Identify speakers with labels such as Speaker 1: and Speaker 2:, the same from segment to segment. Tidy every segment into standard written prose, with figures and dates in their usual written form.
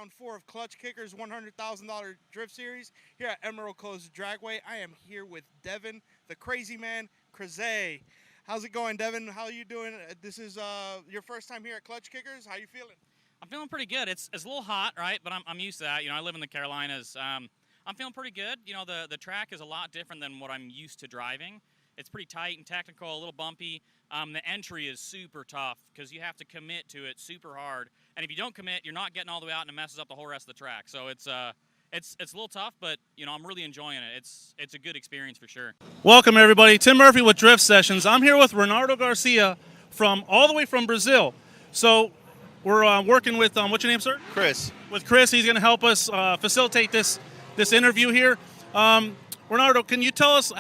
Speaker 1: round 4 of Klutch Kickers $100,000 drift series here at Emerald Coast Dragway. I am here with Devin, the crazy man, Cruze. How's it going, Devin? How are you doing? This is your first time here at Klutch Kickers. How you feeling?
Speaker 2: I'm feeling pretty good. It's a little hot, right? But I'm used to that. You know, I live in the Carolinas. I'm feeling pretty good. You know, the track is a lot different than what I'm used to driving. It's pretty tight and technical, a little bumpy. The entry is super tough because you have to commit to it super hard. And if you don't commit, you're not getting all the way out, and it messes up the whole rest of the track. So it's a little tough, but you know, I'm really enjoying it. It's a good experience for sure.
Speaker 3: Welcome everybody. Tim Murphy with Drift Sessions. I'm here with Renato Garcia all the way from Brazil. So we're working with what's your name, sir?
Speaker 4: Chris.
Speaker 3: With Chris, he's going to help us facilitate this interview here. Renato, can you tell us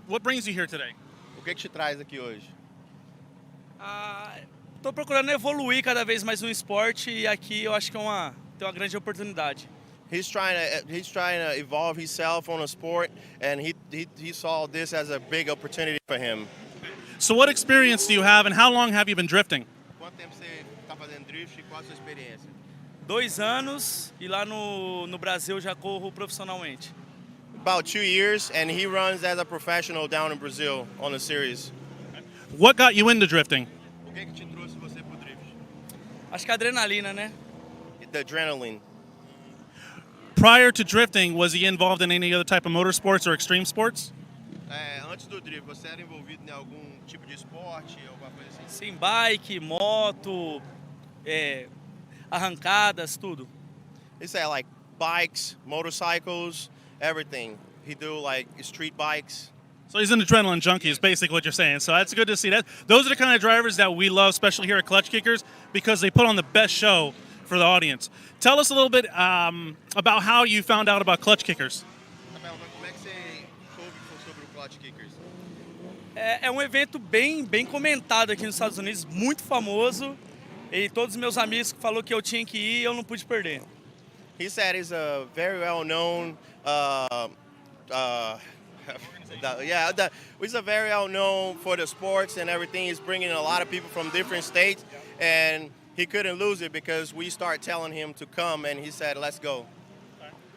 Speaker 3: what brings you here today?
Speaker 4: O que te traz aqui hoje?
Speaker 5: Estou procurando evoluir cada vez mais no esporte e aqui eu acho que tem uma grande oportunidade.
Speaker 4: He's trying to evolve himself on a sport, and he saw this as a big opportunity for him.
Speaker 3: So what experience do you have, and how long have you been drifting?
Speaker 4: Quanto tempo você está fazendo drift e qual a sua experiência?
Speaker 5: 2 anos e lá no Brasil já corro profissionalmente.
Speaker 4: About 2 years, and he runs as a professional down in Brazil on the series.
Speaker 3: What got you into drifting?
Speaker 4: O que te trouxe você pro drift?
Speaker 5: Acho que a adrenalina, né?
Speaker 4: The adrenaline.
Speaker 3: Prior to drifting, was he involved in any other type of motorsports or extreme sports?
Speaker 4: Antes do drift, você era envolvido em algum tipo de esporte, alguma coisa assim?
Speaker 5: Sim, bike, moto, arrancadas, tudo.
Speaker 4: He said like bikes, motorcycles, everything. He do like street bikes.
Speaker 3: So he's an adrenaline junkie is basically what you're saying. So that's good to see. Those are the kind of drivers that we love, especially here at Klutch Kickers, because they put on the best show for the audience. Tell us a little bit about how you found out about Klutch Kickers.
Speaker 4: Como é que você soube sobre o Klutch Kickers?
Speaker 5: É um evento bem comentado aqui nos Estados Unidos, muito famoso. E todos os meus amigos falaram que eu tinha que ir e eu não pude perder.
Speaker 4: He said it's a very well-known he's a very well-known for the sports and everything. He's bringing a lot of people from different states, and he couldn't lose it because we started telling him to come, and he said, let's go.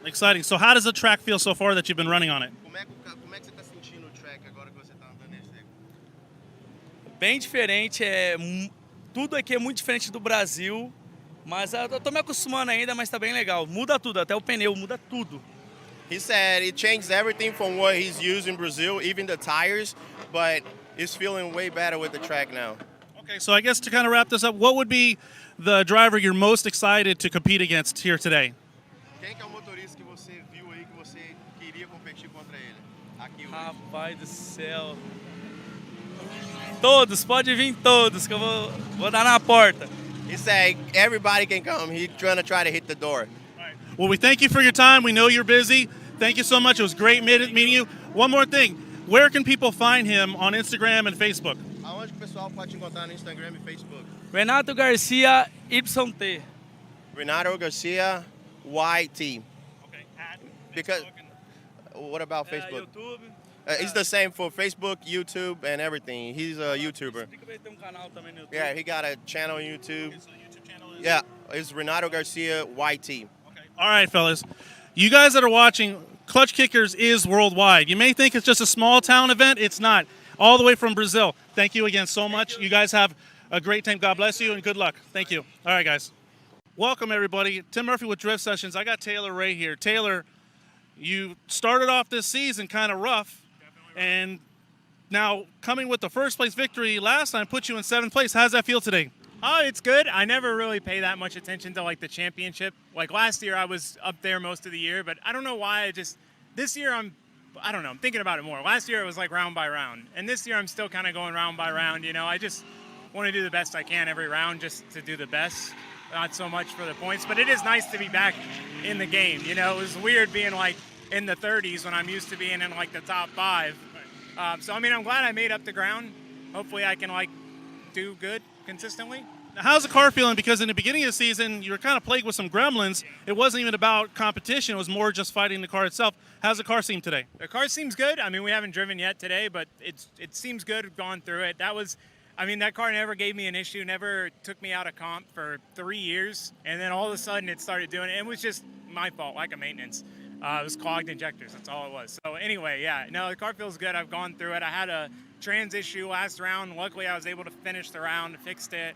Speaker 3: Exciting. So how does the track feel so far that you've been running on it?
Speaker 4: Como é que você está sentindo o track agora que você está andando nesse?
Speaker 5: Bem diferente, tudo aqui é muito diferente do Brasil, mas eu tô me acostumando ainda, mas tá bem legal. Muda tudo, até o pneu, muda tudo.
Speaker 4: He said it changed everything from what he's used in Brazil, even the tires, but it's feeling way better with the track now.
Speaker 3: Okay, so I guess to kind of wrap this up, what would be the driver you're most excited to compete against here today?
Speaker 4: Quem que é o motorista que você viu aí que você queria competir contra ele? Aqui hoje.
Speaker 5: Rapaz do céu. Todos, pode vir todos, que eu vou dar na porta.
Speaker 4: He said everybody can come. He's trying to hit the door.
Speaker 3: All right. Well, we thank you for your time. We know you're busy. Thank you so much. It was great meeting you. One more thing. Where can people find him on Instagram and Facebook?
Speaker 4: Aonde que o pessoal pode te encontrar no Instagram e Facebook?
Speaker 5: Renato Garcia, YT.
Speaker 4: Renato Garcia, YT.
Speaker 3: Okay.
Speaker 4: Because what about Facebook?
Speaker 5: YouTube.
Speaker 4: It's the same for Facebook, YouTube, and everything. He's a YouTuber. Yeah, he got a channel on YouTube.
Speaker 3: Okay, so YouTube channel is...
Speaker 4: Yeah, it's Renato Garcia, YT.
Speaker 3: Okay. All right, fellas. You guys that are watching, Klutch Kickers is worldwide. You may think it's just a small town event. It's not. All the way from Brazil. Thank you again so much. You guys have a great time. God bless you and good luck. Thank you. All right, guys. Welcome, everybody. Tim Murphy with Drift Sessions. I got Taylor Ray here. Taylor, you started off this season kind of rough. And now coming with the first place victory last time put you in 7th place. How does that feel today?
Speaker 6: Oh, it's good. I never really pay that much attention to like the championship. Like last year I was up there most of the year, but I don't know why this year I'm thinking about it more. Last year it was like round by round. And this year I'm still kind of going round by round, you know. I just want to do the best I can every round just to do the best. Not so much for the points, but it is nice to be back in the game. You know, it was weird being like in the 30s when I'm used to being in like the top 5. So I mean, I'm glad I made up the ground. Hopefully I can like do good consistently.
Speaker 3: Now, how's the car feeling? Because in the beginning of the season, you were kind of plagued with some gremlins. It wasn't even about competition. It was more just fighting the car itself. How's the car seem today?
Speaker 6: The car seems good. I mean, we haven't driven yet today, but it seems good. We've gone through it. I mean, that car never gave me an issue, never took me out of comp for 3 years, and then all of a sudden it started doing it. It was just my fault, lack of maintenance. It was clogged injectors, that's all it was. So anyway, yeah, no, the car feels good. I've gone through it. I had a trans issue last round. Luckily, I was able to finish the round, fixed it.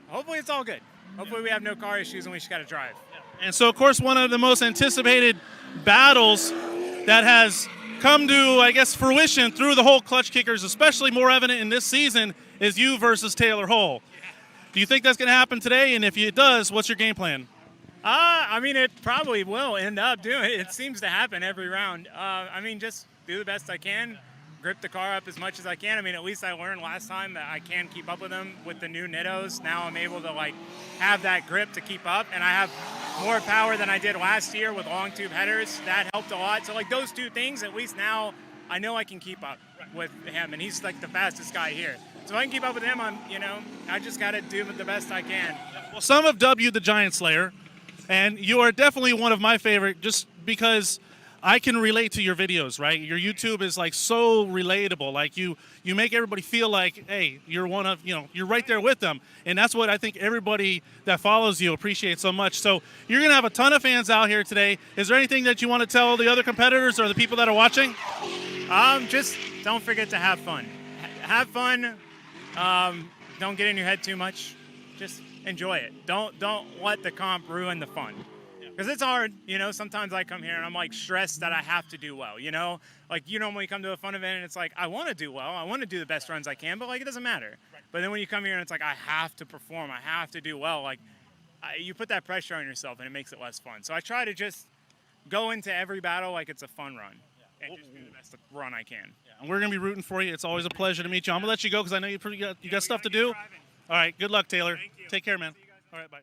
Speaker 6: Hopefully it's all good. Hopefully we have no car issues and we just got to drive.
Speaker 3: And so, of course, one of the most anticipated battles that has come to, I guess, fruition through the whole Klutch Kickers, especially more evident in this season, is you versus Taylor Holt. Do you think that's going to happen today? And if it does, what's your game plan?
Speaker 6: I mean, it probably will end up doing it. It seems to happen every round. I mean, just do the best I can, grip the car up as much as I can. I mean, at least I learned last time that I can keep up with them with the new Nittos. Now I'm able to, like, have that grip to keep up, and I have more power than I did last year with long tube headers. That helped a lot. So, like, those two things, at least now I know I can keep up with him, and he's, like, the fastest guy here. So if I can keep up with him, I just got to do the best I can.
Speaker 3: Well, some have dubbed you the Giant Slayer, and you are definitely one of my favorite just because I can relate to your videos, right? Your YouTube is like so relatable. Like you make everybody feel like, hey, you're one of, you're right there with them. And that's what I think everybody that follows you appreciates so much. So you're going to have a ton of fans out here today. Is there anything that you want to tell the other competitors or the people that are watching?
Speaker 6: Just don't forget to have fun. Have fun. Don't get in your head too much. Just enjoy it. Don't let the comp ruin the fun. Because it's hard, sometimes I come here and I'm like stressed that I have to do well, Like, when you come to a fun event and it's like, I want to do well, I want to do the best runs I can, but like, it doesn't matter. Right. But then when you come here and it's like, I have to perform, I have to do well, like, you put that pressure on yourself and it makes it less fun. So I try to just go into every battle like it's a fun run. And just do the best run I can.
Speaker 3: Yeah. And we're going to be rooting for you. It's always a pleasure to meet you. I'm going to let you go because I know you got stuff to do. All right, good luck, Taylor.
Speaker 6: Thank you.
Speaker 3: Take care, man. All right, bye.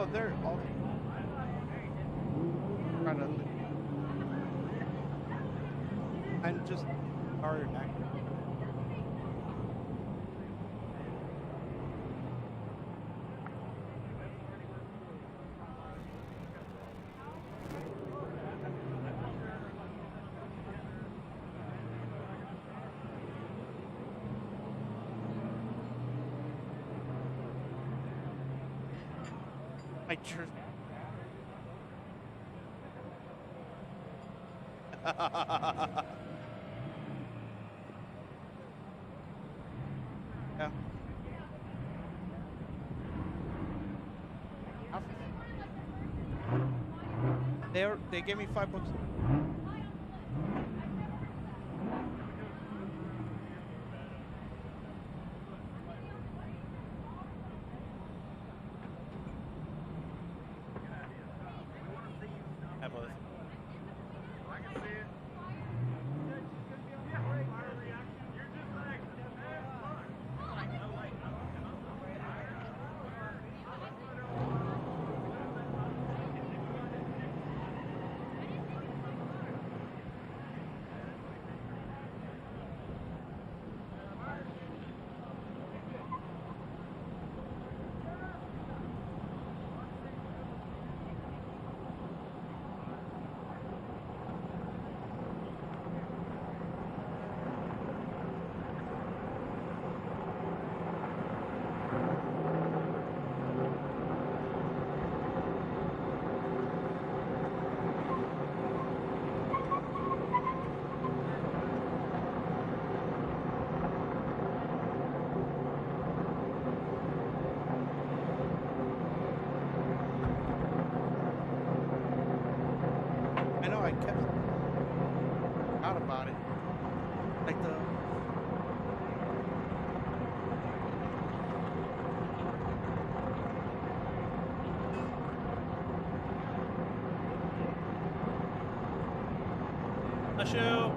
Speaker 1: Oh, they're all trying to. I'm just hard back. I just. Yeah. They gave me $5. I know I kept out about it. Like the
Speaker 3: Elsue.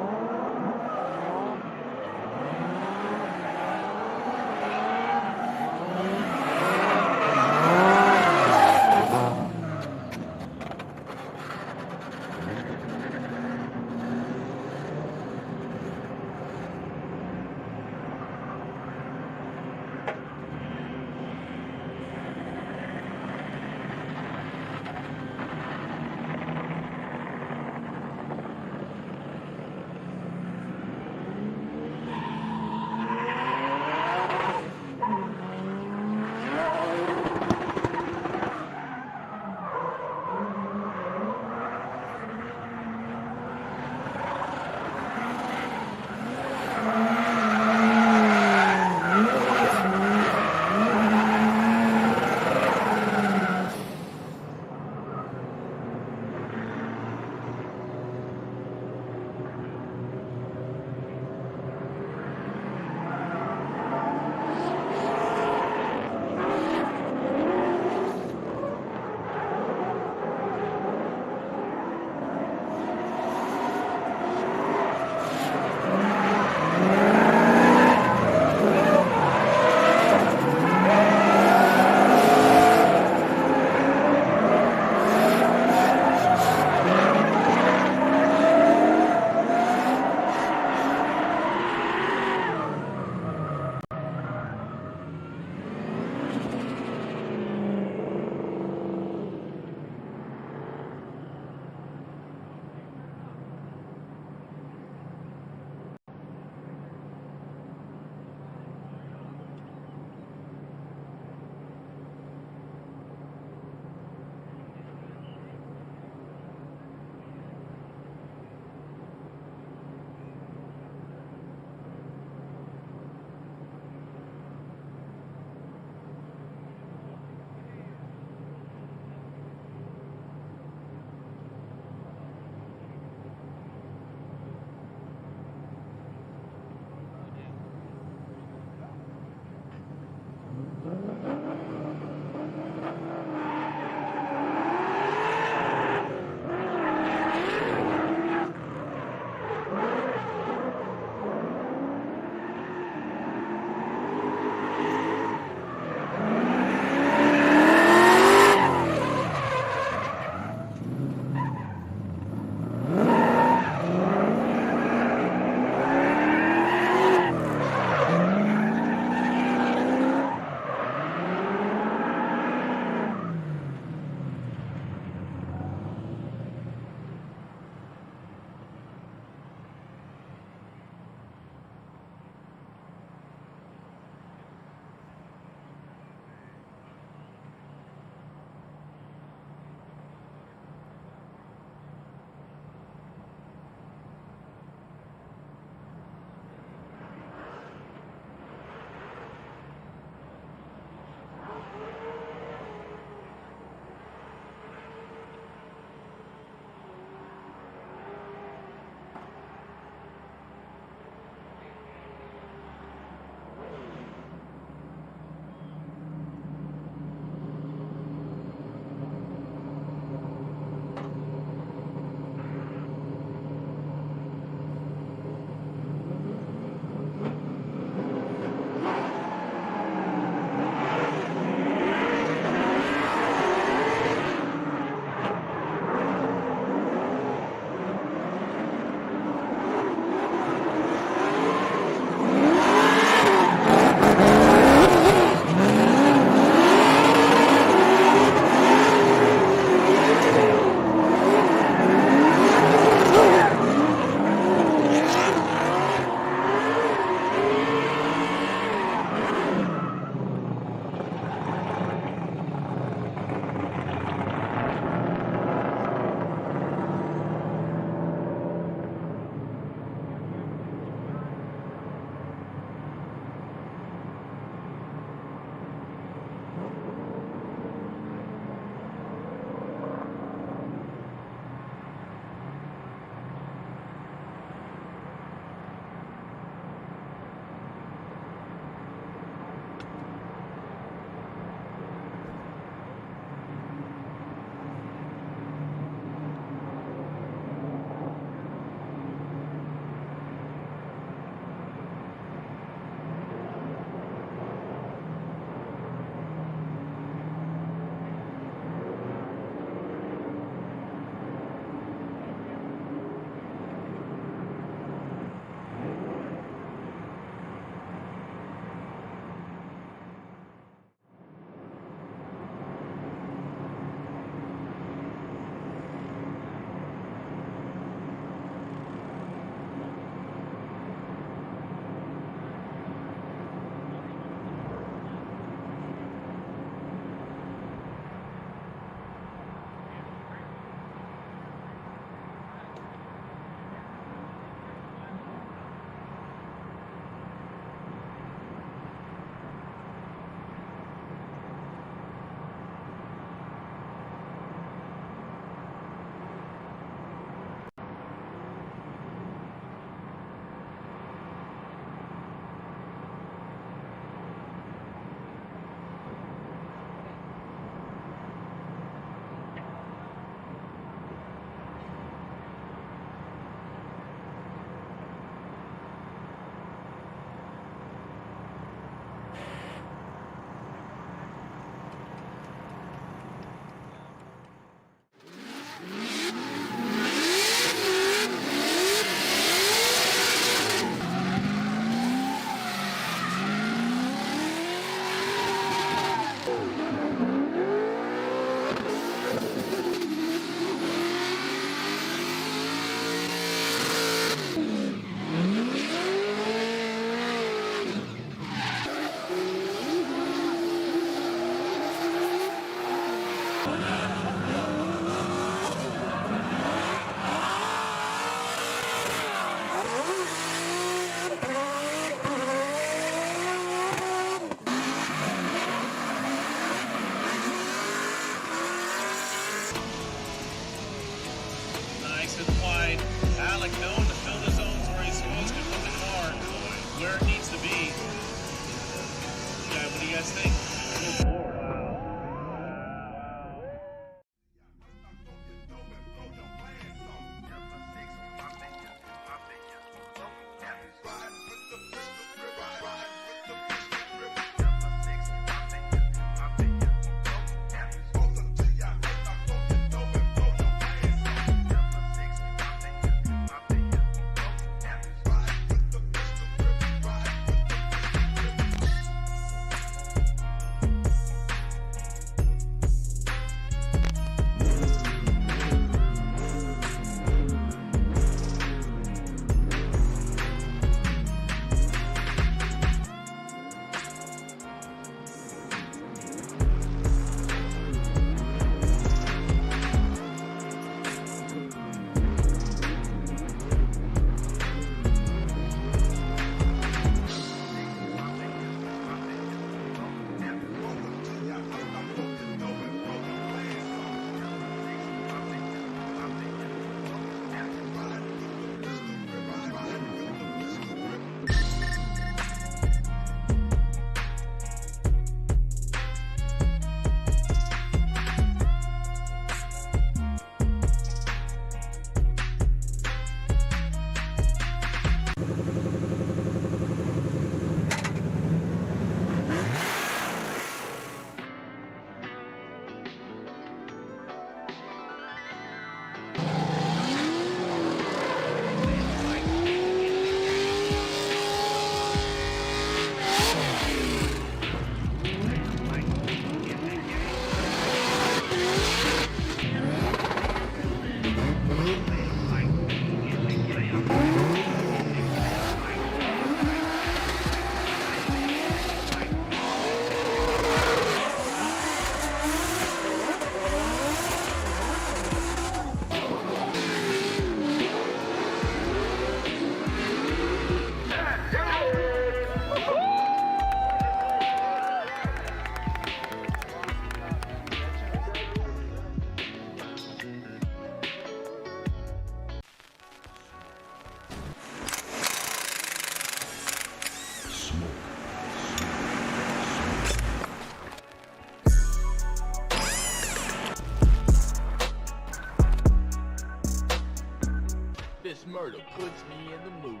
Speaker 7: This murder puts me in the mood.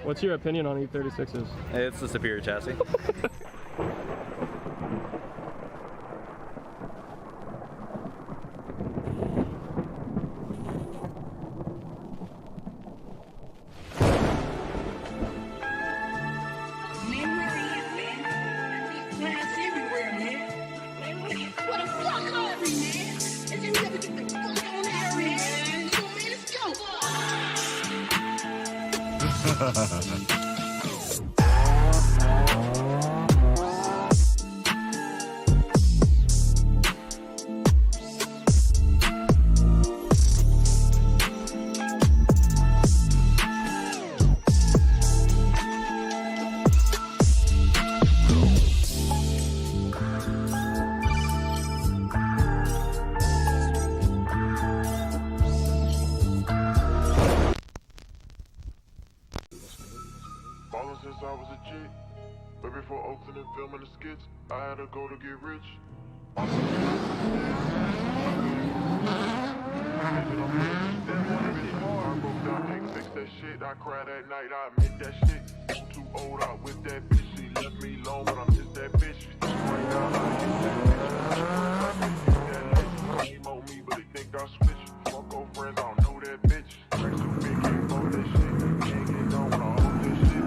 Speaker 8: What's your opinion on E36s?
Speaker 9: It's the superior chassis.
Speaker 10: Since I was a kid, but before opening and filming the skits, I had to go to get rich. I broke down, can't fix that shit. I cried at night, I admit that shit. I'm too old out with that bitch. She left me alone, but I'm just that bitch. Right now, I hit that bitch. She mold me, but they think I switch. Fuck old friends, I don't know that bitch. Drink so big, can't hold that shit. Can't get on when I hold that shit.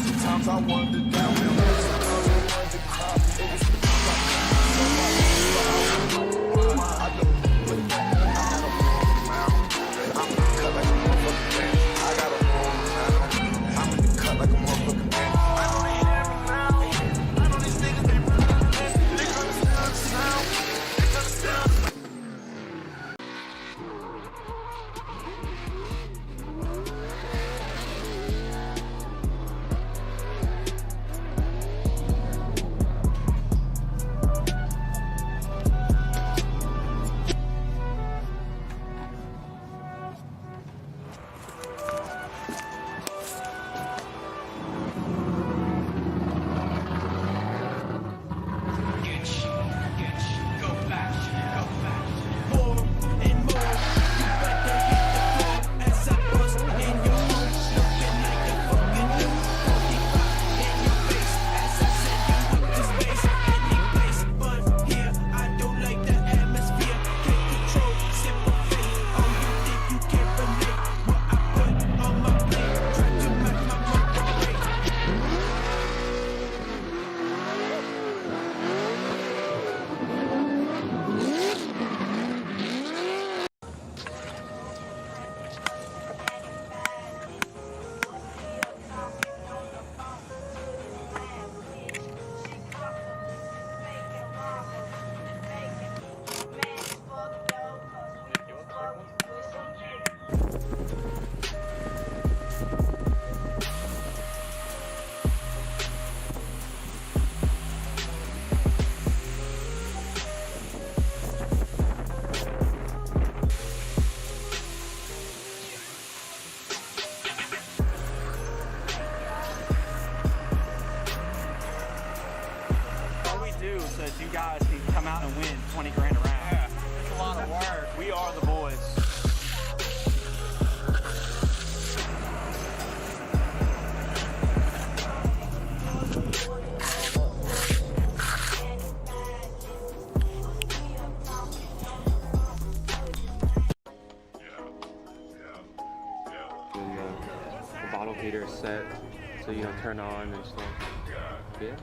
Speaker 9: Sometimes I wonder down
Speaker 11: so that you guys can come out and win 20 grand a round.
Speaker 5: Yeah, it's a lot of work.
Speaker 11: We are the boys.
Speaker 8: The bottle heater is set so you don't turn on and stuff. Yeah.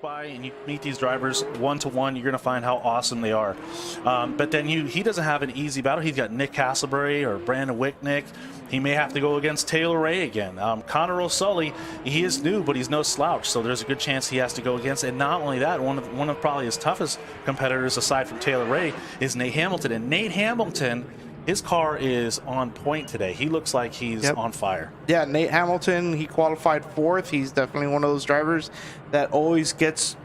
Speaker 3: By and you meet these drivers one-to-one, you're going to find how awesome they are. But then he doesn't have an easy battle. He's got Nick Castleberry or Brandon Wicknick. He may have to go against Taylor Ray again. Connor O'Sully, he is new, but he's no slouch, so there's a good chance he has to go against. And not only that, one of probably his toughest competitors, aside from Taylor Ray, is Nate Hamilton. And Nate Hamilton, his car is on point today. He looks like he's on fire.
Speaker 12: Yeah, Nate Hamilton, he qualified 4th. He's definitely one of those drivers that always gets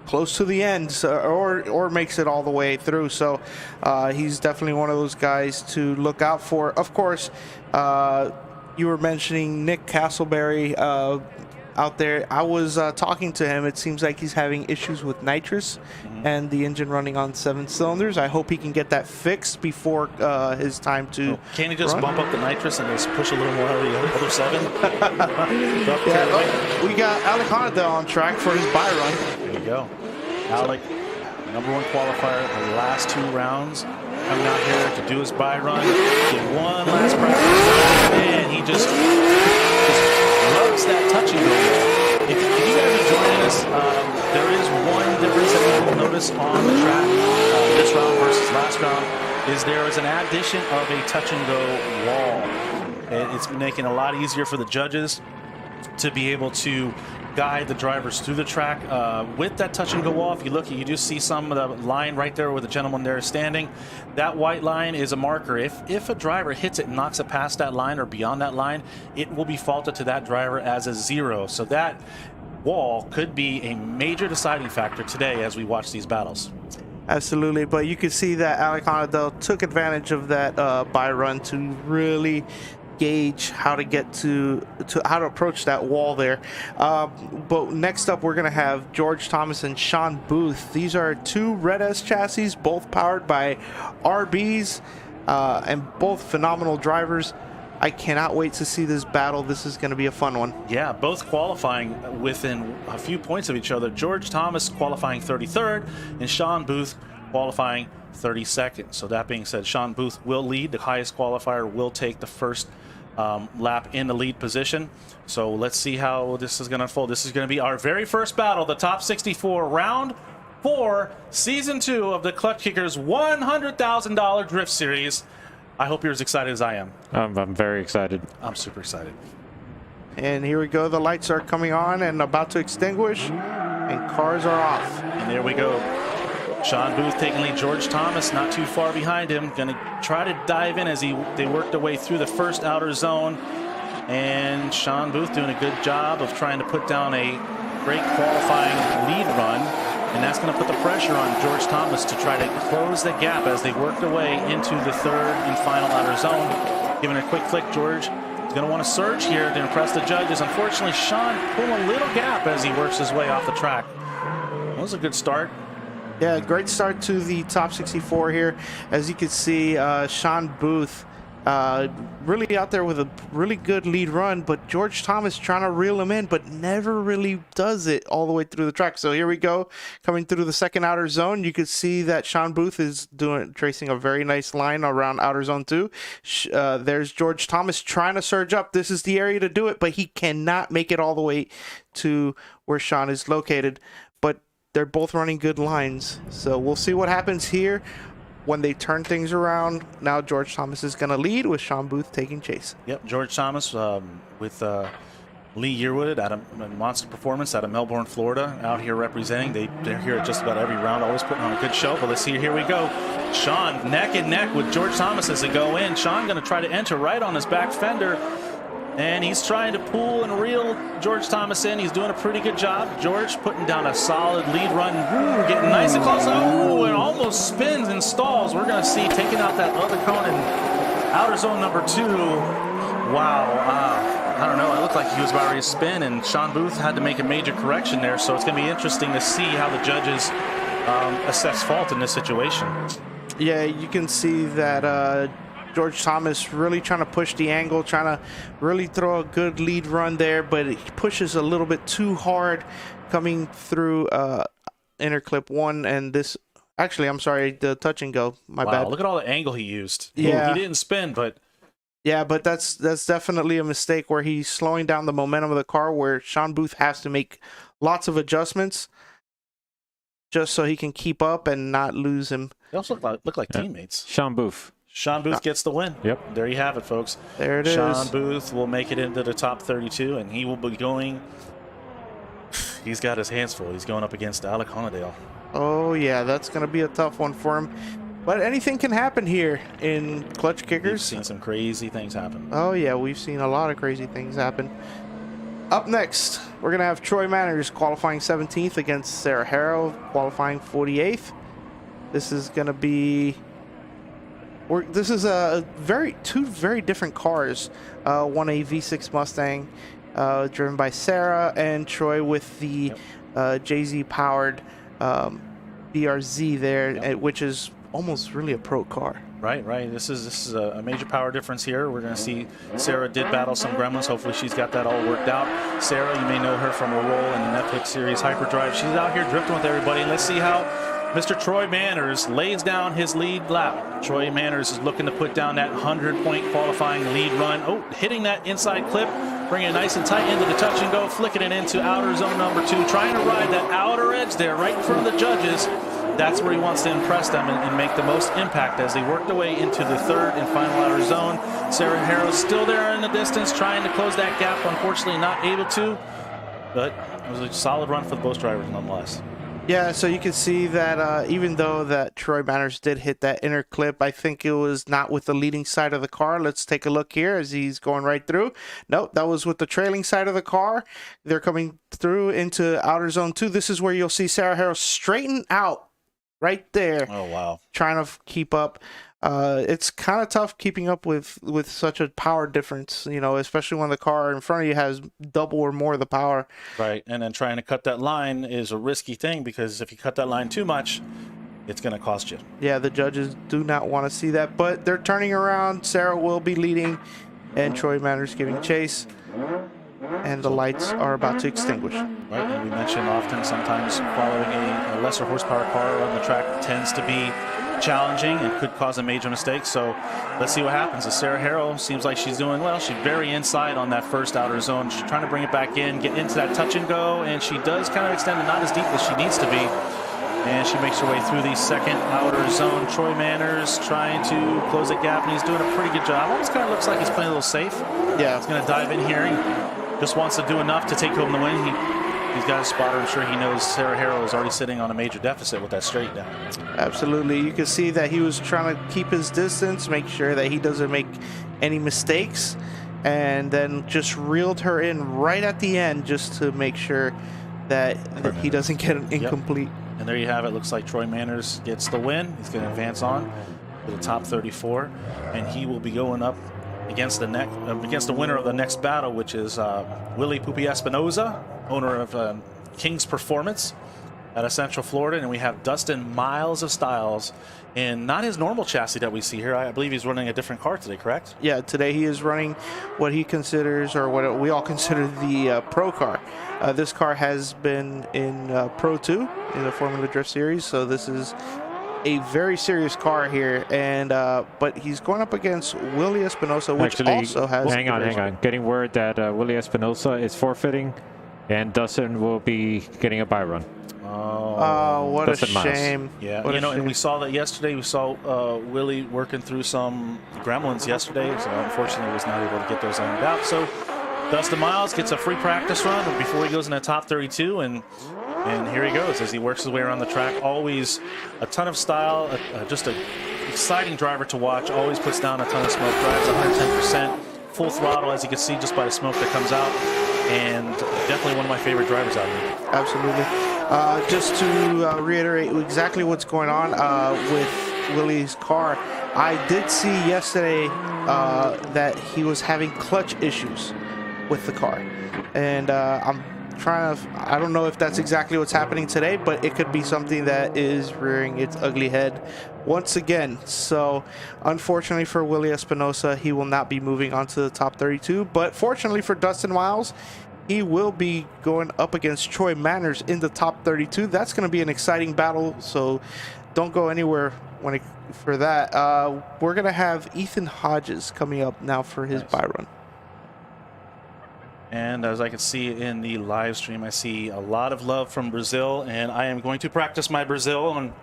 Speaker 12: close to the end, or makes it all the way through. So he's definitely one of those guys to look out for. Of course, you were mentioning Nick Castleberry out there. I was talking to him. It seems like he's having issues with nitrous and the engine running on 7 cylinders. I hope he can get that fixed before his time to
Speaker 3: Can't he just bump up the nitrous and just push a little more of the other 7?
Speaker 12: Yeah, we got Alec Honda on track for his buy run.
Speaker 3: There you go. Alec, #1 qualifier the last 2 rounds, coming out here to do his buy run. Did one last practice, and he just loves that touch and go. If you guys are joining us, there is one difference that you will notice on the track this round versus last round, is there is an addition of a touch and go wall. And it's making it a lot easier for the judges to be able to guide the drivers through the track. With that touch and go off, you do see some of the line right there where the gentleman there is standing. That white line is a marker. If a driver hits it and knocks it past that line or beyond that line, it will be faulted to that driver as a 0. So that wall could be a major deciding factor today as we watch these battles.
Speaker 12: Absolutely, but you could see that Alejandro took advantage of that by run to really gauge how to get to how to approach that wall there. But next up, we're going to have George Thomas and Sean Booth. These are two Red S chassis, both powered by RBs, and both phenomenal drivers. I cannot wait to see this battle. This is going to be a fun one.
Speaker 3: Yeah, both qualifying within a few points of each other. George Thomas qualifying 33rd and Sean Booth qualifying 32nd. So that being said, Sean Booth will lead. The highest qualifier will take the first lap in the lead position. So let's see how this is going to unfold. This is going to be our very first battle, the Top 64 Round 4, Season 2 of the Klutch Kickers $100,000 Drift Series. I hope you're as excited as I am.
Speaker 13: I'm very excited.
Speaker 3: I'm super excited.
Speaker 12: And here we go. The lights are coming on and about to extinguish, and cars are off.
Speaker 3: And there we go. Sean Booth taking lead. George Thomas not too far behind him. Going to try to dive in as they work their way through the first outer zone. And Sean Booth doing a good job of trying to put down a great qualifying lead run. And that's going to put the pressure on George Thomas to try to close the gap as they work their way into the third and final outer zone. Giving a quick flick, George is going to want to surge here to impress the judges. Unfortunately, Sean pulling a little gap as he works his way off the track. That was a good start.
Speaker 12: Yeah, great start to the Top 64 here. As you can see, Sean Booth really out there with a really good lead run, but George Thomas trying to reel him in, but never really does it all the way through the track. So here we go, coming through the second outer zone. You can see that Sean Booth is tracing a very nice line around outer zone 2. There's George Thomas trying to surge up. This is the area to do it, but he cannot make it all the way to where Sean is located. But they're both running good lines, so we'll see what happens here when they turn things around. Now George Thomas is going to lead with Sean Booth taking chase.
Speaker 3: Yep, George Thomas with Lee Yearwood at a monster performance out of Melbourne, Florida, out here representing. They're here at just about every round, always putting on a good show. But let's see, here we go. Sean neck and neck with George Thomas as they go in. Sean going to try to enter right on his back fender. And he's trying to pull and reel George Thomas in. He's doing a pretty good job. George putting down a solid lead run. Ooh, getting nice and close. Oh, and almost spins and stalls. We're going to see taking out that other cone in outer zone number 2. Wow. I don't know. It looked like he was about ready to spin, and Sean Booth had to make a major correction there. So it's going to be interesting to see how the judges assess fault in this situation.
Speaker 12: Yeah, you can see that George Thomas really trying to push the angle, trying to really throw a good lead run there, but he pushes a little bit too hard coming through inner clip 1 and this. Actually, I'm sorry, the touch and go. My bad.
Speaker 3: Look at all the angle he used.
Speaker 12: Yeah.
Speaker 3: He didn't spin, but
Speaker 12: yeah, but that's definitely a mistake where he's slowing down the momentum of the car, where Sean Booth has to make lots of adjustments just so he can keep up and not lose him.
Speaker 3: They also look like teammates.
Speaker 13: Sean Booth.
Speaker 3: Sean Booth gets the win.
Speaker 13: Yep.
Speaker 3: There you have it, folks.
Speaker 12: There it is.
Speaker 3: Sean Booth will make it into the top 32, and he will be going. He's got his hands full. He's going up against Alec Honadale.
Speaker 12: Oh, yeah, that's going to be a tough one for him. But anything can happen here in Klutch Kickers.
Speaker 3: We've seen some crazy things happen.
Speaker 12: Oh, yeah, we've seen a lot of crazy things happen. Up next, we're going to have Troy Manners qualifying 17th against Sarah Harrow qualifying 48th. This is going to be... This is two very different cars. One a V6 Mustang driven by Sarah, and Troy with the JZ powered BRZ there, which is almost really a pro car.
Speaker 3: Right. This is a major power difference here. We're going to see Sarah did battle some gremlins. Hopefully she's got that all worked out. Sarah, you may know her from her role in the Netflix series Hyperdrive. She's out here drifting with everybody. Let's see how Mr. Troy Manners lays down his lead lap. Troy Manners is looking to put down that 100-point qualifying lead run. Oh, hitting that inside clip, bringing it nice and tight into the touch and go, flicking it into outer zone number 2, trying to ride that outer edge there right in front of the judges. That's where he wants to impress them and make the most impact as they work their way into the third and final outer zone. Sarah Harrow still there in the distance, trying to close that gap. Unfortunately, not able to, but it was a solid run for both drivers nonetheless.
Speaker 12: Yeah, so you can see that even though that Troy Manners did hit that inner clip, I think it was not with the leading side of the car. Let's take a look here as he's going right through. Nope, that was with the trailing side of the car. They're coming through into outer zone 2. This is where you'll see Sarah Harrow straighten out right there.
Speaker 13: Oh, wow.
Speaker 12: Trying to keep up. It's kind of tough keeping up with such a power difference, especially when the car in front of you has double or more of the power.
Speaker 13: Right, and then trying to cut that line is a risky thing because if you cut that line too much, it's going to cost you.
Speaker 12: Yeah, the judges do not want to see that, but they're turning around. Sarah will be leading, and Troy Manners giving chase. And the lights are about to extinguish.
Speaker 13: Right, and we mentioned often sometimes following a lesser horsepower car on the track tends to be challenging and could cause a major mistake. So let's see what happens. As Sarah Harrow seems like she's doing well. She's very inside on that first outer zone. She's trying to bring it back in, get into that touch and go, and she does kind of extend it not as deep as she needs to be. And she makes her way through the second outer zone. Troy Manners trying to close that gap, and he's doing a pretty good job. Almost kind of looks like he's playing a little safe.
Speaker 12: Yeah.
Speaker 13: He's going to dive in here. He just wants to do enough to take home the win. He's got a spotter. I'm sure he knows Sarah Harrow is already sitting on a major deficit with that straight down.
Speaker 12: Absolutely. You can see that he was trying to keep his distance, make sure that he doesn't make any mistakes, and then just reeled her in right at the end just to make sure that he doesn't get an incomplete.
Speaker 13: Yep. And there you have it. Looks like Troy Manners gets the win. He's going to advance on to the top 34, and he will be going up against the winner of the next battle, which is Willie Pupi Espinoza, owner of King's Performance out of Central Florida. And we have Dustin Miles of Styles in not his normal chassis that we see here. I believe he's running a different car today, correct?
Speaker 12: Yeah, today he is running what he considers, or what we all consider, the Pro car. This car has been in Pro 2 in the Formula Drift Series, so this is a very serious car here. And but he's going up against Willie Espinosa, which
Speaker 14: actually
Speaker 12: also has...
Speaker 14: Hang on. Getting word that Willie Espinosa is forfeiting, and Dustin will be getting a bye run.
Speaker 12: Oh, what a shame.
Speaker 13: Yeah,
Speaker 12: what
Speaker 13: and we saw that yesterday. We saw Willie working through some gremlins yesterday, so unfortunately he was not able to get those ironed out. So Dustin Miles gets a free practice run before he goes in the top 32, and here he goes as he works his way around the track. Always a ton of style, just an exciting driver to watch. Always puts down a ton of smoke, drives 110%, full throttle, as you can see just by the smoke that comes out, and definitely one of my favorite drivers out here.
Speaker 12: Absolutely. Just to reiterate exactly what's going on with Willie's car, I did see yesterday that he was having clutch issues with the car, and I don't know if that's exactly what's happening today, but it could be something that is rearing its ugly head once again. So unfortunately for Willie Espinosa, he will not be moving on to the top 32, but fortunately for Dustin Miles, he will be going up against Troy Manners in the top 32. That's going to be an exciting battle, so don't go anywhere for that. We're going to have Ethan Hodges coming up now for his bye run.
Speaker 13: And as I can see in the live stream, I see a lot of love from Brazil, and I am going to practice my Brazil on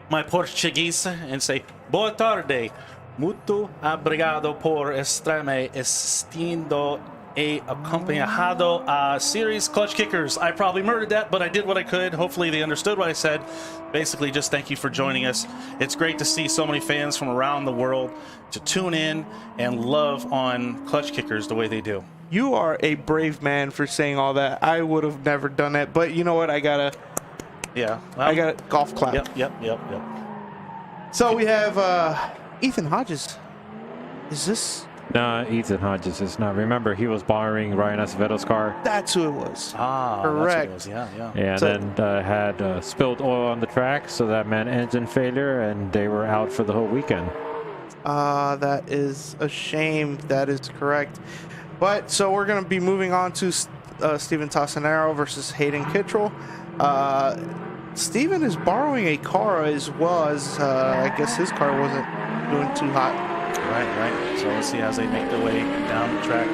Speaker 13: my Portuguese and say, boa tarde, muito obrigado por estarme assistindo e acompanhado a series Klutch Kickers. I probably murdered that, but I did what I could. Hopefully they understood what I said. Basically, just thank you for joining us. It's great to see so many fans from around the world to tune in and love on Klutch Kickers the way they do.
Speaker 12: You are a brave man for saying all that. I would have never done it, but you know what? I got a golf clap.
Speaker 13: Yep.
Speaker 12: So we have Ethan Hodges. Is this?
Speaker 14: No, Ethan Hodges is not. Remember, he was borrowing Ryan Acevedo's car.
Speaker 12: That's who it was.
Speaker 13: Ah,
Speaker 12: correct.
Speaker 13: That's who it was. Yeah.
Speaker 14: And
Speaker 12: so,
Speaker 14: then had spilled oil on the track, so that meant engine failure, and they were out for the whole weekend.
Speaker 12: That is a shame. That is correct. But so we're going to be moving on to Steven Tassinaro versus Hayden Kitchell. Steven is borrowing a car as well as I guess his car wasn't doing too hot.
Speaker 13: Right. So let's see as they make their way down the track.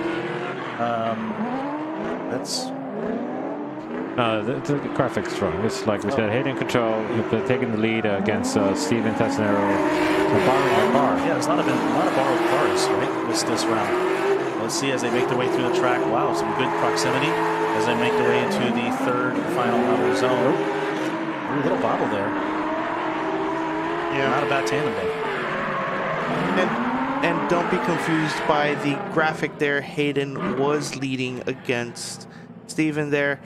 Speaker 14: The graphics strong. It's like we said, Hayden Kitchell taking the lead against Steven Tassinaro borrowing a car.
Speaker 13: Yeah, there's a lot of borrowed cars, right, this round. Let's see as they make their way through the track. Wow, some good proximity as they make their way into the third final outer zone. Ooh, little bobble there.
Speaker 12: Yeah.
Speaker 13: Not a bad tandem there.
Speaker 12: And don't be confused by the graphic there. Hayden was leading against Steven there.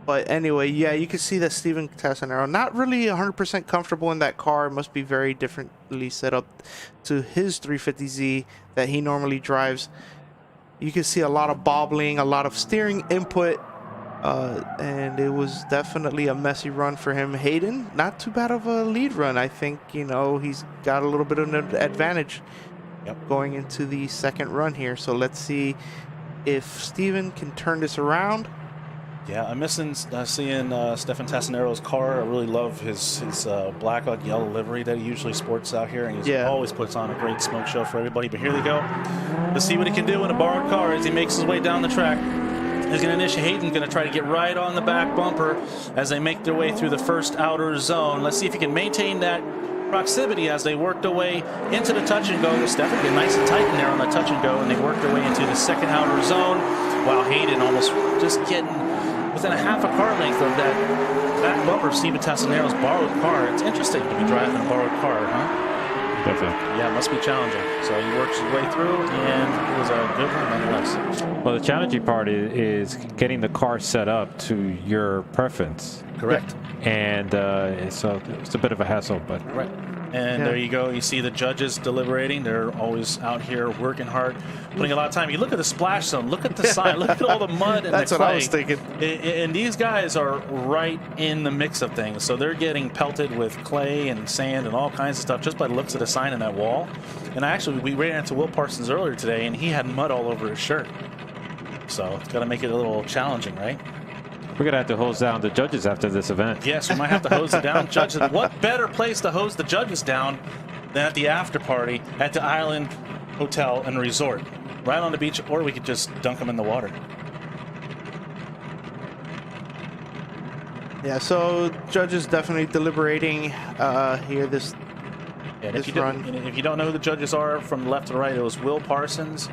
Speaker 12: But anyway, yeah, you can see that Steven Tassinaro not really 100% comfortable in that car. It must be very differently set up to his 350Z that he normally drives. You can see a lot of bobbling, a lot of steering input, and it was definitely a messy run for him. Hayden, not too bad of a lead run. I think, you know, he's got a little bit of an advantage going into the second run here. So let's see if Steven can turn this around.
Speaker 13: Yeah, I'm missing seeing Stefan Tassinaro's car. I really love his black on yellow livery that he usually sports out here, and he always puts on a great smoke show for everybody. But here they go. Let's see what he can do in a borrowed car as he makes his way down the track. He's going to initiate. Hayden's going to try to get right on the back bumper as they make their way through the first outer zone. Let's see if he can maintain that proximity as they work their way into the touch and go. Stefan get nice and tight in there on the touch and go, and they work their way into the second outer zone, while Hayden almost just getting within a half a car length of that back bumper of Steven Tassinaro's borrowed car. It's interesting to be driving a borrowed car, huh?
Speaker 14: Definitely.
Speaker 13: Yeah, it must be challenging. So he works his way through, and it was a good run nonetheless.
Speaker 14: Well, the challenging part is getting the car set up to your preference.
Speaker 13: Correct.
Speaker 14: And so it's a bit of a hassle, but
Speaker 13: right. And there you go. You see the judges deliberating. They're always out here working hard, putting a lot of time. You look at the splash zone. Look at the sign. Look at all the mud and
Speaker 12: That's
Speaker 13: the clay.
Speaker 12: what I was thinking.
Speaker 13: And these guys are right in the mix of things. So they're getting pelted with clay and sand and all kinds of stuff just by the looks of the sign in that wall. And we ran into Will Parsons earlier today, and he had mud all over his shirt. So it's got to make it a little challenging, right?
Speaker 14: we're going to have to hose down the judges after this event.
Speaker 13: Yes, we might have to hose it down. Judges, what better place to hose the judges down than at the after party at the Island Hotel and Resort, right on the beach, or we could just dunk them in the water.
Speaker 12: Yeah, so judges definitely deliberating here this run.
Speaker 13: If you don't know who the judges are from left to right, it was Will Parsons,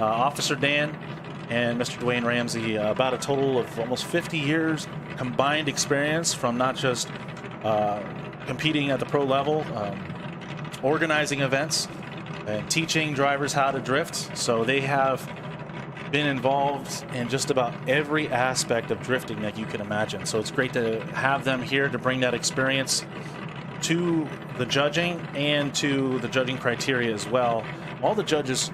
Speaker 13: Officer Dan, and Mr. Dwayne Ramsey. About a total of almost 50 years combined experience from not just competing at the pro level, organizing events, and teaching drivers how to drift. So they have been involved in just about every aspect of drifting that you can imagine. So it's great to have them here to bring that experience to the judging and to the judging criteria as well. All the judges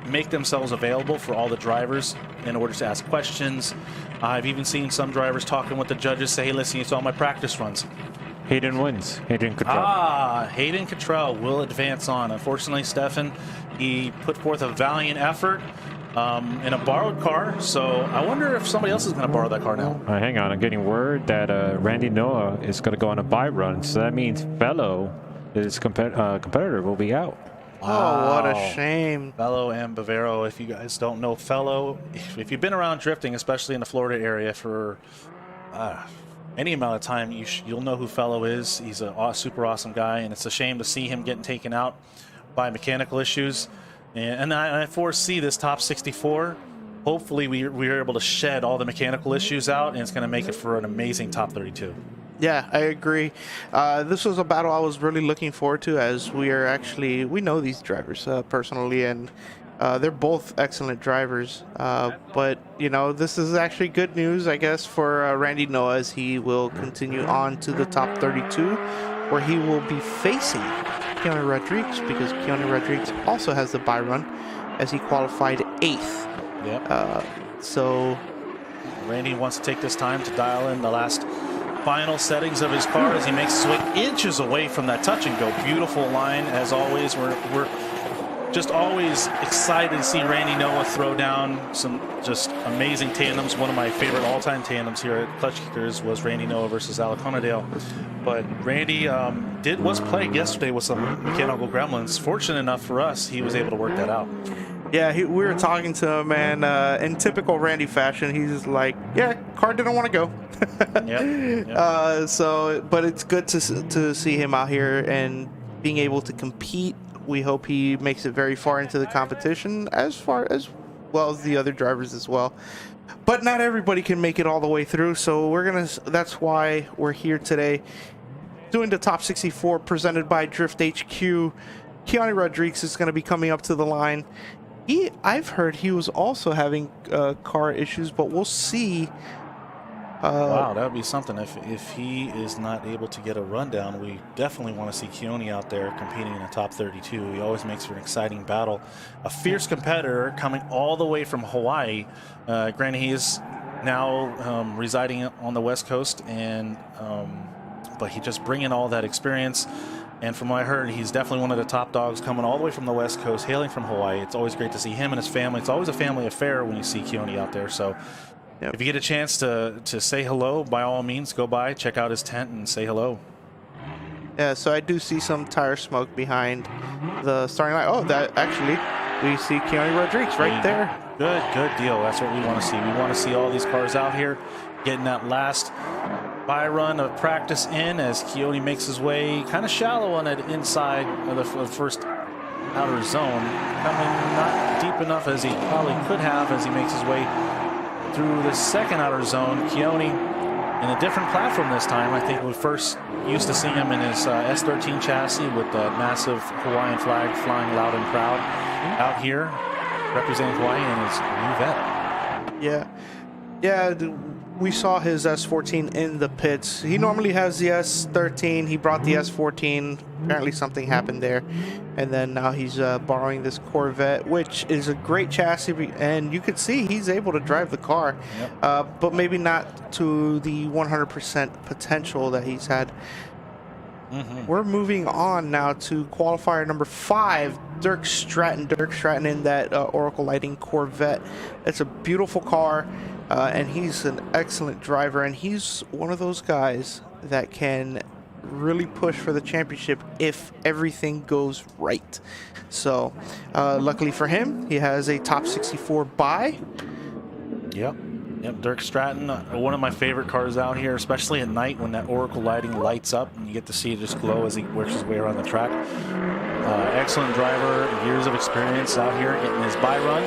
Speaker 13: make themselves available for all the drivers in order to ask questions. I've even seen some drivers talking with the judges, say, hey, listen, you saw my practice runs.
Speaker 14: Hayden wins. Hayden Cottrell.
Speaker 13: Hayden Cottrell will advance on. Unfortunately, Stefan, he put forth a valiant effort in a borrowed car, so I wonder if somebody else is going to borrow that car now.
Speaker 14: Hang on, I'm getting word that Randy Noah is going to go on a bye run, so that means Fellow, his competitor, will be out.
Speaker 12: Wow. Oh, what a shame.
Speaker 13: Fellow and Bavaro, if you guys don't know Fellow, if you've been around drifting, especially in the Florida area for any amount of time, you'll know who Fellow is. He's a super awesome guy, and it's a shame to see him getting taken out by mechanical issues. And I foresee this top 64. Hopefully we're able to shed all the mechanical issues out, and it's going to make it for an amazing top 32.
Speaker 12: Yeah, I agree. This was a battle I was really looking forward to, as we know these drivers personally, and they're both excellent drivers. But, you know, this is actually good news, I guess, for Randy Noah, as he will continue on to the top 32, where he will be facing Keone Rodriguez, because Keone Rodriguez also has the bye run, as he qualified 8th.
Speaker 13: Yep.
Speaker 12: So
Speaker 13: Randy wants to take this time to dial in the last final settings of his car as he makes his way inches away from that touch and go. Beautiful line, as always. We're just always excited to see Randy Noah throw down some just amazing tandems. One of my favorite all-time tandems here at Klutch Kickers was Randy Noah versus Alec Honadale. But Randy was plagued yesterday with some mechanical gremlins. Fortunate enough for us, he was able to work that out.
Speaker 12: Yeah, we were talking to him, and in typical Randy fashion, he's like, yeah, car didn't want to go.
Speaker 13: Yep.
Speaker 12: But it's good to see him out here and being able to compete. We hope he makes it very far into the competition, as well as the other drivers as well. But not everybody can make it all the way through, so that's why we're here today doing the top 64 presented by Drift HQ. Keone Rodriguez is going to be coming up to the line. I've heard he was also having car issues, but we'll see
Speaker 13: Wow, that would be something. If he is not able to get a rundown, we definitely want to see Keone out there competing in the top 32. He always makes for an exciting battle. A fierce competitor coming all the way from Hawaii. Granted, he is now residing on the West Coast, and but he just bringing all that experience. And from what I heard, he's definitely one of the top dogs coming all the way from the West Coast, hailing from Hawaii. It's always great to see him and his family. It's always a family affair when you see Keone out there. So if you get a chance to say hello, by all means, go by, check out his tent, and say hello.
Speaker 12: Yeah, so I do see some tire smoke behind the starting line. Oh, that actually, we see Keone Rodriguez right there.
Speaker 13: Good deal. That's what we want to see. We want to see all these cars out here getting that last by run of practice in as Keone makes his way kind of shallow on that inside of the first outer zone. Coming not deep enough as he probably could have as he makes his way through the second outer zone. Keone in a different platform this time. I think we first used to see him in his S13 chassis with the massive Hawaiian flag flying loud and proud. Out here representing Hawaii in his new vet.
Speaker 12: Yeah, we saw his S14 in the pits. He normally has the S13. He brought the S14. Apparently something happened there. And then now he's borrowing this Corvette, which is a great chassis. And you could see he's able to drive the car, but maybe not to the 100% potential that he's had. We're moving on now to qualifier number 5, Dirk Stratton. Dirk Stratton in that Oracle Lighting Corvette. It's a beautiful car. And he's an excellent driver, and he's one of those guys that can really push for the championship if everything goes right. So luckily for him, he has a top 64 bye.
Speaker 13: Yep, Dirk Stratton, one of my favorite cars out here, especially at night when that Oracle Lighting lights up and you get to see it just glow as he works his way around the track. Excellent driver, years of experience out here getting his bye run.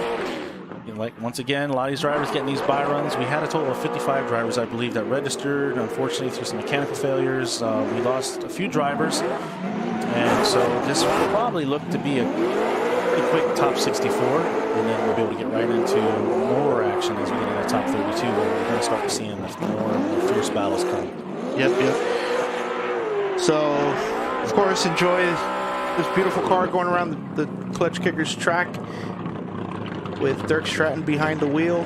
Speaker 13: Like, once again, a lot of these drivers getting these bye runs. We had a total of 55 drivers, I believe, that registered. Unfortunately, through some mechanical failures, we lost a few drivers. And so this will probably look to be a pretty quick top 64. And then we'll be able to get right into more action as we get into the top 32, where we're going to start seeing more fierce battles coming.
Speaker 12: Yep. So, of course, enjoy this beautiful car going around the Klutch Kickers track with Dirk Stratton behind the wheel.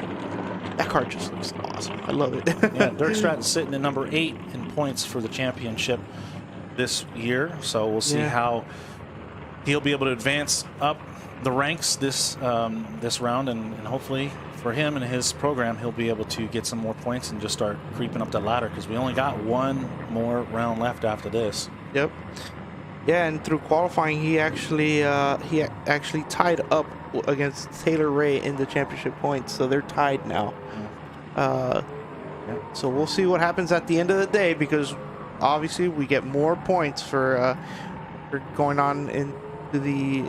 Speaker 12: That car just looks awesome. I love it.
Speaker 13: Yeah, Dirk Stratton sitting at number 8 in points for the championship this year. So we'll see how he'll be able to advance up the ranks this round, and hopefully for him and his program, he'll be able to get some more points and just start creeping up that ladder, because we only got one more round left after this.
Speaker 12: Yep. Yeah, and through qualifying, he actually tied up against Taylor Ray in the championship points, so they're tied now. So we'll see what happens at the end of the day, because obviously we get more points for going on into the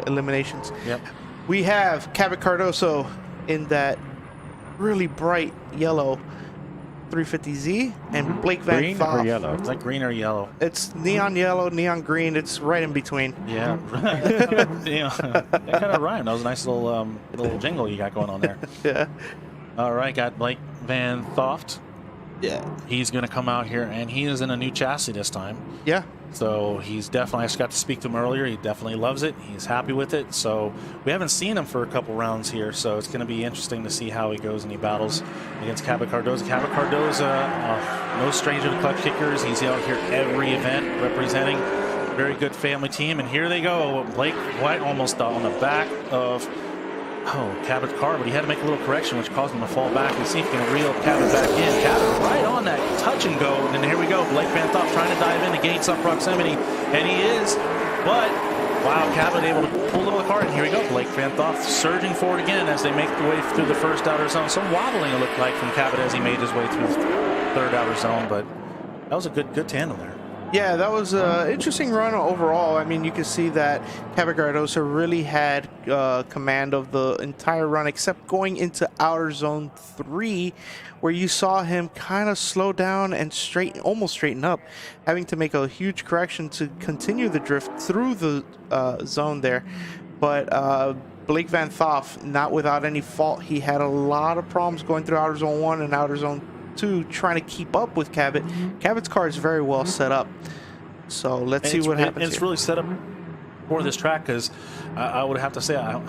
Speaker 12: eliminations.
Speaker 13: Yep.
Speaker 12: We have Cabot Cardozo in that really bright yellow 350Z, and Blake Van
Speaker 14: Green
Speaker 12: Thoff.
Speaker 14: or yellow?
Speaker 13: It's like green or yellow.
Speaker 12: It's neon yellow, neon green. It's right in between.
Speaker 13: Yeah. That kind of rhymed. That was a nice little jingle you got going on there.
Speaker 12: Yeah.
Speaker 13: All right, got Blake Van Thoff.
Speaker 12: Yeah.
Speaker 13: He's going to come out here, and he is in a new chassis this time.
Speaker 12: Yeah.
Speaker 13: So he's definitely, I just got to speak to him earlier. He definitely loves it. He's happy with it. So we haven't seen him for a couple rounds here. So it's going to be interesting to see how he goes in he battles against Cabot Cardozo. Cabot Cardozo, no stranger to Klutch Kickers. He's out here every event representing. Very good family team. And here they go. Blake White almost on the back of Cabot's car, but he had to make a little correction, which caused him to fall back. And see if he can reel Cabot back in. Cabot right on that touch and go. And then here we go. Blake Van Thoff trying to dive in to gain some proximity. And he is. But, wow, Cabot able to pull out of the car. And here we go. Blake Van Thoff surging forward again as they make the way through the first outer zone. Some wobbling it looked like from Cabot as he made his way through the third outer zone. But that was a good tandem there.
Speaker 12: Yeah, that was an interesting run overall. I mean, you can see that Cabot Cardozo really had command of the entire run, except going into outer zone 3, where you saw him kind of slow down and almost straighten up, having to make a huge correction to continue the drift through the zone there. But Blake Van Thoff, not without any fault, he had a lot of problems going through outer zone 1 and outer zone too, trying to keep up with Cabot. Cabot's car is very well set up. So let's see what happens.
Speaker 13: It's really set up for this track because I would have to say a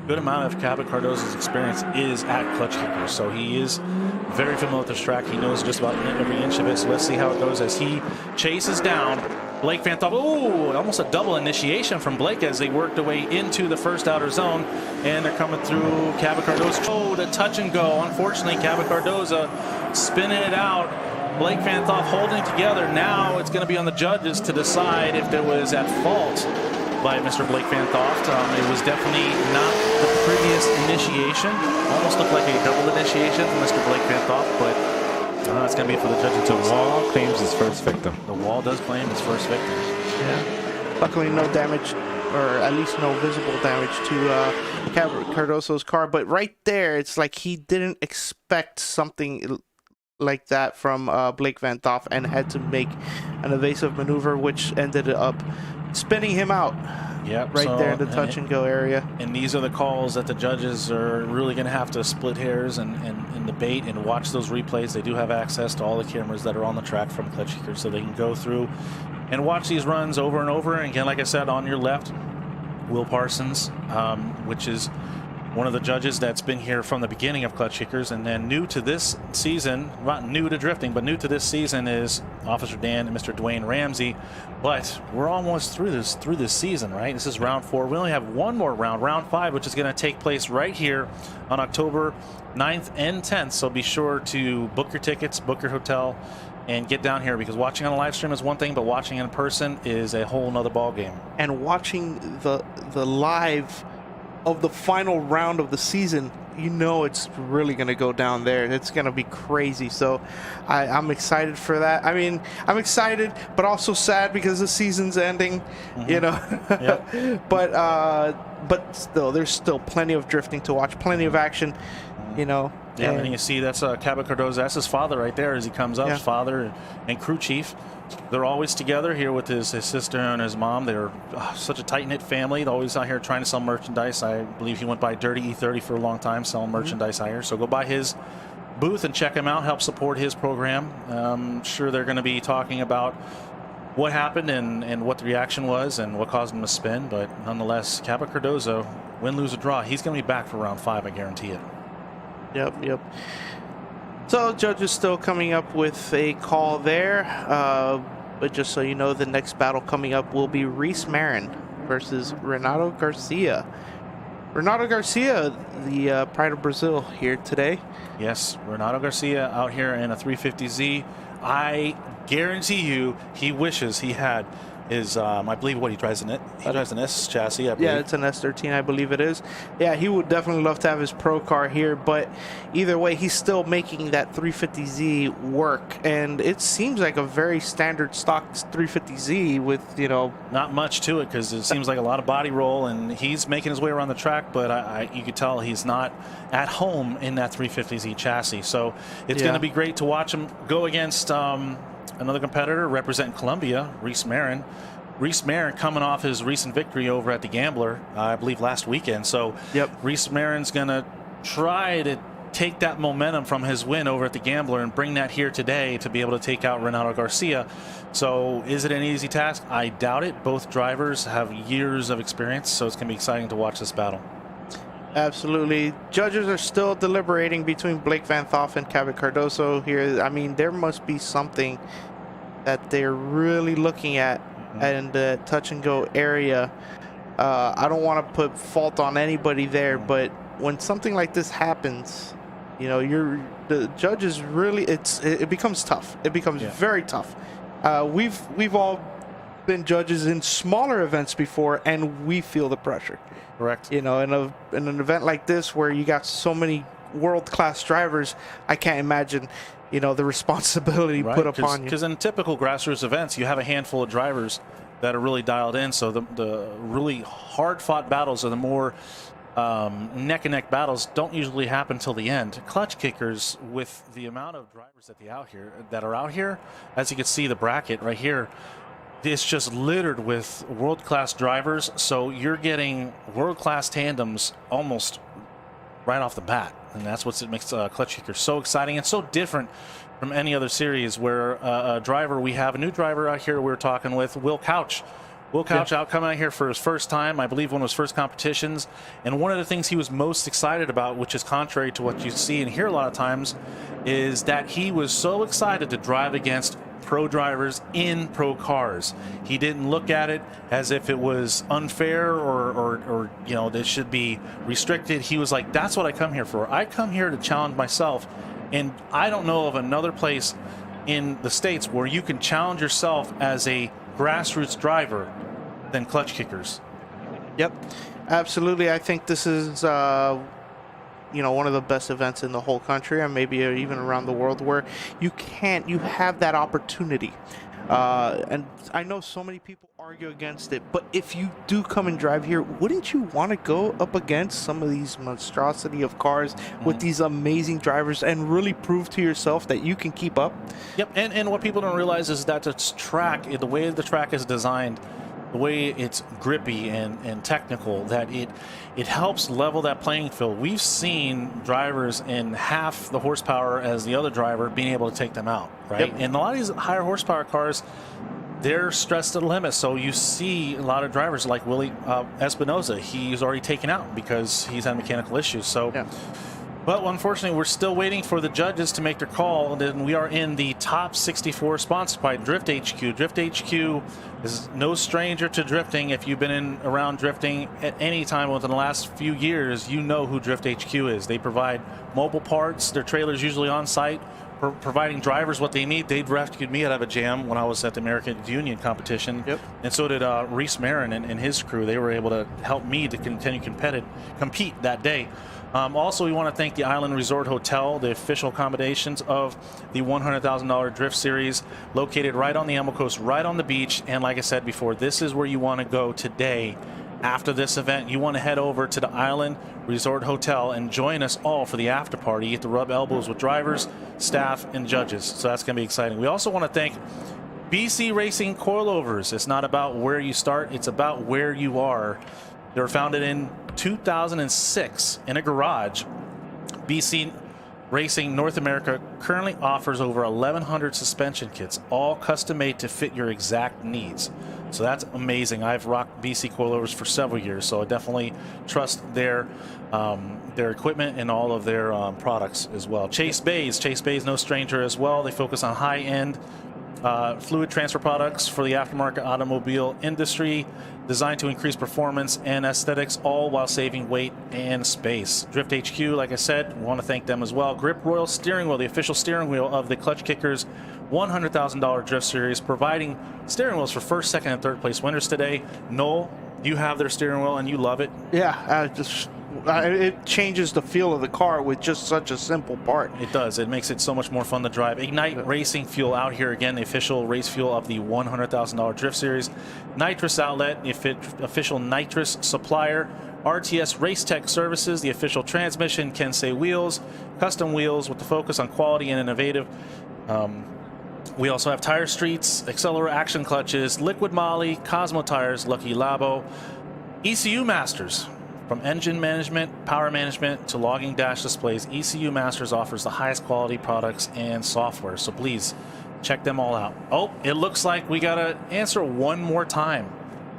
Speaker 13: good amount of Cabot Cardozo's experience is at Klutch Kickers. So he is very familiar with this track. He knows just about every inch of it. So let's see how it goes as he chases down Blake Van Thoff. Ooh, almost a double initiation from Blake as they worked their way into the first outer zone. And they're coming through Cabot Cardozo. Oh, the touch and go. Unfortunately, Cabot Cardozo spinning it out. Blake Van Thoff holding together. Now it's going to be on the judges to decide if there was at fault by Mr. Blake Van Thoff. It was definitely not the prettiest initiation. Almost looked like a double initiation from Mr. Blake Van Thoff, but it's going to be for the judges.
Speaker 14: The wall claims his first victim.
Speaker 13: The wall does claim his first victim.
Speaker 12: Yeah. Luckily, no damage, or at least no visible damage to Cabot Cardozo's car. But right there, it's like he didn't expect something like that from Blake Van Thoff and had to make an evasive maneuver, which ended up spinning him out.
Speaker 13: Yep,
Speaker 12: right there in the touch and go area.
Speaker 13: And these are the calls that the judges are really going to have to split hairs and debate and watch those replays. They do have access to all the cameras that are on the track from Klutch Kickers, so they can go through and watch these runs over and over. And again, like I said, on your left, Will Parsons, which is one of the judges that's been here from the beginning of Klutch Kickers, and then new to this season, not new to drifting, but new to this season is Officer Dan and Mr. Dwayne Ramsey. But we're almost through this season, right? This is round 4. We only have one more round, round 5, which is going to take place right here on October 9th and 10th. So be sure to book your tickets, book your hotel, and get down here, because watching on a live stream is one thing, but watching in person is a whole nother ball game.
Speaker 12: And watching the live of the final round of the season, you know it's really going to go down there. It's going to be crazy. So I'm excited for that. I mean, I'm excited, but also sad because the season's ending, you know.
Speaker 13: Yep.
Speaker 12: But still, there's still plenty of drifting to watch, plenty of action, you know.
Speaker 13: Yeah, and you see that's Cabot Cardozo. That's his father right there as he comes up.
Speaker 12: Yeah.
Speaker 13: His father and crew chief. They're always together here with his sister and his mom. They're such a tight-knit family. They're always out here trying to sell merchandise. I believe he went by Dirty E30 for a long time, selling merchandise out here. So go by his booth and check him out, help support his program. I'm sure they're going to be talking about what happened and what the reaction was and what caused him to spin. But nonetheless, Cabot Cardozo, win, lose, or draw, he's going to be back for round 5, I guarantee it.
Speaker 12: Yep. So judges still coming up with a call there. But just so you know, the next battle coming up will be Reese Marin versus Renato Garcia. Renato Garcia, the pride of Brazil, here today.
Speaker 13: Yes, Renato Garcia out here in a 350Z. I guarantee you he wishes he had his, I believe he drives an S chassis, I believe.
Speaker 12: Yeah, it's an S13, I believe it is. Yeah, he would definitely love to have his pro car here, but either way, he's still making that 350Z work, and it seems like a very standard stock 350Z with, you know...
Speaker 13: Not much to it, because it seems like a lot of body roll, and he's making his way around the track, but you could tell he's not at home in that 350Z chassis, so it's going to be great to watch him go against... another competitor representing Colombia, Reese Marin. Reese Marin coming off his recent victory over at the Gambler, I believe last weekend. So Reese Marin's going to try to take that momentum from his win over at the Gambler and bring that here today to be able to take out Renato Garcia. So is it an easy task? I doubt it. Both drivers have years of experience, so it's going to be exciting to watch this battle.
Speaker 12: Absolutely. Judges are still deliberating between Blake Van Thoff and Cabot Cardozo here. I mean, there must be something that they're really looking at in the touch and go area. I don't want to put fault on anybody there, but when something like this happens, you know, the judges really, it becomes tough. It becomes very tough. We've all been judges in smaller events before, and we feel the pressure.
Speaker 13: Correct.
Speaker 12: You know, in an event like this where you got so many world-class drivers, I can't imagine, you know, the responsibility put upon you.
Speaker 13: Because in typical grassroots events, you have a handful of drivers that are really dialed in. So the really hard-fought battles are the more neck-and-neck battles don't usually happen till the end. Klutch Kickers, with the amount of drivers that are out here, as you can see the bracket right here, it's just littered with world-class drivers, so you're getting world-class tandems almost right off the bat. And that's what makes Klutch Kickers so exciting and so different from any other series where a driver, we have a new driver out here we're talking with, Will Couch. Will Couch out coming out here for his first time, I believe one of his first competitions. And one of the things he was most excited about, which is contrary to what you see and hear a lot of times, is that he was so excited to drive against pro drivers in pro cars. He didn't look at it as if it was unfair or you know, this should be restricted. He was like, that's what I come here for. I come here to challenge myself. And I don't know of another place in the States where you can challenge yourself as a grassroots driver than Klutch Kickers.
Speaker 12: Yep, absolutely. I think this is you know, one of the best events in the whole country, and maybe even around the world, where you have that opportunity. And I know so many people argue against it, but if you do come and drive here, wouldn't you want to go up against some of these monstrosity of cars with these amazing drivers and really prove to yourself that you can keep up?
Speaker 13: Yep, and what people don't realize is that the track, the way the track is designed, the way it's grippy and technical, that it helps level that playing field. We've seen drivers in half the horsepower as the other driver being able to take them out, right?
Speaker 12: Yep.
Speaker 13: And a lot of these higher horsepower cars, they're stressed to the limit. So you see a lot of drivers like Willie Espinoza. He's already taken out because he's had mechanical issues. So. Yeah. But unfortunately, we're still waiting for the judges to make their call, and then we are in the top 64, sponsored by Drift HQ. Drift HQ is no stranger to drifting. If you've been around drifting at any time within the last few years, you know who Drift HQ is. They provide mobile parts. Their trailer's usually on site, providing drivers what they need. They've rescued me out of a jam when I was at the American Union competition. Yep. And so did Reese Marin and his crew. They were able to help me to continue compete that day. Also, we want to thank the Island Resort Hotel, the official accommodations of the $100,000 Drift Series, located right on the Emerald Coast, right on the beach. And like I said before, this is where you want to go today. After this event, you want to head over to the Island Resort Hotel and join us all for the after party. You get to rub elbows with drivers, staff, and judges. So that's going to be exciting. We also want to thank BC Racing Coilovers. It's not about where you start, it's about where you are. They were founded in 2006 in a garage. BC Racing North America currently offers over 1,100 suspension kits, all custom made to fit your exact needs. So that's amazing. I've rocked BC coilovers for several years, so I definitely trust their equipment and all of their products as well. Chase Bays, no stranger as well. They focus on high-end fluid transfer products for the aftermarket automobile industry, designed to increase performance and aesthetics, all while saving weight and space. Drift HQ, like I said, we want to thank them as well. Grip Royal Steering Wheel, the official steering wheel of the Klutch Kickers $100,000 Drift Series, providing steering wheels for first, second, and third place winners today. Noel, you have their steering wheel and you love it.
Speaker 12: Yeah, it changes the feel of the car with just such a simple part.
Speaker 13: It does. It makes it so much more fun to drive. Ignite Racing Fuel out here again, the official race fuel of the $100,000 Drift Series. Nitrous Outlet, the official nitrous supplier. RTS Race Tech Services, the official transmission. Kensei Wheels, custom wheels with the focus on quality and innovative. We also have Tire Streets, Accelera Action Clutches, Liquid Moly, Cosmo Tires, Lucky Labo, ECU Masters. From engine management, power management, to logging dash displays, ECU Masters offers the highest quality products and software. So please check them all out. Oh, it looks like we got to answer one more time.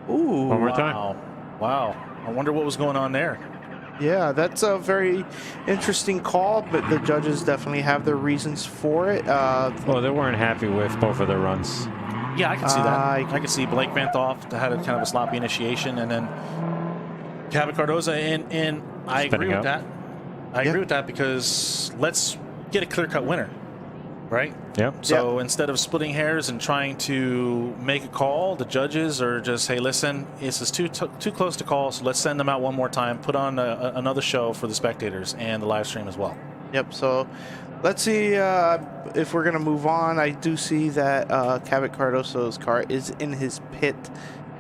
Speaker 12: Ooh.
Speaker 14: One more time.
Speaker 13: Wow. I wonder what was going on there.
Speaker 12: Yeah, that's a very interesting call, but the judges definitely have their reasons for it.
Speaker 14: Well, they weren't happy with both of their runs.
Speaker 13: Yeah, I can see that. I can see Blake Van Thoff had a kind of a sloppy initiation, and then Cardozo, and I agree with that. I agree with that because let's get a clear-cut winner, right?
Speaker 14: Yep.
Speaker 13: So instead of splitting hairs and trying to make a call, the judges are just, hey, listen, this is too close to call, so let's send them out one more time, put on another show for the spectators and the live stream as well.
Speaker 12: Yep. So let's see if we're going to move on. I do see that Cardozo's car is in his pit.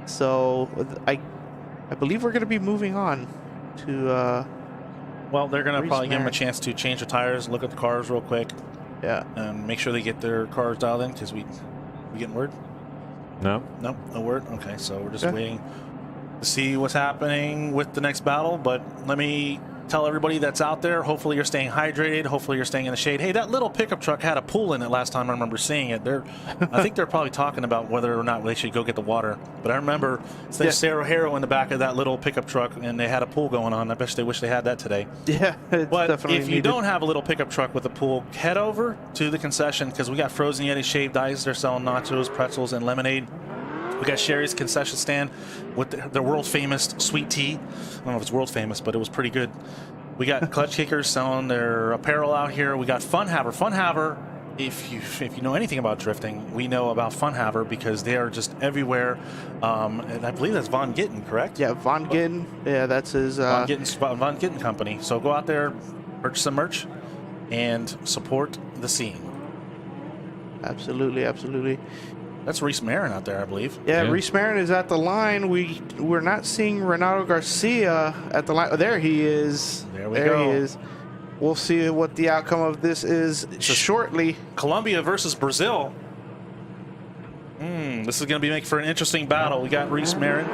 Speaker 12: So I believe we're going to be moving on to...
Speaker 13: well, they're going to probably give them a chance to change the tires, look at the cars real quick.
Speaker 12: Yeah.
Speaker 13: And make sure they get their cars dialed in, because we getting word?
Speaker 14: No.
Speaker 13: No word? Okay, so we're just waiting to see what's happening with the next battle. But let me tell everybody that's out there, hopefully you're staying hydrated. Hopefully you're staying in the shade. Hey, that little pickup truck had a pool in it last time I remember seeing it. I think they're probably talking about whether or not they should go get the water. But I remember there's Harrow in the back of that little pickup truck, and they had a pool going on. I bet they wish they had that today.
Speaker 12: Yeah, it's
Speaker 13: but
Speaker 12: definitely
Speaker 13: if you
Speaker 12: needed.
Speaker 13: don't have a little pickup truck with a pool, head over to the concession because we got Frozen Yeti shaved ice. They're selling nachos, pretzels, and lemonade. We got Sherry's concession stand with their world famous sweet tea. I don't know if it's world famous, but it was pretty good. We got Klutch Kickers selling their apparel out here. We got Fun Haver. Fun Haver, if you know anything about drifting, we know about Fun Haver because they are just everywhere. And I believe that's Von Gittin, correct?
Speaker 12: Yeah, Von Gittin. Yeah, that's his.
Speaker 13: Von Gittin company. So go out there, purchase some merch, and support the scene.
Speaker 12: Absolutely, absolutely.
Speaker 13: That's Reese Marin out there, I believe.
Speaker 12: Yeah, Reese Marin is at the line. We're not seeing Renato Garcia at the line. Oh, there he is.
Speaker 13: There we go.
Speaker 12: He is. We'll see what the outcome of this is shortly.
Speaker 13: Colombia versus Brazil. This is going to make for an interesting battle. We got Reese Marin.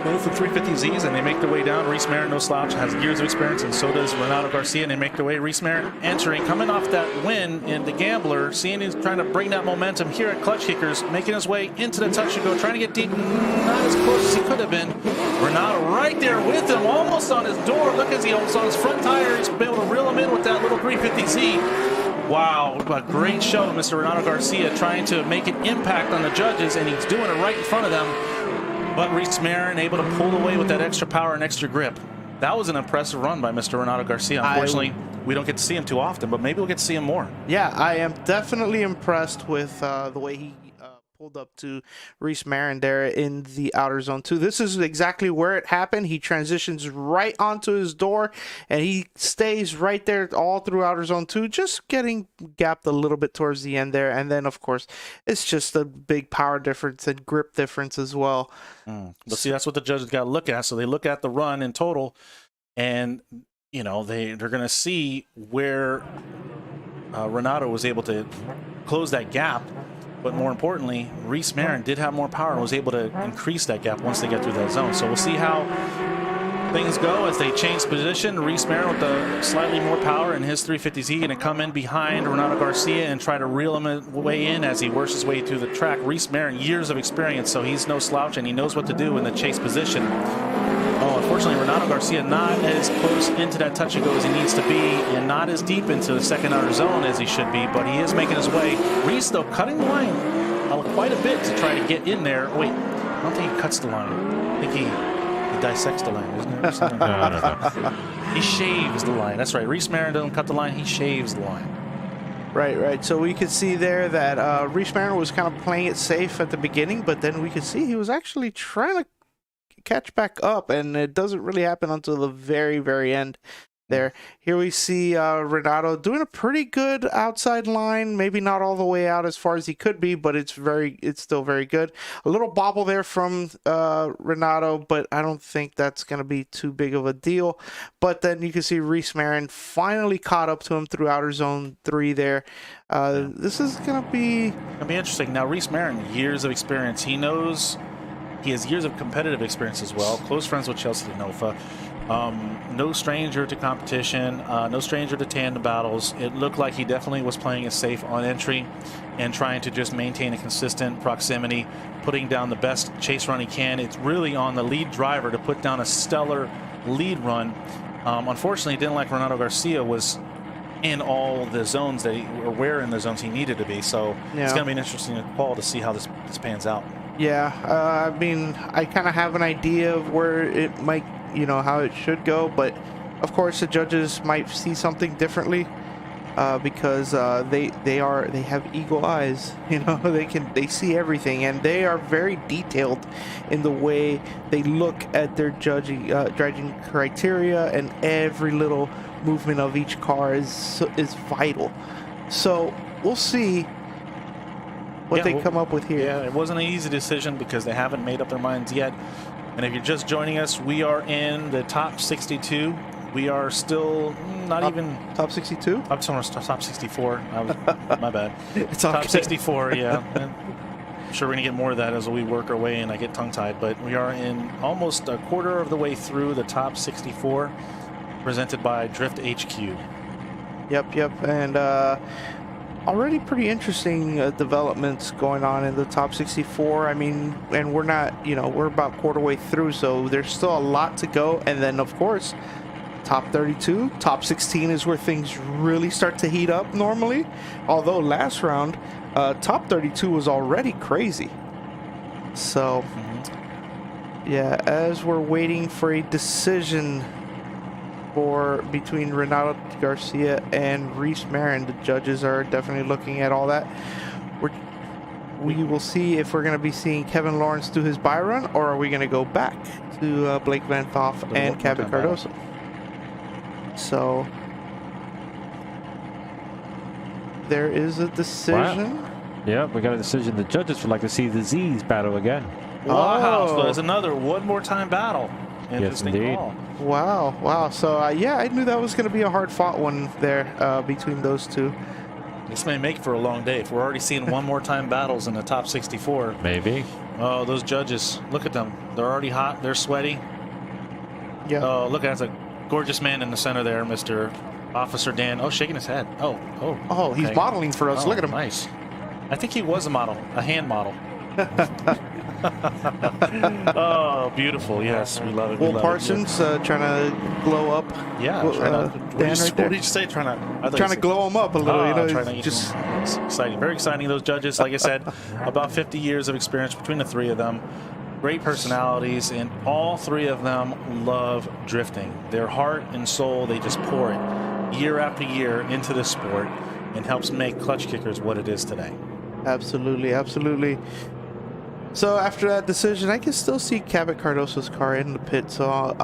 Speaker 13: Both the 350Zs, and they make their way down. Reese Marin, no slouch, has years of experience, and so does Renato Garcia, and they make their way. Reese Marin entering, coming off that win in the Gambler, seeing he's trying to bring that momentum here at Klutch Kickers, making his way into the touch and go, trying to get deep, not as close as he could have been. Renato right there with him, almost on his door. Look as he almost on his front tire. He's able to reel him in with that little 350Z. Wow, a great show, Mr. Renato Garcia, trying to make an impact on the judges, and he's doing it right in front of them. But Reese Marin able to pull away with that extra power and extra grip. That was an impressive run by Mr. Renato Garcia. Unfortunately, we don't get to see him too often, but maybe we'll get to see him more.
Speaker 12: Yeah, I am definitely impressed with the way he pulled up to Reese Marin there in the outer zone 2. This is exactly where it happened. He transitions right onto his door, and he stays right there all through outer zone 2, just getting gapped a little bit towards the end there. And then, of course, it's just a big power difference and grip difference as well.
Speaker 13: But see, that's what the judges got to look at. So they look at the run in total, and you know they're going to see where Renato was able to close that gap. But more importantly, Reese Marin did have more power and was able to increase that gap once they get through that zone. So we'll see how things go as they change position. Reese Marin with the slightly more power in his 350Z going to come in behind Renato Garcia and try to reel him way in as he works his way through the track. Reese Marin, years of experience, so he's no slouch and he knows what to do in the chase position. Oh, unfortunately, Renato Garcia not as close into that touch and go as he needs to be and not as deep into the second outer zone as he should be, but he is making his way. Reese, though, cutting the line quite a bit to try to get in there. Wait, I don't think he cuts the line. I think he dissects the line, isn't it? No. He shaves the line. That's right. Reese Marin doesn't cut the line. He shaves the line.
Speaker 12: Right. So we could see there that Reese Marin was kind of playing it safe at the beginning, but then we could see he was actually trying to catch back up, and it doesn't really happen until the very, very end there. Here we see Renato doing a pretty good outside line, maybe not all the way out as far as he could be, but it's still very good. A little bobble there from Renato, but I don't think that's going to be too big of a deal. But then you can see Reese Marin finally caught up to him through outer zone 3 there. This is going to be
Speaker 13: interesting. Now, Reese Marin, years of experience. He has years of competitive experience as well. Close friends with Chelsea Denofa. No stranger to competition, no stranger to tandem battles. It looked like he definitely was playing it safe on entry and trying to just maintain a consistent proximity, putting down the best chase run he can. It's really on the lead driver to put down a stellar lead run. Unfortunately, it didn't like Renato Garcia was in all the zones or where in the zones he needed to be. So it's going to be an interesting call to see how this pans out.
Speaker 12: Yeah, I mean, I kind of have an idea of where it might, how it should go, but of course the judges might see something differently because they have eagle eyes. They see everything, and they are very detailed in the way they look at their judging criteria, and every little movement of each car is vital. So we'll see what they come up with here.
Speaker 13: Yeah, it wasn't an easy decision because they haven't made up their minds yet. And if you're just joining us, we are in the top 62. We are still
Speaker 12: top 62.
Speaker 13: I'm sorry, top 64. My bad.
Speaker 12: It's
Speaker 13: top
Speaker 12: okay.
Speaker 13: 64. Yeah. I'm sure we're gonna get more of that as we work our way and I get tongue-tied. But we are in almost a quarter of the way through the top 64. presented by Drift HQ.
Speaker 12: Yep. And already pretty interesting developments going on in the top 64. I mean, and we're not, we're about quarter way through, so there's still a lot to go. And then, of course, top 32, top 16 is where things really start to heat up normally. Although last round, top 32 was already crazy. So, yeah, as we're waiting for a decision between Renato Garcia and Reese Marin, the judges are definitely looking at all that. We will see if we're going to be seeing Kevin Lawrence do his bye run, or are we going to go back to Blake Van Thoff and Cabot Cardozo. So there is a decision.
Speaker 14: Wow. Yeah, we got a decision. The judges would like to see the Z's battle again.
Speaker 13: Wow, so there's another one more time battle. Interesting
Speaker 14: yes, indeed.
Speaker 13: call.
Speaker 12: Wow. So, yeah, I knew that was going to be a hard-fought one there between those two.
Speaker 13: This may make for a long day. If we're already seeing one more time battles in the top 64.
Speaker 14: Maybe.
Speaker 13: Oh, those judges. Look at them. They're already hot. They're sweaty.
Speaker 12: Yeah.
Speaker 13: Oh, look, that's a gorgeous man in the center there, Mr. Officer Dan. Oh, shaking his head. Oh,
Speaker 12: he's modeling for us. Look at him.
Speaker 13: Nice. I think he was a model, a hand model. Oh, beautiful. Yes, we love it.
Speaker 12: Will Parsons trying to glow up.
Speaker 13: Yeah,
Speaker 12: what
Speaker 13: did you say? Trying
Speaker 12: to glow him up a little.
Speaker 13: Just exciting. Very exciting. Those judges, like I said, about 50 years of experience between the three of them. Great personalities, and all three of them love drifting. Their heart and soul, they just pour it year after year into this sport and helps make Klutch Kickers what it is today.
Speaker 12: Absolutely. So after that decision, I can still see Cabot Cardozo's car in the pit. So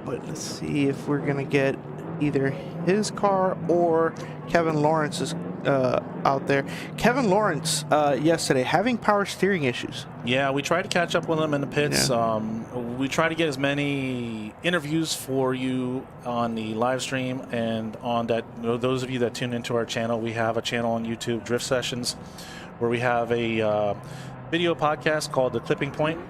Speaker 12: but let's see if we're gonna get either his car or Kevin Lawrence's out there. Kevin Lawrence yesterday having power steering issues.
Speaker 13: Yeah, we tried to catch up with him in the pits. Yeah. We try to get as many interviews for you on the live stream and on that. Those of you that tune into our channel, we have a channel on YouTube, Drift Sessions, where we have a video podcast called The Clipping Point.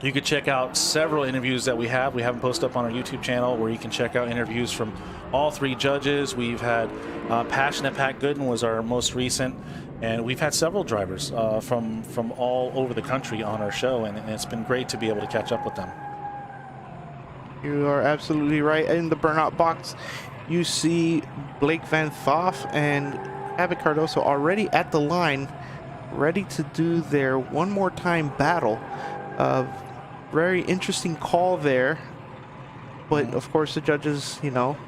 Speaker 13: You could check out several interviews that we have. We have them posted up on our YouTube channel where you can check out interviews from all three judges. We've had Passionate Pat Gooden was our most recent, and we've had several drivers from all over the country on our show, and it's been great to be able to catch up with them.
Speaker 12: You are absolutely right. In the burnout box, you see Blake Van Thoff and Cabot Cardozo already at the line, ready to do their one more time battle. Very interesting call there, but of course the judges, using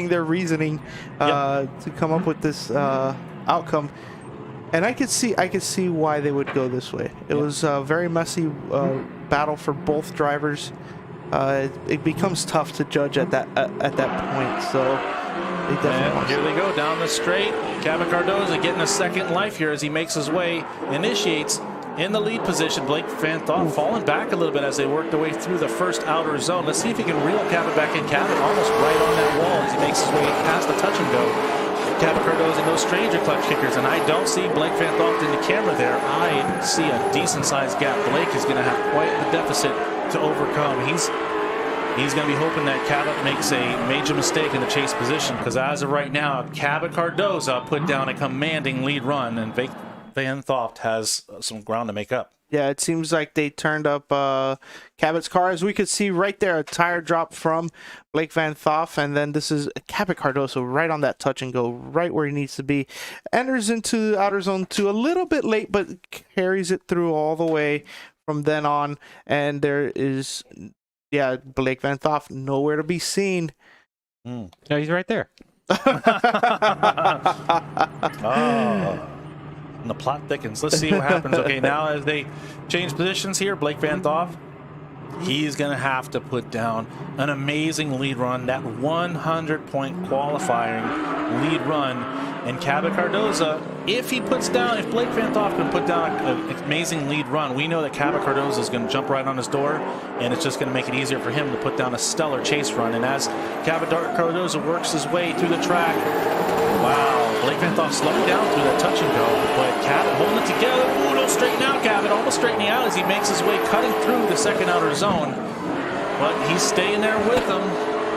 Speaker 12: their reasoning to come up with this outcome, and I could see why they would go this way. It was a very messy battle for both drivers. It becomes tough to judge at that point. So.
Speaker 13: And here they go down the straight. Cabot Cardozo getting a second life here as he makes his way, initiates in the lead position. Blake Van Thoff falling back a little bit as they work their way through the first outer zone. Let's see if he can reel Cabot back in. Cabot almost right on that wall as he makes his way past the touch and go. Cabot Cardozo, no stranger Klutch Kickers, and I don't see Blake Van Thoff in the camera there. I see a decent-sized gap. Blake is going to have quite the deficit to overcome. He's going to be hoping that Cabot makes a major mistake in the chase position, because as of right now, Cabot Cardozo put down a commanding lead run, and Van Thoff has some ground to make up.
Speaker 12: Yeah, it seems like they turned up Cabot's car. As we could see right there, a tire drop from Blake Van Thoff, and then this is Cabot Cardozo right on that touch and go, right where he needs to be. Enters into outer zone 2 a little bit late, but carries it through all the way from then on, and there is... Yeah, Blake Van Thoff, nowhere to be seen.
Speaker 14: No, he's right there.
Speaker 13: And the plot thickens. Let's see what happens. Okay, now as they change positions here, Blake Van Thoff, he's going to have to put down an amazing lead run, that 100-point qualifying lead run. And Cabot Cardozo, if Blake Van Thoff can put down an amazing lead run, we know that Cabot Cardozo is going to jump right on his door, and it's just going to make it easier for him to put down a stellar chase run. And as Cabot Cardozo works his way through the track, wow, Blake Van Thoff slowing down through that touch and go, but Cabot holding it together. Ooh, don't straighten out, Cabot. have it almost straightening out as he makes his way cutting through the second outer zone. But he's staying there with them.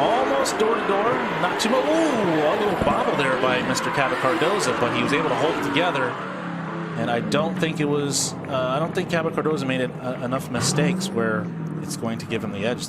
Speaker 13: Almost door to door. Not too much. Ooh, a little bobble there by Mr. Cardozo, but he was able to hold it together. And I don't think it was, I don't think Cardozo made enough mistakes where it's going to give him the edge.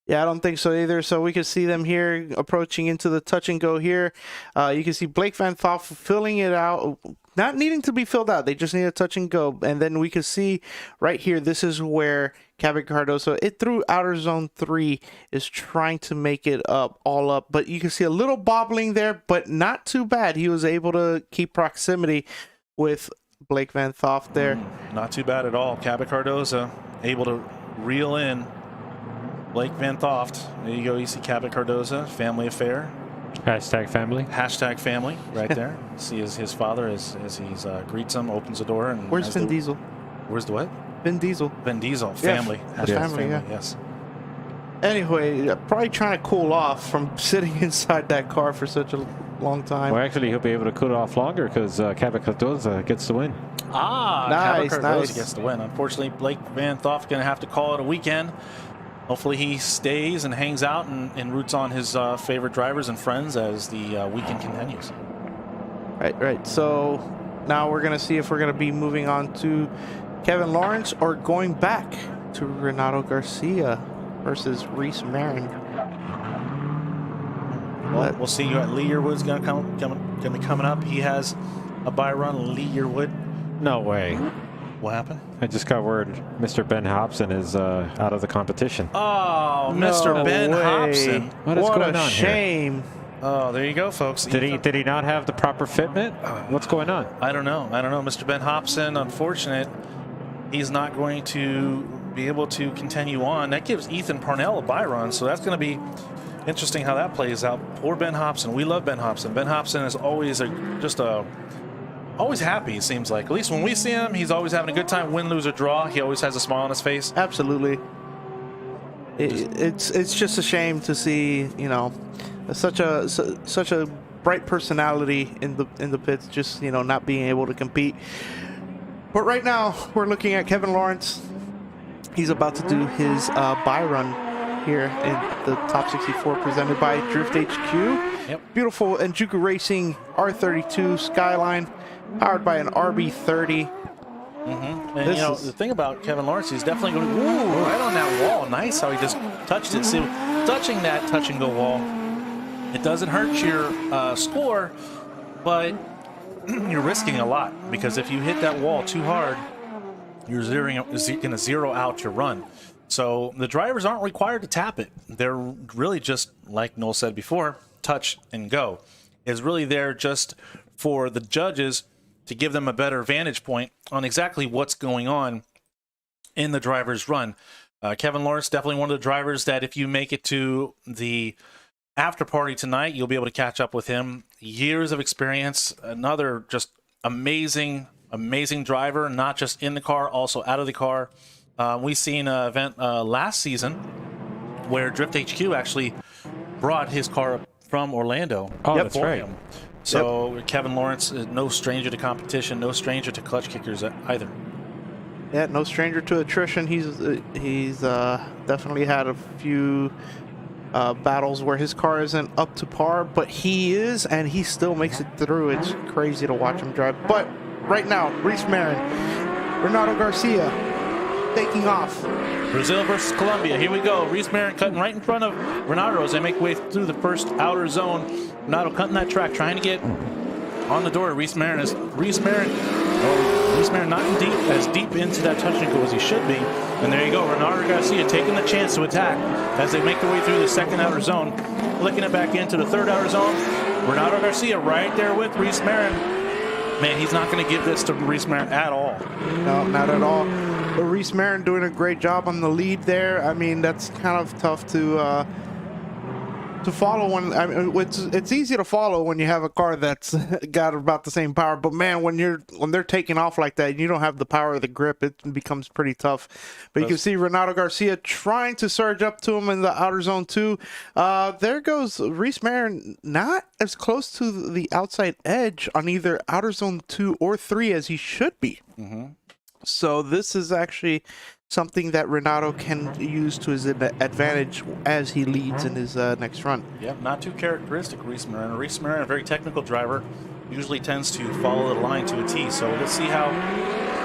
Speaker 12: Yeah, I don't think so either. So we can see them here approaching into the touch and go here. You can see Blake Van Thoff filling it out, not needing to be filled out. They just need a touch and go. And then we can see right here, this is where Cardozo, it through outer zone 3, is trying to make it up, all up. But you can see a little bobbling there, but not too bad. He was able to keep proximity with Blake Van Thoff there.
Speaker 13: Not too bad at all. Cardozo able to reel in Blake Van Thoff. There you go. You see Cardozo, family affair.
Speaker 14: Hashtag family.
Speaker 13: Hashtag family right there. See his father as he greets him, opens the door. And
Speaker 12: where's Vin Diesel?
Speaker 13: Where's the what?
Speaker 12: Vin Diesel.
Speaker 13: Vin Diesel, family.
Speaker 12: Yeah, family, yeah.
Speaker 13: Yes.
Speaker 12: Anyway, probably trying to cool off from sitting inside that car for such a long time.
Speaker 14: Well, actually, he'll be able to cool off longer because Cardozo gets the win.
Speaker 12: Nice.
Speaker 13: Cardozo gets the win. Unfortunately, Blake Van Thoff going to have to call it a weekend. Hopefully he stays and hangs out and roots on his favorite drivers and friends as the weekend continues.
Speaker 12: Right. So now we're going to see if we're going to be moving on to Kevin Lawrence or going back to Renato Garcia versus Reese Marin.
Speaker 13: Well, we'll see. Lee Yearwood's going to be coming up. He has a bye run. Lee Yearwood.
Speaker 14: No way.
Speaker 13: What happened?
Speaker 14: I just got word Mr. Ben Hobson is out of the competition.
Speaker 13: Oh, no Mr. Ben Hobson.
Speaker 14: What is going on
Speaker 12: shame.
Speaker 14: Here?
Speaker 13: Oh, there you go, folks.
Speaker 14: Did he not have the proper fitment? What's going on?
Speaker 13: I don't know. Mr. Ben Hobson, unfortunate. He's not going to be able to continue on. That gives Ethan Parnell a bye run, so that's going to be interesting how that plays out. Poor Ben Hobson. We love Ben Hobson. Ben Hobson is always always happy, it seems like. At least when we see him, he's always having a good time. Win, lose, or draw. He always has a smile on his face.
Speaker 12: Absolutely. It's just a shame to see, such a bright personality in the pits, just not being able to compete. But right now we're looking at Kevin Lawrence. He's about to do his bye run here in the Top 64 presented by Drift HQ.
Speaker 13: Yep.
Speaker 12: Beautiful Enjuku Racing R32 Skyline powered by an RB30.
Speaker 13: And the thing about Kevin Lawrence, he's definitely going to right on that wall. Nice how he just touched it. See, touching that touch and go wall, it doesn't hurt your score, but you're risking a lot because if you hit that wall too hard, you're going to zero out your run. So the drivers aren't required to tap it. They're really just, like Noel said before, touch and go. Is really there just for the judges to give them a better vantage point on exactly what's going on in the driver's run. Kevin Lawrence, definitely one of the drivers that if you make it to the after party tonight, you'll be able to catch up with him. Years of experience, another just amazing driver, not just in the car, also out of the car. We've seen an event last season where Drift HQ actually brought his car up from Orlando.
Speaker 14: Oh, that's right.
Speaker 13: Him. So Kevin Lawrence is no stranger to competition, no stranger to Klutch Kickers either.
Speaker 12: Yeah, no stranger to attrition. He's definitely had a few battles where his car isn't up to par, but he is, and he still makes it through. It's crazy to watch him drive. But right now, Reese Marin, Renato Garcia taking off.
Speaker 13: Brazil versus Colombia. Here we go. Reese Marin cutting right in front of Renato as they make way through the first outer zone. Renato cutting that track, trying to get on the door. Reese Marin not as deep into that touch and go as he should be. And there you go. Renato Garcia taking the chance to attack as they make their way through the second outer zone. Flicking it back into the third outer zone. Renato Garcia right there with Reese Marin. Man, he's not going to give this to Reese Marin at all.
Speaker 12: No, not at all. But Reese Marin doing a great job on the lead there. I mean, that's kind of tough to follow when it's easy to follow when you have a car that's got about the same power. But man, when they're taking off like that, and you don't have the power of the grip, it becomes pretty tough. But you can see Renato Garcia trying to surge up to him in the outer zone too. There goes Reese Marin, not as close to the outside edge on either outer zone 2 or 3 as he should be. So this is actually something that Renato can use to his advantage as he leads in his next run.
Speaker 13: Yep, not too characteristic Reese Marin. Reese Marin, a very technical driver, usually tends to follow the line to a T. So let's see how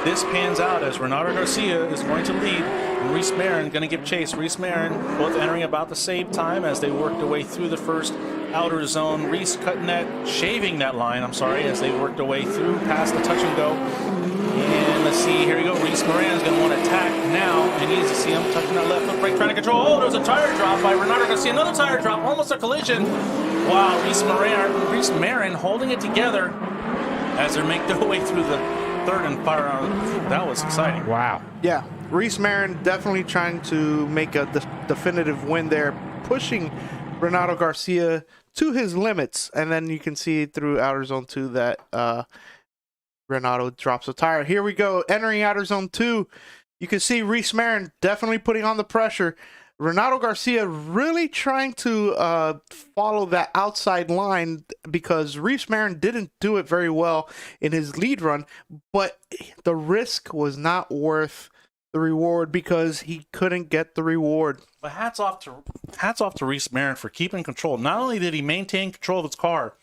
Speaker 13: this pans out as Renato Garcia is going to lead. And Reese Marin going to give chase. Reese Marin both entering about the same time as they work their way through the first outer zone. Reese cutting that, shaving that line, I'm sorry, as they work their way through past the touch and go. And let's see, here we go. Reese Marin is going to want to attack now. And he needs to see him touching that left foot brake, trying to control. Oh, there's a tire drop by Renato Garcia. Another tire drop, almost a collision. Wow, Reese Marin holding it together as they make their way through the third and fire round. That was exciting.
Speaker 14: Wow.
Speaker 12: Yeah, Reese Marin definitely trying to make a definitive win there, pushing Renato Garcia to his limits. And then you can see through outer zone 2 that Renato drops a tire. Here we go, entering outer zone 2. You can see Reese Marin definitely putting on the pressure. Renato Garcia really trying to follow that outside line because Reese Marin didn't do it very well in his lead run, but the risk was not worth the reward because he couldn't get the reward.
Speaker 13: But hats off to Reese Marin for keeping control. Not only did he maintain control of his car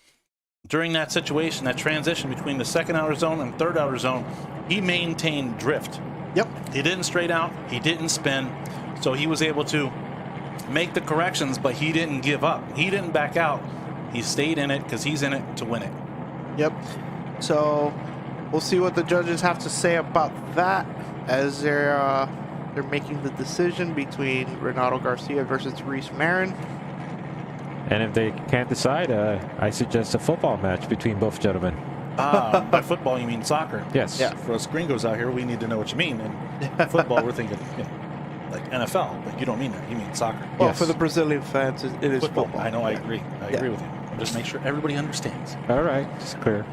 Speaker 13: during that situation, that transition between the second outer zone and third outer zone, he maintained drift.
Speaker 12: Yep.
Speaker 13: He didn't straight out. He didn't spin. So he was able to make the corrections, but he didn't give up. He didn't back out. He stayed in it because he's in it to win it.
Speaker 12: Yep. So we'll see what the judges have to say about that as they're making the decision between Renato Garcia versus Reese Marin.
Speaker 14: And if they can't decide, I suggest a football match between both gentlemen.
Speaker 13: By football, you mean soccer?
Speaker 14: Yes.
Speaker 13: Yeah. For us gringos out here, we need to know what you mean. And football, we're thinking, like NFL, but you don't mean that. You mean soccer.
Speaker 12: Well, for the Brazilian fans, it is football.
Speaker 13: I know, I agree. I agree with you. Just make sure everybody understands.
Speaker 14: All right, it's clear.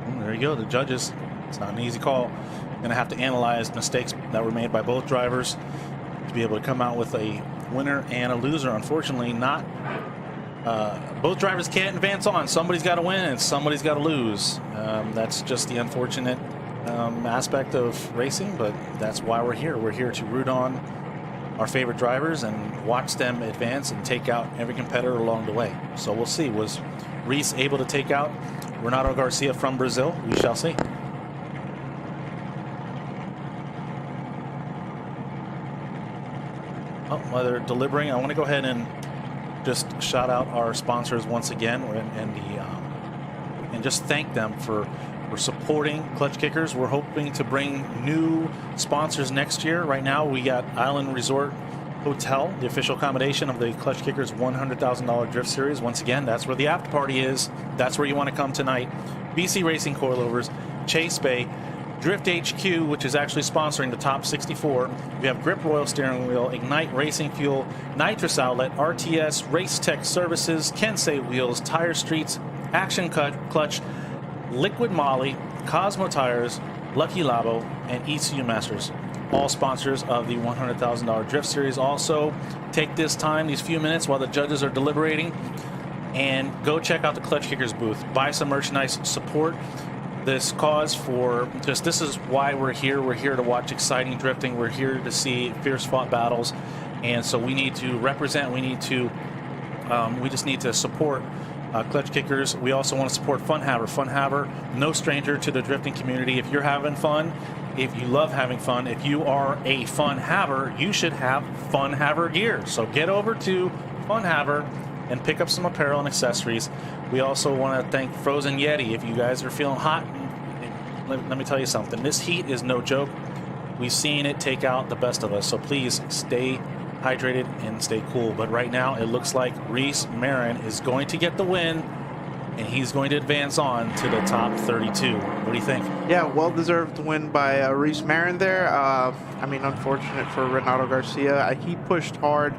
Speaker 13: And there you go. The judges, it's not an easy call. Going to have to analyze mistakes that were made by both drivers to be able to come out with a winner and a loser. Unfortunately, not. Both drivers can't advance on. Somebody's got to win and somebody's got to lose. That's just the unfortunate aspect of racing, but that's why we're here. We're here to root on our favorite drivers and watch them advance and take out every competitor along the way. So we'll see. Was Reese able to take out Renato Garcia from Brazil? We shall see. Oh, while they're deliberating, I want to go ahead and just shout out our sponsors once again and just thank them for supporting Klutch Kickers. We're hoping to bring new sponsors next year. Right now, we got Island Resort Hotel, the official accommodation of the Klutch Kickers $100,000 Drift Series. Once again, that's where the after party is. That's where you want to come tonight. BC Racing Coilovers, Chase Bay, Drift HQ, which is actually sponsoring the top 64. We have Grip Royal Steering Wheel, Ignite Racing Fuel, Nitrous Outlet, RTS, Race Tech Services, Kensei Wheels, Tire Streets, Action Clutch, Liquid Molly, Cosmo Tires, Lucky Labo, and ECU Masters. All sponsors of the $100,000 Drift Series. Also, take this time, these few minutes while the judges are deliberating, and go check out the Klutch Kickers booth. Buy some merchandise, support this cause for just, this is why we're here. We're here to watch exciting drifting. We're here to see fierce fought battles. And so we need to represent, we just need to support Klutch Kickers. We also want to support Fun Haver. Fun Haver, no stranger to the drifting community. If you're having fun, if you love having fun, if you are a Fun Haver, you should have Fun Haver gear. So get over to Fun Haver and pick up some apparel and accessories. We also want to thank Frozen Yeti. If you guys are feeling hot, let me tell you something. This heat is no joke. We've seen it take out the best of us. So please stay hydrated and stay cool. But right now, it looks like Reese Marin is going to get the win, and he's going to advance on to the top 32. What do you think?
Speaker 12: Yeah, well-deserved win by Reese Marin there. I mean, unfortunate for Renato Garcia. He pushed hard.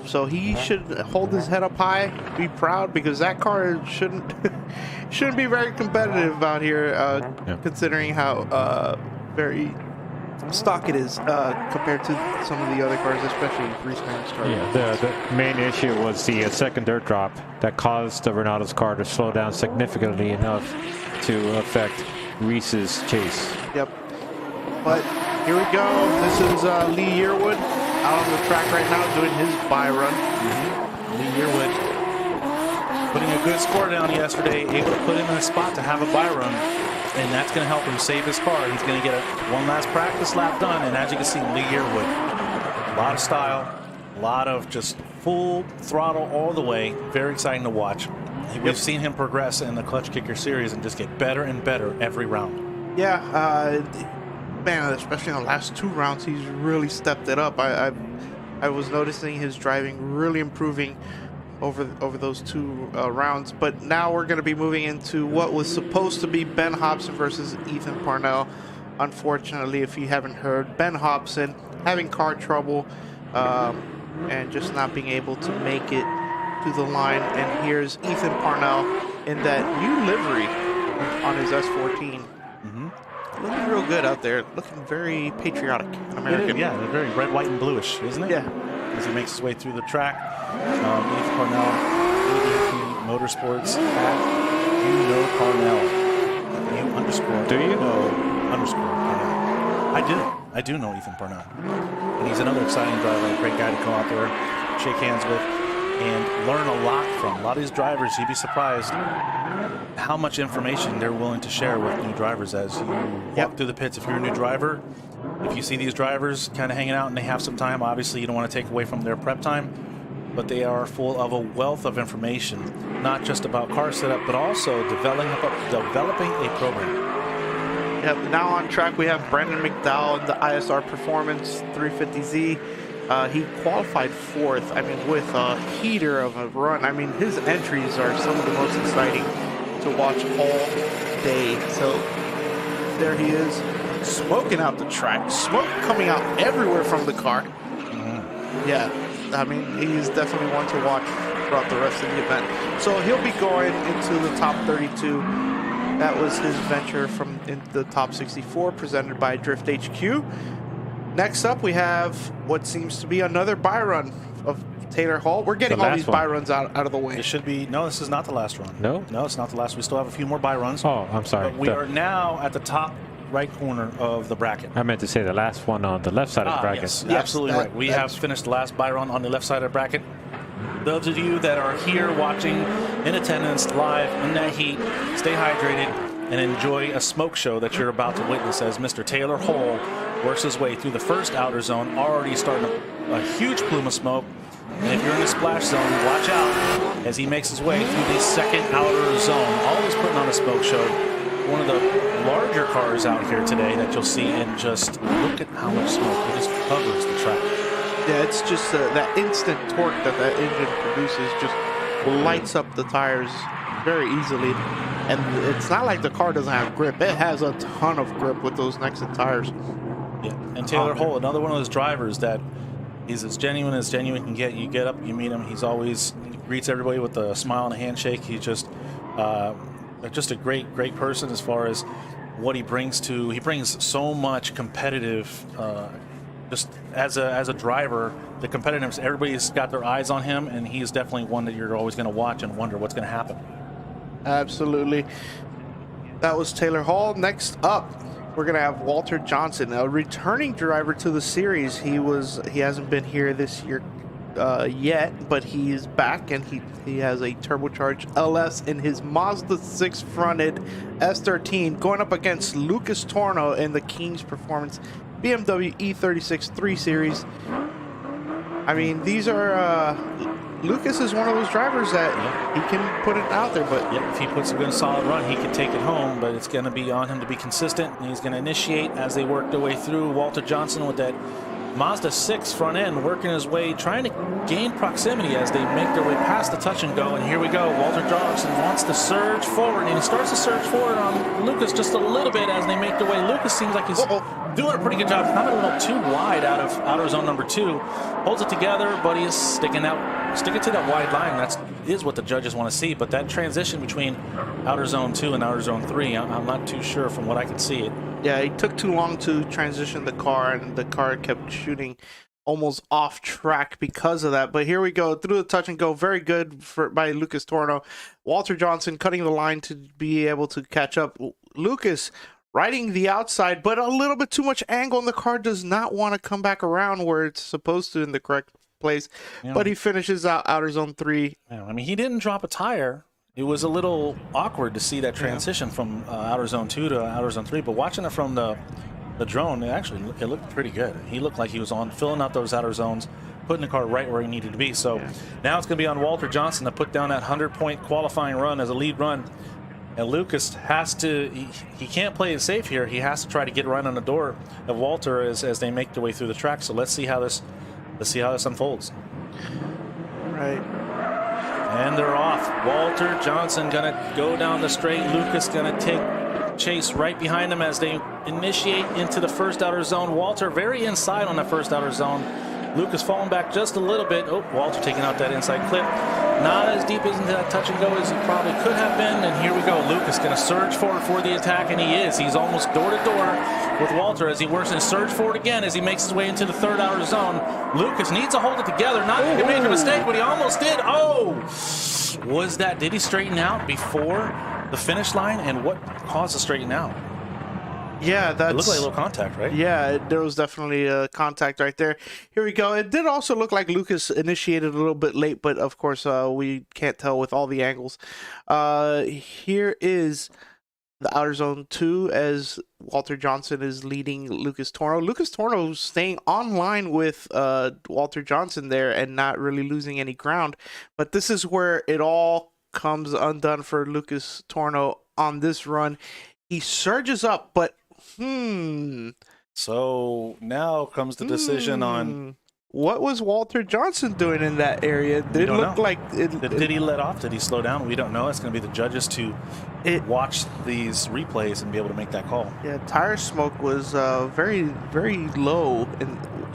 Speaker 12: So he should hold his head up high, be proud, because that car shouldn't be very competitive out here, considering how very stock it is compared to some of the other cars, especially Reese Marin's car.
Speaker 14: Yeah, the main issue was the second dirt drop that caused Renato's car to slow down significantly enough to affect Reese's chase.
Speaker 12: Yep. But here we go. This is Lee Yearwood out on the track right now doing his bye run.
Speaker 13: Lee Yearwood putting a good score down yesterday, able to put him in a spot to have a bye run, and that's going to help him save his car. He's going to get one last practice lap done, and as you can see, Lee Yearwood, a lot of style, a lot of just full throttle all the way. Very exciting to watch. We've seen him progress in the Klutch Kicker series and just get better and better every round.
Speaker 12: Yeah, man, especially in the last 2 rounds, he's really stepped it up. I was noticing his driving really improving over those 2 rounds. But now we're going to be moving into what was supposed to be Ben Hobson versus Ethan Parnell. Unfortunately, if you haven't heard, Ben Hobson having car trouble and just not being able to make it to the line. And here's Ethan Parnell in that new livery on his S14. Looking real good out there. Looking very patriotic and American.
Speaker 13: Yeah, they're very red, white, and bluish, isn't it?
Speaker 12: Yeah.
Speaker 13: As he makes his way through the track. Ethan Parnell, ADP Motorsports at Parnell.
Speaker 14: Do you?
Speaker 13: Parnell. I do know Ethan Parnell. And he's another exciting driver, a great guy to come out there, shake hands with, and learn a lot from. A lot of these drivers, you'd be surprised how much information they're willing to share with new drivers as you walk through the pits. If you're a new driver, if you see these drivers kind of hanging out and they have some time, obviously you don't want to take away from their prep time, but they are full of a wealth of information, not just about car setup, but also developing a program.
Speaker 12: Yep, now on track we have Brandon McDowell, the ISR Performance 350Z. He qualified 4th, I mean, with a heater of a run. I mean, his entries are some of the most exciting to watch all day. So there he is, smoking out the track. Smoke coming out everywhere from the car. Yeah, I mean, he's definitely one to watch throughout the rest of the event. So he'll be going into the top 32. That was his venture from in the top 64 presented by Drift HQ. Next up, we have what seems to be another bye run of Taylor Holt. We're getting all these bye runs out of the way.
Speaker 13: It should be, no, this is not the last run.
Speaker 14: No?
Speaker 13: No, it's not the last. We still have a few more bye runs.
Speaker 14: Oh, I'm sorry.
Speaker 13: But we are now at the top right corner of the bracket.
Speaker 14: I meant to say the last one on the left side of the bracket.
Speaker 13: Yes, absolutely right. We have finished the last bye run on the left side of the bracket. Those of you that are here watching in attendance live in that heat, stay hydrated and enjoy a smoke show that you're about to witness as Mr. Taylor Holt works his way through the first outer zone, already starting a huge plume of smoke. And if you're in the splash zone, watch out as he makes his way through the second outer zone. Always putting on a smoke show. One of the larger cars out here today that you'll see, and just look at how much smoke. It just covers the track.
Speaker 12: Yeah, it's just that instant torque that engine produces just lights up the tires very easily. And it's not like the car doesn't have grip. It has a ton of grip with those Nexen tires.
Speaker 13: Yeah, and Taylor Holt, another one of those drivers that is as genuine can get. You get up, you meet him. He greets everybody with a smile and a handshake. He's just a great person as far as what he brings to. He brings so much competitive. Just as a driver, the competitiveness. Everybody's got their eyes on him, and he's definitely one that you're always going to watch and wonder what's going to happen.
Speaker 12: Absolutely. That was Taylor Holt. Next up, we're going to have Walter Johnson, a returning driver to the series. He hasn't been here this year yet, but he's back, and he has a turbocharged LS in his Mazda 6 fronted S13 going up against Lucas Torno in the King's Performance BMW E36 3 Series. I mean, these are Lucas is one of those drivers that he can put it out there, but
Speaker 13: if he puts a good solid run, he can take it home, but it's going to be on him to be consistent, and he's going to initiate as they work their way through. Walter Johnson with that Mazda 6 front end, working his way, trying to gain proximity as they make their way past the touch and go. And here we go. Walter Johnson wants to surge forward, and he starts to surge forward on Lucas just a little bit as they make their way. Lucas seems like he's doing a pretty good job, coming a little too wide out of outer zone number 2. Holds it together, but he is sticking to that wide line. That is what the judges want to see. But that transition between outer zone 2 and outer zone 3, I'm not too sure from what I can see it.
Speaker 12: Yeah, it took too long to transition the car, and the car kept shooting almost off track because of that. But here we go through the touch and go. Very good by Lucas Torno. Walter Johnson cutting the line to be able to catch up. Lucas riding the outside, but a little bit too much angle, and the car does not want to come back around where it's supposed to in the correct place.
Speaker 13: Yeah.
Speaker 12: But he finishes out outer zone 3.
Speaker 13: Yeah, I mean, he didn't drop a tire. It was a little awkward to see that transition from outer zone 2 to outer zone 3, but watching it from the drone, it looked pretty good. He looked like he was filling out those outer zones, putting the car right where he needed to be. So now it's going to be on Walter Johnson to put down that 100-point qualifying run as a lead run. And Lucas has to, he can't play it safe here. He has to try to get right on the door of Walter as they make their way through the track. So let's see how this unfolds.
Speaker 12: Right.
Speaker 13: And they're off. Walter Johnson gonna go down the straight. Lucas gonna take chase right behind him as they initiate into the first outer zone. Walter very inside on the first outer zone. Lucas falling back just a little bit. Oh, Walter taking out that inside clip. Not as deep into that touch and go as he probably could have been. And here we go. Lucas going to surge forward for the attack, and he is. He's almost door to door with Walter as he works and surge forward again as he makes his way into the third outer zone. Lucas needs to hold it together. Not to make a mistake, but he almost did. Oh, was that? Did he straighten out before the finish line? And what caused the straighten out?
Speaker 12: Yeah, that
Speaker 13: looked like a little contact, right?
Speaker 12: Yeah, there was definitely a contact right there. Here we go. It did also look like Lucas initiated a little bit late, but of course we can't tell with all the angles. Here is the outer zone 2 as Walter Johnson is leading Lucas Torno. Lucas Torno staying online with Walter Johnson there and not really losing any ground. But this is where it all comes undone for Lucas Torno on this run. He surges up, but
Speaker 13: So now comes the decision on
Speaker 12: what was Walter Johnson doing in that area. Did look like
Speaker 13: did he let off? Did he slow down? We don't know. It's going to be the judges to watch these replays and be able to make that call.
Speaker 12: Yeah, tire smoke was very, very low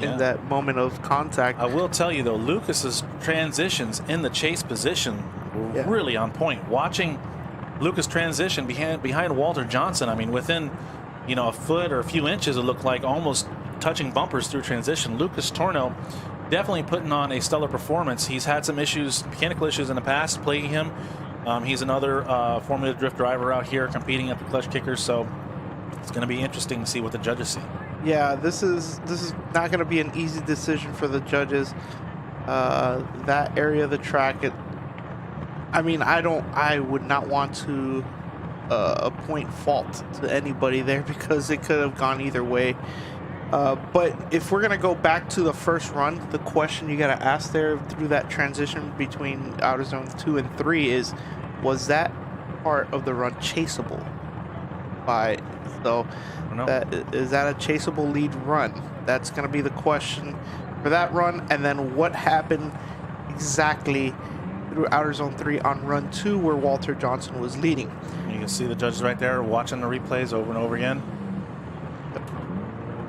Speaker 12: in that moment of contact.
Speaker 13: I will tell you though, Lucas's transitions in the chase position were really on point. Watching Lucas transition behind Walter Johnson, I mean, within a foot or a few inches, it looked like almost touching bumpers through transition. Lucas Torno definitely putting on a stellar performance. He's had some mechanical issues in the past plaguing him. He's another Formula Drift driver out here competing at the Klutch Kickers, so it's going to be interesting to see what the judges see.
Speaker 12: Yeah, this is not going to be an easy decision for the judges. That area of the track, I would not want to point fault to anybody there because it could have gone either way. But if we're going to go back to the first run, the question you got to ask there through that transition between outer zone 2 and 3 is, was that part of the run chaseable? Is that a chaseable lead run? That's going to be the question for that run. And then what happened exactly through outer zone 3 on run 2 where Walter Johnson was leading?
Speaker 13: You can see the judges right there watching the replays over and over again.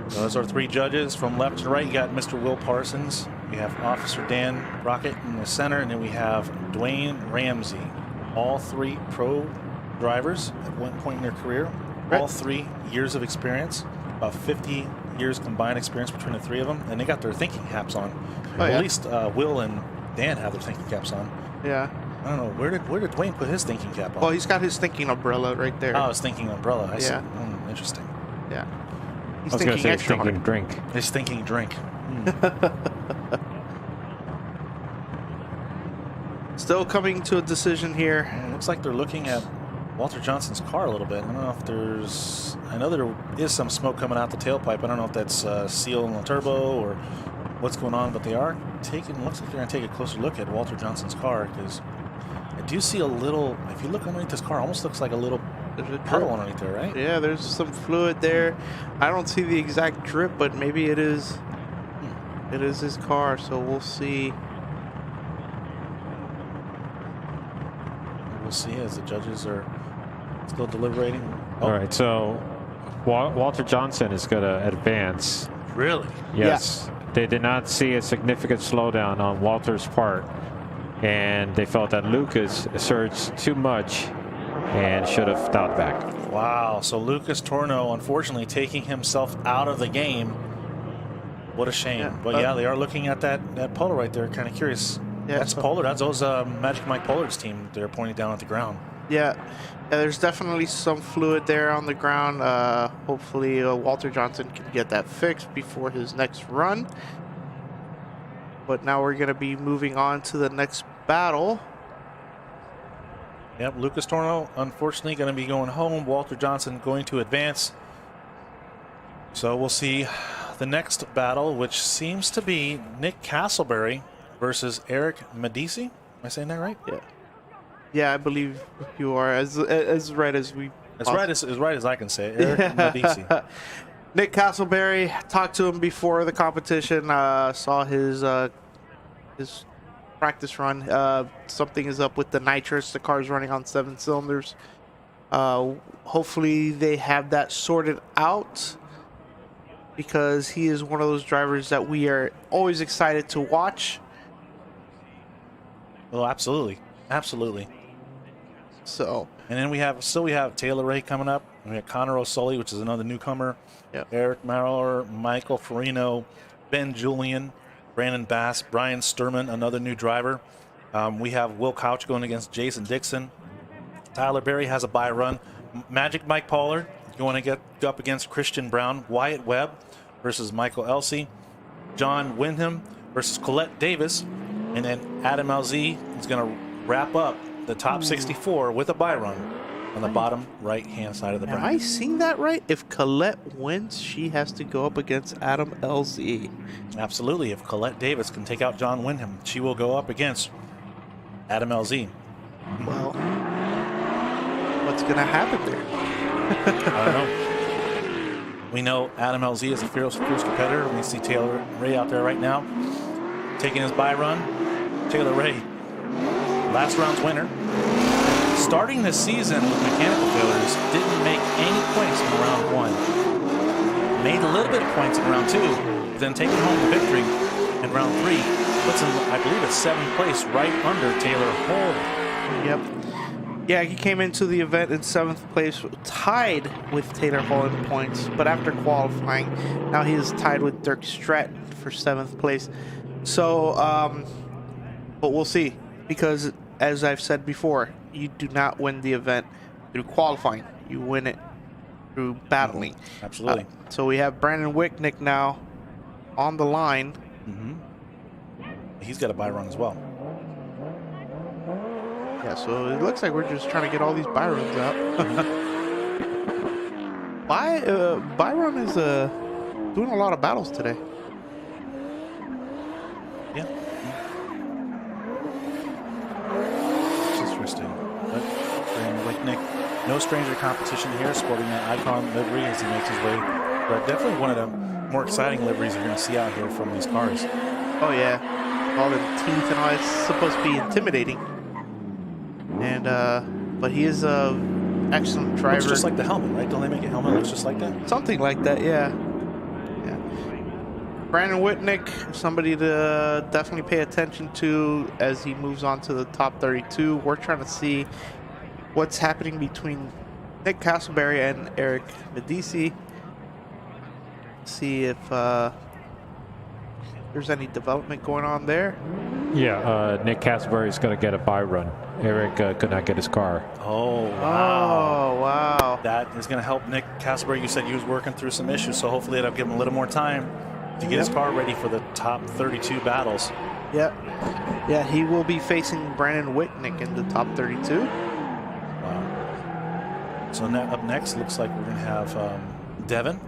Speaker 13: Those are 3 judges from left to right. You got Mr. Will Parsons. We have Officer Dan Rocket in the center, and then we have Dwayne Ramsey. All 3 pro drivers at one point in their career. Right. All 3 years of experience, about 50 years combined experience between the 3 of them, and they got their thinking caps on. At least Will and Dan have their thinking caps on.
Speaker 12: Yeah.
Speaker 13: I don't know, where did Dwayne put his thinking cap on?
Speaker 12: Well, he's got his thinking umbrella right there.
Speaker 13: Oh, his thinking umbrella. I see. Interesting.
Speaker 12: Yeah.
Speaker 14: He's thinking extra hard. Drink.
Speaker 13: His thinking drink.
Speaker 12: Still coming to a decision here.
Speaker 13: Looks like they're looking at Walter Johnson's car a little bit. I don't know if I know there is some smoke coming out the tailpipe. I don't know if that's seal in the turbo or what's going on, but they are looks like they're going to take a closer look at Walter Johnson's car, because I do see a little, if you look underneath this car, almost looks like a little puddle underneath there, right?
Speaker 12: Yeah, there's some fluid there. I don't see the exact drip, but maybe it is. It is his car, so we'll see.
Speaker 13: We'll see as the judges are still deliberating.
Speaker 14: All right, so Walter Johnson is going to advance.
Speaker 13: Really?
Speaker 14: Yes. Yeah. They did not see a significant slowdown on Walter's part, and they felt that Lucas surged too much and should have dialed back.
Speaker 13: Wow, so Lucas Torno unfortunately taking himself out of the game. What a shame. Yeah, but yeah, they are looking at that Pollard right there, kind of curious. Yeah, that's Pollard. That's those Magic Mike Pollard's team they're pointing down at the ground.
Speaker 12: Yeah, there's definitely some fluid there on the ground. Hopefully Walter Johnson can get that fixed before his next run. But now we're going to be moving on to the next battle.
Speaker 13: Yep, Lucas Torno, unfortunately, going to be going home. Walter Johnson going to advance. So we'll see the next battle, which seems to be Nick Castleberry versus Eric Medici. Am I saying that right?
Speaker 12: Yeah. Yeah, I believe you are as right as we.
Speaker 13: As right as I can say it. Eric Medici.
Speaker 12: Nick Castleberry, talked to him before the competition. Saw his practice run. Something is up with the nitrous. The car's running on 7 cylinders. Hopefully they have that sorted out, because he is one of those drivers that we are always excited to watch.
Speaker 13: Oh, absolutely, absolutely.
Speaker 12: So,
Speaker 13: and then we have Taylor Ray coming up. We have Connor O'Sully, which is another newcomer.
Speaker 12: Yep.
Speaker 13: Eric Maurer, Michael Farino, Ben Julian, Brandon Bass, Brian Sturman, another new driver. We have Will Couch going against Jason Dixon. Tyler Berry has a bye run. Magic Mike Pollard going to get up against Christian Brown. Wyatt Webb versus Michael Elsue. John Windham versus Colette Davis. And then Adam LZ is going to wrap up the top 64 with a bye run on the bottom right-hand side of the bracket.
Speaker 12: Am I seeing that right? If Colette wins, she has to go up against Adam LZ.
Speaker 13: Absolutely. If Colette Davis can take out John Windham, she will go up against Adam LZ.
Speaker 12: Well, what's going to happen there?
Speaker 13: I don't know. We know Adam LZ is a fierce competitor. We see Taylor Ray out there right now taking his bye run. Taylor Ray, last round's winner. Starting this season with mechanical failures, didn't make any points in round 1. Made a little bit of points in round 2, then taking home the victory in round 3. Puts him, I believe, at 7th place, right under Taylor Holt.
Speaker 12: Yep. Yeah, he came into the event in 7th place, tied with Taylor Hall in points, but after qualifying, now he is tied with Dirk Stratton for 7th place. So, but we'll see, because as I've said before, you do not win the event through qualifying. You win it through battling.
Speaker 13: Absolutely.
Speaker 12: So we have Brandon Wicknick now on the line.
Speaker 13: He's got a bye run as well.
Speaker 12: Yeah, so it looks like we're just trying to get all these bye runs out. Byron is doing a lot of battles today.
Speaker 13: Yeah. It's interesting. But Brandon Wicknick, no stranger competition here, sporting that icon livery as he makes his way. But definitely one of the more exciting liveries you're going to see out here from these cars.
Speaker 12: Oh yeah, all the teeth and all. It's supposed to be intimidating. And but he is a excellent driver.
Speaker 13: Looks just like the helmet, right? Don't they make a helmet looks just like that?
Speaker 12: Something like that, yeah. Brandon Wicknick, somebody to definitely pay attention to as he moves on to the top 32. We're trying to see what's happening between Nick Castleberry and Eric Medici. See if there's any development going on there.
Speaker 14: Yeah, Nick Castleberry is going to get a bye run. Eric could not get his car.
Speaker 13: Oh, wow.
Speaker 12: Oh, wow.
Speaker 13: That is going to help Nick Castleberry. You said he was working through some issues, so hopefully it'll give him a little more time to get his car ready for the top 32 battles.
Speaker 12: Yep. Yeah, he will be facing Brandon Wicknick in the top 32.
Speaker 13: Wow. So up next, looks like we're going to have Devin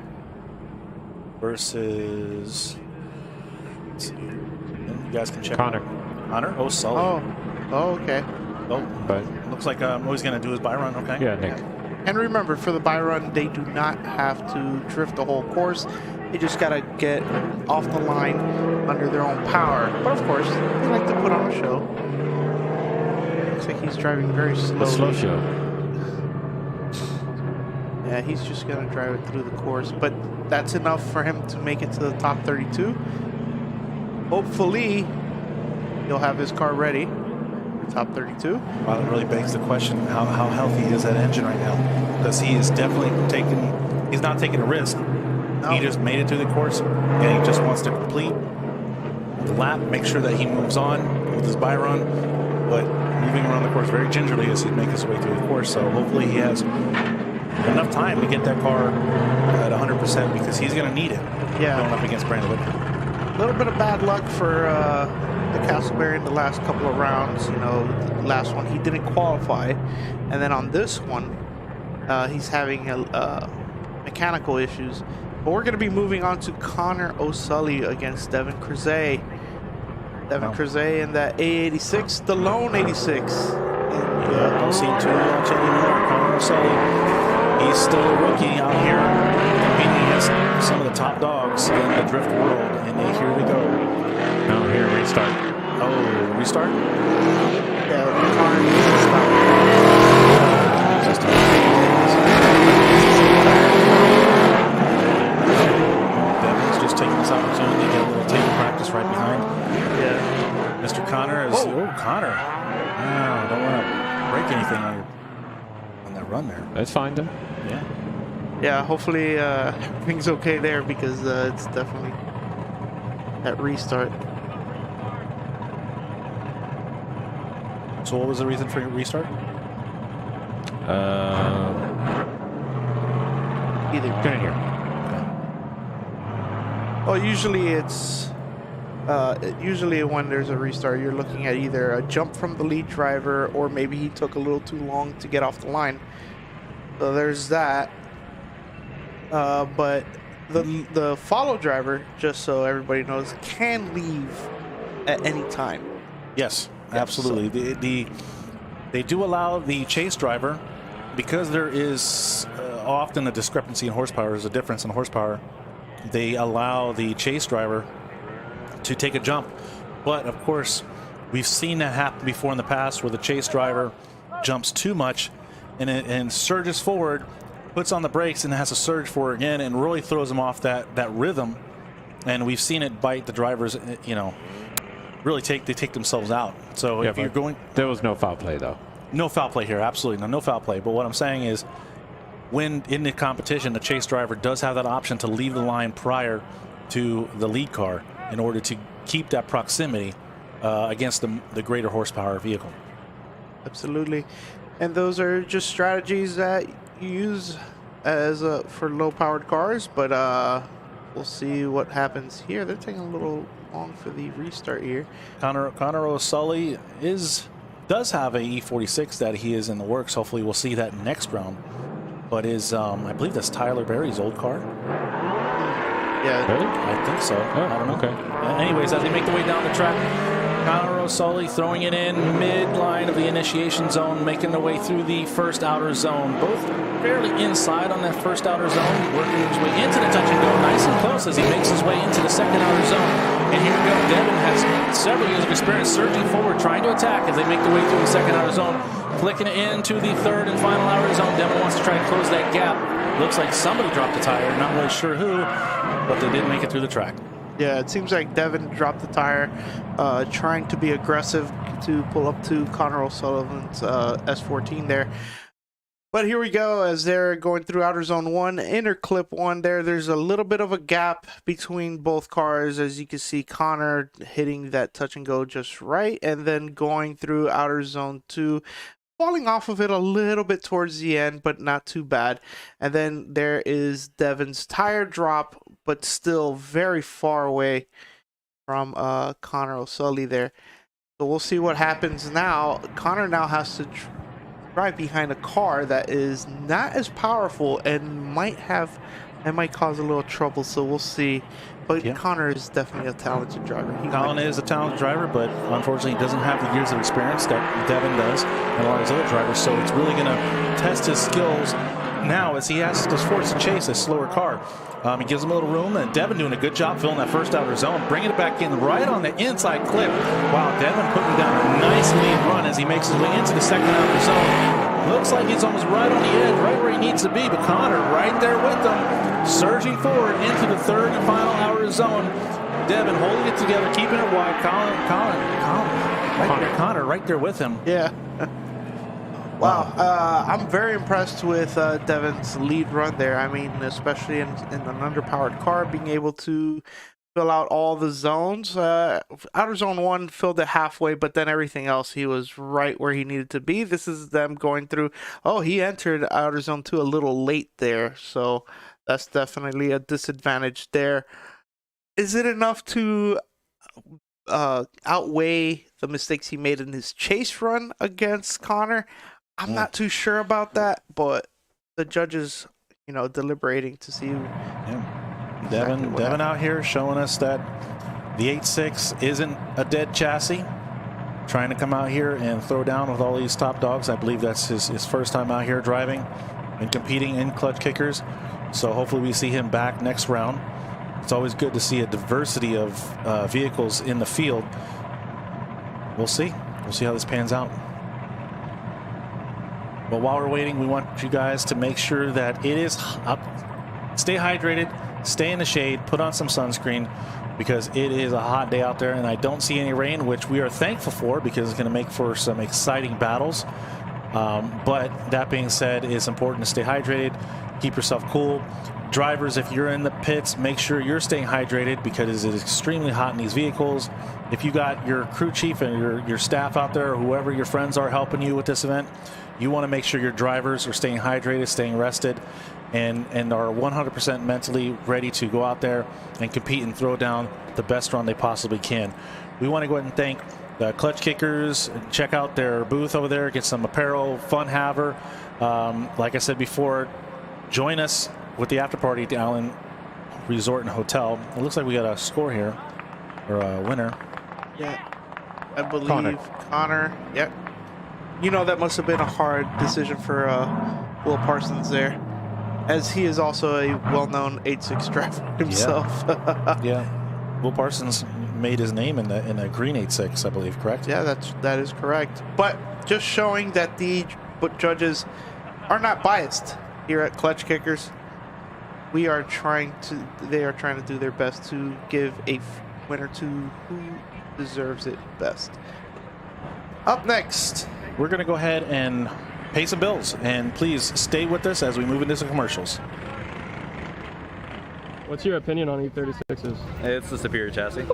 Speaker 13: versus... Let's see. You guys can check.
Speaker 14: Connor.
Speaker 13: Connor O'Sullivan.
Speaker 12: Oh, okay.
Speaker 13: Oh,
Speaker 14: but
Speaker 13: looks like he's going to do his bye run. Okay.
Speaker 14: Yeah, Nick.
Speaker 12: And remember, for the bye run, they do not have to drift the whole course. They just got to get off the line under their own power. But of course, they like to put on a show. Looks like he's driving very slowly.
Speaker 14: A slow show.
Speaker 12: Yeah, he's just going to drive it through the course. But that's enough for him to make it to the top 32. Hopefully, he'll have his car ready for top 32.
Speaker 13: Well, it really begs the question, how healthy is that engine right now? Because he is definitely he's not taking a risk. No. He just made it through the course, and he just wants to complete the lap, make sure that he moves on with his bye run. but moving around the course very gingerly as he makes his way through the course. So hopefully he has enough time to get that car at 100% because he's going to need it.
Speaker 12: Yeah.
Speaker 13: Going up against Brandon Whitney.
Speaker 12: A little bit of bad luck for the Castleberry in the last couple of rounds. You know, the last one he didn't qualify, and then on this one, he's having mechanical issues. But we're going to be moving on to Connor O'Sully against Devin Cruze. Devin Cruze in that A86, the lone 86.
Speaker 13: Don't seem too much anymore. Connor O'Sully, he's still a rookie out here competing against some of the top dogs in the drift world. And here we go.
Speaker 14: No, here, restart.
Speaker 13: Oh, restart?
Speaker 12: Yeah, Connor needs to stop.
Speaker 13: Devin's just taking this opportunity to get a little table practice right behind.
Speaker 12: Yeah.
Speaker 13: Mr. Connor is. Oh, Connor. Wow, don't want to break anything on that run there.
Speaker 14: That's fine, though.
Speaker 13: Yeah.
Speaker 12: Yeah, hopefully everything's okay there because it's definitely that restart.
Speaker 13: So what was the reason for your restart?
Speaker 12: Either.
Speaker 14: Couldn't hear.
Speaker 12: Well, usually it's usually when there's a restart, you're looking at either a jump from the lead driver or maybe he took a little too long to get off the line. So there's that. But the follow driver, just so everybody knows, can leave at any time.
Speaker 13: Yes, absolutely. So. They do allow the chase driver, because there is often a discrepancy in horsepower, there's a difference in horsepower, they allow the chase driver to take a jump. But of course, we've seen that happen before in the past where the chase driver jumps too much and surges forward, puts on the brakes and has to surge forward again and really throws them off that rhythm. And we've seen it bite the drivers, you know, really they take themselves out. So
Speaker 14: yeah,
Speaker 13: if you're going...
Speaker 14: There was no foul play, though.
Speaker 13: No foul play here, absolutely. No foul play. But what I'm saying is when in the competition, the chase driver does have that option to leave the line prior to the lead car in order to keep that proximity against the greater horsepower vehicle.
Speaker 12: Absolutely. And those are just strategies that you use as for low-powered cars, but we'll see what happens here. They're taking a little long for the restart here.
Speaker 13: Connor O'Sully does have a E46 that he is in the works. Hopefully we'll see that next round. But I believe that's Tyler Berry's old car.
Speaker 12: Yeah,
Speaker 14: really?
Speaker 13: I think so.
Speaker 14: Oh,
Speaker 13: I don't know.
Speaker 14: Okay.
Speaker 13: Anyways, as they make their way down the track, Connor O'Sully throwing it in mid-line of the initiation zone, making their way through the first outer zone. Both fairly inside on that first outer zone, working his way into the touch and go, nice and close as he makes his way into the second outer zone. And here we go. Devin has several years of experience surging forward, trying to attack as they make their way through the second outer zone, flicking it into the third and final outer zone. Devin wants to try to close that gap. Looks like somebody dropped the tire, not really sure who, but they did make it through the track.
Speaker 12: Yeah, it seems like Devin dropped the tire, trying to be aggressive to pull up to Connor O'Sullivan's S14 there. But here we go as they're going through outer zone 1, inner clip 1 there. There's a little bit of a gap between both cars. As you can see, Connor hitting that touch and go just right, and then going through outer zone 2, falling off of it a little bit towards the end, but not too bad. And then there is Devin's tire drop, but still very far away from Connor O'Sully there. So we'll see what happens now. Connor now has to drive behind a car that is not as powerful and might cause a little trouble. So we'll see. But yeah, Connor is definitely a talented driver.
Speaker 13: Colin is a talented driver, but unfortunately he doesn't have the years of experience that Devin does and a lot of his other drivers. So it's really going to test his skills now as he has to force to chase a slower car. He gives him a little room, and Devin doing a good job filling that first outer zone, bringing it back in right on the inside clip. Wow, Devin putting down a nice lead run as he makes his way into the second outer zone. Looks like he's almost right on the edge, right where he needs to be, but Connor right there with them, surging forward into the third and final outer zone. Devin holding it together, keeping it wide. Connor right there with him.
Speaker 12: Yeah. Wow, I'm very impressed with Devin's lead run there. I mean, especially in an underpowered car, being able to fill out all the zones. Outer zone 1 filled it halfway, but then everything else, he was right where he needed to be. This is them going through. Oh, he entered outer zone 2 a little late there, so that's definitely a disadvantage there. Is it enough to outweigh the mistakes he made in his chase run against Connor? I'm not too sure about that, but the judges, deliberating to see.
Speaker 13: Yeah. Devin out here showing us that the 8.6 isn't a dead chassis. Trying to come out here and throw down with all these top dogs. I believe that's his first time out here driving and competing in Klutch Kickers. So hopefully we see him back next round. It's always good to see a diversity of vehicles in the field. We'll see. We'll see how this pans out. But while we're waiting, we want you guys to make sure that it is up. Stay hydrated, stay in the shade, put on some sunscreen, because it is a hot day out there, and I don't see any rain, which we are thankful for because it's going to make for some exciting battles. But that being said, it's important to stay hydrated, keep yourself cool. Drivers, if you're in the pits, make sure you're staying hydrated because it is extremely hot in these vehicles. If you got your crew chief and your staff out there, or whoever your friends are helping you with this event, you want to make sure your drivers are staying hydrated, staying rested, and are 100% mentally ready to go out there and compete and throw down the best run they possibly can. We want to go ahead and thank the Klutch Kickers. Check out their booth over there, get some apparel, fun haver. Like I said before, join us with the after party at the Allen Resort and Hotel. It looks like we got a score here, or a winner.
Speaker 12: Yeah, I believe Connor. Yep. That must have been a hard decision for Will Parsons there, as he is also a well-known 8.6 driver himself.
Speaker 13: Yeah. Will Parsons made his name in the green 8.6, I believe, correct?
Speaker 12: Yeah, that is correct. But just showing that the judges are not biased here at Klutch Kickers. They are trying to do their best to give a winner to who deserves it best. Up next,
Speaker 13: we're going to go ahead and pay some bills, and please stay with us as we move into some commercials.
Speaker 15: What's your opinion on E36s?
Speaker 16: It's the superior chassis.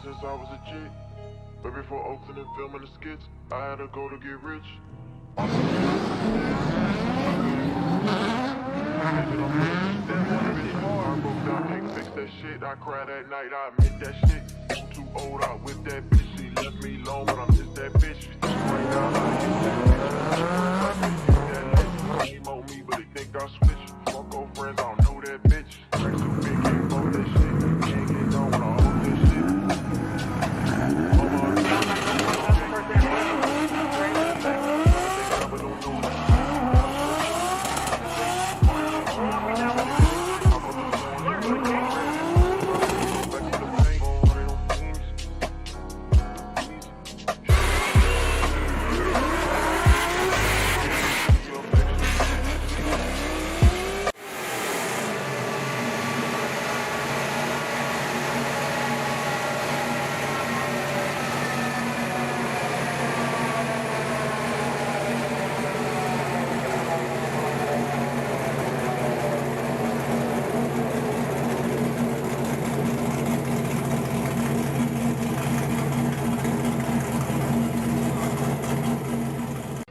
Speaker 10: Since I was a chick, but before opening and filming the skits, I had to go to get rich. Fix that shit, I cried that night, I admit that shit. I'm too old, I whip that bitch, she left me alone, but I miss that bitch. Right now, I hit on me, but they think I switch. Fuck old friends, I don't know that bitch. Straight too big, can't hold that shit. Can't get on when I hold this shit.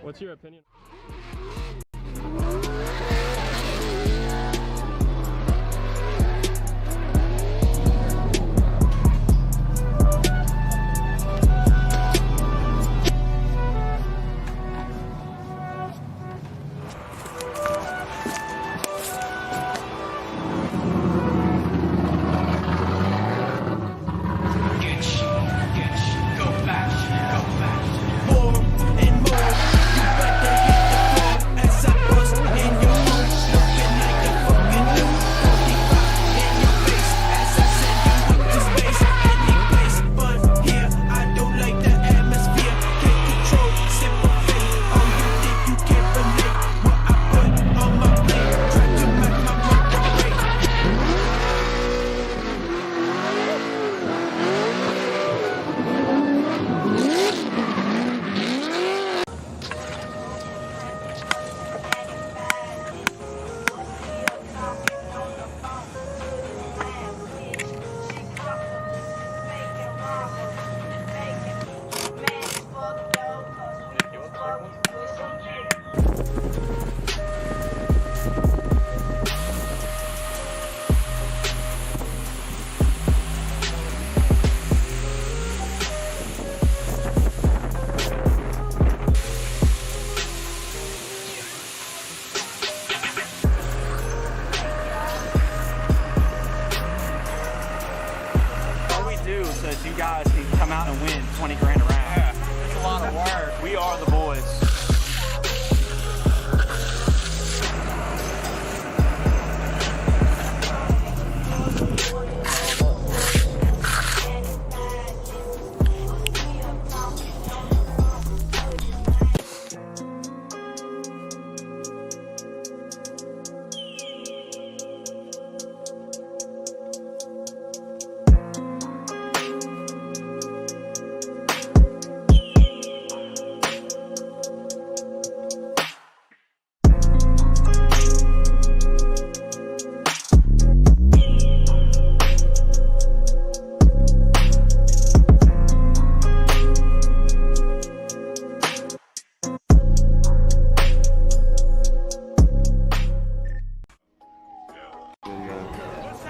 Speaker 15: What's your opinion?
Speaker 11: out and win 20 grand a round.
Speaker 16: Yeah, it's a lot of work. We are the boys.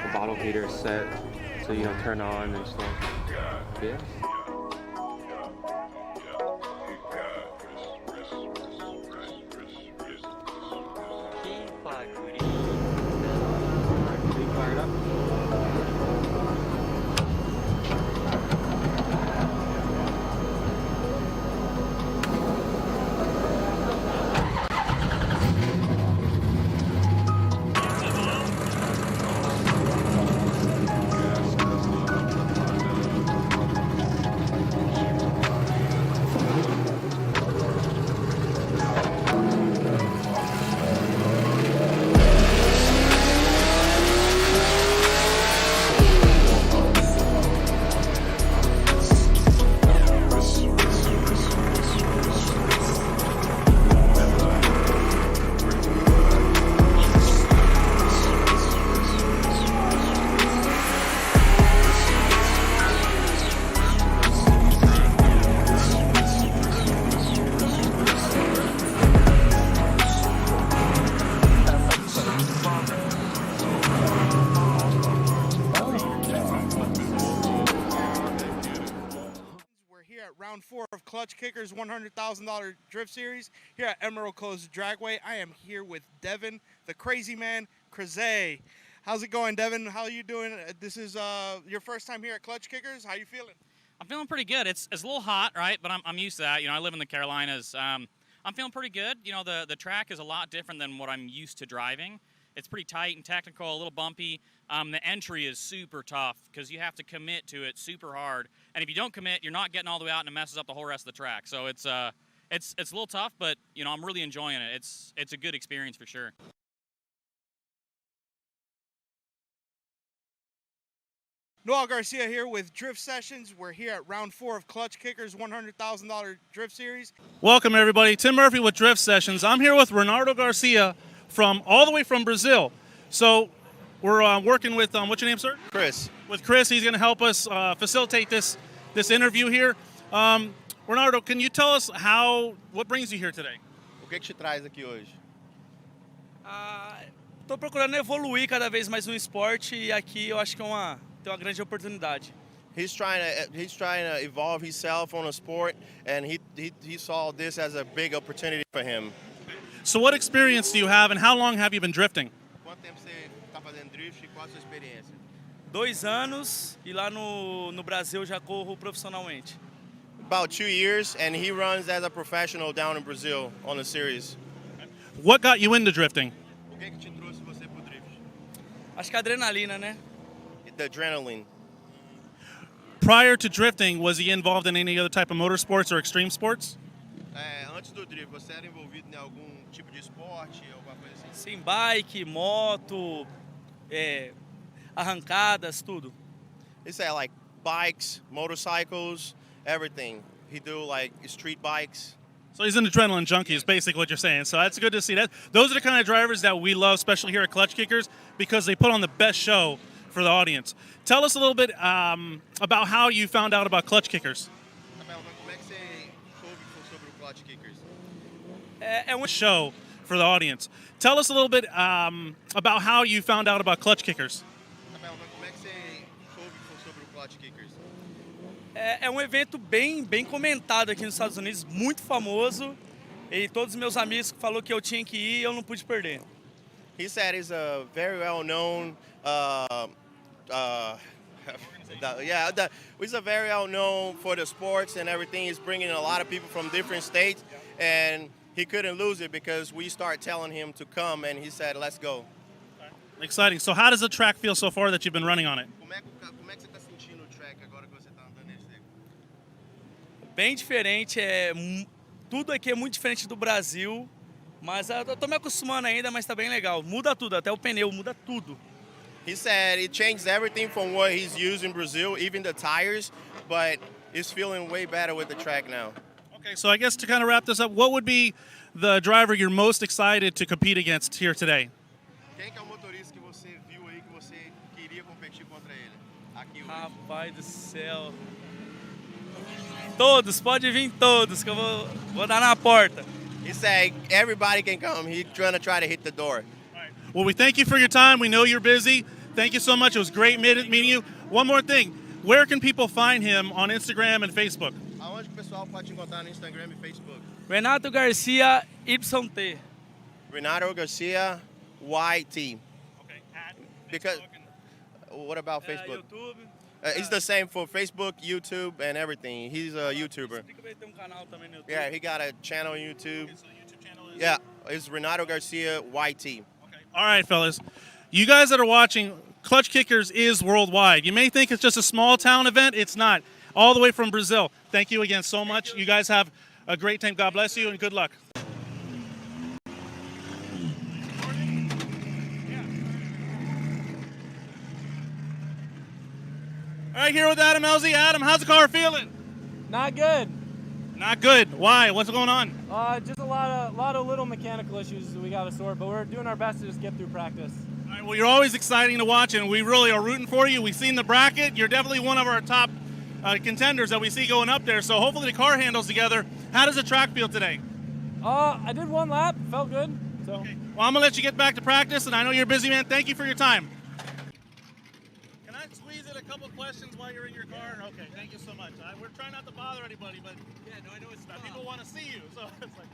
Speaker 8: The bottle heater is set so you don't turn on and stuff. Yeah. Fired up.
Speaker 1: Round 4 of Klutch Kickers $100,000 drift series here at Emerald Coast Dragway. I am here with Devin, the crazy man, Cruze. How's it going, Devin? How are you doing? This is your first time here at Klutch Kickers. How you feeling?
Speaker 2: I'm feeling pretty good. It's a little hot, right? But I'm used to that. You know, I live in the Carolinas. I'm feeling pretty good. You know, the track is a lot different than what I'm used to driving. It's pretty tight and technical, a little bumpy. The entry is super tough because you have to commit to it super hard. And if you don't commit, you're not getting all the way out and it messes up the whole rest of the track. So it's a little tough, but you know, I'm really enjoying it. It's a good experience for sure.
Speaker 1: Noel Garcia here with Drift Sessions. We're here at round 4 of Klutch Kickers $100,000 drift series.
Speaker 3: Welcome everybody. Tim Murphy with Drift Sessions. I'm here with Ronaldo Garcia from all the way from Brazil. So we're working with what's your name, sir?
Speaker 4: Chris.
Speaker 3: With Chris, he's going to help us facilitate this interview here. Ronaldo, can you tell us what brings you here today?
Speaker 4: O que te traz aqui hoje?
Speaker 5: Tô procurando evoluir cada vez mais no esporte e aqui eu acho que tem uma grande oportunidade.
Speaker 4: He's trying to evolve himself on a sport, and he saw this as a big opportunity for him.
Speaker 3: So what experience do you have, and how long have you been drifting?
Speaker 4: Quanto tempo você está fazendo drift e qual a sua experiência?
Speaker 5: 2 anos e lá no Brasil já corro profissionalmente.
Speaker 4: About 2 years, and he runs as a professional down in Brazil on the series.
Speaker 3: What got you into drifting?
Speaker 4: O que te trouxe você pro drift?
Speaker 5: Acho que a adrenalina, né?
Speaker 4: The adrenaline.
Speaker 3: Prior to drifting, was he involved in any other type of motorsports or extreme sports?
Speaker 4: Antes do drift, você era envolvido em algum tipo de esporte, alguma coisa assim?
Speaker 5: Sim, bike, moto, arrancadas, tudo.
Speaker 4: He said like bikes, motorcycles, everything. He do like street bikes.
Speaker 3: So he's an adrenaline junkie is basically what you're saying. So that's good to see. That those are the kind of drivers that we love, especially here at Klutch Kickers, because they put on the best show for the audience. Tell us a little bit about how you found out about Klutch Kickers.
Speaker 4: Como é que você soube sobre o Klutch Kickers?
Speaker 3: Show for the audience. Tell us a little bit about how you found out about Klutch Kickers.
Speaker 4: Como é que você soube sobre o Klutch Kickers?
Speaker 5: É um evento bem comentado aqui nos Estados Unidos, muito famoso. E todos os meus amigos falaram que eu tinha que ir e eu não pude perder.
Speaker 4: He said it's a very well-known He's a very well-known for the sports and everything. He's bringing a lot of people from different states, and he couldn't lose it because we start telling him to come, and he said, let's go.
Speaker 3: Exciting. So how does the track feel so far that you've been running on it?
Speaker 5: Bem diferente, tudo aqui é muito diferente do Brasil, mas eu tô me acostumando ainda, mas tá bem legal. Muda tudo, até o pneu, muda tudo.
Speaker 4: He said it changed everything from what he's used in Brazil, even the tires, but he's feeling way better with the track now.
Speaker 3: Okay, so I guess to kind of wrap this up, what would be the driver you're most excited to compete against here today?
Speaker 4: Quem que é o motorista que você viu aí que você queria competir contra ele? Aqui hoje.
Speaker 5: Rapaz do céu. Todos, pode vir todos, que eu vou dar na porta.
Speaker 4: He said everybody can come. He's trying to hit the door.
Speaker 3: Well, we thank you for your time. We know you're busy. Thank you so much. It was great meeting you. One more thing. Where can people find him on Instagram and Facebook?
Speaker 4: Aonde que o pessoal pode te encontrar no Instagram e Facebook?
Speaker 5: Renato Garcia, YT.
Speaker 4: Renato Garcia, YT. Okay. Because, what about Facebook?
Speaker 5: YouTube.
Speaker 4: It's the same for Facebook, YouTube, and everything. He's a YouTuber. Yeah, he got a channel on YouTube. Yeah, it's Renato Garcia, YT.
Speaker 3: All right, fellas. You guys that are watching, Klutch Kickers is worldwide. You may think it's just a small town event. It's not. All the way from Brazil. Thank you again so much. You guys have a great time. God bless you and good luck. All right, here with Adam Elsue. Adam, how's the car feeling?
Speaker 15: Not good.
Speaker 3: Not good. Why? What's going on?
Speaker 15: Just a lot of little mechanical issues that we got to sort, but we're doing our best to just get through practice.
Speaker 3: All right, well, you're always exciting to watch, and we really are rooting for you. We've seen the bracket. You're definitely one of our top contenders that we see going up there, so hopefully the car handles together. How does the track feel today?
Speaker 15: I did one lap. Felt good. So.
Speaker 3: Okay. Well, I'm going to let you get back to practice, and I know you're a busy man. Thank you for your time. Can I squeeze in a couple questions while you're in your car? Okay, thank you so much. We're trying not to bother anybody, but yeah, no, I know it's tough. People want to see you, so it's like,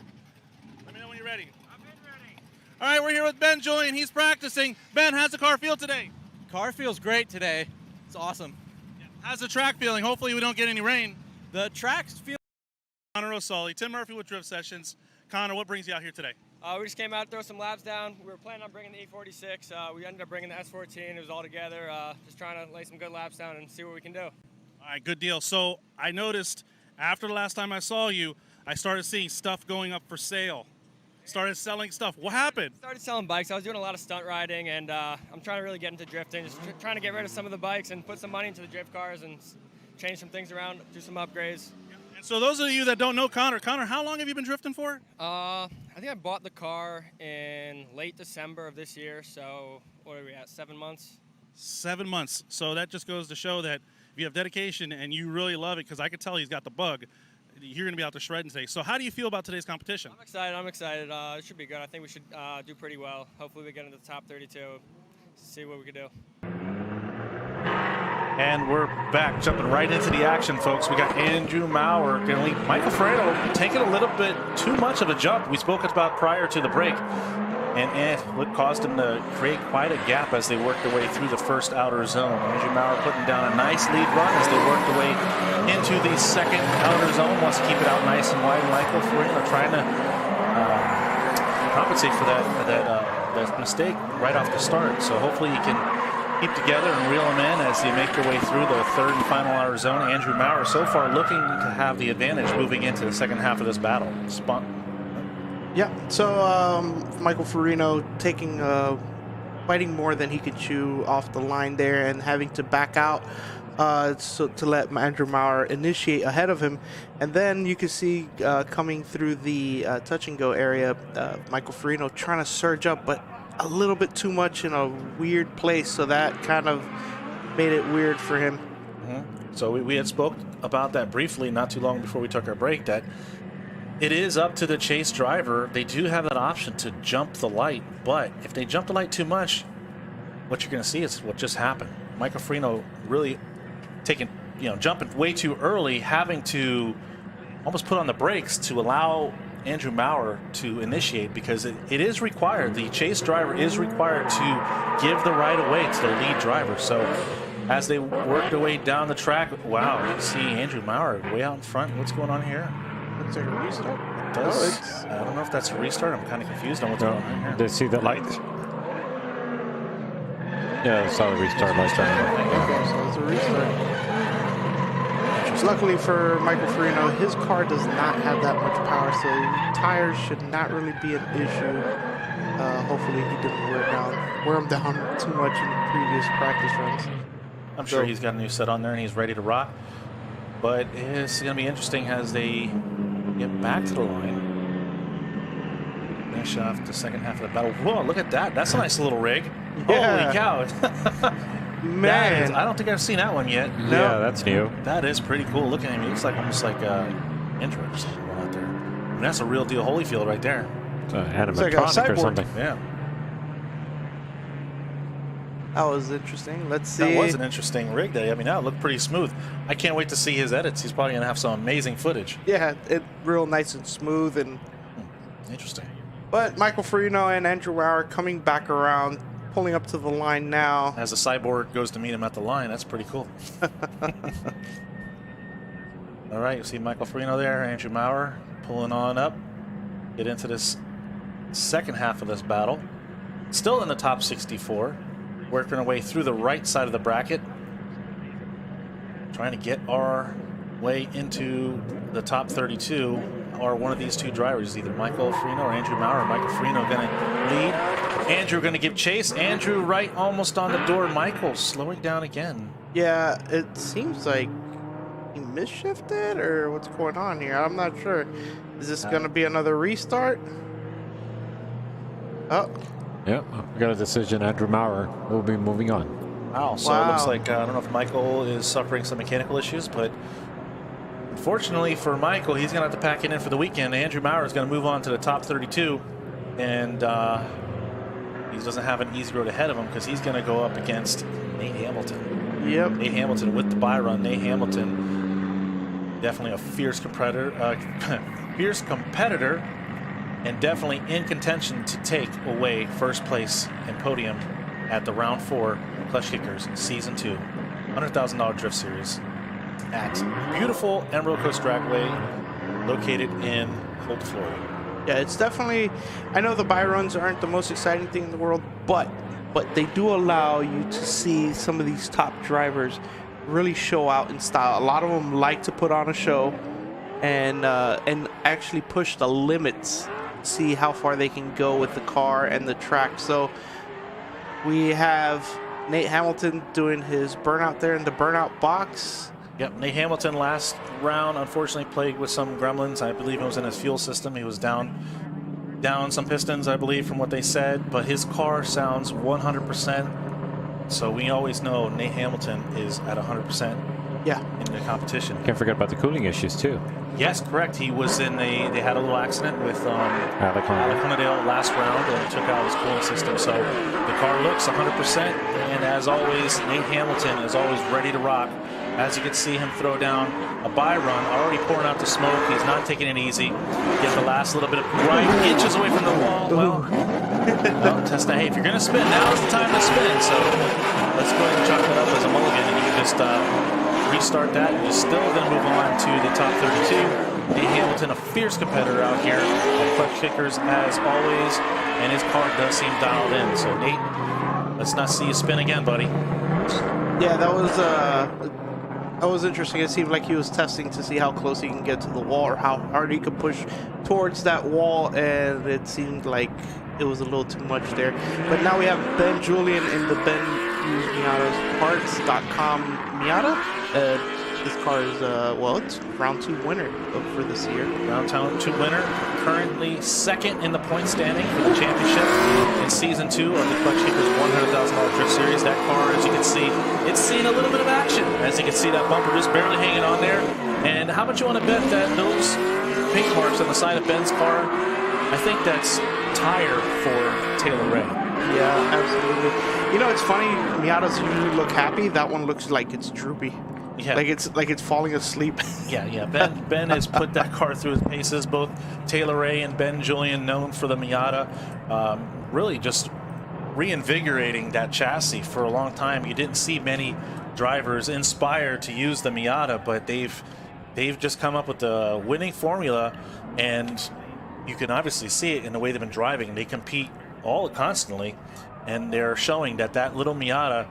Speaker 3: let me know when you're ready.
Speaker 15: I've been ready.
Speaker 3: All right, we're here with Ben Julian. He's practicing. Ben, how's the car feel today?
Speaker 17: Car feels great today. It's awesome.
Speaker 3: Yeah. How's the track feeling? Hopefully we don't get any rain.
Speaker 17: The track's feeling.
Speaker 3: Connor O'Sully, Tim Murphy with Drift Sessions. Connor, what brings you out here today?
Speaker 15: We just came out to throw some laps down. We were planning on bringing the E46. We ended up bringing the S14. It was all together. Just trying to lay some good laps down and see what we can do.
Speaker 3: All right, good deal. So I noticed after the last time I saw you, I started seeing stuff going up for sale. Started selling stuff. What happened?
Speaker 15: Started selling bikes. I was doing a lot of stunt riding, and I'm trying to really get into drifting. Just trying to get rid of some of the bikes and put some money into the drift cars and change some things around, do some upgrades.
Speaker 3: And so those of you that don't know Connor, how long have you been drifting for?
Speaker 15: I think I bought the car in late December of this year, so what are we at, 7 months?
Speaker 3: 7 months. So that just goes to show that if you have dedication and you really love it, because I could tell he's got the bug, you're going to be out to shredding today. So how do you feel about today's competition?
Speaker 15: I'm excited. It should be good. I think we should do pretty well. Hopefully we get into the top 32, see what we can do.
Speaker 13: And we're back, jumping right into the action, folks. We got Andrew Maurer going to lead Michael Farino, taking a little bit too much of a jump. We spoke about prior to the break. And what caused him to create quite a gap as they worked their way through the first outer zone. Andrew Maurer putting down a nice lead run as they worked their way into the second outer zone. Wants to keep it out nice and wide. Michael Farino trying to compensate for that mistake right off the start. So hopefully he can keep together and reel them in as they make their way through the third and final outer zone. Andrew Maurer so far looking to have the advantage moving into the second half of this battle.
Speaker 12: Yeah, so Michael Farino taking, biting more than he could chew off the line there and having to back out so to let Andrew Maurer initiate ahead of him. And then you can see coming through the touch and go area, Michael Farino trying to surge up, but a little bit too much in a weird place, so that kind of made it weird for him.
Speaker 13: Mm-hmm. So we had spoke about that briefly not too long before we took our break, that it is up to the chase driver. They do have that option to jump the light, but if they jump the light too much, what you're going to see is what just happened. Michael Farino really jumping way too early, having to almost put on the brakes to allow Andrew Maurer to initiate, because it is required. The chase driver is required to give the right of way to the lead driver. So as they work their way down the track. Wow, you see Andrew Maurer way out in front. What's going on here?
Speaker 12: Looks like a restart.
Speaker 13: It does. I don't know if that's a restart. I'm kind of confused on what's going on here.
Speaker 14: Did you see the light? Yeah, I saw the restart light.
Speaker 12: Okay, so it's a restart. Luckily for Michael Farino, his car does not have that much power, so tires should not really be an issue. Hopefully he didn't wear them down too much in previous practice runs.
Speaker 13: I'm sure he's got a new set on there and he's ready to rock. But it's going to be interesting as they get back to the line. Finish off the second half of the battle. Whoa, look at that. That's a nice little rig.
Speaker 12: Yeah.
Speaker 13: Holy cow.
Speaker 12: Man.
Speaker 13: I don't think I've seen that one yet.
Speaker 14: No. Yeah, that's new.
Speaker 13: That is pretty cool. Look at him. He looks like almost like intro or something out there. I mean, that's a real deal Holyfield right there.
Speaker 14: Animatronic or something.
Speaker 13: Yeah.
Speaker 12: That was interesting. Let's see.
Speaker 13: That was an interesting rig day. I mean, that looked pretty smooth. I can't wait to see his edits. He's probably going to have some amazing footage.
Speaker 12: Yeah, it real nice and smooth. And
Speaker 13: interesting.
Speaker 12: But Michael Farino and Andrew Maurer coming back around, pulling up to the line now.
Speaker 13: As the cyborg goes to meet him at the line, that's pretty cool. All right, you see Michael Farino there, Andrew Maurer pulling on up. Get into this second half of this battle. Still in the top 64. Working our way through the right side of the bracket. Trying to get our way into the top 32. Or one of these two drivers, either Michael Farino or Andrew Maurer. Michael Farino going to lead. Andrew going to give chase. Andrew right almost on the door. Michael slowing down again.
Speaker 12: Yeah, it seems like he misshifted or what's going on here. I'm not sure. Is this going to be another restart? Oh.
Speaker 14: Yeah, we got a decision. Andrew Maurer will be moving on.
Speaker 13: Wow, so it looks like, I don't know if Michael is suffering some mechanical issues, but unfortunately for Michael, he's going to have to pack it in for the weekend. Andrew Maurer is going to move on to the top 32, and he doesn't have an easy road ahead of him because he's going to go up against Nate Hamilton.
Speaker 12: Yep.
Speaker 13: Nate Hamilton with the bye run. Nate Hamilton, definitely a fierce competitor, and definitely in contention to take away first place and podium at the round 4 Klutch Kickers Season 2 $100,000 Drift Series at beautiful Emerald Coast Dragway, located in Holt, Florida.
Speaker 12: Yeah, it's definitely, I know the buy runs aren't the most exciting thing in the world, but they do allow you to see some of these top drivers really show out in style. A lot of them like to put on a show and actually push the limits, see how far they can go with the car and the track. So we have Nate Hamilton doing his burnout there in the burnout box.
Speaker 13: Yep, Nate Hamilton last round unfortunately played with some gremlins. I believe it was in his fuel system. He was down some pistons, I believe, from what they said, but his car sounds 100%. So we always know Nate Hamilton is at 100%.
Speaker 12: Yeah.
Speaker 13: In the competition.
Speaker 14: Can't forget about the cooling issues too.
Speaker 13: Yes, correct. He was in they had a little accident with Alec Hunnedale last round and took out his cooling system. So the car looks 100%. And as always, Nate Hamilton is always ready to rock. As you can see him throw down a buy run, already pouring out the smoke. He's not taking it easy. Get the last little bit of right inches away from the wall. Well, test that. Hey, if you're going to spin, now's the time to spin. So let's go ahead and chalk that up as a mulligan, and you can just restart that. And you're still going to move on to the top 32. Nate Hamilton, a fierce competitor out here at Klutch Kickers as always, and his car does seem dialed in. So Nate, let's not see you spin again, buddy.
Speaker 12: Yeah, that was interesting. It seemed like he was testing to see how close he can get to the wall or how hard he could push towards that wall, and it seemed like it was a little too much there. But now we have Ben Julian in the Ben Use Miata's Parts.com Miata. This car is, it's round 2 winner for this year.
Speaker 13: Round 2 winner, currently second in the point standing for the championship in Season 2 of the Klutch Kickers $100,000 Drift Series. That car, as you can see, it's seen a little bit of action. As you can see, that bumper just barely hanging on there. And how much you want to bet that those paint marks on the side of Ben's car, I think that's tire for Taylor Ray.
Speaker 12: Yeah, absolutely. You know, it's funny, Miatas usually look happy. That one looks like it's droopy.
Speaker 13: Yeah.
Speaker 12: Like it's falling asleep.
Speaker 13: Yeah. Ben has put that car through his paces. Both Taylor Ray and Ben Julian, known for the Miata, really just reinvigorating that chassis for a long time. You didn't see many drivers inspired to use the Miata, but they've just come up with the winning formula, and you can obviously see it in the way they've been driving. They compete all constantly, and they're showing that little Miata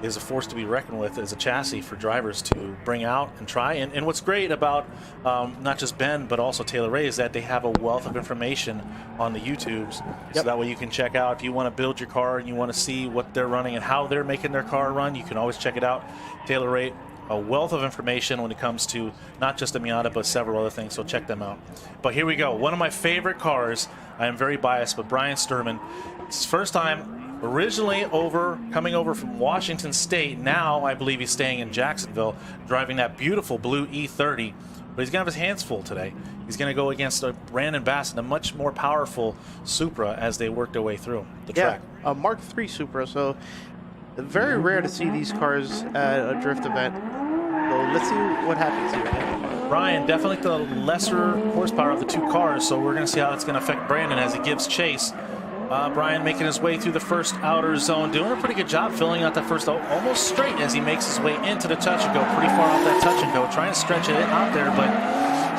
Speaker 13: is a force to be reckoned with as a chassis for drivers to bring out and try. And what's great about not just Ben, but also Taylor Ray, is that they have a wealth of information on the YouTubes. So that way you can check out, if you want to build your car and you want to see what they're running and how they're making their car run, you can always check it out. Taylor Ray, a wealth of information when it comes to not just the Miata, but several other things, so check them out. But here we go. One of my favorite cars, I am very biased, but Brian Sturman, it's his first time. Originally coming over from Washington State. Now I believe he's staying in Jacksonville, driving that beautiful blue E30. But he's going to have his hands full today. He's going to go against a Brandon Bassett, a much more powerful Supra, as they work their way through the track.
Speaker 12: A Mark III Supra. So very rare to see these cars at a drift event. So let's see what happens here.
Speaker 13: Brian, definitely the lesser horsepower of the two cars, so we're going to see how it's going to affect Brandon as he gives chase. Brian making his way through the first outer zone, doing a pretty good job filling out that first almost straight as he makes his way into the touch and go, pretty far off that touch and go, trying to stretch it out there, but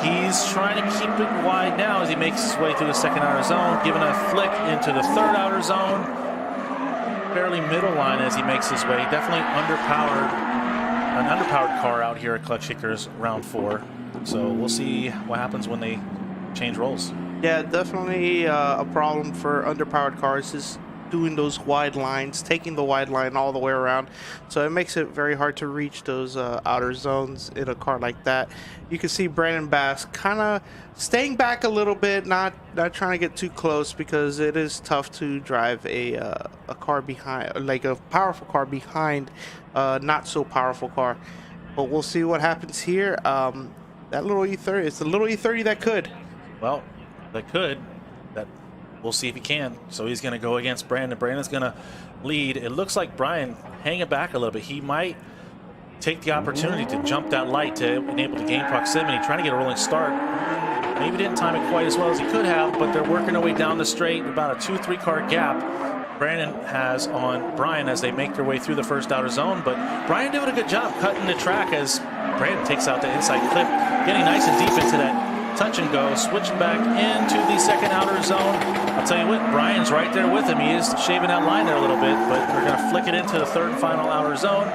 Speaker 13: he's trying to keep it wide now as he makes his way through the second outer zone, giving a flick into the third outer zone, fairly middle line as he makes his way. Definitely an underpowered car out here at Klutch Kickers round 4, so we'll see what happens when they change roles.
Speaker 12: Yeah, definitely a problem for underpowered cars is doing those wide lines, taking the wide line all the way around. So it makes it very hard to reach those outer zones in a car like that. You can see Brandon Bass kind of staying back a little bit, not trying to get too close, because it is tough to drive a car behind, like a powerful car behind a not so powerful car. But we'll see what happens here. That little E30, it's the little E30 that could.
Speaker 13: Well, that we'll see if he can. So he's going to go against Brandon. Brandon's going to lead. It looks like Brian hanging back a little bit. He might take the opportunity to jump that light to enable to gain proximity, trying to get a rolling start. Maybe didn't time it quite as well as he could have, but they're working their way down the straight, about a 2-3 car gap Brandon has on Brian as they make their way through the first outer zone. But Brian doing a good job cutting the track as Brandon takes out the inside clip, getting nice and deep into that touch and go, switching back into the second outer zone. I'll tell you what, Brian's right there with him. He is shaving that line there a little bit, but they're going to flick it into the third and final outer zone.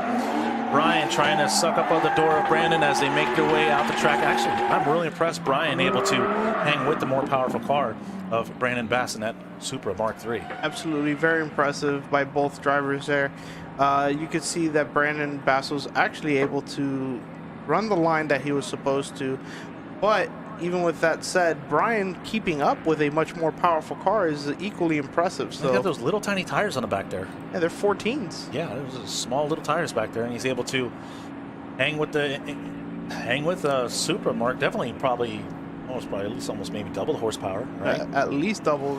Speaker 13: Brian trying to suck up on the door of Brandon as they make their way out the track. Actually, I'm really impressed Brian able to hang with the more powerful car of Brandon Bass in that Supra Mark III.
Speaker 12: Absolutely, very impressive by both drivers there. You could see that Brandon Bass was actually able to run the line that he was supposed to, but even with that said, Brian keeping up with a much more powerful car is equally impressive. So
Speaker 13: they have those little tiny tires on the back there.
Speaker 12: Yeah, they're 14s.
Speaker 13: Yeah, there's small little tires back there, and he's able to hang with Supra Mark. Definitely, probably at least almost maybe double the horsepower, right?
Speaker 12: At least double.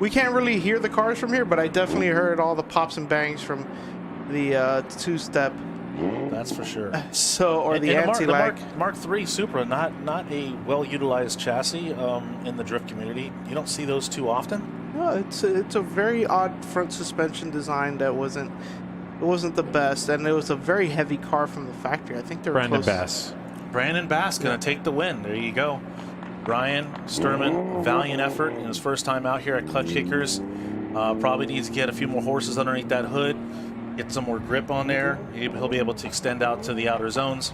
Speaker 12: We can't really hear the cars from here, but I definitely heard all the pops and bangs from the two-step.
Speaker 13: That's for sure.
Speaker 12: So, the anti-lag.
Speaker 13: Mark III Supra, not a well-utilized chassis in the drift community. You don't see those too often.
Speaker 12: No, it's a very odd front suspension design that wasn't the best, and it was a very heavy car from the factory. I think they were
Speaker 14: Brandon
Speaker 12: close.
Speaker 14: Bass.
Speaker 13: Brandon Bass going to take the win. There you go. Brian Sturman, valiant effort in his first time out here at Klutch Kickers. Probably needs to get a few more horses underneath that hood. Get some more grip on there. He'll be able to extend out to the outer zones.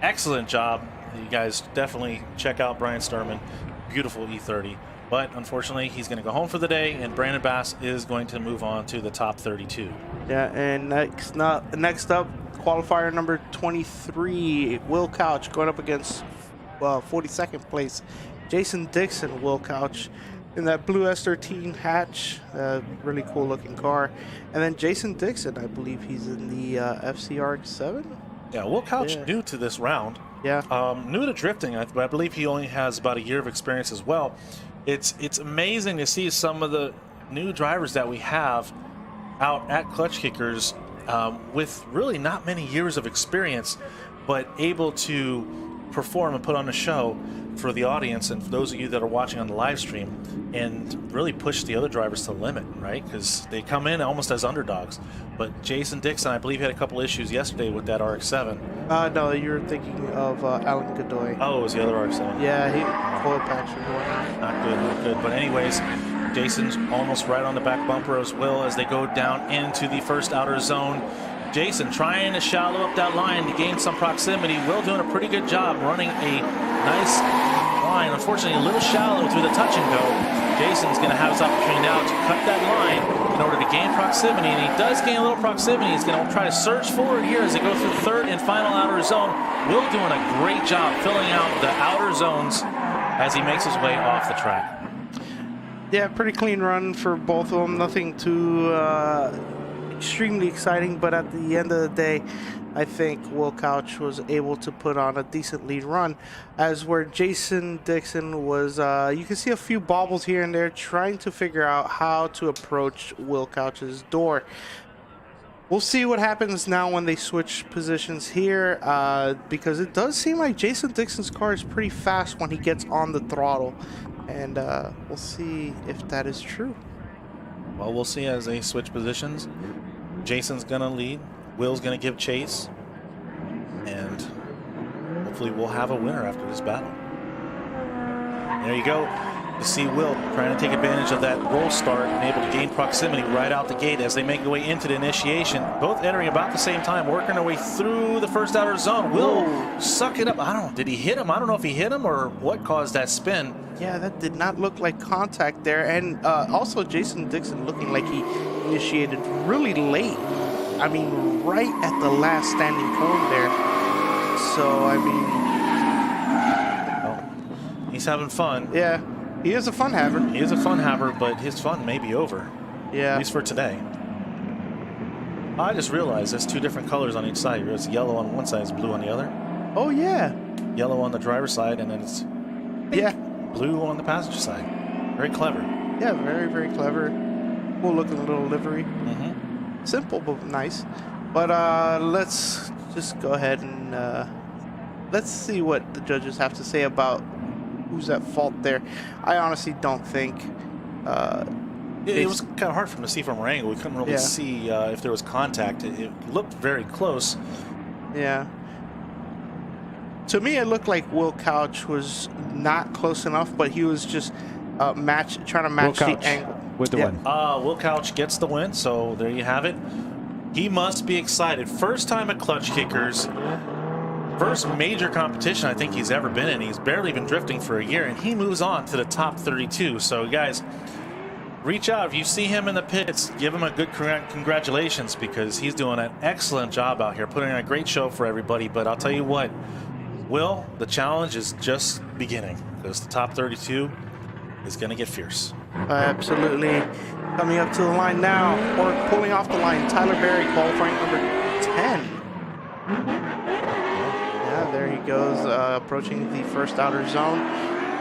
Speaker 13: Excellent job. You guys definitely check out Brian Sturman. Beautiful E30. But unfortunately, he's going to go home for the day, and Brandon Bass is going to move on to the top 32.
Speaker 12: Yeah, and next up, qualifier number 23, Will Couch going up against 42nd place, Jason Dixon. Will Couch in that blue S13 hatch, really cool looking car. And then Jason Dixon, I believe he's in the FCR7.
Speaker 13: Yeah, Will Couch new to this round.
Speaker 12: Yeah.
Speaker 13: New to drifting, but I believe he only has about a year of experience as well. It's amazing to see some of the new drivers that we have out at Klutch Kickers with really not many years of experience, but able to perform and put on a show. for the audience and for those of you that are watching on the live stream, and really push the other drivers to the limit, right? Because they come in almost as underdogs. But Jason Dixon, I believe, had a couple issues yesterday with that RX-7.
Speaker 12: No, you're thinking of Alan Godoy.
Speaker 13: Oh, it was the other RX-7.
Speaker 12: Yeah, he coil patch or whatnot.
Speaker 13: Not good, not good. But anyways, Jason's almost right on the back bumper as well as they go down into the first outer zone. Jason trying to shallow up that line to gain some proximity. Will doing a pretty good job running a nice line. Unfortunately, a little shallow through the touch and go. Jason's going to have his opportunity now to cut that line in order to gain proximity. And he does gain a little proximity. He's going to try to surge forward here as they go through the third and final outer zone. Will doing a great job filling out the outer zones as he makes his way off the track.
Speaker 12: Yeah, pretty clean run for both of them. Nothing too extremely exciting, but at the end of the day, I think Will Couch was able to put on a decent lead run, as where Jason Dixon was, you can see a few bobbles here and there trying to figure out how to approach Will Couch's door. We'll see what happens now when they switch positions here, because it does seem like Jason Dixon's car is pretty fast when he gets on the throttle, and we'll see if that is true.
Speaker 13: Well, we'll see as they switch positions. Jason's going to lead. Will's going to give chase. And hopefully we'll have a winner after this battle. There you go. You see Will trying to take advantage of that roll start and able to gain proximity right out the gate as they make their way into the initiation. Both entering about the same time, working their way through the first outer zone. Will suck it up. I don't know. Did he hit him? I don't know if he hit him or what caused that spin.
Speaker 12: Yeah, that did not look like contact there. And also Jason Dixon looking like he initiated really late. I mean, right at the last standing cone there. So, I mean...
Speaker 13: He's having fun.
Speaker 12: Yeah. He is a fun haver.
Speaker 13: He is a fun haver, but his fun may be over.
Speaker 12: Yeah.
Speaker 13: At least for today. I just realized there's two different colors on each side. It's yellow on one side, it's blue on the other.
Speaker 12: Oh, yeah.
Speaker 13: Yellow on the driver's side, and then it's blue on the passenger side. Very clever.
Speaker 12: Yeah, very, very clever. Cool looking little livery. Simple, but nice. But let's just go ahead and let's see what the judges have to say about who's at fault there. I honestly don't think...
Speaker 13: it was kind of hard for him to see from our angle. We couldn't really see if there was contact. It looked very close.
Speaker 12: Yeah. To me, it looked like Will Couch was not close enough, but he was just trying to match the angle.
Speaker 14: With the win.
Speaker 13: Will Couch gets the win, so there you have it. He must be excited. First time at Klutch Kickers. First major competition I think he's ever been in. He's barely been drifting for a year, and he moves on to the top 32. So, guys, reach out. If you see him in the pits, give him a good congratulations, because he's doing an excellent job out here, putting on a great show for everybody. But I'll tell you what, Will, the challenge is just beginning, because the top 32 is going to get fierce.
Speaker 12: Absolutely. Coming up to the line now, or pulling off the line, Tyler Berry, qualifying number 10. Yeah, there he goes, approaching the first outer zone.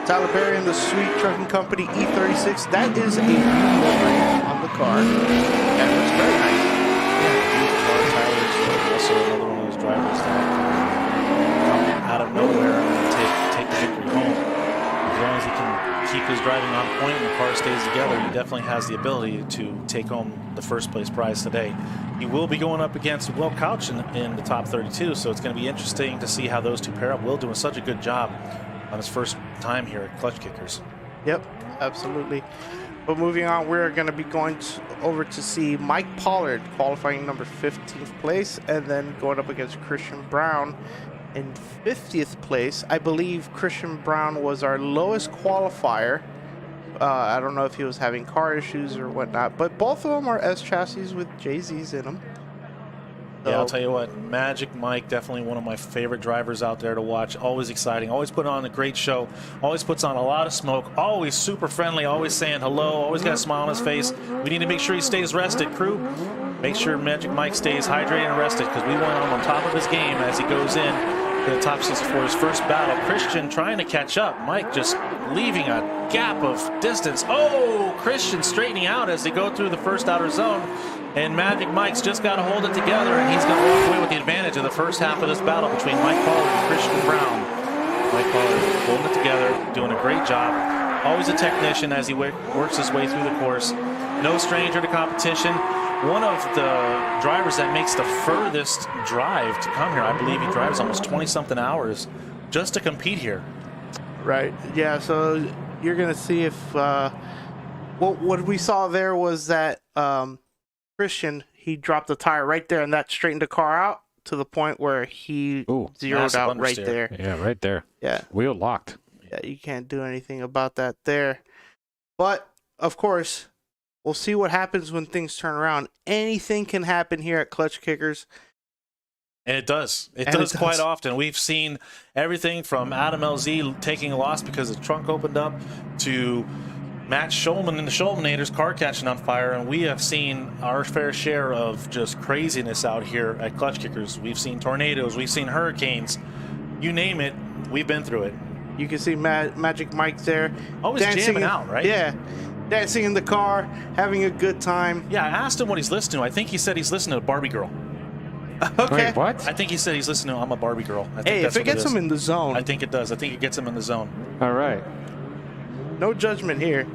Speaker 12: Tyler Berry in the Sweet Trucking Company E36. That is a new livery on the car. That looks very nice.
Speaker 13: Tyler's also another one of those drivers that come out of nowhere and take the victory home. As long as he can keep his driving on point and the car stays together, he definitely has the ability to take home the first place prize today. He will be going up against Will Couch in the top 32, so it's going to be interesting to see how those two pair up. Will doing such a good job on his first time here at Klutch Kickers.
Speaker 12: Yep, absolutely. But moving on, we're going to be going over to see Mike Pollard, qualifying number 15th place, and then going up against Christian Brown in 50th place. I believe Christian Brown was our lowest qualifier. I don't know if he was having car issues or whatnot, but both of them are S chassis with JZs in them.
Speaker 13: Yeah, I'll tell you what, Magic Mike, definitely one of my favorite drivers out there to watch. Always exciting, always putting on a great show, always puts on a lot of smoke, always super friendly, always saying hello, always got a smile on his face. We need to make sure he stays rested, crew. Make sure Magic Mike stays hydrated and rested, because we want him on top of his game as he goes in to the top 6 for his first battle. Christian trying to catch up. Mike just leaving a gap of distance. Oh, Christian straightening out as they go through the first outer zone. And Magic Mike's just got to hold it together, and he's going to walk away with the advantage of the first half of this battle between Mike Pollard and Christian Brown. Mike Pollard holding it together, doing a great job. Always a technician as he works his way through the course. No stranger to competition. One of the drivers that makes the furthest drive to come here. I believe he drives almost 20-something hours just to compete here.
Speaker 12: Right. Yeah. So you're gonna see if what we saw there was that Christian, he dropped the tire right there, and that straightened the car out to the point where he zeroed out right there.
Speaker 14: Yeah, right there.
Speaker 12: Yeah.
Speaker 14: Wheel locked.
Speaker 12: Yeah, you can't do anything about that there. But of course, we'll see what happens when things turn around. Anything can happen here at Klutch Kickers.
Speaker 13: And it does. It does quite often. We've seen everything from Adam LZ taking a loss because the trunk opened up to Matt Schulman and the Schulmanators car catching on fire. And we have seen our fair share of just craziness out here at Klutch Kickers. We've seen tornadoes. We've seen hurricanes. You name it, we've been through it.
Speaker 12: You can see Magic Mike there.
Speaker 13: Always jamming out, right?
Speaker 12: Yeah. Dancing in the car, having a good time.
Speaker 13: Yeah, I asked him what he's listening to. I think he said he's listening to Barbie Girl.
Speaker 12: Okay.
Speaker 14: Wait, what?
Speaker 13: I think he said he's listening to I'm a Barbie Girl. I think
Speaker 12: Hey,
Speaker 13: that's
Speaker 12: if it
Speaker 13: what
Speaker 12: gets him in the zone.
Speaker 13: I think it does. I think it gets him in the zone.
Speaker 14: All right.
Speaker 12: No judgment here.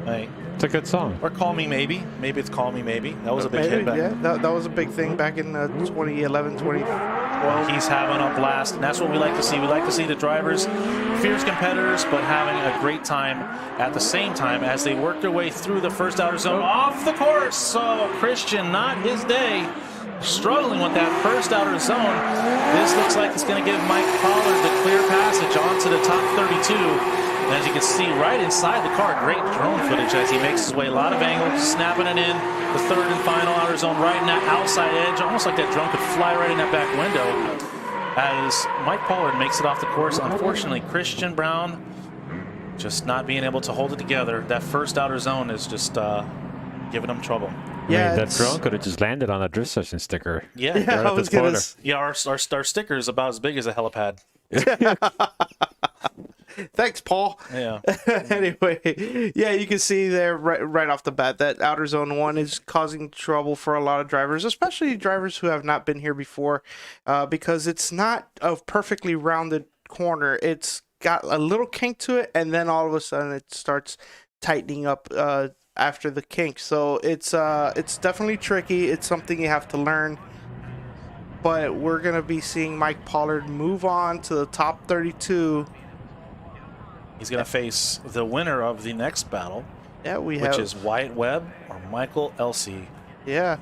Speaker 13: Right.
Speaker 14: It's a good song.
Speaker 13: Or Call Me Maybe. Maybe it's Call Me Maybe. That was a big hit back.
Speaker 12: Yeah, that was a big thing back in 2011, 2012.
Speaker 13: He's having a blast, and that's what we like to see. We like to see the drivers, fierce competitors, but having a great time at the same time as they work their way through the first outer zone off the course. So Christian, not his day, struggling with that first outer zone. This looks like it's going to give Mike Pollard the clear passage onto the top 32. And as you can see right inside the car, great drone footage as he makes his way. A lot of angles, snapping it in. The third and final outer zone right in that outside edge. Almost like that drone could fly right in that back window. As Mike Pollard makes it off the course. Unfortunately, Christian Brown just not being able to hold it together. That first outer zone is just giving him trouble.
Speaker 14: Yeah, I mean, that drone could have just landed on a drift session sticker.
Speaker 13: Yeah,
Speaker 14: right up the spoiler.
Speaker 13: Yeah, our sticker is about as big as a helipad.
Speaker 12: Thanks, Paul.
Speaker 13: Yeah.
Speaker 12: Anyway, yeah, you can see there right off the bat that outer zone 1 is causing trouble for a lot of drivers, especially drivers who have not been here before, because it's not a perfectly rounded corner. It's got a little kink to it, and then all of a sudden it starts tightening up after the kink. So it's definitely tricky. It's something you have to learn. But we're gonna be seeing Mike Pollard move on to the top 32.
Speaker 13: He's going to face the winner of the next battle.
Speaker 12: Yeah, which
Speaker 13: is Wyatt Webb or Michael Elsue.
Speaker 12: Yeah.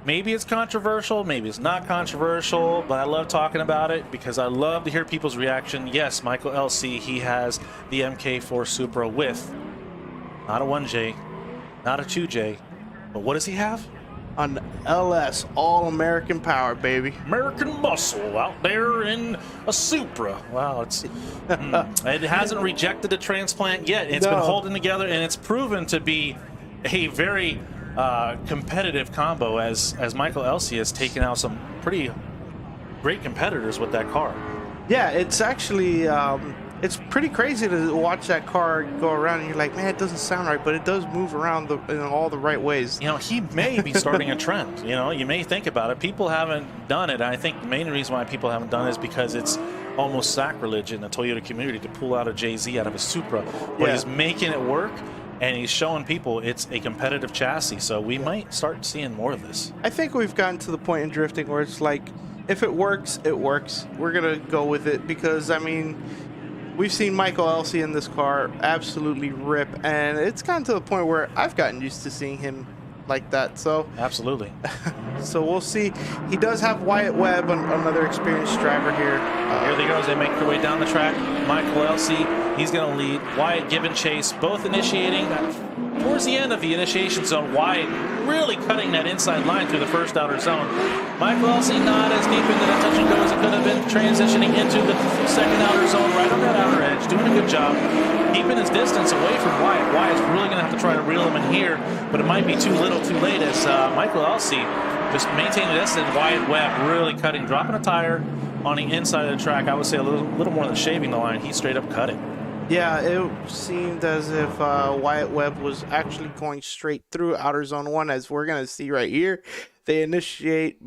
Speaker 13: Maybe it's controversial, maybe it's not controversial, but I love talking about it because I love to hear people's reaction. Yes, Michael Elsue, he has the MK4 Supra with not a 1J, not a 2J, but what does he have?
Speaker 12: An LS, all-American power, baby.
Speaker 13: American muscle out there in a Supra. Wow, it hasn't rejected a transplant yet. It's been holding together, and it's proven to be a very competitive combo as Michael Elsue has taken out some pretty great competitors with that car.
Speaker 12: Yeah, it's actually it's pretty crazy to watch that car go around, and you're like, man, it doesn't sound right, but it does move around in all the right ways.
Speaker 13: You know, he may be starting a trend. You know, you may think about it. People haven't done it. I think the main reason why people haven't done it is because it's almost sacrilege in the Toyota community to pull out a JZ out of a Supra. But he's making it work, and he's showing people it's a competitive chassis. So we might start seeing more of this.
Speaker 12: I think we've gotten to the point in drifting where it's like, if it works, it works. We're going to go with it because, I mean, we've seen Michael Elsue in this car absolutely rip, and it's gotten to the point where I've gotten used to seeing him like that. So
Speaker 13: absolutely.
Speaker 12: So we'll see. He does have Wyatt Webb, another experienced driver here.
Speaker 13: Here they go as they make their way down the track. Michael Elsue, he's going to lead. Wyatt giving chase, both initiating towards the end of the initiation zone. Wyatt really cutting that inside line through the first outer zone. Michael Elsue not as deep into that touch and go as it could have been, transitioning into the second outer zone right on that outer edge, doing a good job, keeping his distance away from Wyatt. Wyatt's really going to have to try to reel him in here, but it might be too little too late as Michael Elsue just maintaining this, and Wyatt Webb really cutting, dropping a tire on the inside of the track. I would say a little more than shaving the line. He straight up cut it.
Speaker 12: Yeah, it seemed as if Wyatt Webb was actually going straight through outer zone 1, as we're going to see right here. They initiate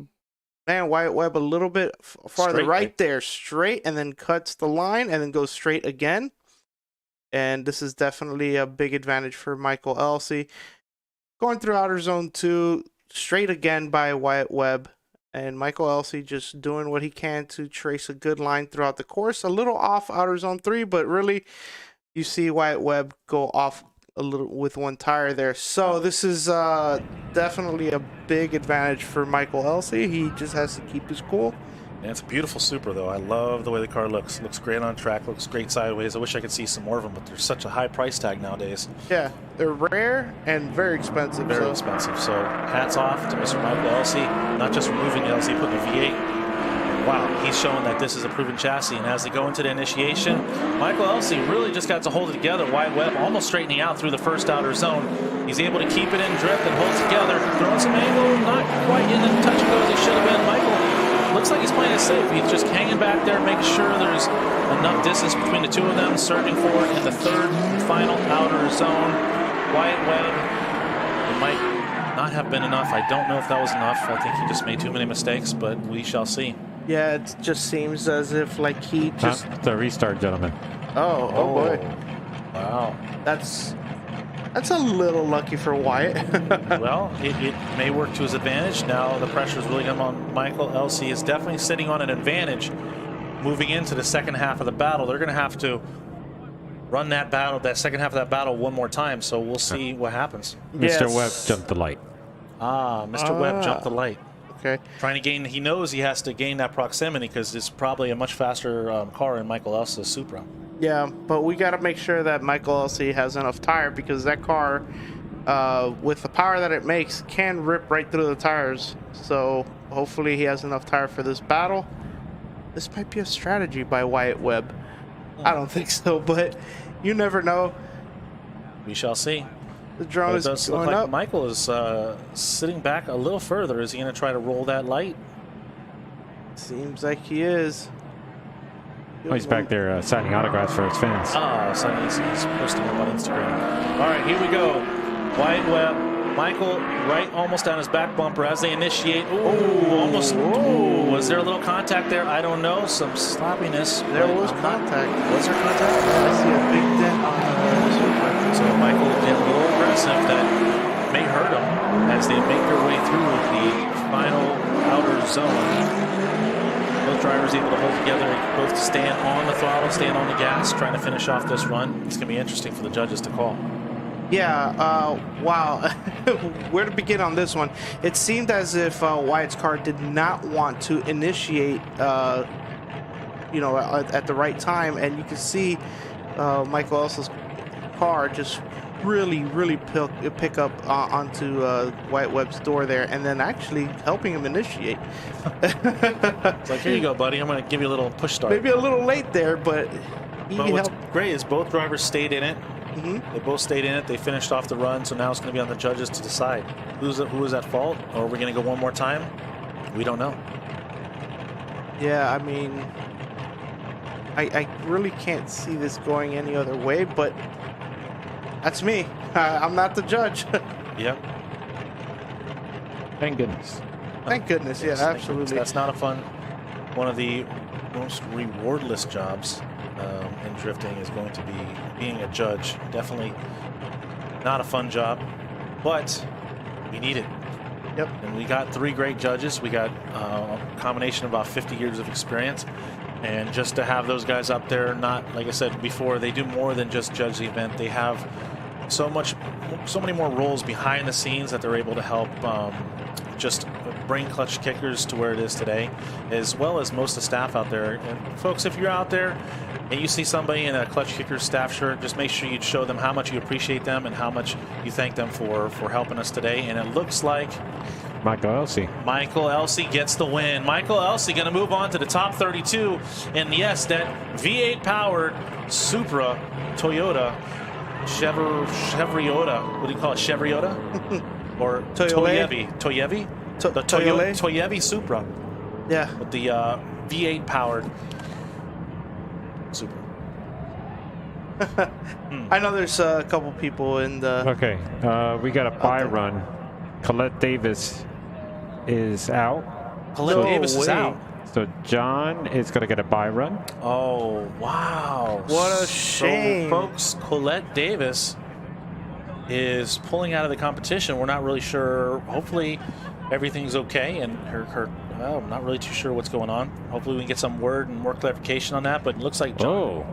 Speaker 12: Man, Wyatt Webb a little bit farther
Speaker 13: Straight,
Speaker 12: right there, straight, and then cuts the line and then goes straight again. And this is definitely a big advantage for Michael Elsue. Going through outer zone 2, straight again by Wyatt Webb. And Michael Elsue just doing what he can to trace a good line throughout the course. A little off outer zone 3, but really you see Wyatt Webb go off a little with one tire there. So this is definitely a big advantage for Michael Elsue. He just has to keep his cool.
Speaker 13: And it's a beautiful Supra, though. I love the way the car looks. Looks great on track. Looks great sideways. I wish I could see some more of them, but there's such a high price tag nowadays.
Speaker 12: Yeah, they're rare and very expensive.
Speaker 13: Very expensive. So hats off to Mr. Michael Elsue. Not just removing the Elsue, putting the V8. Wow, he's showing that this is a proven chassis. And as they go into the initiation, Michael Elsue really just got to hold it together. Wyatt Webb almost straightening out through the first outer zone. He's able to keep it in drift and hold together. Throwing some angle, not quite in the touch and go as he should have been. Michael looks like he's playing it safe. He's just hanging back there, making sure there's enough distance between the two of them, surging forward in the third and final outer zone. Wyatt Webb, it might not have been enough. I don't know if that was enough. I think he just made too many mistakes, but we shall see.
Speaker 12: Yeah, it just seems as if like he just...
Speaker 14: The restart, gentlemen.
Speaker 12: Oh boy.
Speaker 13: Wow.
Speaker 12: That's a little lucky for Wyatt.
Speaker 13: Well, it may work to his advantage. Now the pressure is really coming on Michael Elsue. Is definitely sitting on an advantage moving into the second half of the battle. They're going to have to run that battle, that second half of that battle, one more time. So we'll see what happens.
Speaker 14: Mr. Webb jumped the light.
Speaker 13: Mr. Webb jumped the light.
Speaker 12: Okay.
Speaker 13: Trying to gain, he knows he has to gain that proximity because it's probably a much faster car in Michael Elsue's Supra.
Speaker 12: Yeah, but we got to make sure that Michael Elsue has enough tire because that car, with the power that it makes, can rip right through the tires. So hopefully he has enough tire for this battle. This might be a strategy by Wyatt Webb. I don't think so, but you never know.
Speaker 13: We shall see.
Speaker 12: The drone is
Speaker 13: does
Speaker 12: going
Speaker 13: look like
Speaker 12: up.
Speaker 13: Michael is sitting back a little further. Is he going to try to roll that light?
Speaker 12: Seems like he is.
Speaker 14: Oh, he's back there signing autographs for his fans.
Speaker 13: He's posting up on Instagram. All right, here we go. Wyatt Webb. Michael right almost on his back bumper as they initiate. Ooh, almost. Ooh, was there a little contact there? I don't know. Some sloppiness.
Speaker 12: There was contact.
Speaker 13: Was there contact?
Speaker 12: I see a big dent on the
Speaker 13: So Michael getting a little aggressive. That may hurt him as they make their way through the final outer zone. Both drivers able to hold together, both stand on the throttle, stand on the gas, trying to finish off this run. It's going to be interesting for the judges to call.
Speaker 12: Yeah, wow. Where to begin on this one? It seemed as if Wyatt's car did not want to initiate, at the right time, and you can see Michael Elsue's car just really pick up onto Wyatt Webb's door there, and then actually helping him initiate.
Speaker 13: It's like, here you go, buddy. I'm going to give you a little push start.
Speaker 12: Maybe a little late there, but he
Speaker 13: what's
Speaker 12: helped.
Speaker 13: great is both drivers stayed in it. They both stayed in it. They finished off the run, so now it's going to be on the judges to decide who was at fault, or are we going to go one more time? We don't know.
Speaker 12: Yeah, I mean, I really can't see this going any other way, but that's me. I'm not the judge.
Speaker 13: Yep.
Speaker 14: Thank goodness.
Speaker 12: Thank goodness, yeah, absolutely.
Speaker 13: That's not a fun, one of the most rewardless jobs in drifting is going to be being a judge. Definitely not a fun job, but we need it.
Speaker 12: Yep.
Speaker 13: And we got 3 great judges. We got a combination of about 50 years of experience. And just to have those guys up there, not, like I said before, they do more than just judge the event. They have so many more roles behind the scenes that they're able to help just bring Klutch Kickers to where it is today, as well as most of the staff out there. And folks, if you're out there and you see somebody in a Klutch Kickers staff shirt, just make sure you show them how much you appreciate them and how much you thank them for helping us today. And it looks like
Speaker 14: Michael Elsue.
Speaker 13: Michael Elsue gets the win. Michael Elsue going to move on to the top 32. And yes, that V8 powered Supra Toyota Chevriotta. What do you call it? Chevriotta? Or Toyevi? Toyevi? The Toyevi Supra.
Speaker 12: Yeah.
Speaker 13: With the V8 powered Supra.
Speaker 12: I know there's a couple people in the...
Speaker 14: Okay, we got a bye run. Colette Davis is out.
Speaker 13: Colette Davis is out.
Speaker 14: So John is going to get a bye run.
Speaker 13: Oh, wow.
Speaker 12: What a shame.
Speaker 13: So, folks, Colette Davis is pulling out of the competition. We're not really sure. Hopefully everything's okay, and well, I'm not really too sure what's going on. Hopefully we can get some word and more clarification on that, but it looks like John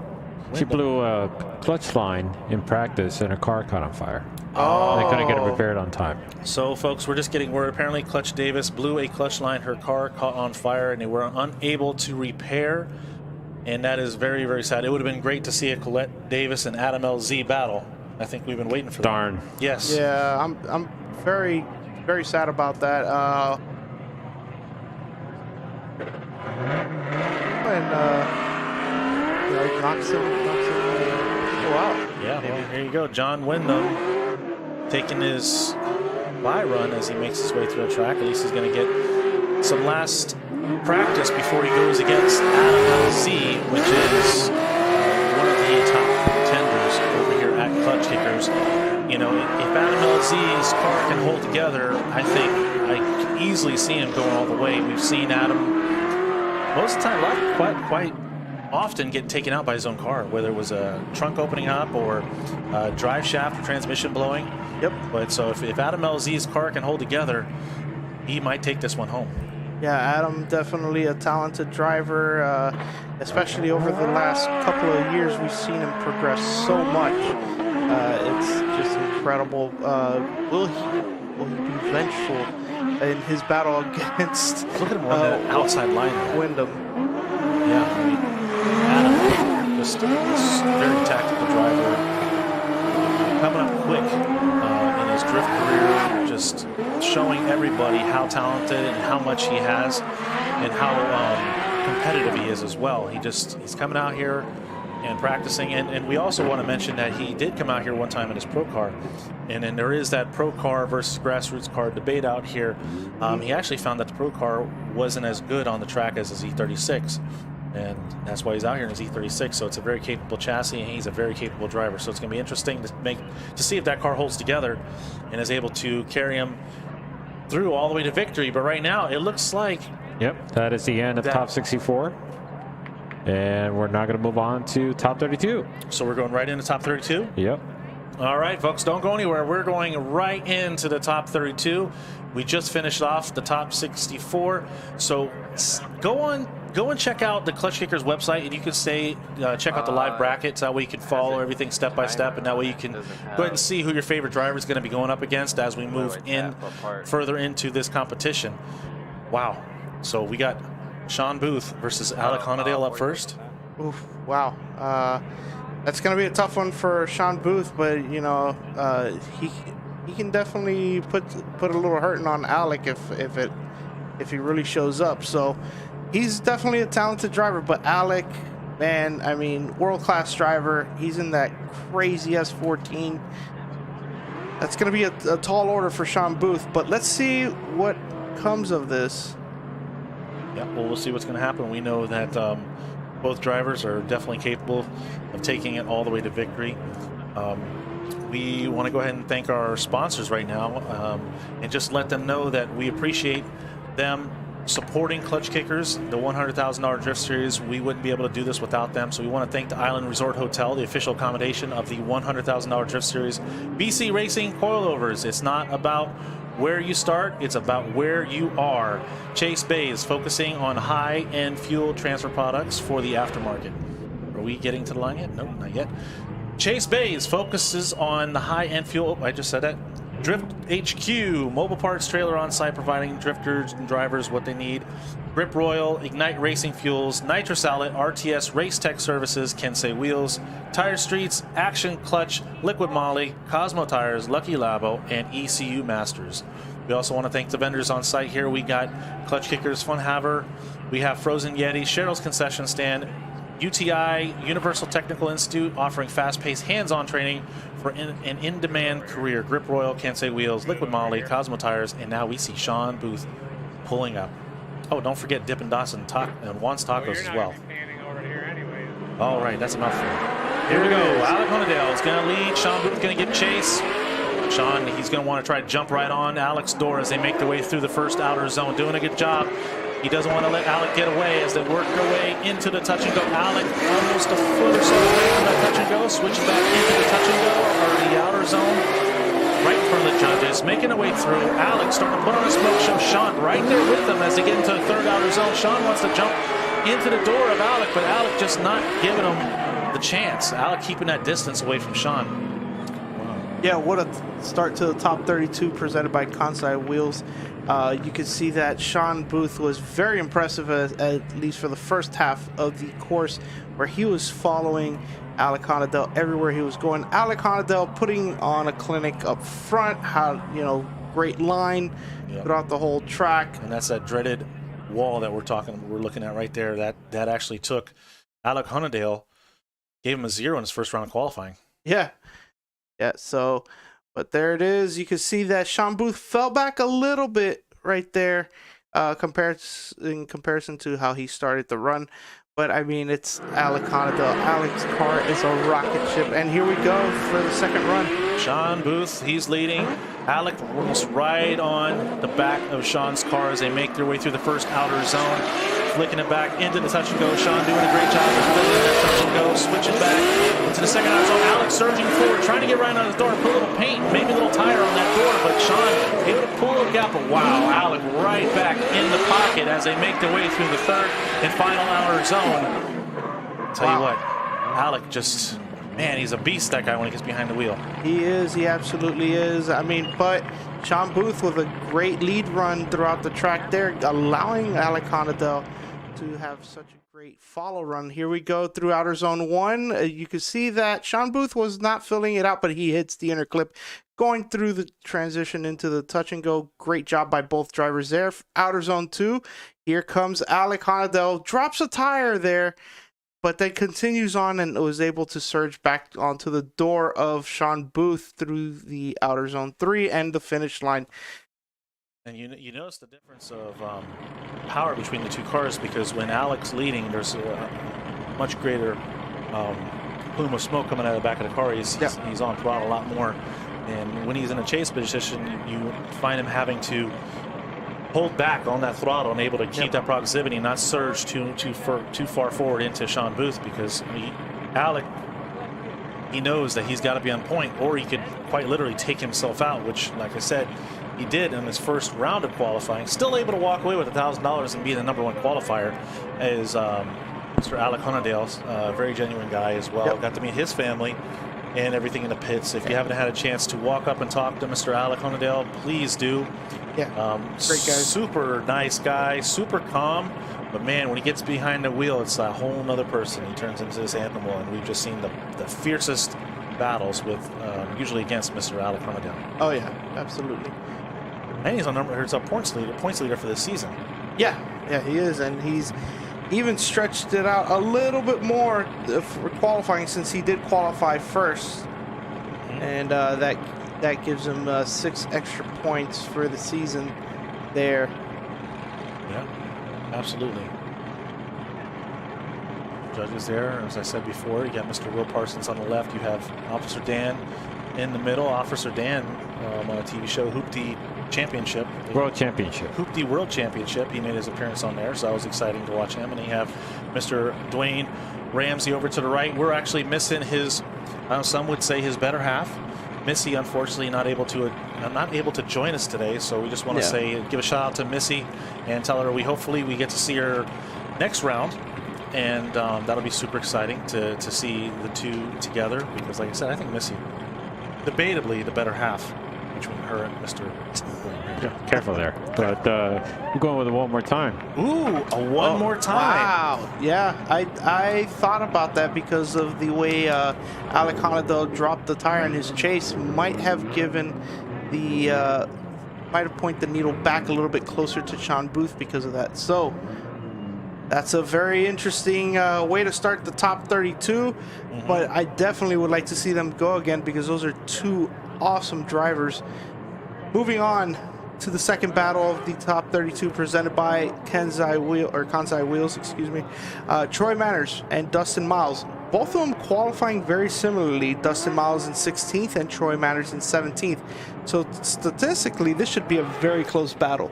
Speaker 14: she blew a clutch line in practice and her car caught on fire. They couldn't get it repaired on time.
Speaker 13: So, folks, we're just getting word. Apparently, Clutch Davis blew a clutch line. Her car caught on fire, and they were unable to repair. And that is very, very sad. It would have been great to see a Colette Davis and Adam LZ battle. I think we've been waiting for that.
Speaker 14: Darn.
Speaker 13: Yes.
Speaker 12: Yeah, I'm very, very sad about that. Knocks some people out.
Speaker 13: Yeah, well, here you go. John Windham taking his bye run as he makes his way through the track. At least he's going to get some last practice before he goes against Adam LZ, which is one of the top contenders over here at Klutch Kickers. You know, if Adam LZ's car can hold together, I think I can easily see him going all the way. We've seen Adam most of the time, quite often get taken out by his own car, whether it was a trunk opening up or a drive shaft or transmission blowing.
Speaker 12: Yep.
Speaker 13: But so if Adam LZ's car can hold together, he might take this one home.
Speaker 12: Yeah, Adam, definitely a talented driver, especially over the last couple of years. We've seen him progress so much. It's just incredible. Will he be vengeful in his battle against
Speaker 13: Look at him on the outside line there.
Speaker 12: Windham?
Speaker 13: Yeah, I mean, Adam, just this very tactical driver, coming up quick in his drift career, just showing everybody how talented and how much he has and how competitive he is as well. He's coming out here and practicing, and we also want to mention that he did come out here one time in his pro car, and then there is that pro car versus grassroots car debate out here. He actually found that the pro car wasn't as good on the track as his E36, and that's why he's out here in his E36. So it's a very capable chassis, and he's a very capable driver. So it's going to be interesting to see if that car holds together and is able to carry him through all the way to victory. But right now, it looks like
Speaker 14: that is the end of top 64. And we're now going to move on to top 32.
Speaker 13: So we're going right into top 32?
Speaker 14: Yep.
Speaker 13: All right, folks, don't go anywhere. We're going right into the top 32. We just finished off the top 64. So go and check out the Klutch Kickers website, and you can check out the live brackets. That way you can follow everything step by step, and that way you can go ahead and see who your favorite driver is going to be going up against as we move further into this competition. Wow. So we got Sean Booth versus Alec Honadale up first.
Speaker 12: Oof, wow. That's going to be a tough one for Sean Booth, but, you know, he can definitely put a little hurting on Alec if he really shows up. So he's definitely a talented driver, but Alec, man, I mean, world-class driver. He's in that crazy S14. That's going to be a tall order for Sean Booth, but let's see what comes of this.
Speaker 13: Yeah, well, we'll see what's going to happen. We know that both drivers are definitely capable of taking it all the way to victory. We want to go ahead and thank our sponsors right now and just let them know that we appreciate them supporting Klutch Kickers, the $100,000 Drift Series. We wouldn't be able to do this without them. So we want to thank the Island Resort Hotel, the official accommodation of the $100,000 Drift Series. BC Racing Coilovers. It's not about where you start, it's about where you are. Chase Bays, focusing on high-end fuel transfer products for the aftermarket. Are we getting to the line yet? No, not yet. Chase Bays focuses on the high-end fuel. I just said that. Drift HQ, mobile parts trailer on site, providing drifters and drivers what they need. Grip Royal, Ignite Racing Fuels, Nitrous Outlet, RTS Race Tech Services, Kensei Wheels, Tire Streets, Action Clutch, Liquid Moly, Cosmo Tires, Lucky Labo, and ECU Masters. We also want to thank the vendors on site here. We got Klutch Kickers, Fun Haver, we have Frozen Yeti, Cheryl's Concession Stand, UTI, Universal Technical Institute, offering fast-paced hands-on training for an in-demand career. Grip Royal, Kensei Wheels, Liquid Moly, Cosmo Tires, and now we see Sean Booth pulling up. Oh, don't forget Dippin' Dots and Juan's Tacos as well. All right, that's enough. Here we go. Alec Honadale is going to lead. Sean Booth going to give chase. Sean, he's going to want to try to jump right on Alec's door as they make their way through the first outer zone. Doing a good job. He doesn't want to let Alec get away as they work their way into the touch and go. Alec almost a foot or so away from that touch and go, switching back into the touch and go, or the outer zone, right in front of the judges, making their way through. Alec starting to put on a smoke show. Sean right there with them as they get into the third outer zone. Sean wants to jump into the door of Alec, but Alec just not giving him the chance. Alec keeping that distance away from Sean.
Speaker 12: Yeah, what a start to the top 32 presented by Kansai Wheels. You can see that Sean Booth was very impressive, at least for the first half of the course, where he was following Alec Honadell everywhere he was going. Alec Honadell putting on a clinic up front, great line throughout the whole track.
Speaker 13: And that's that dreaded wall that we're looking at right there. That actually took Alec Honadell, gave him a 0 in his first round of qualifying.
Speaker 12: Yeah. So, but there it is. You can see that Sean Booth fell back a little bit right there, in comparison to how he started the run. But I mean, it's Alec Honadell. Alec's car is a rocket ship, and here we go for the second run.
Speaker 13: Sean Booth, he's leading. Alec almost right on the back of Sean's car as they make their way through the first outer zone, flicking it back into the touch and go. Sean doing a great job of filling in that touch and go, switching back into the second outer zone. Alec surging forward, trying to get right on the door, put a little paint, maybe a little tire on that door, but Sean able to pull it out. But wow, Alec right back in the pocket as they make their way through the third and final outer zone. Tell you what, Alec just... Man, he's a beast, that guy, when he gets behind the wheel.
Speaker 12: He is. He absolutely is. I mean, but Sean Booth with a great lead run throughout the track there, allowing Alec Honadell to have such a great follow run. Here we go through outer zone 1. You can see that Sean Booth was not filling it out, but he hits the inner clip going through the transition into the touch and go. Great job by both drivers there. Outer zone 2. Here comes Alec Honadell. Drops a tire there, but then continues on and was able to surge back onto the door of Sean Booth through the outer zone 3 and the finish line.
Speaker 13: And you notice the difference of power between the two cars, because when Alec's leading, there's a much greater plume of smoke coming out of the back of the car. He's on throttle a lot more. And when he's in a chase position, you find him having to hold back on that throttle and able to keep that proximity, not surge too far forward into Sean Booth, because Alec, he knows that he's got to be on point, or he could quite literally take himself out, which, like I said, he did in his first round of qualifying. Still able to walk away with $1,000 and be the #1 qualifier is Mr. Alec Honadell, a very genuine guy as well. Got to meet his family and everything in the pits. If you haven't had a chance to walk up and talk to Mr. Alec Honadell, please do.
Speaker 12: Great guy.
Speaker 13: Super nice guy, super calm. But man, when he gets behind the wheel, it's a whole nother person. He turns into this animal, and we've just seen the fiercest battles with usually against Mr. Alec Honadell.
Speaker 12: Oh yeah, absolutely.
Speaker 13: And he's a points leader for this season.
Speaker 12: Yeah, he is, and he's even stretched it out a little bit more for qualifying, since he did qualify first, and that gives him 6 extra points for the season there.
Speaker 13: Yeah, absolutely. Judges there, as I said before, you got Mr. Will Parsons on the left. You have Officer Dan in the middle. Officer Dan on a TV show, Hoopty Championship.
Speaker 14: World Championship.
Speaker 13: Hoopty World Championship. He made his appearance on there, so that was exciting to watch him. And you have Mr. Dwayne Ramsey over to the right. We're actually missing his, some would say, his better half. Missy, unfortunately, not able to join us today, so we just want to say, give a shout out to Missy and tell her hopefully we get to see her next round, and that'll be super exciting to see the two together, because, like I said, I think Missy, debatably the better half between her and Mr.
Speaker 14: Careful there, but we're going with it one more time.
Speaker 13: Ooh, one more time.
Speaker 12: Wow. Yeah, I thought about that, because of the way Alec Honadell dropped the tire in his chase. Might have pointed the needle back a little bit closer to Sean Booth because of that. So that's a very interesting way to start the top 32. But I definitely would like to see them go again, because those are two awesome drivers. Moving on to the second battle of the top 32, presented by Kansai Wheels, excuse me. Troy Manners and Dustin Miles, both of them qualifying very similarly. Dustin Miles in 16th and Troy Manners in 17th. So statistically, this should be a very close battle.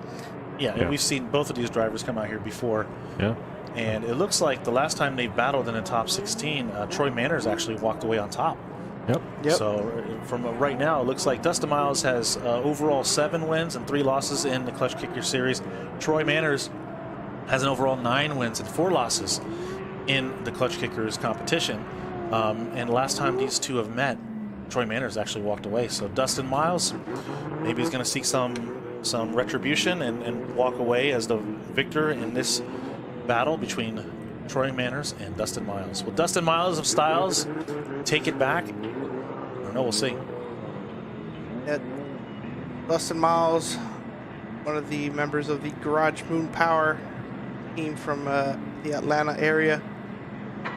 Speaker 13: Yeah, and we've seen both of these drivers come out here before.
Speaker 14: Yeah.
Speaker 13: And it looks like the last time they battled in the top 16, Troy Manners actually walked away on top.
Speaker 14: Yep.
Speaker 13: So from right now, it looks like Dustin Miles has overall 7 wins and 3 losses in the Klutch Kickers series. Troy Manners has an overall 9 wins and 4 losses in the Klutch Kickers competition. And last time these two have met, Troy Manners actually walked away. So Dustin Miles, maybe he's going to seek some retribution and walk away as the victor in this battle between Troy Manners and Dustin Miles. Will Dustin Miles of Styles take it back? I don't know. We'll see.
Speaker 12: Yeah. Dustin Miles, one of the members of the Garage Moon Power team from the Atlanta area.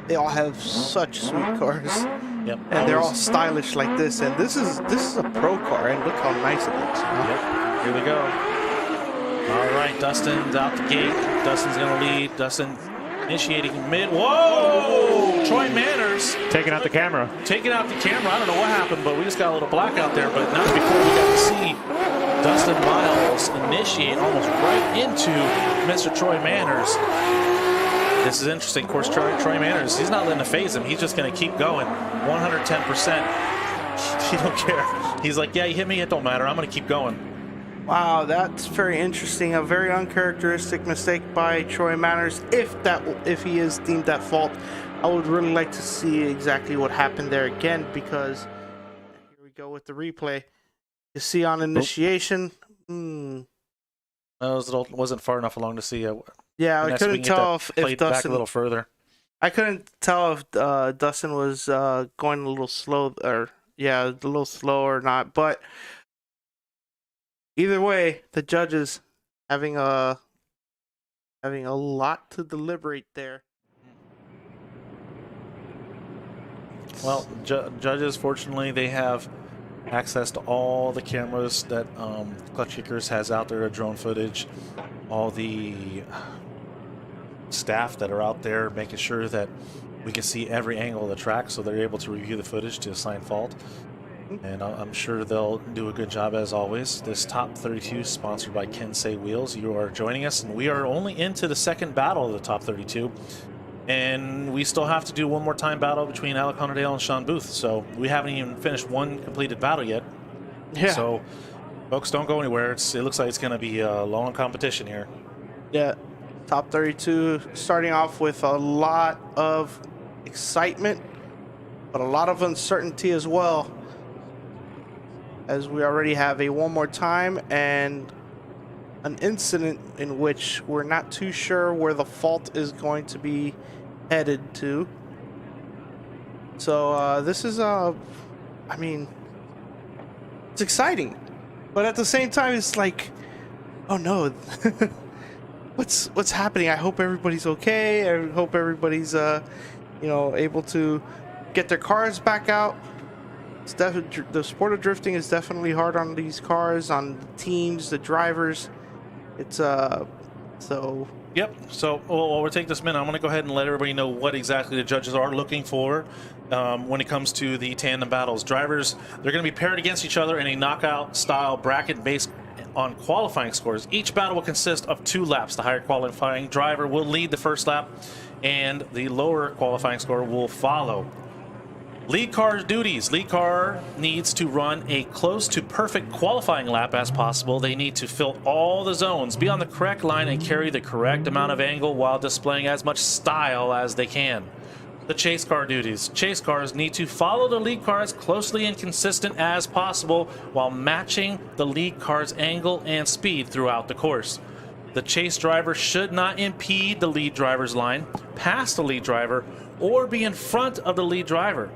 Speaker 12: They all have such sweet cars.
Speaker 13: Yep.
Speaker 12: And they're all stylish like this. And this is a pro car, and look how nice it looks.
Speaker 13: Yep. Here we go. All right, Dustin's out the gate. Dustin's going to lead. Dustin initiating mid. Whoa! Troy Manners.
Speaker 14: Taking out the camera.
Speaker 13: Taking out the camera. I don't know what happened, but we just got a little blackout there. But not before we got to see Dustin Miles initiate almost right into Mr. Troy Manners. This is interesting. Of course, Troy Manners, he's not letting it phase him. He's just going to keep going. 110%. He don't care. He's like, yeah, you hit me. It don't matter. I'm going to keep going.
Speaker 12: Wow, that's very interesting. A very uncharacteristic mistake by Troy Manners. If he is deemed at fault, I would really like to see exactly what happened there again, because here we go with the replay. You see on initiation.
Speaker 13: That wasn't far enough along to see.
Speaker 12: Yeah, I couldn't tell if
Speaker 13: Dustin back a little further.
Speaker 12: I couldn't tell if Dustin was going a little slow, or a little slow or not. But either way, the judges having a lot to deliberate there.
Speaker 13: Well, judges, fortunately, they have access to all the cameras that Klutch Kickers has out there, drone footage, all the staff that are out there making sure that we can see every angle of the track, so they're able to review the footage to assign fault. And I'm sure they'll do a good job as always. This top 32 is sponsored by Kensei Wheels. You are joining us, and we are only into the second battle of the top 32. And we still have to do one more time battle between Alec Hunterdale and Sean Booth. So we haven't even finished one completed battle yet.
Speaker 12: Yeah.
Speaker 13: So, folks, don't go anywhere. It looks like it's going to be a long competition here.
Speaker 12: Yeah. Top 32 starting off with a lot of excitement, but a lot of uncertainty as well, as we already have a one more time and an incident in which we're not too sure where the fault is going to be headed to. So this is I mean, it's exciting, but at the same time it's like, oh no. What's happening? I hope everybody's okay. I hope everybody's able to get their cars back out. The sport of drifting is definitely hard on these cars, on the teams, the drivers. It's so.
Speaker 13: Yep. So while we're taking this minute, I'm going to go ahead and let everybody know what exactly the judges are looking for when it comes to the tandem battles. Drivers, they're going to be paired against each other in a knockout style bracket based on qualifying scores. Each battle will consist of 2 laps. The higher qualifying driver will lead the first lap, and the lower qualifying score will follow. Lead car's duties. Lead car needs to run a close to perfect qualifying lap as possible. They need to fill all the zones, be on the correct line, and carry the correct amount of angle while displaying as much style as they can. The chase car duties. Chase cars need to follow the lead car as closely and consistent as possible while matching the lead car's angle and speed throughout the course. The chase driver should not impede the lead driver's line, pass the lead driver, or be in front of the lead driver.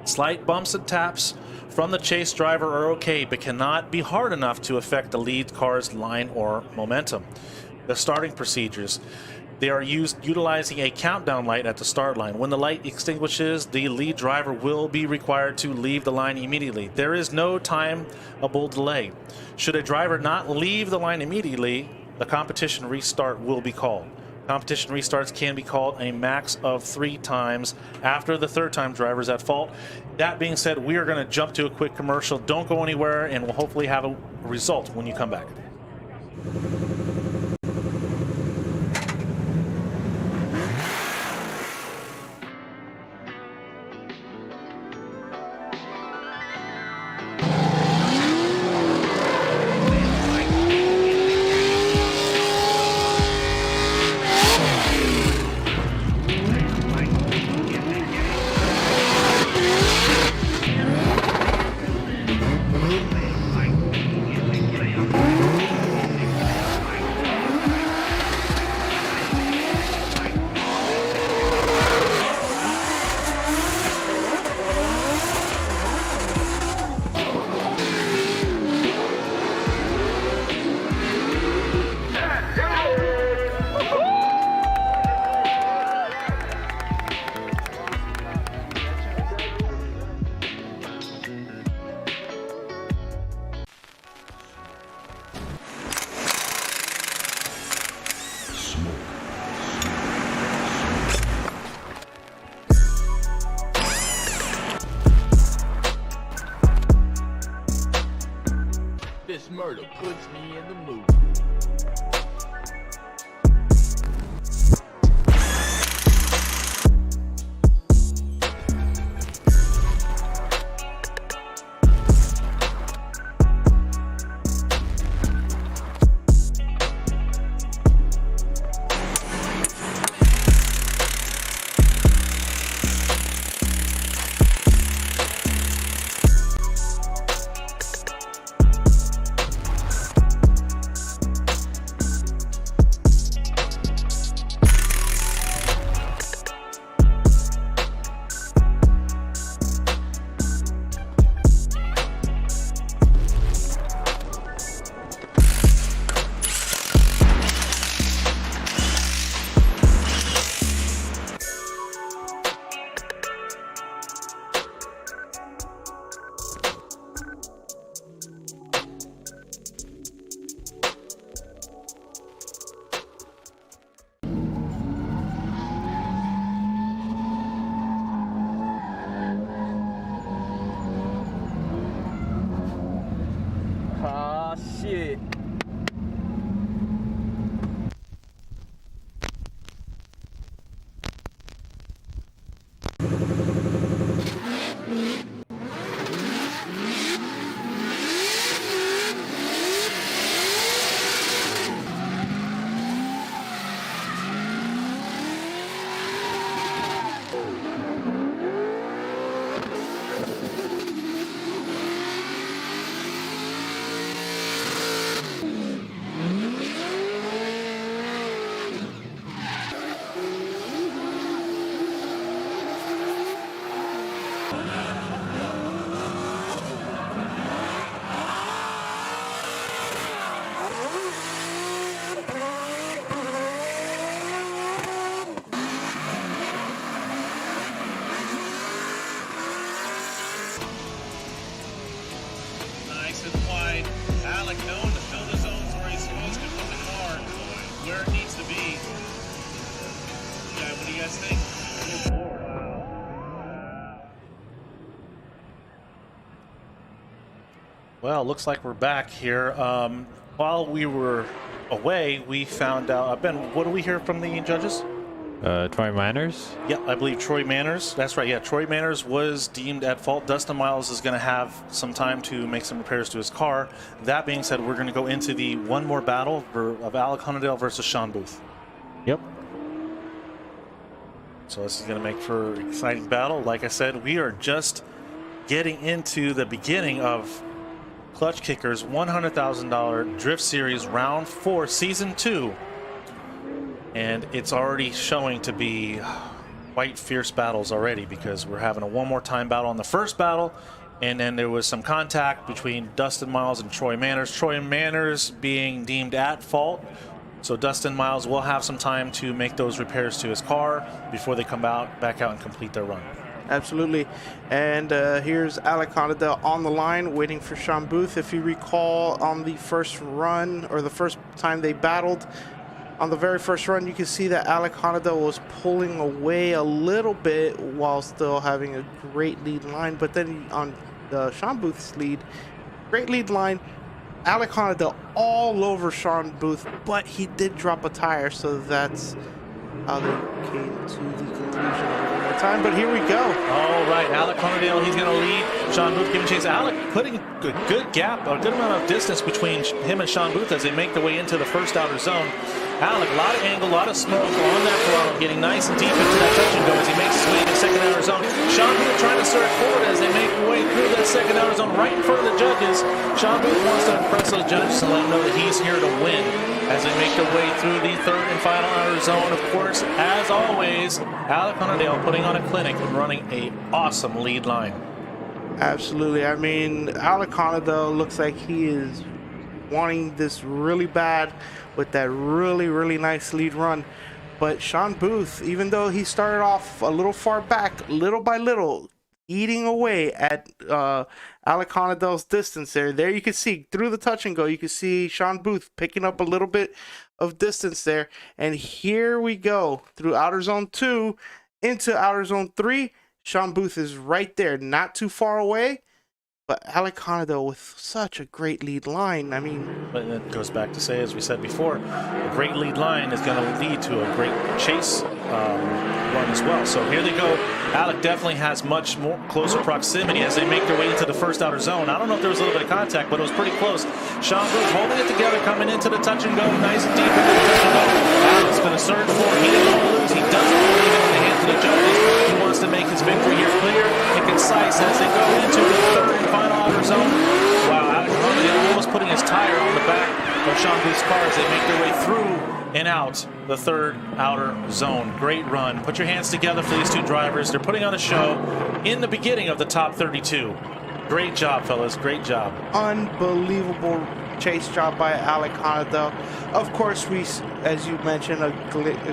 Speaker 13: Slight bumps and taps from the chase driver are okay, but cannot be hard enough to affect the lead car's line or momentum. The starting procedures. They are utilizing a countdown light at the start line. When the light extinguishes, the lead driver will be required to leave the line immediately. There is no timeable delay. Should a driver not leave the line immediately, the competition restart will be called. Competition restarts can be called a max of 3 times after the 3rd time driver is at fault. That being said, we are going to jump to a quick commercial. Don't go anywhere, and we'll hopefully have a result when you come back.
Speaker 7: murder puts me in the mood.
Speaker 16: Ah, shit.
Speaker 3: Nice and wide. Alec known to fill the zones where he's supposed to put the car where it needs to be. Yeah, what do you guys think?
Speaker 13: Well, looks like we're back here. While we were away, we found out. Ben, what do we hear from the judges?
Speaker 14: Troy Manners?
Speaker 13: Yeah, I believe Troy Manners. That's right. Yeah, Troy Manners was deemed at fault. Dustin Miles is going to have some time to make some repairs to his car. That being said, we're going to go into the one more battle of Alec Hunnadale versus Sean Booth.
Speaker 14: Yep.
Speaker 13: So this is going to make for an exciting battle. Like I said, we are just getting into the beginning of Klutch Kickers $100,000 Drift Series Round 4 Season 2. And it's already showing to be quite fierce battles already, because we're having a one more time battle on the first battle, and then there was some contact between Dustin Miles and Troy Manners. Troy Manners being deemed at fault, so Dustin Miles will have some time to make those repairs to his car before they come back out and complete their run.
Speaker 12: Absolutely. And here's Alec Hunnadale on the line waiting for Sean Booth. If you recall, on the first run, or the first time they battled, on the very first run, you can see that Alec Hunnadale was pulling away a little bit while still having a great lead line. But then on Sean Booth's lead, great lead line, Alec Hunnadale all over Sean Booth, but he did drop a tire, so that's how they came to the conclusion of the time. But here we go.
Speaker 13: All right, Alec Hunnadale, he's going to lead Sean Booth, giving chase. Alec putting a good gap, a good amount of distance between him and Sean Booth as they make their way into the first outer zone. Alec, a lot of angle, a lot of smoke on that throttle, getting nice and deep into that touch and go as he makes his way into the second outer zone. Sean Booth trying to surge forward as they make their way through that second outer zone right in front of the judges. Sean Booth wants to impress those judges and let them know that he's here to win as they make their way through the third and final outer zone. Of course, as always, Alec Hunnadale putting on a clinic and running an awesome lead line.
Speaker 12: Absolutely. I mean, Alec Hunnadale looks like he is wanting this really bad with that really nice lead run. But Sean Booth, even though he started off a little far back, little by little, eating away at Alec Hunnadale's distance there you can see through the touch and go, you can see Sean Booth picking up a little bit of distance there. And here we go through outer zone 2 into outer zone 3. Sean Booth is right there, not too far away, But Alec Conado with such a great lead line. I mean,
Speaker 13: but it goes back to say, as we said before, a great lead line is going to lead to a great chase run as well. So here they go. Alec definitely has much more closer proximity as they make their way into the first outer zone. I don't know if there was a little bit of contact, but it was pretty close. Sean Booth holding it together, coming into the touch and go, nice and deep into the touch and go. Alec's going to surge for it. He didn't want to lose. He doesn't want to leave it in the hands of the judges. He wants to make his victory here clear and concise as they go into the third and final outer zone. Wow, Alec almost putting his tire on the back of Sean Booth's car as they make their way through and out the third outer zone. Great run. Put your hands together for these two drivers. They're putting on a show in the beginning of the top 32. Great job, fellas. Great job.
Speaker 12: Unbelievable chase job by Alec Conado. Of course, as you mentioned, a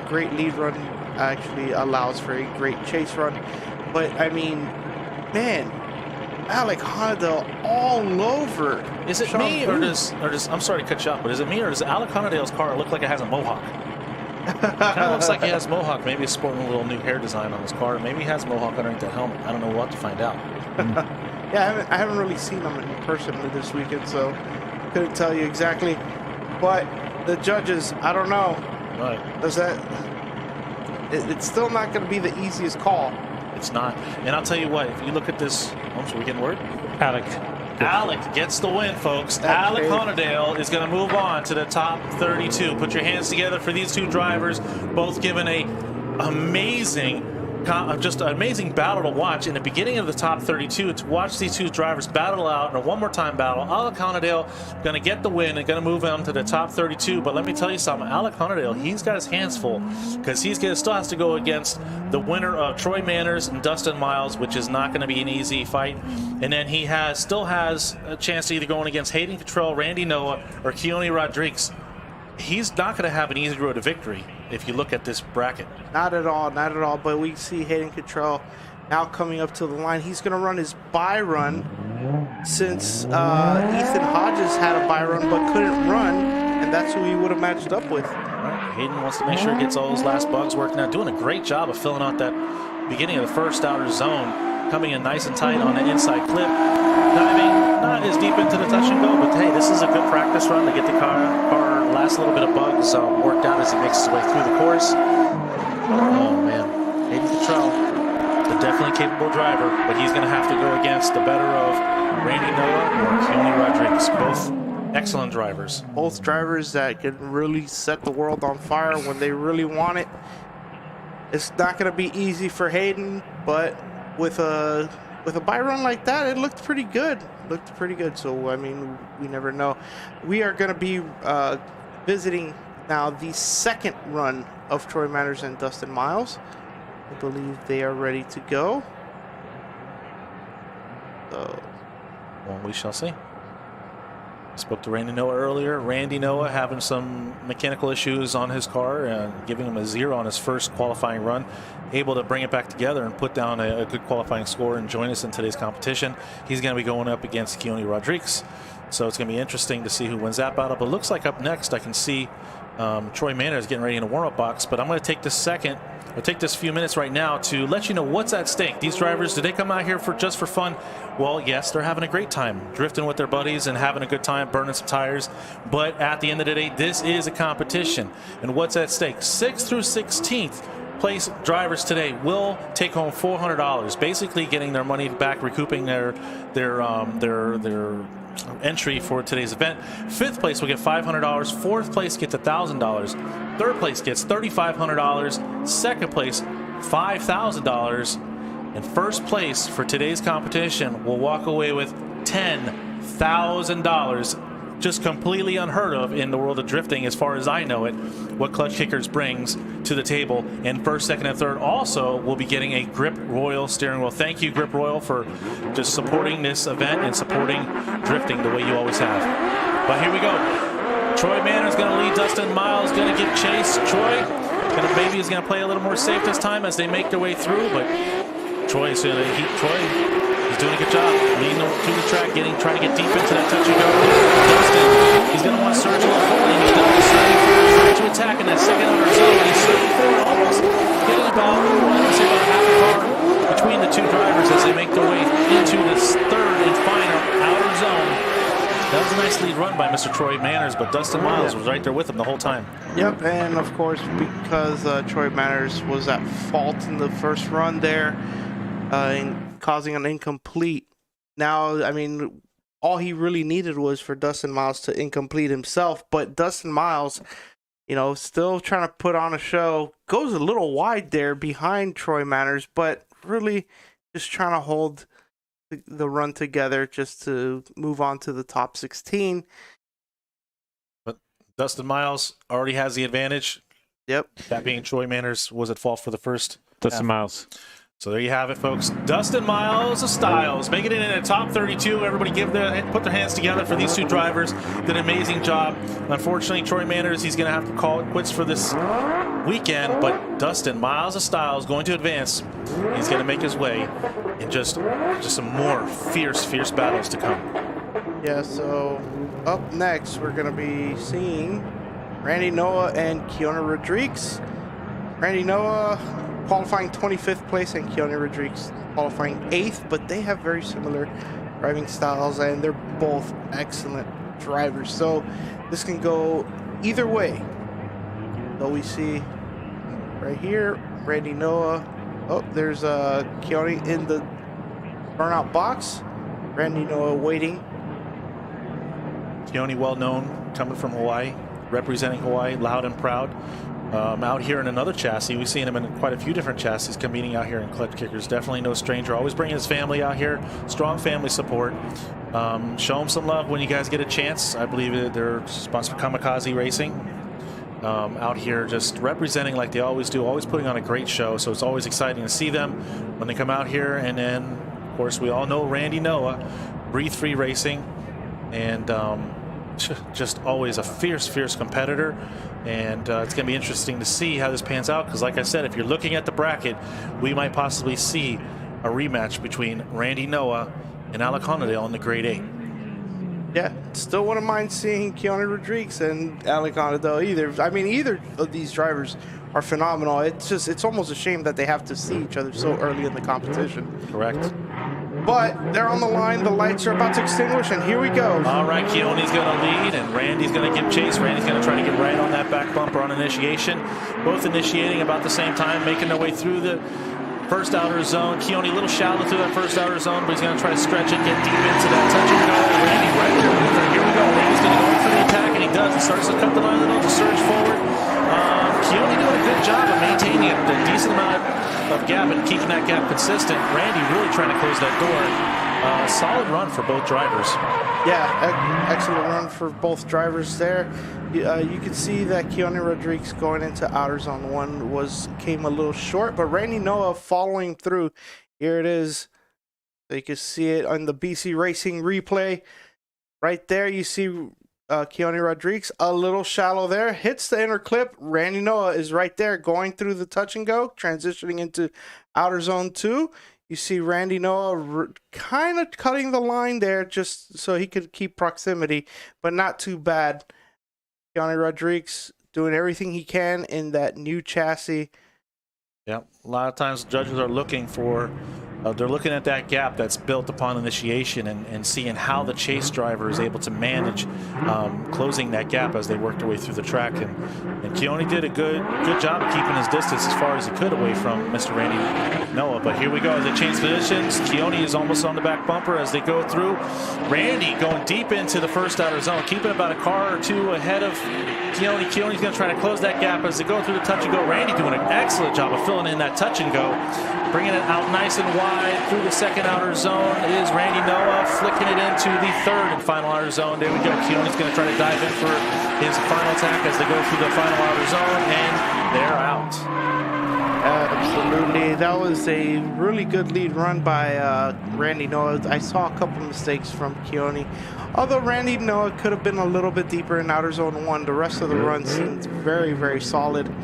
Speaker 12: great lead run actually allows for a great chase run. But, I mean, man, Alec Conado all over.
Speaker 13: Is it me or does I'm sorry to cut you off, but is it me or does Alec Conadale's car look like it has a mohawk? Kind of looks like he has mohawk. Maybe he's sporting a little new hair design on his car. Maybe he has mohawk underneath the helmet. I don't know. We'll have to find out.
Speaker 12: Yeah, I haven't really seen him in person this weekend, so couldn't tell you exactly. But the judges, I don't know.
Speaker 13: Right.
Speaker 12: It's still not going to be the easiest call.
Speaker 13: It's not. And I'll tell you what, if you look at this, should we get word?
Speaker 14: Alec
Speaker 13: gets the win, folks. Alec Conadale is going to move on to the top 32. Put your hands together for these two drivers, both given a just an amazing battle to watch in the beginning of the top 32. To watch these two drivers battle out in a one more time battle. Alec Conadale going to get the win and going to move on to the top 32. But let me tell you something, Alec Conadale, he's got his hands full because still has to go against the winner of Troy Manners and Dustin Miles, which is not going to be an easy fight. And then he still has a chance to either going against Hayden Kitchell, Randy Noah, or Keone Rodriguez. He's not going to have an easy road to victory if you look at this bracket.
Speaker 12: Not at all, not at all. But we see Hayden Kitchell now coming up to the line. He's going to run his bye run since Ethan Hodges had a bye run but couldn't run, and that's who he would have matched up with.
Speaker 13: Right. Hayden wants to make sure he gets all those last bugs working out. Doing a great job of filling out that beginning of the first outer zone. Coming in nice and tight on the inside clip. Diving not as deep into the touch and go, but hey, this is a good practice run to get the car last little bit of bugs worked out as he makes his way through the course. Oh man, Hayden Kitchell, a definitely capable driver, but he's going to have to go against the better of Randy Noah or Keone Rodriguez. Both excellent drivers.
Speaker 12: Both drivers that can really set the world on fire when they really want it. It's not going to be easy for Hayden, but with a bye run like that, it looked pretty good. So I mean, we never know. We are going to be visiting now the second run of Troy Manners and Dustin Miles. I believe they are ready to go. So,
Speaker 13: well, we shall see. I spoke to Randy Noah earlier. Randy Noah having some mechanical issues on his car and giving him a 0 on his first qualifying run. Able to bring it back together and put down a good qualifying score and join us in today's competition. He's going to be going up against Keone Rodriguez. So it's going to be interesting to see who wins that battle. But it looks like up next I can see Troy Manners getting ready in the warm-up box. But I'm going to take this few minutes right now to let you know what's at stake. These drivers, did they come out here just for fun? Well, yes, they're having a great time, drifting with their buddies and having a good time, burning some tires. But at the end of the day, this is a competition. And what's at stake? 6th through 16th place drivers today will take home $400, basically getting their money back, recouping their entry for today's event. 5th place will get $500. 4th place gets $1,000. 3rd place gets $3,500. 2nd place, $5,000. And 1st place for today's competition will walk away with $10,000. Just completely unheard of in the world of drifting, as far as I know it, what Klutch Kickers brings to the table. And 1st, 2nd, and 3rd also will be getting a Grip Royal steering wheel. Thank you, Grip Royal, for just supporting this event and supporting drifting the way you always have. But here we go. Troy Manners going to lead. Dustin Miles going to give chase. Troy maybe is going to play a little more safe this time as they make their way through, but Troy's going to heat Troy. He's doing a good job leading through the track, trying to get deep into that touch and go. Dustin, he's going to want to surge a little forward. He's going to try to attack in that second outer zone. He's surging forward, almost getting about half a car between the two drivers as they make their way into this 3rd and final a nice lead run by Mr. Troy Manners, but Dustin Miles was right there with him the whole time.
Speaker 12: Yep, and of course, because Troy Manners was at fault in the first run there, in causing an incomplete. Now, I mean, all he really needed was for Dustin Miles to incomplete himself, but Dustin Miles, you know, still trying to put on a show, goes a little wide there behind Troy Manners, but really just trying to hold the run together just to move on to the top 16.
Speaker 13: But Dustin Miles already has the advantage.
Speaker 12: Yep.
Speaker 13: That being Troy Manners was at fault for the first.
Speaker 14: Dustin Miles.
Speaker 13: So there you have it, folks. Dustin Miles of Styles making it in the top 32. Everybody put their hands together for these two drivers. Did an amazing job. Unfortunately, Troy Manners, he's going to have to call it quits for this weekend. But Dustin Miles of Styles going to advance. He's going to make his way in just some more fierce battles to come.
Speaker 12: Yeah, so up next, we're going to be seeing Randy Noah and Keone Rodriguez. Randy Noah qualifying 25th place and Keone Rodriguez qualifying 8th, but they have very similar driving styles and they're both excellent drivers. So this can go either way. So we see right here, Randy Noah. Oh, there's Keone in the burnout box. Randy Noah waiting.
Speaker 13: Keone, well known, coming from Hawaii, representing Hawaii, loud and proud. Out here in another chassis. We've seen him in quite a few different chassis competing out here in Klutch Kickers. Definitely no stranger. Always bringing his family out here. Strong family support. Show him some love when you guys get a chance. I believe they're sponsored by Kamikaze Racing. Out here just representing like they always do. Always putting on a great show. So it's always exciting to see them when they come out here. And then, of course, we all know Randy Noah, Breathe Free Racing. And just always a fierce competitor. And it's going to be interesting to see how this pans out because, like I said, if you're looking at the bracket, we might possibly see a rematch between Randy Noah and Alec Honadale in the Grade 8.
Speaker 12: Yeah, still wouldn't mind seeing Keone Rodriguez and Alec Honadale either. I mean, either of these drivers are phenomenal. It's almost a shame that they have to see each other so early in the competition.
Speaker 13: Correct.
Speaker 12: But they're on the line. The lights are about to extinguish, and here we go.
Speaker 13: All right, Keone's going to lead, and Randy's going to give chase. Randy's going to try to get right on that back bumper on initiation. Both initiating about the same time, making their way through the first outer zone. Keone a little shallow through that first outer zone, but he's going to try to stretch it, get deep into that touch and go. Randy right there with her. Here we go. Randy's going to go in for the attack, and he does. He starts to cut the line a little to surge forward. Keone doing a good job of maintaining a decent amount of gap and keeping that gap consistent. Randy really trying to close that door. Solid run for both drivers.
Speaker 12: Yeah, excellent run for both drivers there. You can see that Keone Rodriguez going into outer zone 1 came a little short, but Randy Noah following through. Here it is. So you can see it on the BC Racing replay. Right there, you see Keone Rodriguez a little shallow there, hits the inner clip. Randy Noah is right there going through the touch and go, transitioning into outer zone 2. You see Randy Noah kind of cutting the line there just so he could keep proximity, but not too bad. Keone Rodriguez doing everything he can in that new chassis.
Speaker 13: Yeah, a lot of times judges are looking for they're looking at that gap that's built upon initiation and seeing how the chase driver is able to manage closing that gap as they work their way through the track. And Keone did a good job of keeping his distance as far as he could away from Mr. Randy Noah. But here we go as they change positions. Keone is almost on the back bumper as they go through. Randy going deep into the first outer zone, keeping about a car or two ahead of Keone. Keone's going to try to close that gap as they go through the touch and go. Randy doing an excellent job of filling in that touch and go, bringing it out nice and wide through the second outer zone is Randy Noah, flicking it into the third and final outer zone. There we go. Keone's going to try to dive in for his final attack as they go through the final outer zone, and they're out.
Speaker 12: Absolutely. That was a really good lead run by Randy Noah. I saw a couple mistakes from Keone. Although Randy Noah could have been a little bit deeper in outer zone 1, the rest of the run seems very solid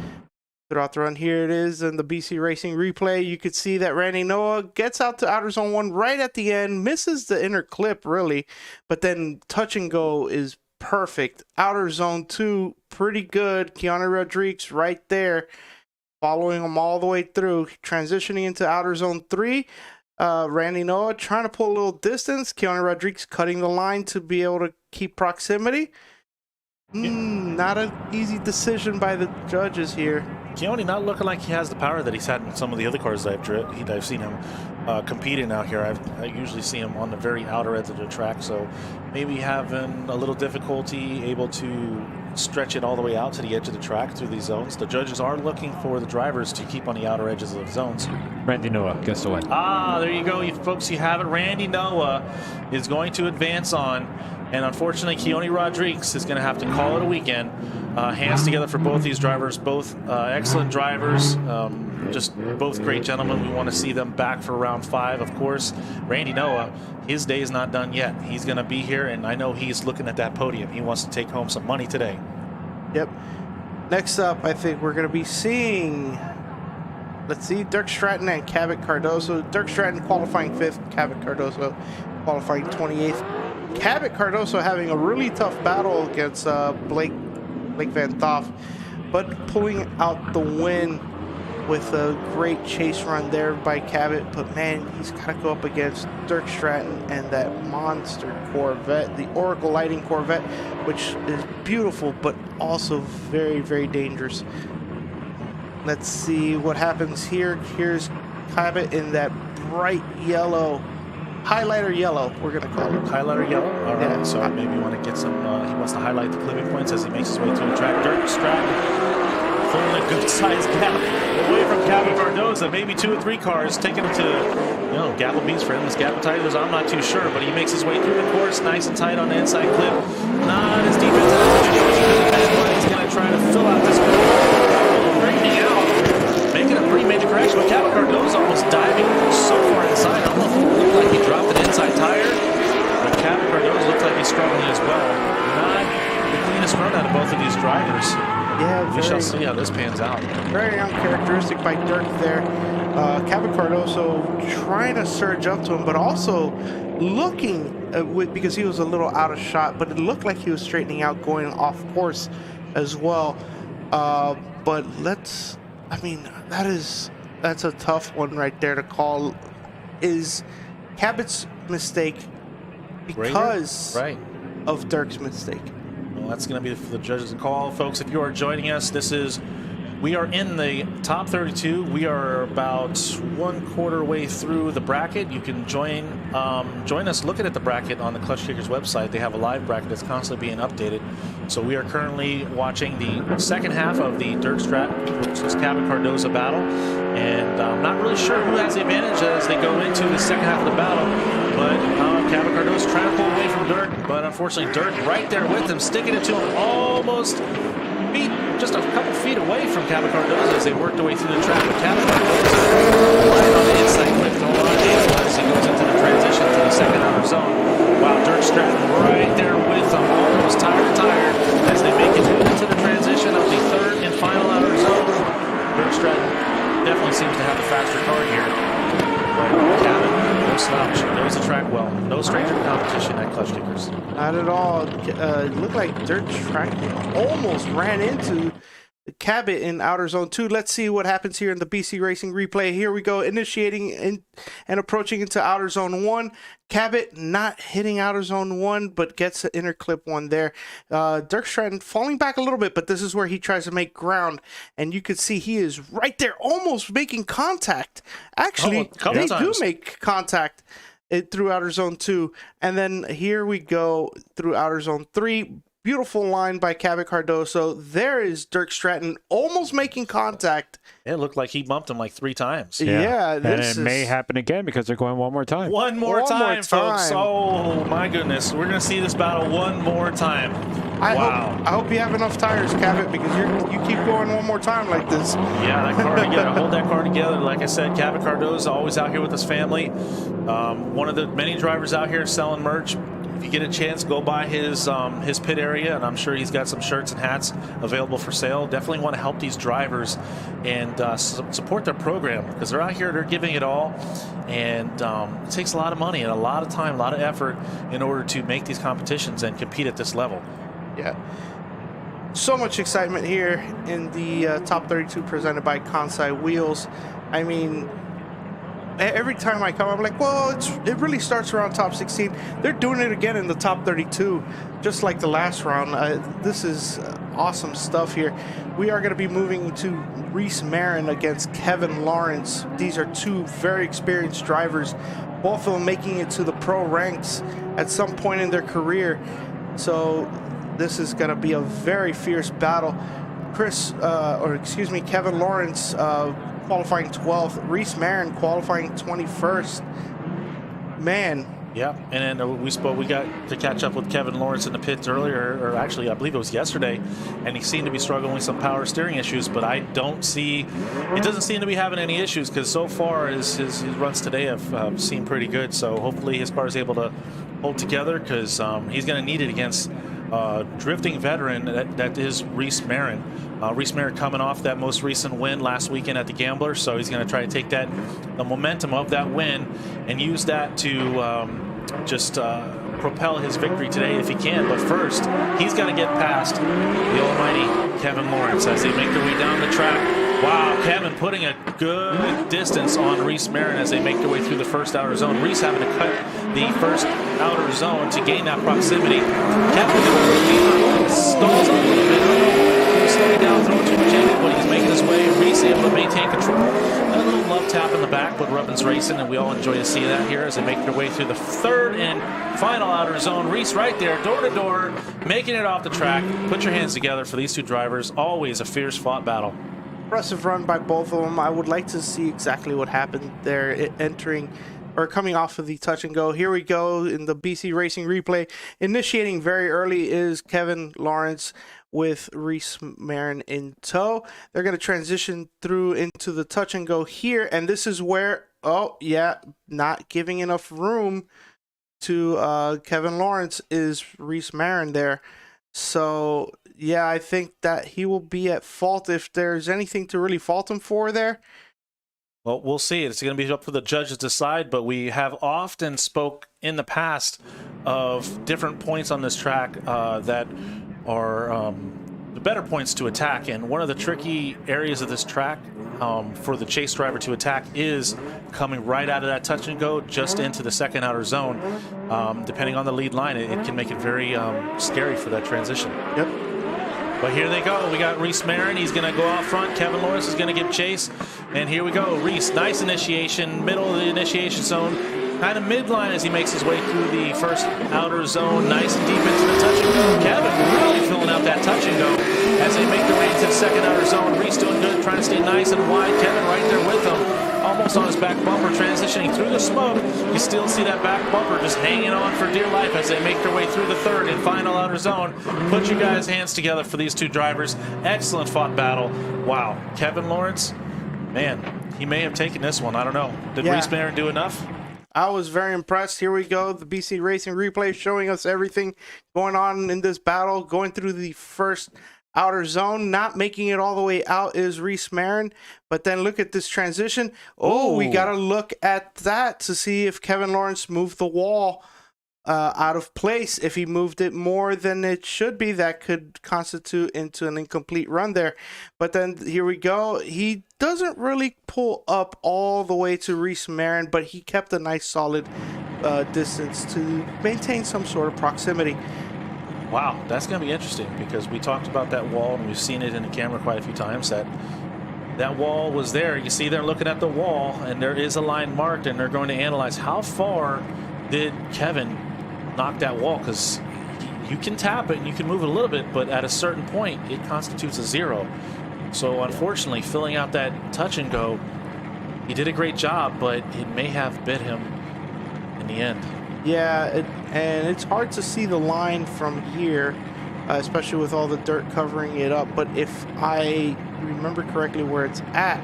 Speaker 12: throughout the run. Here it is in the BC Racing replay. You could see that Randy Noah gets out to outer zone 1 right at the end, misses the inner clip really, but then touch and go is perfect. Outer zone 2, pretty good. Keone Rodriguez right there, following him all the way through. Transitioning into outer zone 3, Randy Noah trying to pull a little distance. Keone Rodriguez cutting the line to be able to keep proximity. Not an easy decision by the judges here.
Speaker 13: Keone not looking like he has the power that he's had in some of the other cars that I've seen him competing out here. I usually see him on the very outer edge of the track, so maybe having a little difficulty able to stretch it all the way out to the edge of the track through these zones. The judges are looking for the drivers to keep on the outer edges of the zones.
Speaker 14: Randy Noah gets the win.
Speaker 13: There you go, you folks. You have it. Randy Noah is going to advance on. And unfortunately, Keone Rodriguez is going to have to call it a weekend. Hands together for both these drivers, both excellent drivers, just both great gentlemen. We want to see them back for round 5, of course. Randy Noah, his day is not done yet. He's going to be here, and I know he's looking at that podium. He wants to take home some money today.
Speaker 12: Yep. Next up, I think we're going to be seeing, let's see, Dirk Stratton and Cabot Cardozo. Dirk Stratton qualifying 5th, Cabot Cardozo qualifying 28th. Cabot Cardozo having a really tough battle against Blake Van Thoff, but pulling out the win with a great chase run there by Cabot. But man, he's got to go up against Dirk Stratton and that monster Corvette, the Oracle Lighting Corvette, which is beautiful, but also very, very dangerous. Let's see what happens here. Here's Cabot in that bright yellow, highlighter yellow, we're going to call it.
Speaker 13: Highlighter yellow? All right, yeah. So maybe you want to get some, he wants to highlight the clipping points as he makes his way through the track. Dirk Stratton pulling a good-sized gap away from Cabot Cardozo. Maybe 2 or 3 cars taking him to, you know, Gapplebee's for endless Gappetiters. I'm not too sure, but he makes his way through the course nice and tight on the inside clip. Not as deep as he's going to try to fill out this straightening out, making a pretty major correction, but Cabot Cardozo almost diving so far inside. I don't know if it looked like he dropped an inside tire, but Cabot Cardozo looked like he's struggling as well. Not the cleanest run out of both of these drivers.
Speaker 12: Yeah,
Speaker 13: we shall see how this pans out.
Speaker 12: Very uncharacteristic by Dirk there. Cabot Cardozo trying to surge up to him, but also looking because he was a little out of shot, but it looked like he was straightening out, going off course as well. But that's a tough one right there to call. Is Cabot's mistake because of Dirk's mistake?
Speaker 13: Well, that's going to be for the judges to call. Folks, if you are joining us, we are in the top 32. We are about 1/4 way through the bracket. You can join us looking at the bracket on the Klutch Kickers website. They have a live bracket that's constantly being updated. So we are currently watching the second half of the Dirk Stratton versus Cabot Cardozo battle. And I'm not really sure who has the advantage as they go into the second half of the battle. But Cabot Cardozo trying to pull away from Dirk. But unfortunately, Dirk right there with him, sticking it to him almost just a couple feet away from Cabot Cardozo as they worked their way through the track. But Cabot Cardozo right on the inside clip going on as he goes into the transition to the second outer zone. Wow, Dirk Stratton right there with him, almost tire to tire as they make it into the transition of the third and final outer zone. Dirk Stratton definitely seems to have the faster car here. But Cabot, no slouch, knows the track well. No stranger to competition at Klutch Kickers.
Speaker 12: Not at all. It looked like Dirk Stratton almost ran into Cabot in outer zone 2. Let's see what happens here in the BC Racing replay. Here we go, initiating and approaching into outer zone 1. Cabot not hitting outer zone 1, but gets the inner clip 1 there. Dirk Stratton falling back a little bit, but this is where he tries to make ground, and you can see he is right there, almost making contact. Actually, they do make contact through outer zone 2, and then here we go through outer zone 3. Beautiful line by Cabot Cardozo. There is Dirk Stratton almost making contact.
Speaker 13: It looked like he bumped him like 3 times.
Speaker 14: Yeah, and it may happen again because they're going one more time.
Speaker 13: One more time, folks. Oh, my goodness. We're going to see this battle one more time.
Speaker 12: I hope you have enough tires, Cabot, because you keep going one more time like this.
Speaker 13: Yeah, that car together. Hold that car together. Like I said, Cabot Cardozo always out here with his family. One of the many drivers out here selling merch. If you get a chance, go by his pit area, and I'm sure he's got some shirts and hats available for sale. Definitely want to help these drivers and support their program because they're out here, they're giving it all, and it takes a lot of money and a lot of time, a lot of effort in order to make these competitions and compete at this level.
Speaker 12: Yeah. So much excitement here in the top 32 presented by Kansai Wheels. I mean, every time I come, I'm like, well, it really starts around top 16. They're doing it again in the top 32, just like the last round. This is awesome stuff here. We are going to be moving to Reese Marin against Kevin Lawrence. These are two very experienced drivers, both of them making it to the pro ranks at some point in their career. So this is going to be a very fierce battle. Kevin Lawrence qualifying 12th, Reese Marin qualifying 21st. Man.
Speaker 13: Yeah, and then we got to catch up with Kevin Lawrence in the pits earlier, or actually I believe it was yesterday, and he seemed to be struggling with some power steering issues, but it doesn't seem to be having any issues, because so far his runs today have seemed pretty good. So hopefully his car is able to hold together, because he's going to need it against drifting veteran that is Reese Marin. Reese Marin coming off that most recent win last weekend at the Gambler, so he's going to try to take the momentum of that win and use that to just propel his victory today if he can. But first, he's got to get past the almighty Kevin Lawrence as they make their way down the track. Wow, Kevin putting a good distance on Reese Marin as they make their way through the first outer zone. Reese having to cut the first outer zone to gain that proximity. Kevin stalls a little bit. Slowing down, throwing too much angle, but he's making his way. Reese able to maintain control. A little love tap in the back, but Rubbin's racing, and we all enjoy to see that here as they make their way through the third and final outer zone. Reese right there, door to door, making it off the track. Put your hands together for these two drivers. Always a fierce fought battle.
Speaker 12: Impressive run by both of them. I would like to see exactly what happened there entering or coming off of the touch and go. Here we go in the BC Racing replay. Initiating very early is Kevin Lawrence with Reese Marin in tow. They're going to transition through into the touch and go here, and this is where, oh yeah, not giving enough room to Kevin Lawrence is Reese Marin there. So yeah, I think that he will be at fault if there's anything to really fault him for there.
Speaker 13: Well, we'll see. It's going to be up for the judges to decide, but we have often spoke in the past of different points on this track that are the better points to attack. And one of the tricky areas of this track for the chase driver to attack is coming right out of that touch and go just into the second outer zone. Depending on the lead line, it can make it very scary for that transition.
Speaker 12: Yep.
Speaker 13: But here they go. We got Reese Marin. He's going to go out front. Kevin Lawrence is going to give chase. And here we go. Reese, nice initiation, middle of the initiation zone. Kind of midline as he makes his way through the first outer zone. Nice and deep into the touch and go. Kevin really filling out that touch and go as they make their way into the second outer zone. Reese doing good, trying to stay nice and wide. Kevin right there with him. Almost on his back bumper, transitioning through the smoke. You still see that back bumper just hanging on for dear life as they make their way through the third and final outer zone. Put your guys' hands together for these two drivers. Excellent fought battle. Wow. Kevin Lawrence, man, he may have taken this one. I don't know. Did Reese Marin do enough?
Speaker 12: I was very impressed. Here we go. The BC Racing replay showing us everything going on in this battle. Going through the first outer zone, not making it all the way out is Reese Marin. But then look at this transition. Oh, we got to look at that to see if Kevin Lawrence moved the wall out of place. If he moved it more than it should be, that could constitute into an incomplete run there. But then here we go. He doesn't really pull up all the way to Reese Marin, but he kept a nice solid distance to maintain some sort of proximity.
Speaker 13: Wow, that's going to be interesting because we talked about that wall and we've seen it in the camera quite a few times that wall was there. You see they're looking at the wall and there is a line marked and they're going to analyze how far did Kevin knock that wall, because you can tap it and you can move it a little bit, but at a certain point it constitutes a zero. So unfortunately, filling out that touch and go, he did a great job, but it may have bit him in the end.
Speaker 12: Yeah, and it's hard to see the line from here, especially with all the dirt covering it up. But if I remember correctly where it's at,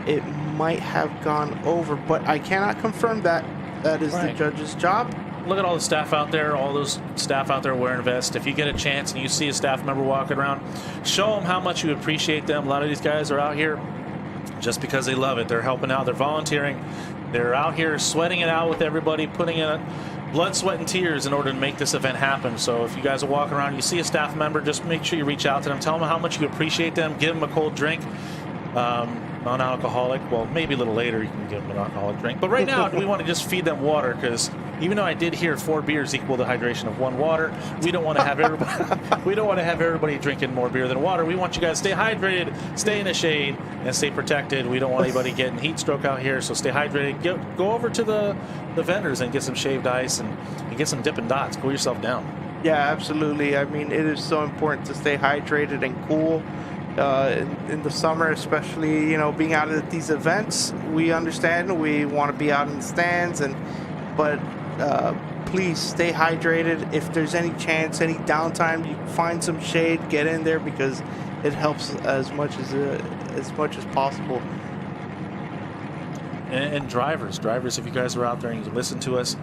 Speaker 12: it might have gone over. But I cannot confirm that. That is the judge's job.
Speaker 13: Look at all the staff out there, all those staff out there wearing vests. If you get a chance and you see a staff member walking around, show them how much you appreciate them. A lot of these guys are out here just because they love it. They're helping out. They're volunteering. They're out here sweating it out with everybody, putting in blood, sweat, and tears in order to make this event happen. So if you guys are walking around, you see a staff member, just make sure you reach out to them. Tell them how much you appreciate them. Give them a cold drink. non-alcoholic. Well, maybe a little later you can give them an alcoholic drink. But right now, we want to just feed them water, because even though I did hear 4 beers equal the hydration of 1 water, we don't want to have everybody drinking more beer than water. We want you guys to stay hydrated, stay in the shade, and stay protected. We don't want anybody getting heat stroke out here, so stay hydrated. Go over to the vendors and get some shaved ice and get some Dippin' Dots. Cool yourself down.
Speaker 12: Yeah, absolutely. I mean, it is so important to stay hydrated and cool. In the summer, especially, being out at these events, we understand we want to be out in the stands, but please stay hydrated. If there's any chance, any downtime, you find some shade, get in there, because it helps as much as possible.
Speaker 13: And drivers, if you guys are out there and you listen to us,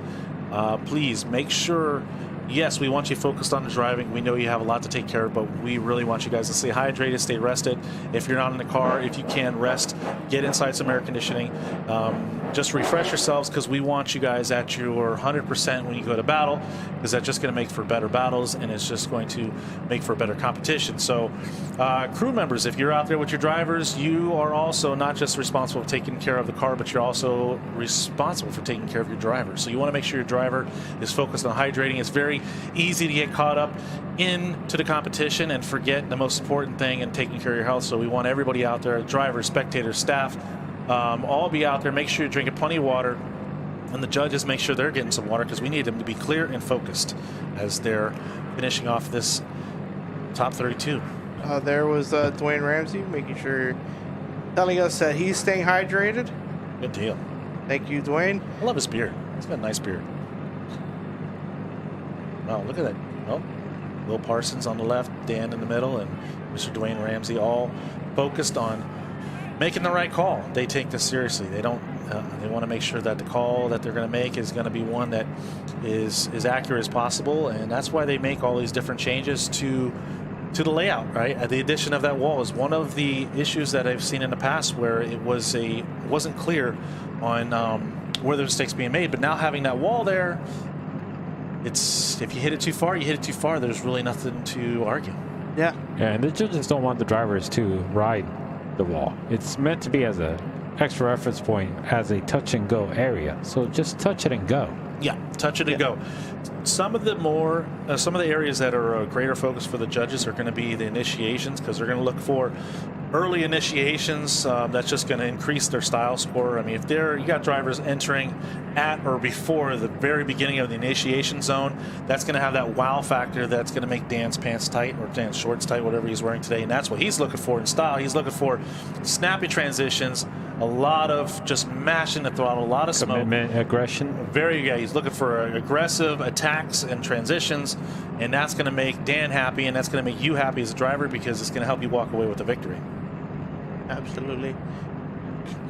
Speaker 13: please make sure. Yes, we want you focused on the driving. We know you have a lot to take care of, but we really want you guys to stay hydrated, stay rested. If you're not in the car, if you can, rest, get inside some air conditioning. Just refresh yourselves, because we want you guys at your 100% when you go to battle, because that's just going to make for better battles, and it's just going to make for better competition. So crew members, if you're out there with your drivers, you are also not just responsible for taking care of the car, but you're also responsible for taking care of your driver. So you want to make sure your driver is focused on hydrating. It's very easy to get caught up into the competition and forget the most important thing in taking care of your health. So we want everybody out there, drivers, spectators, staff, all be out there. Make sure you're drinking plenty of water, and the judges make sure they're getting some water, because we need them to be clear and focused as they're finishing off this top 32.
Speaker 12: There was Dwayne Ramsey telling us that he's staying hydrated.
Speaker 13: Good deal.
Speaker 12: Thank you, Dwayne.
Speaker 13: I love his beard. He's got a nice beard. Wow, look at that. Oh, Will Parsons on the left, Dan in the middle, and Mr. Dwayne Ramsey, all focused on making the right call. They take this seriously. They don't. They want to make sure that the call that they're going to make is going to be one that is as accurate as possible, and that's why they make all these different changes to the layout. Right, the addition of that wall is one of the issues that I've seen in the past, where it wasn't clear on where the mistakes being made. But now having that wall there, if you hit it too far, you hit it too far. There's really nothing to argue.
Speaker 12: Yeah.
Speaker 14: Yeah, and the judges don't want the drivers to ride the wall. It's meant to be as a extra reference point, as a touch and go area. So just touch it and go.
Speaker 13: Yeah, touch it and go. Some of the areas that are a greater focus for the judges are going to be the initiations, because they're going to look for early initiations. That's just going to increase their style score. I mean, if you got drivers entering at or before the very beginning of the initiation zone, that's going to have that wow factor that's going to make Dan's pants tight, or Dan's shorts tight, whatever he's wearing today. And that's what he's looking for in style. He's looking for snappy transitions, a lot of just mashing the throttle, a lot of smoke.
Speaker 14: Commitment, aggression.
Speaker 13: He's looking for aggressive attacks and transitions, and that's going to make Dan happy, and that's going to make you happy as a driver, because it's going to help you walk away with a victory.
Speaker 12: Absolutely.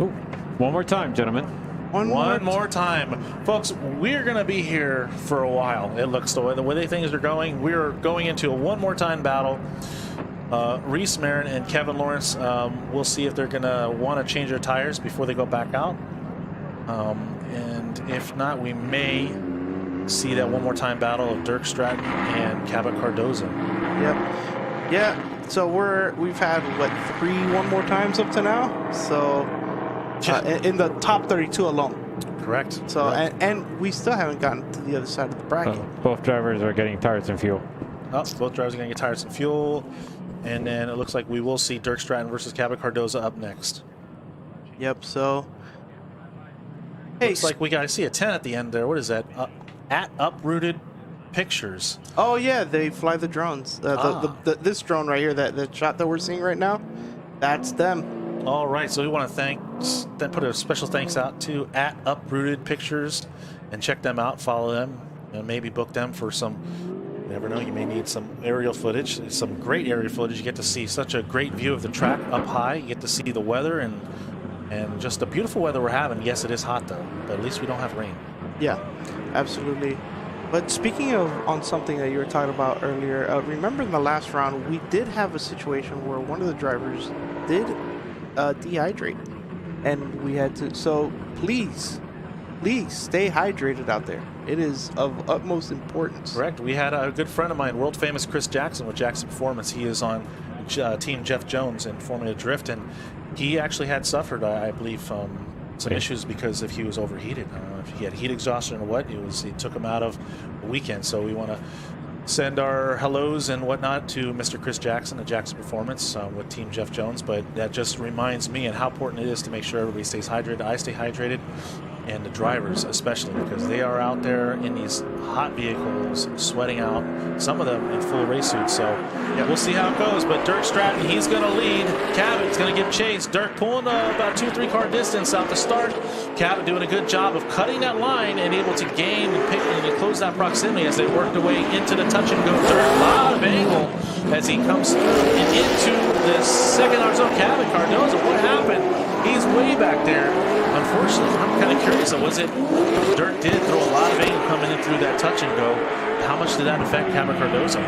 Speaker 14: Ooh, one more time, gentlemen.
Speaker 12: One
Speaker 13: more time. Folks, we're going to be here for a while. It looks the way things are going. We're going into a one more time battle. Reese, Marin, and Kevin Lawrence, we'll see if they're going to want to change their tires before they go back out. And if not, we may see that one more time battle of Dirk Stratton and Cabot Cardozo.
Speaker 12: Yep. Yeah. So we've had 3 one more times up to now. So in the top 32 alone.
Speaker 13: Correct.
Speaker 12: So
Speaker 13: correct.
Speaker 12: And we still haven't gotten to the other side of the bracket.
Speaker 14: Both drivers are getting tires and fuel.
Speaker 13: Both drivers are going to get tires and fuel. And then it looks like we will see Dirk Stratton versus Cabot Cardozo up next.
Speaker 12: Yep. So
Speaker 13: looks like we got to see a 10 at the end there. What is that? At Uprooted Pictures.
Speaker 12: Oh yeah, they fly the drones. This drone right here, that shot that we're seeing right now, that's them.
Speaker 13: All right, so we want to put a special thanks out to at Uprooted Pictures, and check them out, follow them, and maybe book them for some. You never know, you may need some aerial footage. It's some great aerial footage. You get to see such a great view of the track up high. You get to see the weather and just the beautiful weather we're having. Yes, it is hot though, but at least we don't have rain.
Speaker 12: Yeah, absolutely. But speaking of on something that you were talking about earlier, remember in the last round we did have a situation where one of the drivers did dehydrate, and we had to. So please stay hydrated out there. It is of utmost importance.
Speaker 13: Correct. We had a good friend of mine, world famous Chris Jackson with Jackson Performance. He is on Team Jeff Jones in Formula Drift, and he actually had suffered, I believe, some issues because if he was overheated. I don't know if he had heat exhaustion or what. It took him out of a weekend. So we want to send our hellos and whatnot to Mr. Chris Jackson at Jackson Performance with Team Jeff Jones. But that just reminds me and how important it is to make sure everybody stays hydrated. I stay hydrated, and the drivers especially, because they are out there in these hot vehicles sweating out, some of them in full race suits. So we'll see how it goes. But Dirk Stratton, he's going to lead. Cabot's going to give chase. Dirk pulling about 2-3 car distance out the start. Cabot doing a good job of cutting that line and able to gain and pick and close that proximity as they work their way into the touch and go. Dirk, a lot of angle as he comes through and into the second zone. Cabot, Cardozo, what happened? He's way back there. Unfortunately, I'm kind of curious. Was it Dirk did throw a lot of angle coming in through that touch and go? How much did that affect Cabot Cardozo?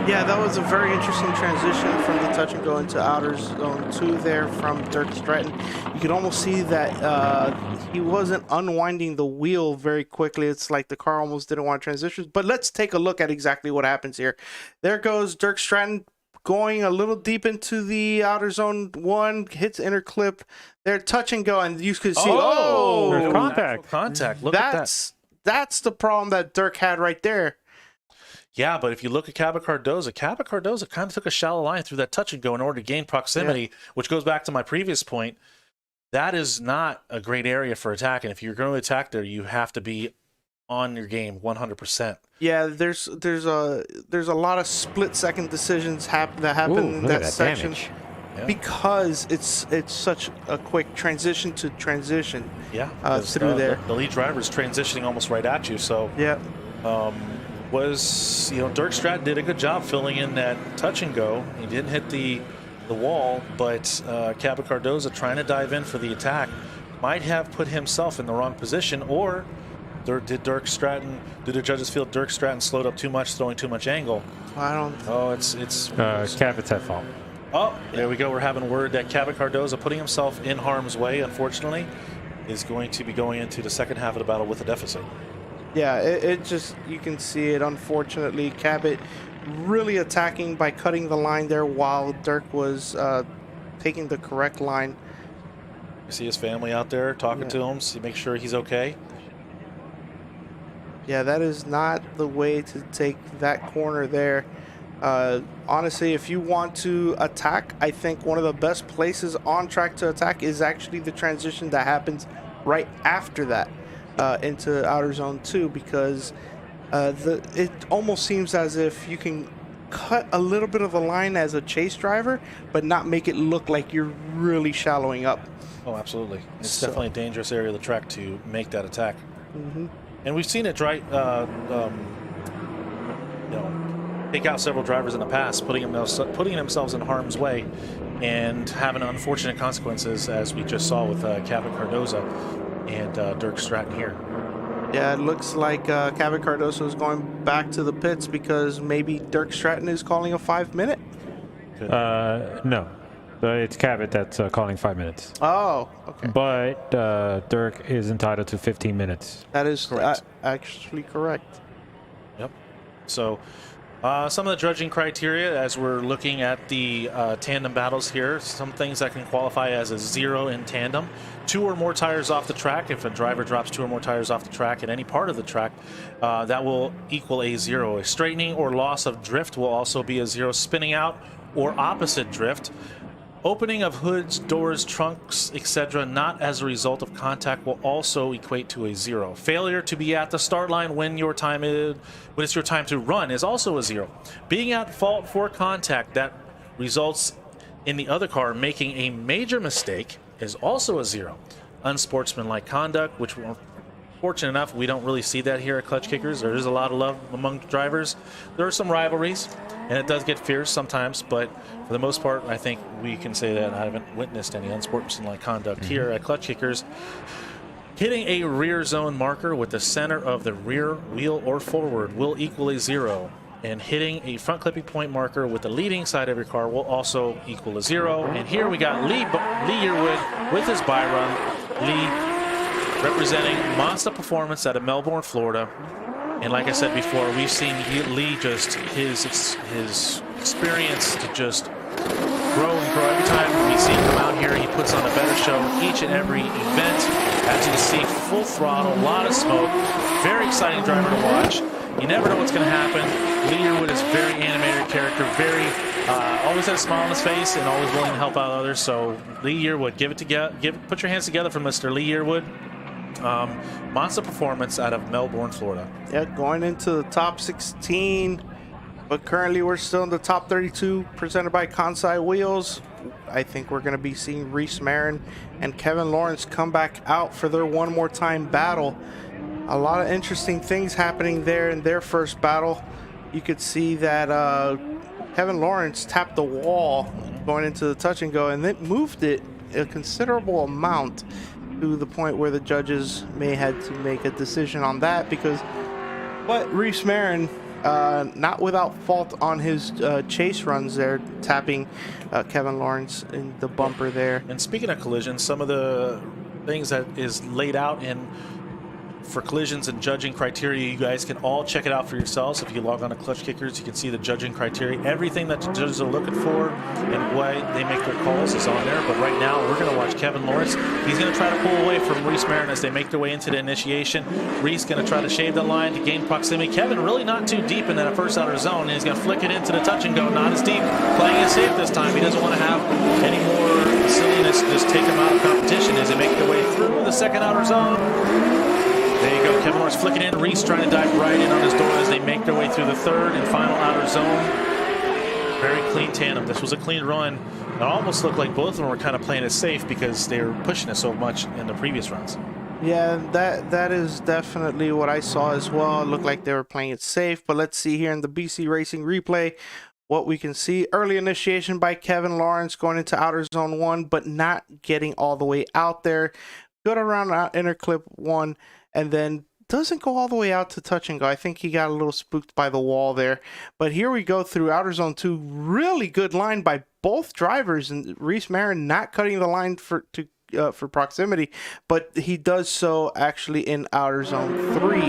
Speaker 12: Yeah, that was a very interesting transition from the touch and go into outer zone 2 there from Dirk Stratton. You could almost see that he wasn't unwinding the wheel very quickly. It's like the car almost didn't want to transition. But let's take a look at exactly what happens here. There goes Dirk Stratton going a little deep into the outer zone 1, hits inner clip. They're touch and go, and you could see,
Speaker 14: there's contact.
Speaker 13: Contact. Look at that.
Speaker 12: That's the problem that Dirk had right there.
Speaker 13: Yeah, but if you look at Cabot Cardozo kind of took a shallow line through that touch and go in order to gain proximity, which goes back to my previous point. That is not a great area for attack, and if you're going to attack there, you have to be on your game 100%.
Speaker 12: Yeah, there's a lot of split-second decisions that happen in that section because it's such a quick transition to transition.
Speaker 13: Yeah,
Speaker 12: through there.
Speaker 13: The lead driver is transitioning almost right at you. So
Speaker 12: yeah.
Speaker 13: Dirk Stratton did a good job filling in that touch and go. He didn't hit the wall, but Cabot Cardozo trying to dive in for the attack might have put himself in the wrong position. Or did the judges feel Dirk Stratton slowed up too much, throwing too much angle?
Speaker 12: I don't.
Speaker 13: Oh, it's
Speaker 14: Cabot's at fault.
Speaker 13: Oh, there we go. We're having word that Cabot Cardozo, putting himself in harm's way, unfortunately, is going to be going into the second half of the battle with a deficit.
Speaker 12: Yeah, it just, you can see it. Unfortunately, Cabot really attacking by cutting the line there while Dirk was taking the correct line.
Speaker 13: You see his family out there talking to him, so make sure he's okay.
Speaker 12: Yeah, that is not the way to take that corner there. Honestly, if you want to attack, I think one of the best places on track to attack is actually the transition that happens right after that into outer zone 2, because it almost seems as if you can cut a little bit of the line as a chase driver, but not make it look like you're really shallowing up.
Speaker 13: Oh, absolutely. It's definitely a dangerous area of the track to make that attack.
Speaker 12: Mm-hmm.
Speaker 13: And we've seen it take out several drivers in the past, putting themselves in harm's way and having unfortunate consequences, as we just saw with Cabot Cardozo and Dirk Stratton here.
Speaker 12: Yeah, it looks like Cabot Cardozo is going back to the pits because maybe Dirk Stratton is calling a 5-minute.
Speaker 14: No, it's Cabot that's calling 5 minutes.
Speaker 12: Oh, okay.
Speaker 14: But Dirk is entitled to 15 minutes.
Speaker 12: That is correct. Actually correct.
Speaker 13: Yep. So some of the judging criteria as we're looking at the tandem battles here, some things that can qualify as a 0 in tandem. 2 or more tires off the track. If a driver drops 2 or more tires off the track at any part of the track, that will equal a 0. A straightening or loss of drift will also be a 0. Spinning out or opposite drift. Opening of hoods, doors, trunks, etc., not as a result of contact, will also equate to a 0. Failure to be at the start line when it's your time to run is also a 0. Being at fault for contact that results in the other car making a major mistake is also a 0. Unsportsmanlike conduct, which we're fortunate enough we don't really see that here at Klutch Kickers. There is a lot of love among drivers. There are some rivalries, and it does get fierce sometimes, but for the most part, I think we can say that I haven't witnessed any unsportsmanlike conduct here at Klutch Kickers. Hitting a rear zone marker with the center of the rear wheel or forward will equal a 0. And hitting a front clipping point marker with the leading side of your car will also equal a 0. And here we got Lee Yearwood with his buy run. Lee representing Monster Performance out of Melbourne, Florida. And like I said before, we've seen Lee his experience to just grow and grow every time we see him come out here. He puts on a better show each and every event. As you can see, full throttle, a lot of smoke. Very exciting driver to watch. You never know what's going to happen. Lee Yearwood is very animated character, very always had a smile on his face and always willing to help out others. So Lee Yearwood, put your hands together for Mr. Lee Yearwood. Monster performance out of Melbourne, Florida.
Speaker 12: Yeah, going into the top 16, but currently we're still in the top 32 presented by Kansai Wheels. I think we're going to be seeing Reese Marin and Kevin Lawrence come back out for their one more time battle. A lot of interesting things happening there in their first battle. You could see that Kevin Lawrence tapped the wall going into the touch and go, and then moved it a considerable amount to the point where the judges may had to make a decision on that but Reese Marin, not without fault on his chase runs there, tapping Kevin Lawrence in the bumper there.
Speaker 13: And speaking of collisions, some of the things that is laid out for collisions and judging criteria, you guys can all check it out for yourselves. If you log on to Klutch Kickers, you can see the judging criteria. Everything that the judges are looking for and why they make their calls is on there. But right now, we're going to watch Kevin Lawrence. He's going to try to pull away from Reese Marin as they make their way into the initiation. Reese going to try to shave the line to gain proximity. Kevin really not too deep in that first outer zone, and he's going to flick it into the touch and go. Not as deep, playing it safe this time. He doesn't want to have any more silliness just take him out of competition as they make their way through the second outer zone. There you go, Kevin Lawrence flicking in. Reese trying to dive right in on his door as they make their way through the third and final outer zone. Very clean tandem. This was a clean run. It almost looked like both of them were kind of playing it safe because they were pushing it so much in the previous runs.
Speaker 12: Yeah, that is definitely what I saw as well. It looked like they were playing it safe, but let's see here in the BC Racing replay what we can see. Early initiation by Kevin Lawrence going into outer zone 1, but not getting all the way out there. Good around inner clip 1. And then doesn't go all the way out to touch and go. I think he got a little spooked by the wall there. But here we go through outer zone 2. Really good line by both drivers, and Reese Marin not cutting the line for proximity, but he does so actually in outer zone 3.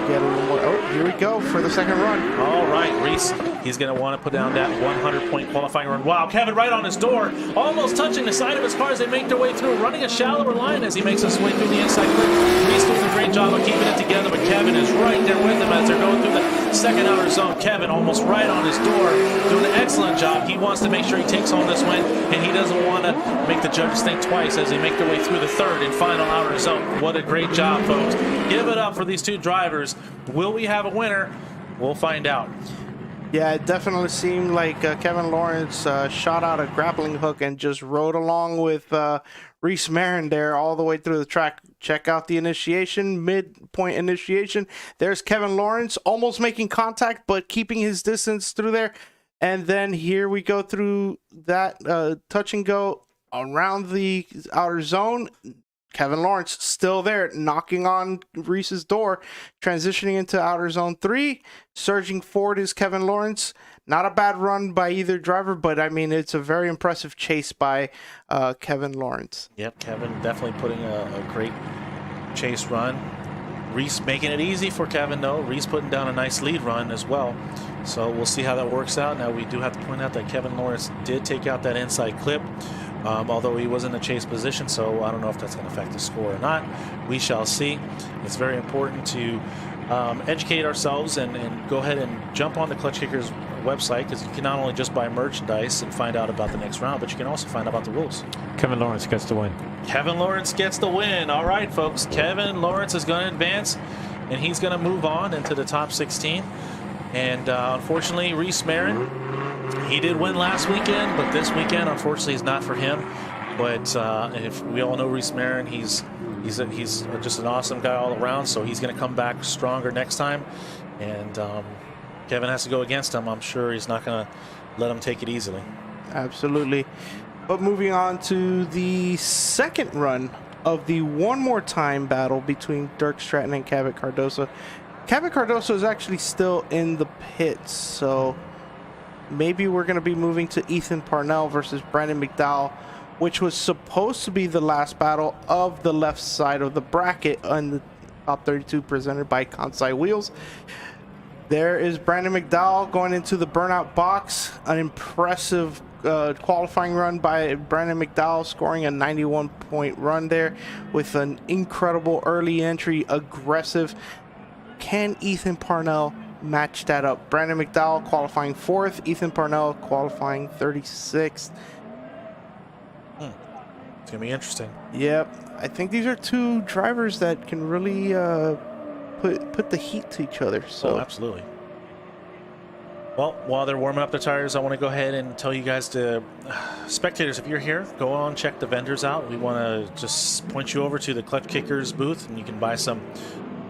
Speaker 12: Get a little more. Oh, here we go for the second run.
Speaker 13: All right, Reese, he's going to want to put down that 100-point qualifying run. Wow, Kevin right on his door, almost touching the side of his car as they make their way through, running a shallower line as he makes his way through the inside clip. Reese doing a great job of keeping it together, but Kevin is right there with him as they're going through the second outer zone. Kevin almost right on his door, doing an excellent job. He wants to make sure he takes home this win, and he doesn't want to make the judges think twice as they make their way through the third and final outer zone. What a great job, folks. Give it up for these two drivers. Will we have a winner? We'll find out.
Speaker 12: Yeah, it definitely seemed like Kevin Lawrence shot out a grappling hook and just rode along with Reese Marin there all the way through the track. Check out the initiation, midpoint initiation. There's Kevin Lawrence almost making contact, but keeping his distance through there. And then here we go through that touch and go around the outer zone. Kevin Lawrence still there, knocking on Reese's door, transitioning into outer zone 3. Surging forward is Kevin Lawrence. Not a bad run by either driver, but I mean, it's a very impressive chase by Kevin Lawrence.
Speaker 13: Yep, Kevin definitely putting a great chase run. Reese making it easy for Kevin, though. Reese putting down a nice lead run as well. So we'll see how that works out. Now, we do have to point out that Kevin Lawrence did take out that inside clip. Although he was in a chase position, so I don't know if that's going to affect the score or not. We shall see. It's very important to educate ourselves and go ahead and jump on the Klutch Kickers website, because you can not only just buy merchandise and find out about the next round, but you can also find out about the rules.
Speaker 14: Kevin Lawrence gets the win.
Speaker 13: Kevin Lawrence gets the win. All right, folks. Kevin Lawrence is going to advance, and he's going to move on into the top 16. And unfortunately, Reese Marin, he did win last weekend, but this weekend, unfortunately, is not for him. But if we all know Reese Marin, he's just an awesome guy all around, so he's going to come back stronger next time. And Kevin has to go against him. I'm sure he's not going to let him take it easily.
Speaker 12: Absolutely. But moving on to the second run of the one more time battle between Dirk Stratton and Cabot Cardozo. Cabot Cardozo is actually still in the pits, so maybe we're going to be moving to Ethan Parnell versus Brandon McDowell, which was supposed to be the last battle of the left side of the bracket on the top 32 presented by Kansai Wheels. There is Brandon McDowell going into the burnout box. An impressive qualifying run by Brandon McDowell, scoring a 91-point run there with an incredible early entry, aggressive. Can Ethan Parnell match that up? Brandon McDowell qualifying 4th, Ethan Parnell qualifying 36th.
Speaker 13: It's going to be interesting.
Speaker 12: Yep. I think these are two drivers that can really put the heat to each other. So
Speaker 13: absolutely. Well, while they're warming up their tires, I want to go ahead and tell you guys to, spectators, if you're here, go on, check the vendors out. We want to just point you over to the Klutch Kickers booth, and you can buy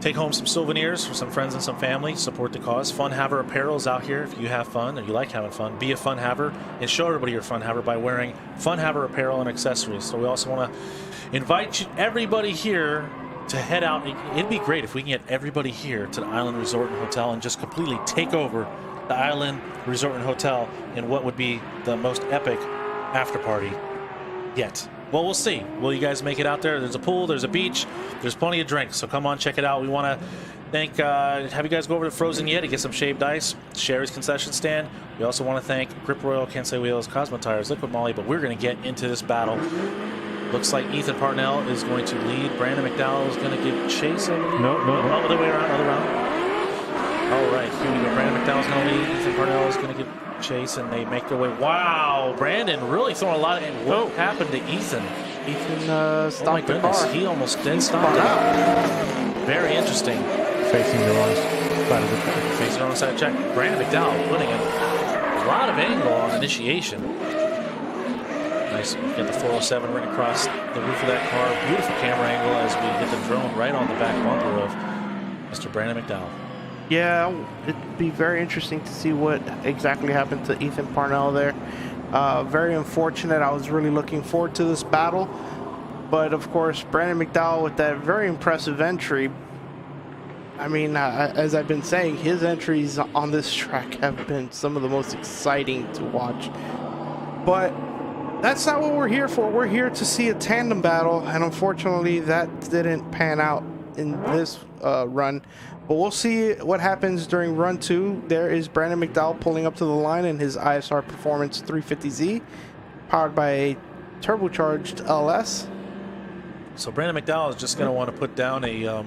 Speaker 13: take home some souvenirs for some friends and some family, support the cause. Fun Haver apparel is out here if you have fun and you like having fun. Be a Fun Haver and show everybody you're a Fun Haver by wearing Fun Haver apparel and accessories. So we also want to invite everybody here to head out. It'd be great if we can get everybody here to the Island Resort and Hotel and just completely take over the Island Resort and Hotel in what would be the most epic after party yet. Well, we'll see. Will you guys make it out there? There's a pool, there's a beach, there's plenty of drinks, so come on, check it out. We want to have you guys go over to Frozen Yeti, get some shaved ice, Sherry's concession stand. We also want to thank Grip Royal, Kansai Wheels, Cosmo Tires, Liquid Molly, but we're going to get into this battle. Looks like Ethan Parnell is going to lead. Brandon McDowell is going to give chase, I believe.
Speaker 14: No.
Speaker 13: Other way around, other round. All right, here we go. Brandon McDowell's going to lead. Ethan Parnell is going to give chase, and they make their way. Wow, Brandon really throwing a lot of. What happened to Ethan?
Speaker 12: Ethan stopped the car.
Speaker 13: He almost did stop it. Very interesting.
Speaker 14: Facing the wrong side of the track.
Speaker 13: Facing the wrong side of the track. Brandon McDowell putting a lot of angle on initiation. Nice. Get the 407 right across the roof of that car. Beautiful camera angle as we hit the drone right on the back bumper of Mr. Brandon McDowell.
Speaker 12: Yeah, it'd be very interesting to see what exactly happened to Ethan Parnell there. Very unfortunate. I was really looking forward to this battle. But, of course, Brandon McDowell with that very impressive entry. I mean, as I've been saying, his entries on this track have been some of the most exciting to watch. But that's not what we're here for. We're here to see a tandem battle. And, unfortunately, that didn't pan out in this run. But we'll see what happens during run 2. There is Brandon McDowell pulling up to the line in his ISR Performance 350Z, powered by a turbocharged LS.
Speaker 13: So Brandon McDowell is just going to want to put down a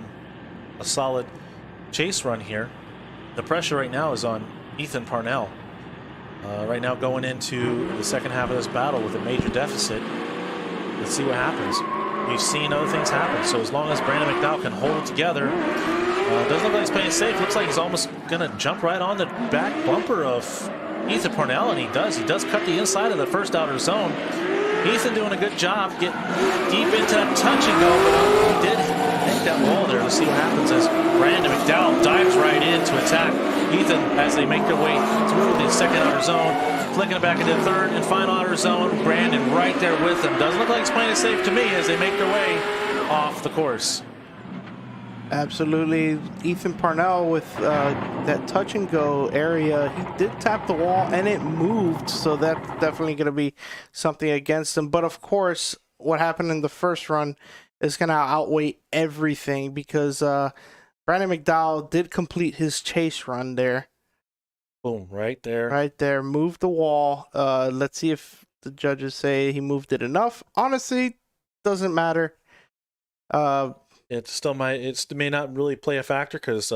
Speaker 13: solid chase run here. The pressure right now is on Ethan Parnell. Right now going into the second half of this battle with a major deficit. Let's see what happens. We've seen other things happen. So as long as Brandon McDowell can hold it together, doesn't look like he's playing safe. Looks like he's almost going to jump right on the back bumper of Ethan Parnell, and he does. He does cut the inside of the first outer zone. Ethan doing a good job, get deep into that touch and go, but he did make that wall there. Let's see what happens as Brandon McDowell dives right in to attack Ethan as they make their way through the second outer zone, flicking it back into the third and final outer zone. Brandon right there with him. Doesn't look like he's playing it safe to me as they make their way off the course.
Speaker 12: Absolutely. Ethan Parnell with that touch and go area, he did tap the wall and it moved, so that's definitely going to be something against him. But of course, what happened in the first run is going to outweigh everything because Brandon McDowell did complete his chase run there.
Speaker 13: Boom, right there.
Speaker 12: Right there, moved the wall. Let's see if the judges say he moved it enough. Honestly, doesn't matter.
Speaker 13: It still might. It may not really play a factor because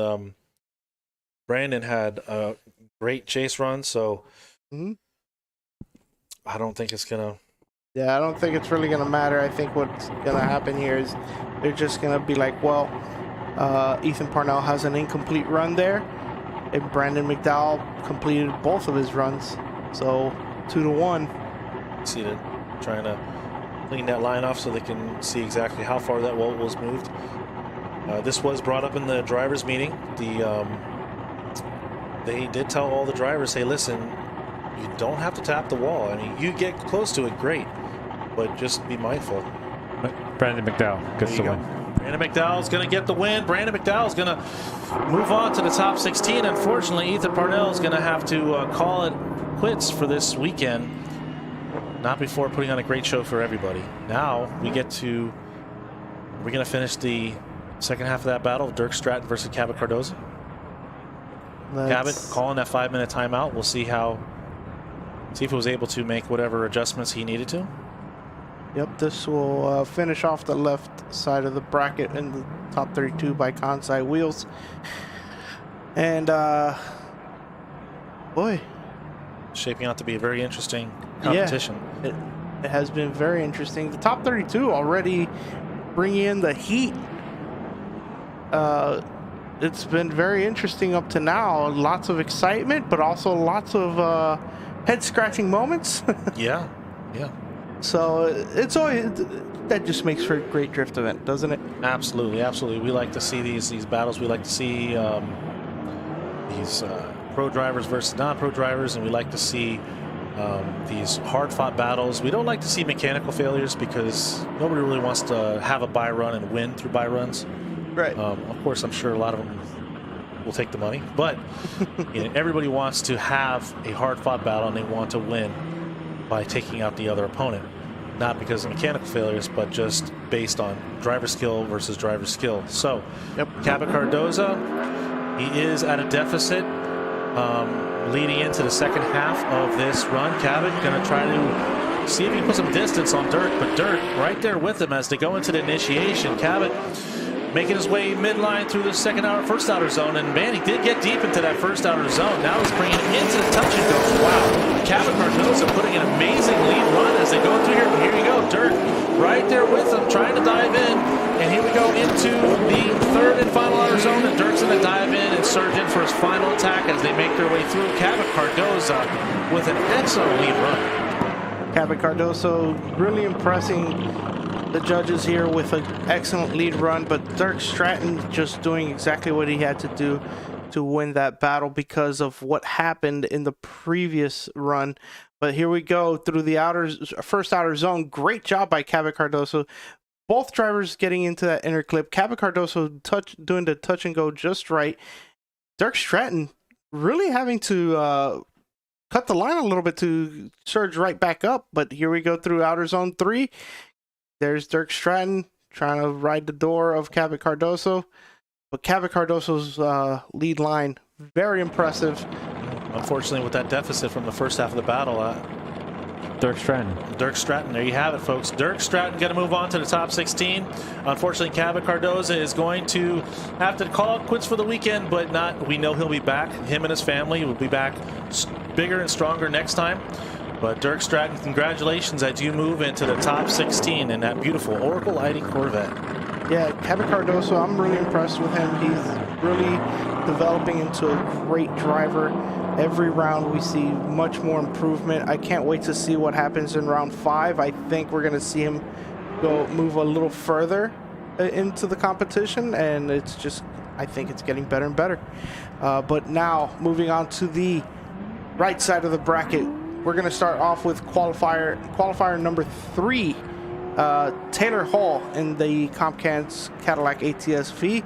Speaker 13: Brandon had a great chase run, so I don't think it's gonna.
Speaker 12: Yeah, I don't think it's really gonna matter. I think what's gonna happen here is they're just gonna be like, well, Ethan Parnell has an incomplete run there, and Brandon McDowell completed both of his runs, so 2-1.
Speaker 13: See that, trying to clean that line off so they can see exactly how far that wall was moved. This was brought up in the drivers' meeting. They did tell all the drivers, hey, listen, you don't have to tap the wall. I mean, you get close to it, great, but just be mindful.
Speaker 14: Brandon McDowell gets the win.
Speaker 13: Brandon McDowell's going to get the win. Brandon McDowell's going to move on to the top 16. Unfortunately, Ethan Parnell is going to have to call it quits for this weekend. Not before putting on a great show for everybody. Now we're going to finish the second half of that battle, Dirk Stratton versus Cabot Cardozo. Cabot calling that 5-minute timeout. We'll see if he was able to make whatever adjustments he needed to.
Speaker 12: Yep, this will finish off the left side of the bracket in the top 32 by Kansai Wheels. And boy,
Speaker 13: shaping out to be a very interesting competition.
Speaker 12: Yeah, it has been very interesting. The top 32 already bringing in the heat. It's been very interesting up to now. Lots of excitement, but also lots of head-scratching moments.
Speaker 13: Yeah.
Speaker 12: So it's always, that just makes for a great drift event, doesn't it?
Speaker 13: Absolutely. We like to see these battles. We like to see these pro drivers versus non-pro drivers, and we like to see these hard-fought battles. We don't like to see mechanical failures because nobody really wants to have a buy run and win through buy runs.
Speaker 12: Right.
Speaker 13: Of course, I'm sure a lot of them will take the money, but everybody wants to have a hard-fought battle and they want to win by taking out the other opponent. Not because of mechanical failures, but just based on driver skill versus driver skill. So, Cabot Cardozo, he is at a deficit leading into the second half of this run. Cabot going to try to see if he can put some distance on Dirk, but Dirk right there with him as they go into the initiation. Cabot making his way midline through the first outer zone, and man, he did get deep into that first outer zone. Now he's bringing it into the touch and go. Wow, Cabot Cardozo putting an amazing lead run as they go through here. Here you go, Dirk right there with him, trying to dive in, and here we go into the third and final outer zone, and Dirk's going to dive in and surge in for his final attack as they make their way through. Cabot Cardozo with an excellent lead run.
Speaker 12: Cabot Cardozo really impressing the judges here with an excellent lead run, but Dirk Stratton just doing exactly what he had to do to win that battle because of what happened in the previous run. But here we go through the first outer zone. Great job by Cabot Cardozo. Both drivers getting into that inner clip. Cabot Cardozo doing the touch and go just right. Dirk Stratton really having to cut the line a little bit to surge right back up. But here we go through outer zone 3. There's Dirk Stratton trying to ride the door of Cabot Cardozo. But Cabot Cardozo's lead line, very impressive.
Speaker 13: Unfortunately, with that deficit from the first half of the battle,
Speaker 14: Dirk Stratton.
Speaker 13: Dirk Stratton, there you have it, folks. Dirk Stratton going to move on to the top 16. Unfortunately, Cabot Cardozo is going to have to call it quits for the weekend, but we know he'll be back. Him and his family will be back bigger and stronger next time. But Dirk Stratton, congratulations as you move into the top 16 in that beautiful Oracle Lighting Corvette.
Speaker 12: Yeah, Cabot Cardozo, I'm really impressed with him. He's really developing into a great driver. Every round we see much more improvement. I can't wait to see what happens in round 5. I think we're going to see him move a little further into the competition, and I think it's getting better and better. But now, moving on to the right side of the bracket, we're going to start off with qualifier number 3. Taylor Hall in the Compcans Cadillac ATS-V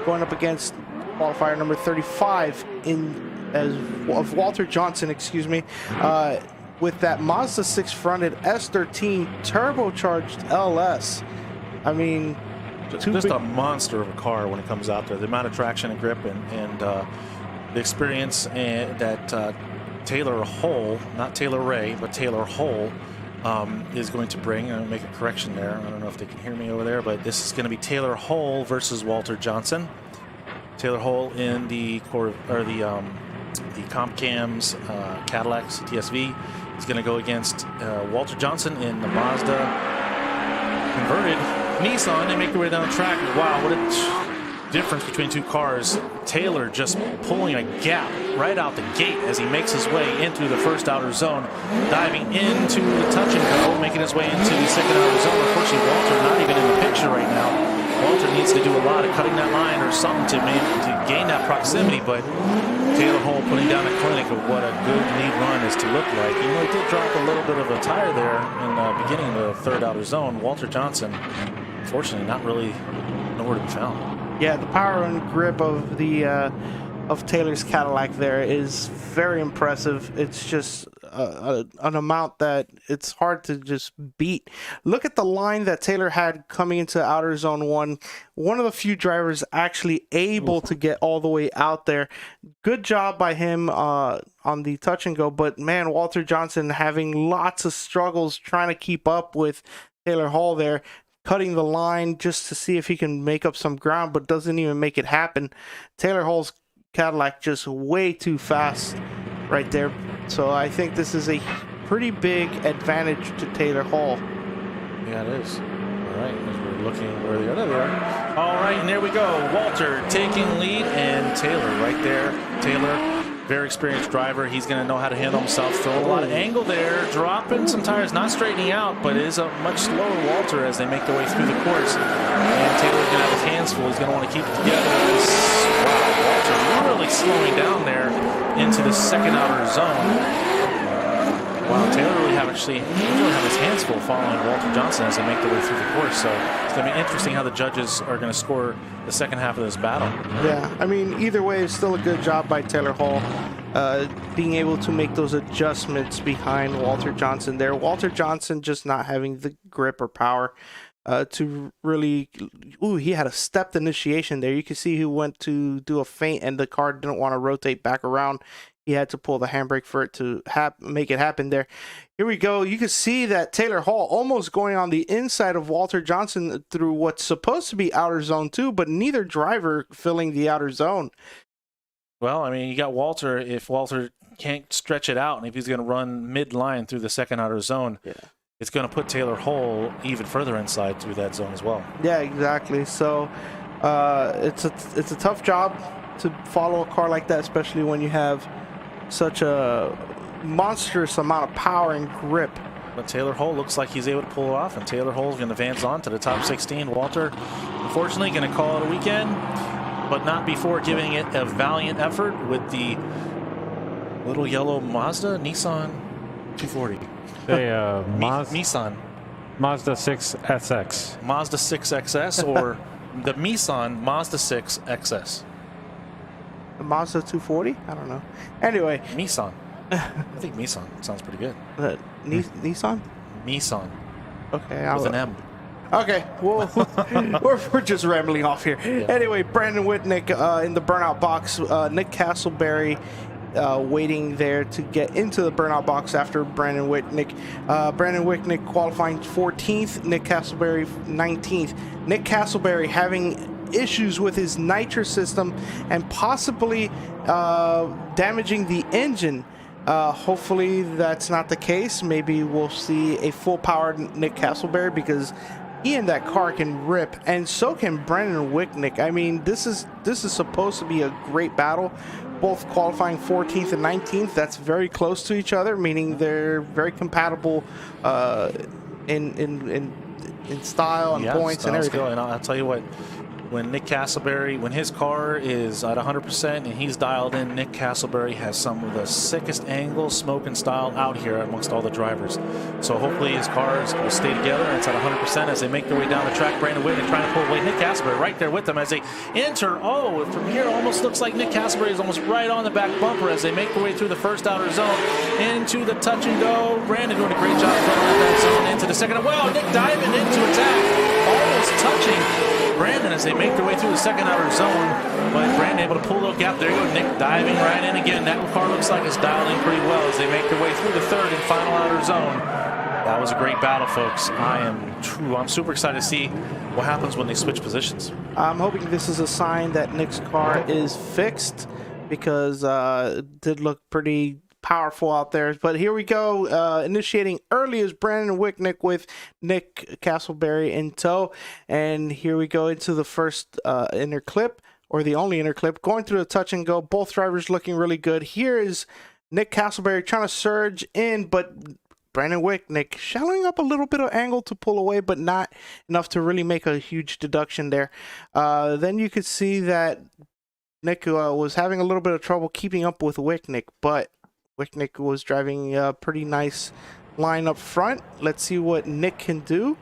Speaker 12: going up against qualifier number 35 of Walter Johnson, with that Mazda 6 fronted S13 turbocharged LS. I mean,
Speaker 13: just a monster of a car when it comes out there. The amount of traction and grip and the experience that Taylor Hall, not Taylor Ray, but Taylor Hall is going to bring. I'm going to make a correction there. I don't know if they can hear me over there, but this is going to be Taylor Hall versus Walter Johnson. Taylor Hall in the Compcams Cadillac CTS-V is going to go against Walter Johnson in the Mazda converted Nissan. They make their way down the track. Wow, what a difference between two cars. Taylor just pulling a gap right out the gate as he makes his way into the first outer zone, diving into the touch and go, making his way into the second outer zone. Unfortunately, Walter not even in the picture right now. Walter needs to do a lot of cutting that line or something to gain that proximity, but Taylor Hall putting down a clinic of what a good lead run is to look like. He did drop a little bit of a tire there in the beginning of the third outer zone. Walter Johnson, unfortunately, not really nowhere to be found.
Speaker 12: Yeah, the power and grip of Taylor's Cadillac there is very impressive. It's just an amount that it's hard to just beat. Look at the line that Taylor had coming into outer zone 1. One of the few drivers actually able to get all the way out there. Good job by him on the touch and go, but man, Walter Johnson having lots of struggles trying to keep up with Taylor Hall there, cutting the line just to see if he can make up some ground, but doesn't even make it happen. Taylor Hall's Cadillac just way too fast right there. So I think this is a pretty big advantage to Taylor Hall.
Speaker 13: Yeah, it is. All right, as we're looking where they are. There they are. All right, and there we go. Walter taking lead, and Taylor right there. Taylor, very experienced driver. He's going to know how to handle himself. Throw a lot of angle there, dropping some tires, not straightening out, but it is a much slower Walter as they make their way through the course. And Taylor's going to have his hands full. He's going to want to keep it together. Wow, Walter really slowing down there into the second outer zone. Wow, Taylor really have his hands full following Walter Johnson as they make their way through the course. So it's going to be interesting how the judges are going to score the second half of this battle.
Speaker 12: Yeah, I mean, either way, it's still a good job by Taylor Hall being able to make those adjustments behind Walter Johnson there. Walter Johnson just not having the grip or power to really... Ooh, he had a stepped initiation there. You can see he went to do a feint and the car didn't want to rotate back around. He had to pull the handbrake for it to make it happen there. Here we go. You can see that Taylor Hall almost going on the inside of Walter Johnson through what's supposed to be outer zone 2, but neither driver filling the outer zone.
Speaker 13: Well, I mean, you got Walter. If Walter can't stretch it out and if he's going to run mid-line through the second outer zone, it's going to put Taylor Hall even further inside through that zone as well.
Speaker 12: Yeah, exactly. So it's a tough job to follow a car like that, especially when you have such a monstrous amount of power and grip.
Speaker 13: But Taylor Hall looks like he's able to pull it off, and Taylor Hall's going to advance on to the top 16. Walter, unfortunately, going to call it a weekend, but not before giving it a valiant effort with the little yellow Nissan 240. Nissan.
Speaker 14: Mazda 6 SX.
Speaker 13: Mazda 6 XS or the Nissan Mazda 6 XS.
Speaker 12: The Mazda 240? I don't know. Anyway.
Speaker 13: Nissan. I think Nissan sounds pretty good.
Speaker 12: Nissan?
Speaker 13: Nissan.
Speaker 12: Okay.
Speaker 13: With an M.
Speaker 12: Okay. Well, we're just rambling off here. Yeah. Anyway, Brandon Whitnick in the burnout box. Nick Castleberry waiting there to get into the burnout box after Brandon Whitnick. Brandon Whitnick qualifying 14th. Nick Castleberry 19th. Nick Castleberry having issues with his nitro system and possibly damaging the engine. Hopefully that's not the case. Maybe we'll see a full powered Nick Castleberry because he and that car can rip, and so can Brandon Whitnick. I mean, this is supposed to be a great battle. Both qualifying 14th and 19th. That's very close to each other, meaning they're very compatible in style and points and everything.
Speaker 13: And I'll tell you what, when Nick Castleberry, when his car is at 100% and he's dialed in, Nick Castleberry has some of the sickest angle, smoke, and style out here amongst all the drivers. So hopefully his cars will stay together and it's at 100% as they make their way down the track. Brandon Whitnick trying to pull away. Nick Castleberry right there with them as they enter. Oh, from here almost looks like Nick Castleberry is almost right on the back bumper as they make their way through the first outer zone into the touch and go. Brandon doing a great job running that zone into the second. Well, Nick diving into attack, almost touching Brandon as they make their way through the second outer zone, but Brandon able to pull a little gap. There you go, Nick diving right in again. That car looks like it's dialed in pretty well as they make their way through the third and final outer zone. That was a great battle, folks. I'm super excited to see what happens when they switch positions.
Speaker 12: I'm hoping this is a sign that Nick's car is fixed because it did look pretty powerful out there. But here we go. Initiating early is Brandon Whitnick with Nick Castleberry in tow. And here we go into the first inner clip, or the only inner clip, going through the touch and go. Both drivers looking really good. Here is Nick Castleberry trying to surge in, but Brandon Whitnick shallowing up a little bit of angle to pull away, but not enough to really make a huge deduction there. Then you could see that Nick was having a little bit of trouble keeping up with Whitnick, but Whitnick was driving a pretty nice line up front. Let's see what Nick can do.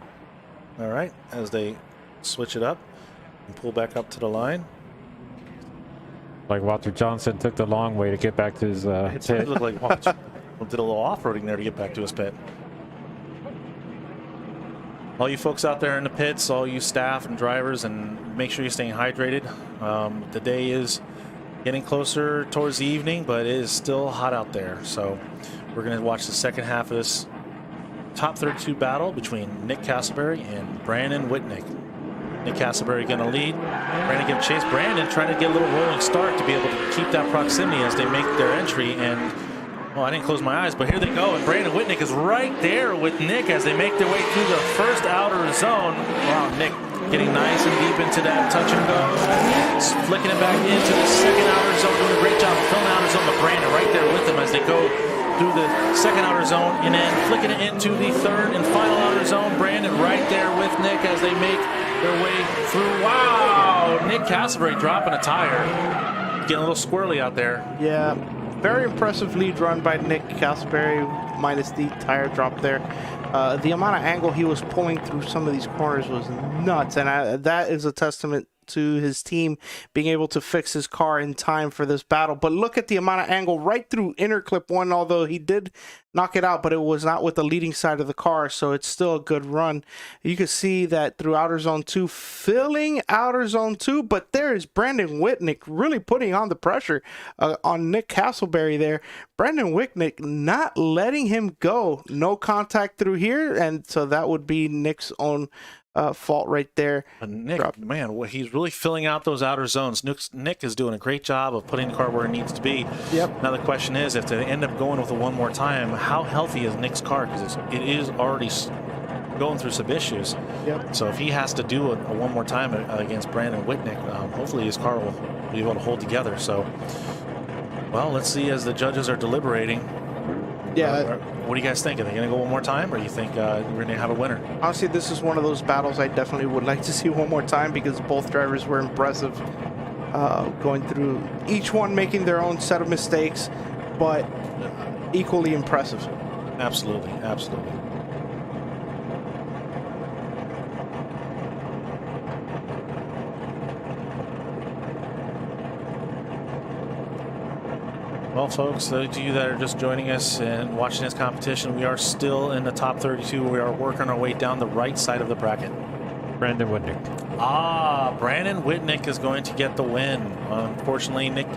Speaker 13: All right, as they switch it up and pull back up to the line.
Speaker 14: Like Walter Johnson took the long way to get back to his
Speaker 13: It looked like Walter. did a little off-roading there to get back to his pit. All you folks out there in the pits, all you staff and drivers, and make sure you're staying hydrated. The day is getting closer towards the evening, but it is still hot out there. So we're going to watch the second half of this top 32 battle between Nick Castleberry and Brandon Whitnick. Nick Castleberry going to lead. Brandon going to chase. Brandon trying to get a little rolling start to be able to keep that proximity as they make their entry. And well, I didn't close my eyes, but here they go. And Brandon Whitnick is right there with Nick as they make their way through the first outer zone. Wow, Nick getting nice and deep into that touch and go. Flicking it back into the second outer zone. Doing a great job of filling outer zone. But Brandon right there with them as they go through the second outer zone and then flicking it into the third and final outer zone. Brandon right there with Nick as they make their way through. Wow, Nick Castleberry dropping a tire. Getting a little squirrely out there.
Speaker 12: Yeah. Very impressive lead run by Nick Castleberry, minus the tire drop there. The amount of angle he was pulling through some of these corners was nuts, and that is a testament to his team being able to fix his car in time for this battle. But look at the amount of angle right through inner clip 1, although he did knock it out, but it was not with the leading side of the car, so it's still a good run. You can see that through outer zone 2, filling outer zone 2, but there is Brandon Whitnick really putting on the pressure on Nick Castleberry there. Brandon Whitnick not letting him go. No contact through here, and so that would be Nick's own fault right there.
Speaker 13: Nick, man, he's really filling out those outer zones. Nick is doing a great job of putting the car where it needs to be.
Speaker 12: Yep.
Speaker 13: Now the question is, if they end up going with it one more time, how healthy is Nick's car? Because it is already going through some issues.
Speaker 12: Yep.
Speaker 13: So if he has to do it one more time against Brandon Whitnick, hopefully his car will be able to hold together. So, well, let's see as the judges are deliberating.
Speaker 12: Yeah.
Speaker 13: What do you guys think? Are they going to go one more time, or you think we're going to have a winner?
Speaker 12: Honestly, this is one of those battles I definitely would like to see one more time because both drivers were impressive, going through each one making their own set of mistakes, but equally impressive.
Speaker 13: Absolutely, absolutely. Well, folks, those of you that are just joining us and watching this competition, we are still in the top 32. We are working our way down the right side of the bracket.
Speaker 14: Brandon Whitnick.
Speaker 13: Brandon Whitnick is going to get the win. Unfortunately, Nick's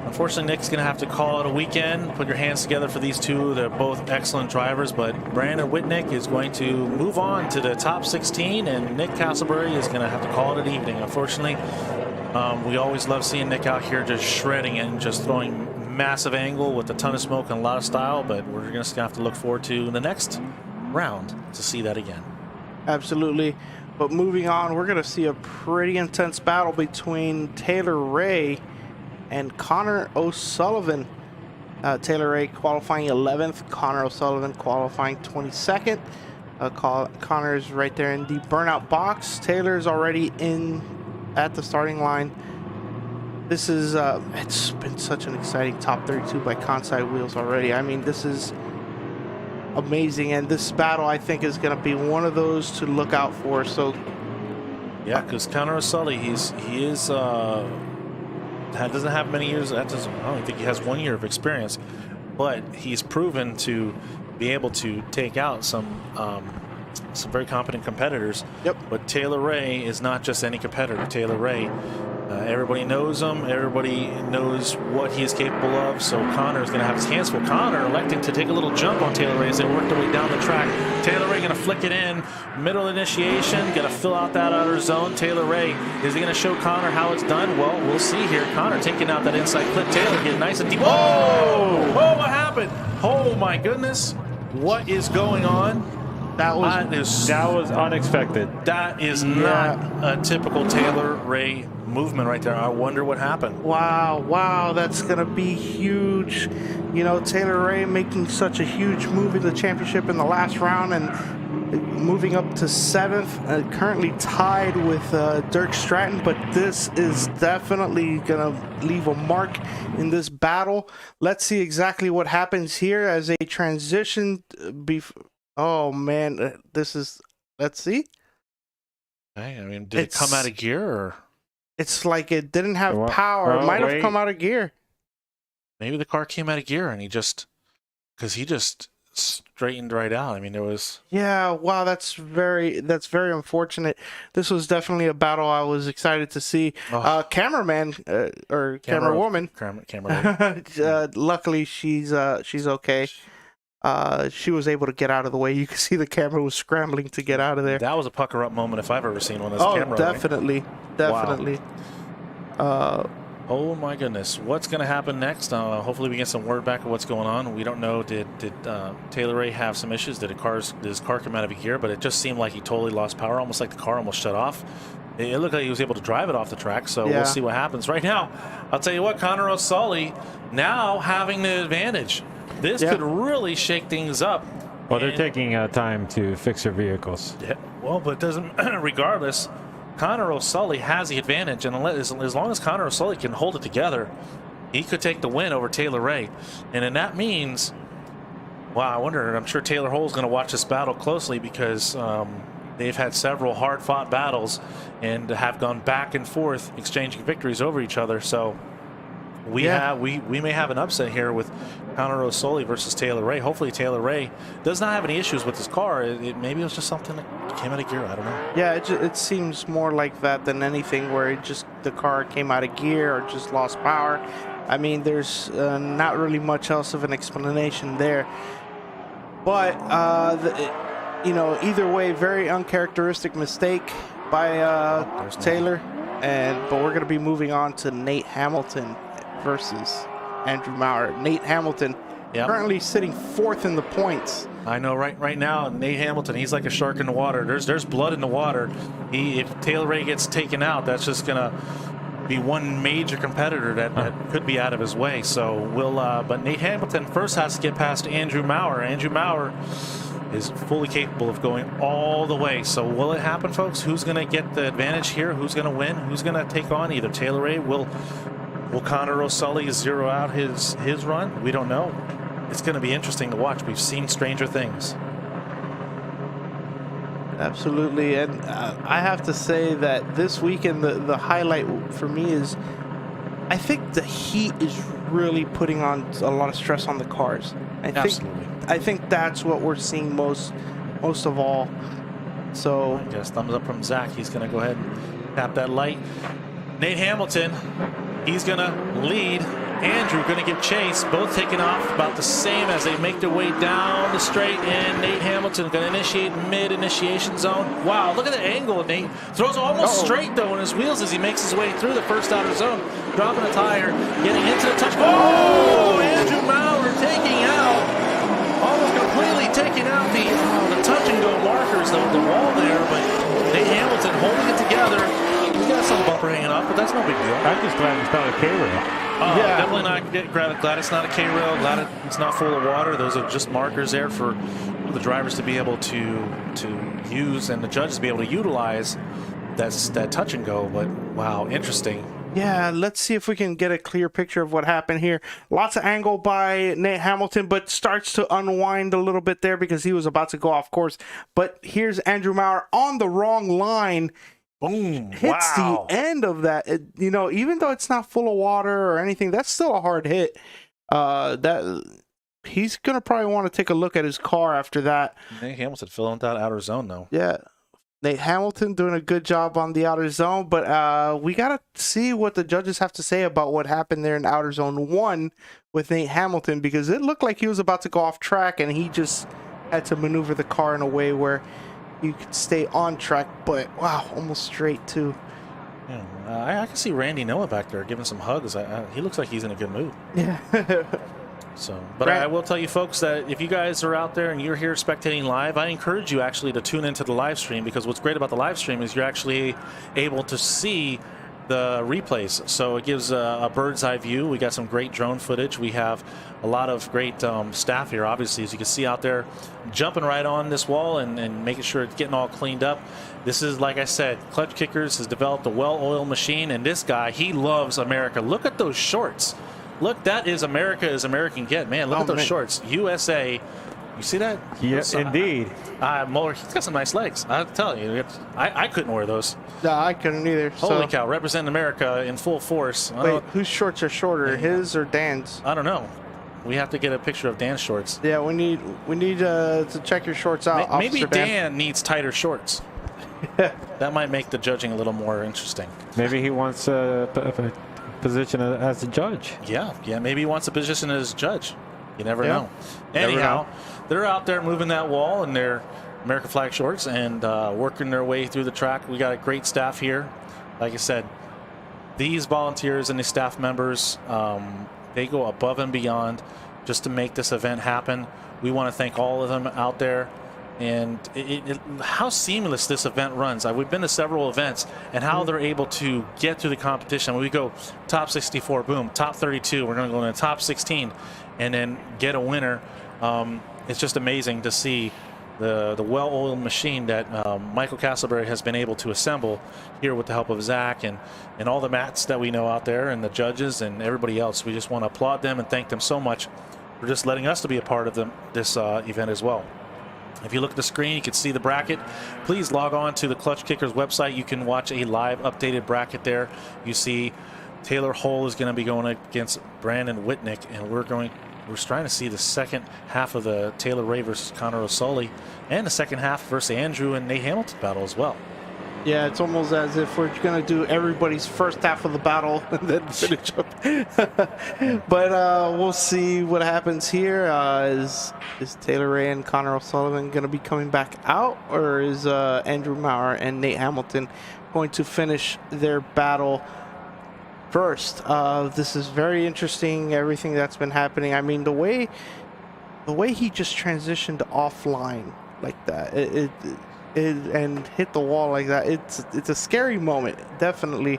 Speaker 13: going to have to call it a weekend. Put your hands together for these two. They're both excellent drivers, but Brandon Whitnick is going to move on to the top 16, and Nick Castleberry is going to have to call it an evening. Unfortunately, we always love seeing Nick out here just shredding and just throwing massive angle with a ton of smoke and a lot of style, but we're just going to have to look forward to the next round to see that again.
Speaker 12: Absolutely. But moving on, we're going to see a pretty intense battle between Taylor Ray and Connor O'Sullivan. Taylor Ray qualifying 11th, Connor O'Sullivan qualifying 22nd. Connor's right there in the burnout box. Taylor's already in at the starting line. This is it's been such an exciting top 32 by Kansai Wheels already. I mean, this is amazing, and this battle I think is going to be one of those to look out for. So
Speaker 13: yeah, because Connor O'Sullivan, he doesn't have many years. I don't think he has 1 year of experience, but he's proven to be able to take out some very competent competitors.
Speaker 12: Yep.
Speaker 13: But Taylor Ray is not just any competitor. Taylor Ray, everybody knows him. Everybody knows what he is capable of. So Connor is going to have his hands full. Connor electing to take a little jump on Taylor Ray as they work their way down the track. Taylor Ray going to flick it in. Middle initiation. Going to fill out that outer zone. Taylor Ray, is he going to show Connor how it's done? Well, we'll see here. Connor taking out that inside clip. Taylor getting nice and deep. Whoa! Whoa, what happened? Oh, my goodness. What is going on?
Speaker 14: That was unexpected.
Speaker 13: That is not a typical Taylor Ray movement right there. I wonder what happened.
Speaker 12: Wow, that's going to be huge. You know, Taylor Ray making such a huge move in the championship in the last round and moving up to 7th, currently tied with Dirk Stratton, but this is definitely going to leave a mark in this battle. Let's see exactly what happens here as they transition. Oh man, let's see.
Speaker 13: Okay, I mean, did it come out of gear, or?
Speaker 12: It's like it didn't have power. It might have come out of gear.
Speaker 13: Maybe the car came out of gear and he just because he just straightened right out. I mean, there was...
Speaker 12: Yeah, wow, that's very unfortunate. This was definitely a battle I was excited to see. Cameraman or camerawoman. Luckily, she's okay. She was able to get out of the way. You can see the camera was scrambling to get out of there.
Speaker 13: That was a pucker up moment if I've ever seen one. As a camera,
Speaker 12: definitely,
Speaker 13: right?
Speaker 12: definitely.
Speaker 13: Wow. Oh my goodness, what's going to happen next? Hopefully we get some word back of what's going on. We don't know. Did Taylor Ray have some issues? Did his car come out of a gear? But it just seemed like he totally lost power, almost like the car almost shut off. It looked like he was able to drive it off the track, so we'll see what happens. Right now, I'll tell you what, Connor O'Sully now having the advantage. This could really shake things up.
Speaker 14: Well, they're taking time to fix their vehicles.
Speaker 13: Yeah, well, but it doesn't, regardless, Connor O'Sully has the advantage, and as long as Connor O'Sully can hold it together, he could take the win over Taylor Ray. And then that means, wow, I wonder, I'm sure Taylor Hull's going to watch this battle closely because they've had several hard-fought battles and have gone back and forth exchanging victories over each other. So we may have an upset here with Connor O'Sully versus Taylor Ray. Hopefully Taylor Ray does not have any issues with his car. Maybe it was just something that came out of gear. I don't know.
Speaker 12: Yeah, it seems more like that than anything where the car came out of gear or just lost power. I mean, there's not really much else of an explanation there. But, either way, very uncharacteristic mistake by Taylor. But we're going to be moving on to Nate Hamilton versus Andrew Maurer. Nate Hamilton currently sitting 4th in the points.
Speaker 13: I know right now, Nate Hamilton, he's like a shark in the water. There's blood in the water. If Taylor Ray gets taken out, that's just going to be one major competitor that could be out of his way. So but Nate Hamilton first has to get past Andrew Maurer. Andrew Maurer is fully capable of going all the way. So will it happen, folks? Who's going to get the advantage here? Who's going to win? Who's going to take on either Taylor Ray? Will Connor O'Sully zero out his run? We don't know. It's going to be interesting to watch. We've seen stranger things.
Speaker 12: Absolutely, and I have to say that this weekend the highlight for me is I think the heat is really putting on a lot of stress on the cars. I think that's what we're seeing most of all. So
Speaker 13: I guess thumbs up from Zach. He's going to go ahead and tap that light. Nate Hamilton, he's going to lead. Andrew going to give chase, both taking off about the same as they make their way down the straight, and Nate Hamilton going to initiate mid-initiation zone. Wow, look at the angle. Nate throws almost straight, though, on his wheels as he makes his way through the first outer zone, dropping a tire, getting into the touch. Oh, Andrew Maurer taking out, almost completely taking out the touch-and-go markers, the wall there, but Nate Hamilton holding it together. He's got some bumper hanging off, but that's no big deal.
Speaker 14: I'm just glad it's not a K-rail.
Speaker 13: Definitely not glad it's not a K-rail, glad it's not full of water. Those are just markers there for the drivers to be able to use and the judges to be able to utilize that touch and go. But wow, interesting.
Speaker 12: Yeah, let's see if we can get a clear picture of what happened here. Lots of angle by Nate Hamilton, but starts to unwind a little bit there because he was about to go off course. But here's Andrew Maurer on the wrong line.
Speaker 13: Boom!
Speaker 12: Hits the end of that. Even though it's not full of water or anything, that's still a hard hit. He's gonna probably want to take a look at his car after that.
Speaker 13: Nate Hamilton filling that outer zone though.
Speaker 12: Yeah, Nate Hamilton doing a good job on the outer zone, but we gotta see what the judges have to say about what happened there in outer zone 1 with Nate Hamilton, because it looked like he was about to go off track and he just had to maneuver the car in a way where you could stay on track, but wow, almost straight too.
Speaker 13: Yeah, I can see Randy Noah back there giving some hugs. He looks like he's in a good mood.
Speaker 12: Yeah.
Speaker 13: But I will tell you folks that if you guys are out there and you're here spectating live, I encourage you actually to tune into the live stream, because what's great about the live stream is you're actually able to see the replays. So it gives a bird's eye view. We got some great drone footage. We have a lot of great staff here, obviously, as you can see out there, jumping right on this wall and making sure it's getting all cleaned up. This is, like I said, Klutch Kickers has developed a well-oiled machine, and this guy, he loves America. Look at those shorts. Look, that is America as American get. Man, look at those shorts. USA. You see that?
Speaker 14: Yes, indeed.
Speaker 13: Maurer, he's got some nice legs. I'm telling you, I couldn't wear those.
Speaker 12: No, I couldn't either.
Speaker 13: Holy cow, representing America in full force.
Speaker 12: Wait, whose shorts are shorter, his or Dan's?
Speaker 13: I don't know. We have to get a picture of Dan's shorts.
Speaker 12: Yeah, we need to check your shorts out.
Speaker 13: Maybe
Speaker 12: Officer
Speaker 13: Dan needs tighter shorts. That might make the judging a little more interesting.
Speaker 14: Maybe he wants a position as a judge.
Speaker 13: Yeah, maybe he wants a position as judge. You never know.
Speaker 14: Never
Speaker 13: Anyhow, they're out there moving that wall in their American flag shorts and working their way through the track. We got a great staff here. Like I said, these volunteers and the staff members, they go above and beyond just to make this event happen. We want to thank all of them out there. And how seamless this event runs. We've been to several events, and how they're able to get through the competition. When we go top 64, boom, top 32, we're going to go in the top 16, and then get a winner. It's just amazing to see the well-oiled machine that Michael Castleberry has been able to assemble here with the help of Zach and all the mats that we know out there, and the judges and everybody else. We just want to applaud them and thank them so much for just letting us to be a part of this event as well. If you look at the screen, you can see the bracket. Please log on to the Klutch Kickers website. You can watch a live updated bracket there. You see Taylor Hull is going to be going against Brandon Whitnick, and we're trying to see the second half of the Taylor Ray versus Connor O'Sully, and the second half versus Andrew and Nate Hamilton battle as well.
Speaker 12: Yeah, it's almost as if we're going to do everybody's first half of the battle and then finish up. But we'll see what happens here. Is Taylor Ray and Connor O'Sullivan going to be coming back out, or is Andrew Maurer and Nate Hamilton going to finish their battle first? This is very interesting, everything that's been happening. I mean, the way he just transitioned offline like that, and hit the wall like that, it's a scary moment. Definitely,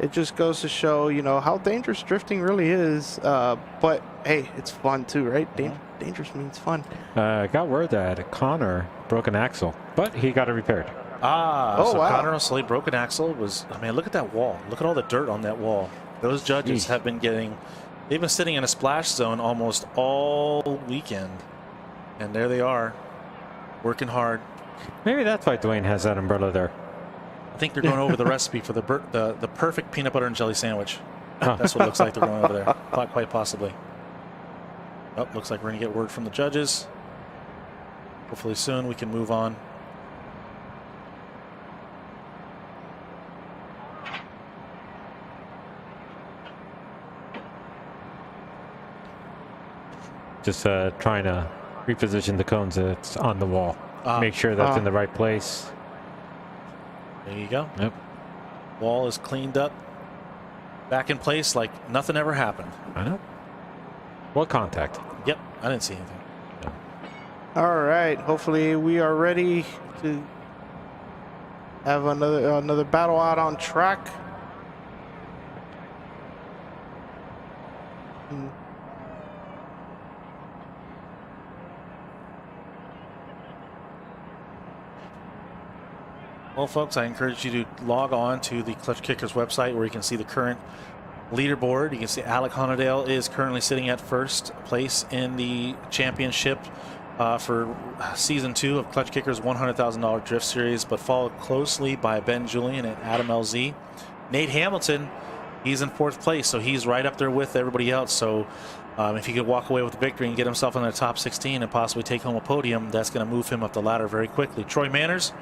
Speaker 12: it just goes to show, how dangerous drifting really is. But hey, it's fun too, right? Dangerous means fun.
Speaker 14: I got word that Connor broke an axle, but he got it repaired.
Speaker 13: So
Speaker 12: wow.
Speaker 13: Connor O'Sully broke an axle. Look at that wall. Look at all the dirt on that wall. Those judges have been they've been sitting in a splash zone almost all weekend, and there they are, working hard.
Speaker 14: Maybe that's why Dwayne has that umbrella there.
Speaker 13: I think they're going over the recipe for the perfect peanut butter and jelly sandwich. That's what it looks like they're going over there. Quite possibly. Oh, looks like we're going to get word from the judges. Hopefully soon we can move on.
Speaker 14: Just trying to reposition the cones that's on the wall. Make sure that's in the right place.
Speaker 13: There you go.
Speaker 14: Yep.
Speaker 13: Wall is cleaned up. Back in place like nothing ever happened.
Speaker 14: I know. What contact?
Speaker 13: Yep. I didn't see anything.
Speaker 14: No.
Speaker 12: All right. Hopefully we are ready to have another battle out on track.
Speaker 13: Well, folks, I encourage you to log on to the Klutch Kickers website where you can see the current leaderboard. You can see Alec Honadale is currently sitting at first place in the championship for Season 2 of Klutch Kickers' $100,000 Drift Series, but followed closely by Ben Julian and Adam LZ. Nate Hamilton, he's in fourth place, so he's right up there with everybody else. So if he could walk away with the victory and get himself in the top 16 and possibly take home a podium, that's going to move him up the ladder very quickly. Troy Manners,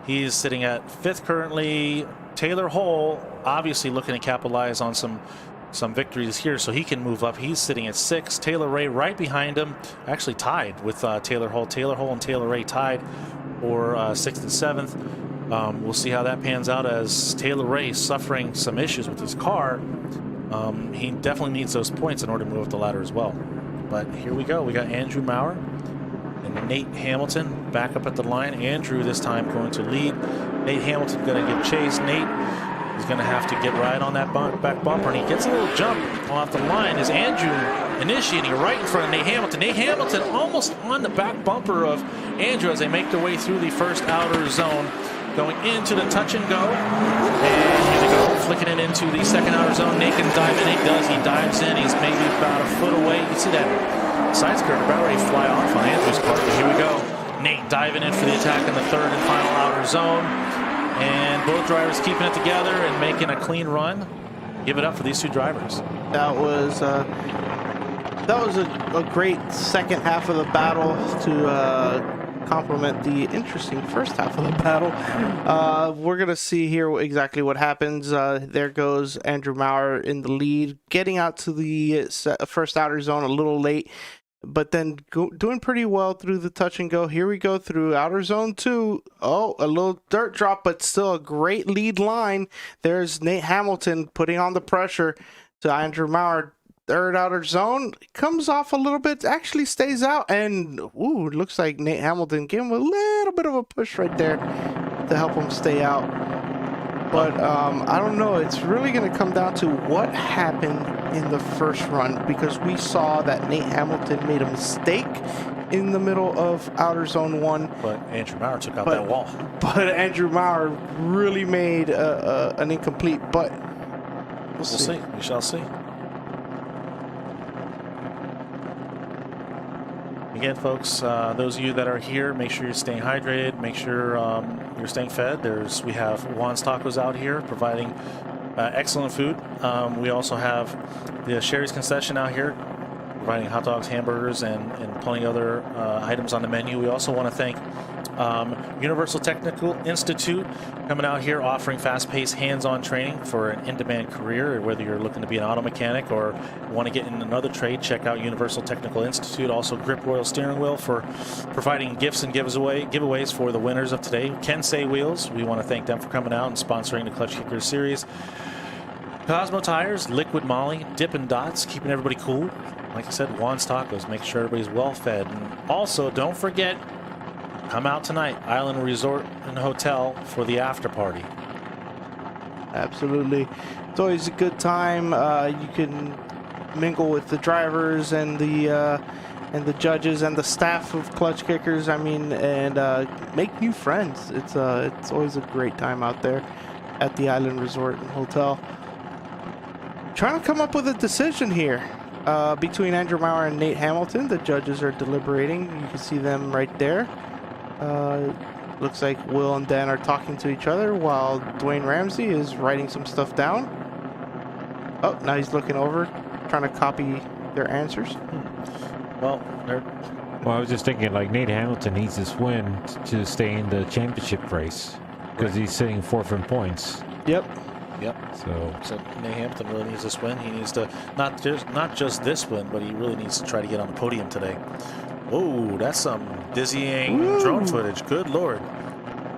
Speaker 13: he's sitting at fifth currently. Taylor Hull, obviously looking to capitalize on some victories here, so he can move up. He's sitting at sixth. Taylor Ray right behind him, actually tied with Taylor Hull. Taylor Hull and Taylor Ray tied for sixth and seventh. We'll see how that pans out as Taylor Ray suffering some issues with his car. He definitely needs those points in order to move up the ladder as well. But here we go. We got Andrew Maurer and Nate Hamilton back up at the line. Andrew this time going to lead. Nate Hamilton going to give chase. Nate is going to have to get right on that back bumper, and he gets a little jump off the line as Andrew initiating right in front of Nate Hamilton. Nate Hamilton almost on the back bumper of Andrew as they make their way through the first outer zone, going into the touch and go. And here they go, flicking it into the second outer zone. Nate can dive in. Nate does. He dives in. He's maybe about a foot away. You can see that side skirt about ready to fly off on Andrew's part. But here we go. Nate diving in for the attack in the third and final outer zone. And both drivers keeping it together and making a clean run. Give it up for these two drivers.
Speaker 12: That was That was a great second half of the battle to complement the interesting first half of the battle. We're going to see here exactly what happens. There goes Andrew Maurer in the lead, getting out to the first outer zone a little late, but then doing pretty well through the touch and go. Here we go through outer zone 2. Oh, a little dirt drop, but still a great lead line. There's Nate Hamilton putting on the pressure to Andrew Maurer. Third outer zone, comes off a little bit, actually stays out, and ooh, looks like Nate Hamilton gave him a little bit of a push right there to help him stay out. But I don't know, it's really going to come down to what happened in the first run, because we saw that Nate Hamilton made a mistake in the middle of outer zone 1.
Speaker 13: But Andrew Maurer took out that wall.
Speaker 12: But Andrew Maurer really made an incomplete, but
Speaker 13: we'll see. We shall see. Again, folks, those of you that are here, make sure you're staying hydrated. Make sure you're staying fed. We have Juan's Tacos out here providing excellent food. We also have the Sherry's concession out here providing hot dogs, hamburgers, and plenty other items on the menu. We also want to thank Universal Technical Institute coming out here offering fast-paced hands-on training for an in-demand career. Whether you're looking to be an auto mechanic or want to get in another trade, check out Universal Technical Institute. Also Grip Royal Steering Wheel for providing gifts and giveaways for the winners of today. Kensei Wheels, we want to thank them for coming out and sponsoring the Klutch Kickers series. Cosmo Tires, Liquid Molly, Dippin' Dots, keeping everybody cool. Like I said, Juan's Tacos, make sure everybody's well fed. And also, don't forget, come out tonight, Island Resort and Hotel for the after party.
Speaker 12: Absolutely. It's always a good time. You can mingle with the drivers and the judges and the staff of Klutch Kickers. I mean, and make new friends. It's always a great time out there at the Island Resort and Hotel. Trying to come up with a decision here between Andrew Maurer and Nate Hamilton. The judges are deliberating. You can see them right there. Looks like Will and Dan are talking to each other while Dwayne Ramsey is writing some stuff down. Oh, now he's looking over, trying to copy their answers.
Speaker 14: Well, I was just thinking, like, Nate Hamilton needs this win to stay in the championship race because he's sitting 4th in points.
Speaker 12: Yep.
Speaker 14: So
Speaker 13: Nate Hamilton really needs this win. He needs to not just this win, but he really needs to try to get on the podium today. Whoa, that's some dizzying drone footage. Good Lord.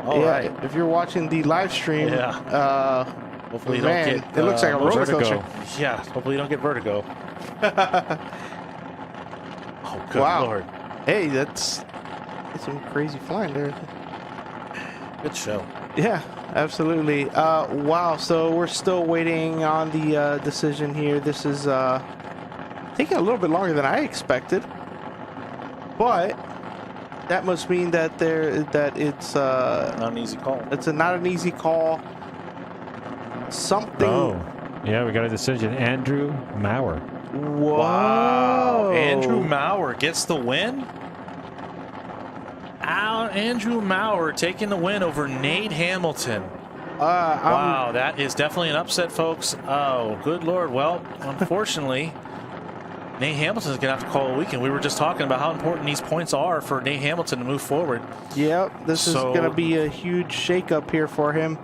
Speaker 13: All right.
Speaker 12: If you're watching the live stream,
Speaker 13: hopefully you don't get
Speaker 12: it looks like a roller coaster.
Speaker 13: Yeah, hopefully you don't get vertigo. Oh, good Lord.
Speaker 12: Hey, that's some crazy flying there.
Speaker 13: Good show.
Speaker 12: Yeah, absolutely. Wow, so we're still waiting on the decision here. This is taking a little bit longer than I expected. But that must mean that it's
Speaker 13: not an easy call.
Speaker 12: It's not an easy call. Something.
Speaker 14: Oh, yeah, we got a decision. Andrew Maurer.
Speaker 12: Whoa.
Speaker 13: Wow, Andrew Maurer gets the win. Andrew Maurer taking the win over Nate Hamilton. Wow, that is definitely an upset, folks. Oh, good Lord. Well, unfortunately, Nate Hamilton's going to have to call a weekend. We were just talking about how important these points are for Nate Hamilton to move forward.
Speaker 12: Yep, this is going to be a huge shakeup here for him.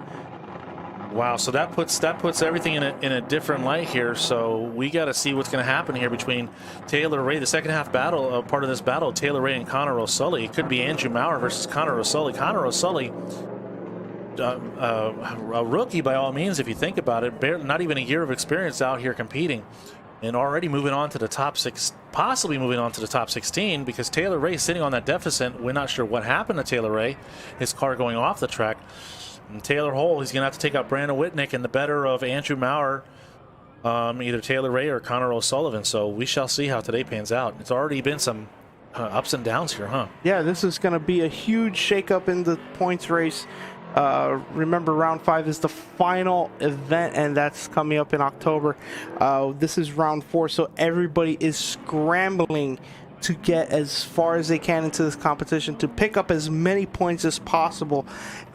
Speaker 13: Wow, so that puts everything in a different light here. So we got to see what's going to happen here between Taylor Ray. The second half battle, part of this battle, Taylor Ray and Connor O'Sully. It could be Andrew Maurer versus Connor O'Sully. Connor O'Sully, a rookie by all means, if you think about it. Not even a year of experience out here competing, and already moving on to the top 6, possibly moving on to the top 16, because Taylor Ray sitting on that deficit. We're not sure what happened to Taylor Ray. His car going off the track. And Taylor Holt, he's going to have to take out Brandon Whitnick in the better of Andrew Maurer, either Taylor Ray or Connor O'Sullivan. So we shall see how today pans out. It's already been some ups and downs here, huh?
Speaker 12: Yeah, this is going to be a huge shakeup in the points race. Remember, round 5 is the final event, and that's coming up in October. This is round 4, so everybody is scrambling to get as far as they can into this competition to pick up as many points as possible.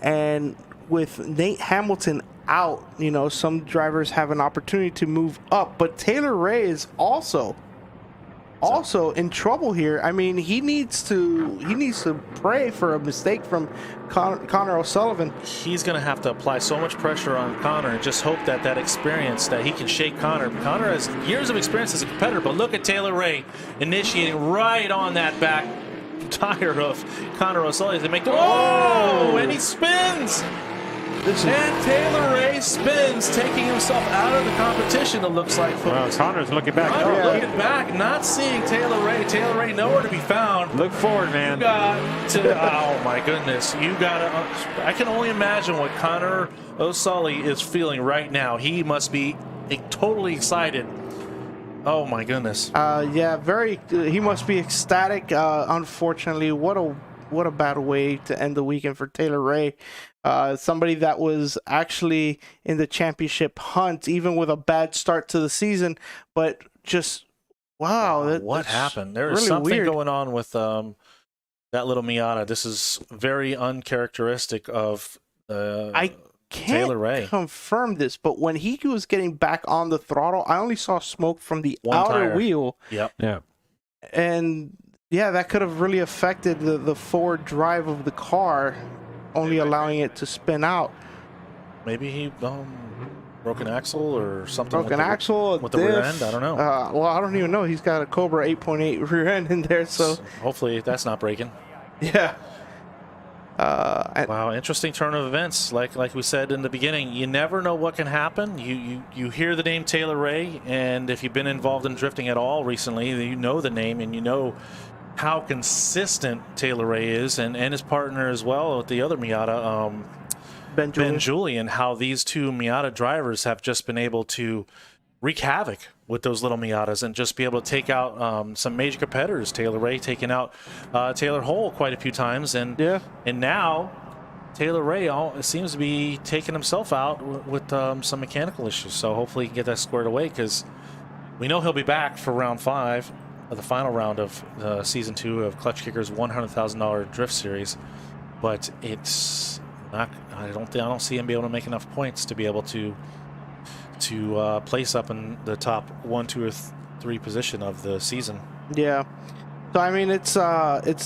Speaker 12: And with Nate Hamilton out, you know, some drivers have an opportunity to move up, but Taylor Ray is also also in trouble here. I mean, he needs to pray for a mistake from Connor O'Sullivan.
Speaker 13: He's going to have to apply so much pressure on Connor and just hope that that experience, that he can shake Connor. Connor has years of experience as a competitor, but look at Taylor Ray initiating right on that back tire of Connor O'Sullivan. They make the and he spins. And Taylor Ray spins, taking himself out of the competition, it looks like.
Speaker 14: Well, Connor's looking back.
Speaker 13: Connor looking back, not seeing Taylor Ray. Taylor Ray nowhere to be found.
Speaker 14: Look forward, man.
Speaker 13: You got to, oh my goodness. You got to, I can only imagine what Connor O'Sullivan is feeling right now. He must be totally excited. Oh my goodness.
Speaker 12: Yeah, he must be ecstatic. Unfortunately, what a bad way to end the weekend for Taylor Ray. Somebody that was actually in the championship hunt, even with a bad start to the season, but just wow.
Speaker 13: What happened? There is
Speaker 12: really
Speaker 13: something
Speaker 12: weird
Speaker 13: going on with that little Miata. This is very uncharacteristic of
Speaker 12: I
Speaker 13: Taylor Ray.
Speaker 12: can't confirm this, but when he was getting back on the throttle, I only saw smoke from the outer
Speaker 13: tire.
Speaker 12: wheel.
Speaker 13: Yep.
Speaker 14: Yeah.
Speaker 12: And yeah, that could have really affected the forward drive of the car, only allowing it to spin out.
Speaker 13: Maybe he broke an axle or something.
Speaker 12: Broken axle,
Speaker 13: with the rear end. I don't know.
Speaker 12: Well, I don't even know. He's got a Cobra 8.8 rear end in there, so
Speaker 13: hopefully that's not breaking.
Speaker 12: Yeah.
Speaker 13: Wow, interesting turn of events. Like we said in the beginning, you never know what can happen. You hear the name Taylor Ray, and if you've been involved in drifting at all recently, you know the name and you know how consistent Taylor Ray is, and his partner as well with the other Miata, Ben Julian, how these two Miata drivers have just been able to wreak havoc with those little Miatas and just be able to take out some major competitors. Taylor Ray taking out Taylor Holt quite a few times, and now Taylor Ray seems to be taking himself out with some mechanical issues. So hopefully he can get that squared away, because we know he'll be back for round 5 of the final round of season 2 of Klutch Kickers' $100,000 drift series. But it's not. I don't see him be able to make enough points to be able to place up in the top 1, 2, or 3 position of the season.
Speaker 12: Yeah. So I mean, it's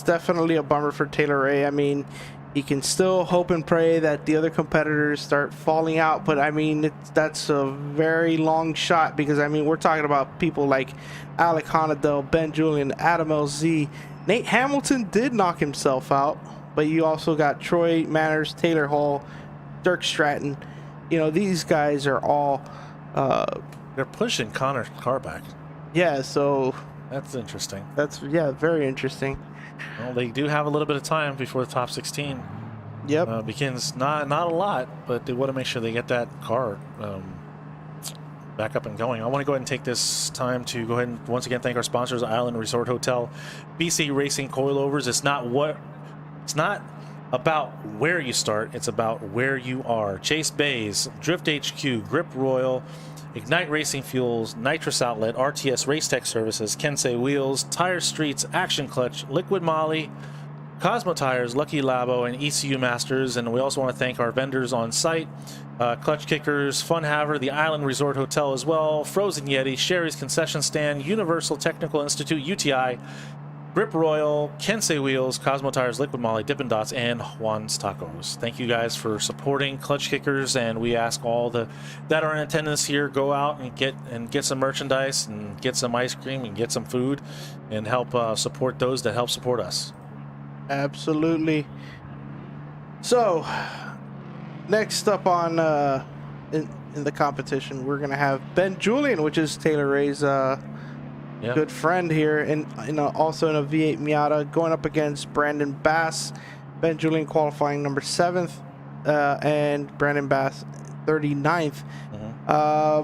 Speaker 12: definitely a bummer for Taylor Ray. I mean, he can still hope and pray that the other competitors start falling out, but I mean, that's a very long shot, because I mean, we're talking about people like Alec Honadell, Ben Julian, Adam LZ. Nate Hamilton did knock himself out, but you also got Troy Manners, Taylor Hall, Dirk Stratton. You know, these guys are all
Speaker 13: they're pushing Connor's car back.
Speaker 12: Yeah, so
Speaker 13: that's interesting.
Speaker 12: That's very interesting.
Speaker 13: Well, they do have a little bit of time before the top 16.
Speaker 12: Yep.
Speaker 13: Begins. Not a lot, but they want to make sure they get that car back up and going. I want to go ahead and take this time to go ahead and once again thank our sponsors, Island Resort Hotel, BC Racing Coilovers. It's not about where you start, it's about where you are. Chase Bays, Drift HQ, Grip Royal, Ignite Racing Fuels, Nitrous Outlet, RTS Race Tech Services, Kensei Wheels, Tire Streets, Action Clutch, Liquid Moly, Cosmo Tires, Lucky Labo, and ECU Masters. And we also want to thank our vendors on site, Klutch Kickers, Fun Haver, the Island Resort Hotel as well, Frozen Yeti, Sherry's Concession Stand, Universal Technical Institute, UTI, Grip Royal, Kensei Wheels, Cosmo Tires, Liquid Moly, Dippin' Dots, and Juan's Tacos. Thank you guys for supporting Klutch Kickers, and we ask all that are in attendance here, go out and get some merchandise and get some ice cream and get some food and help support those that help support us.
Speaker 12: Absolutely. So, next up on in the competition, we're gonna have Ben Julian, which is Taylor Ray's good friend here, and also in a V8 Miata, going up against Brandon Bass. Ben Julian qualifying number 7th, and Brandon Bass 39th.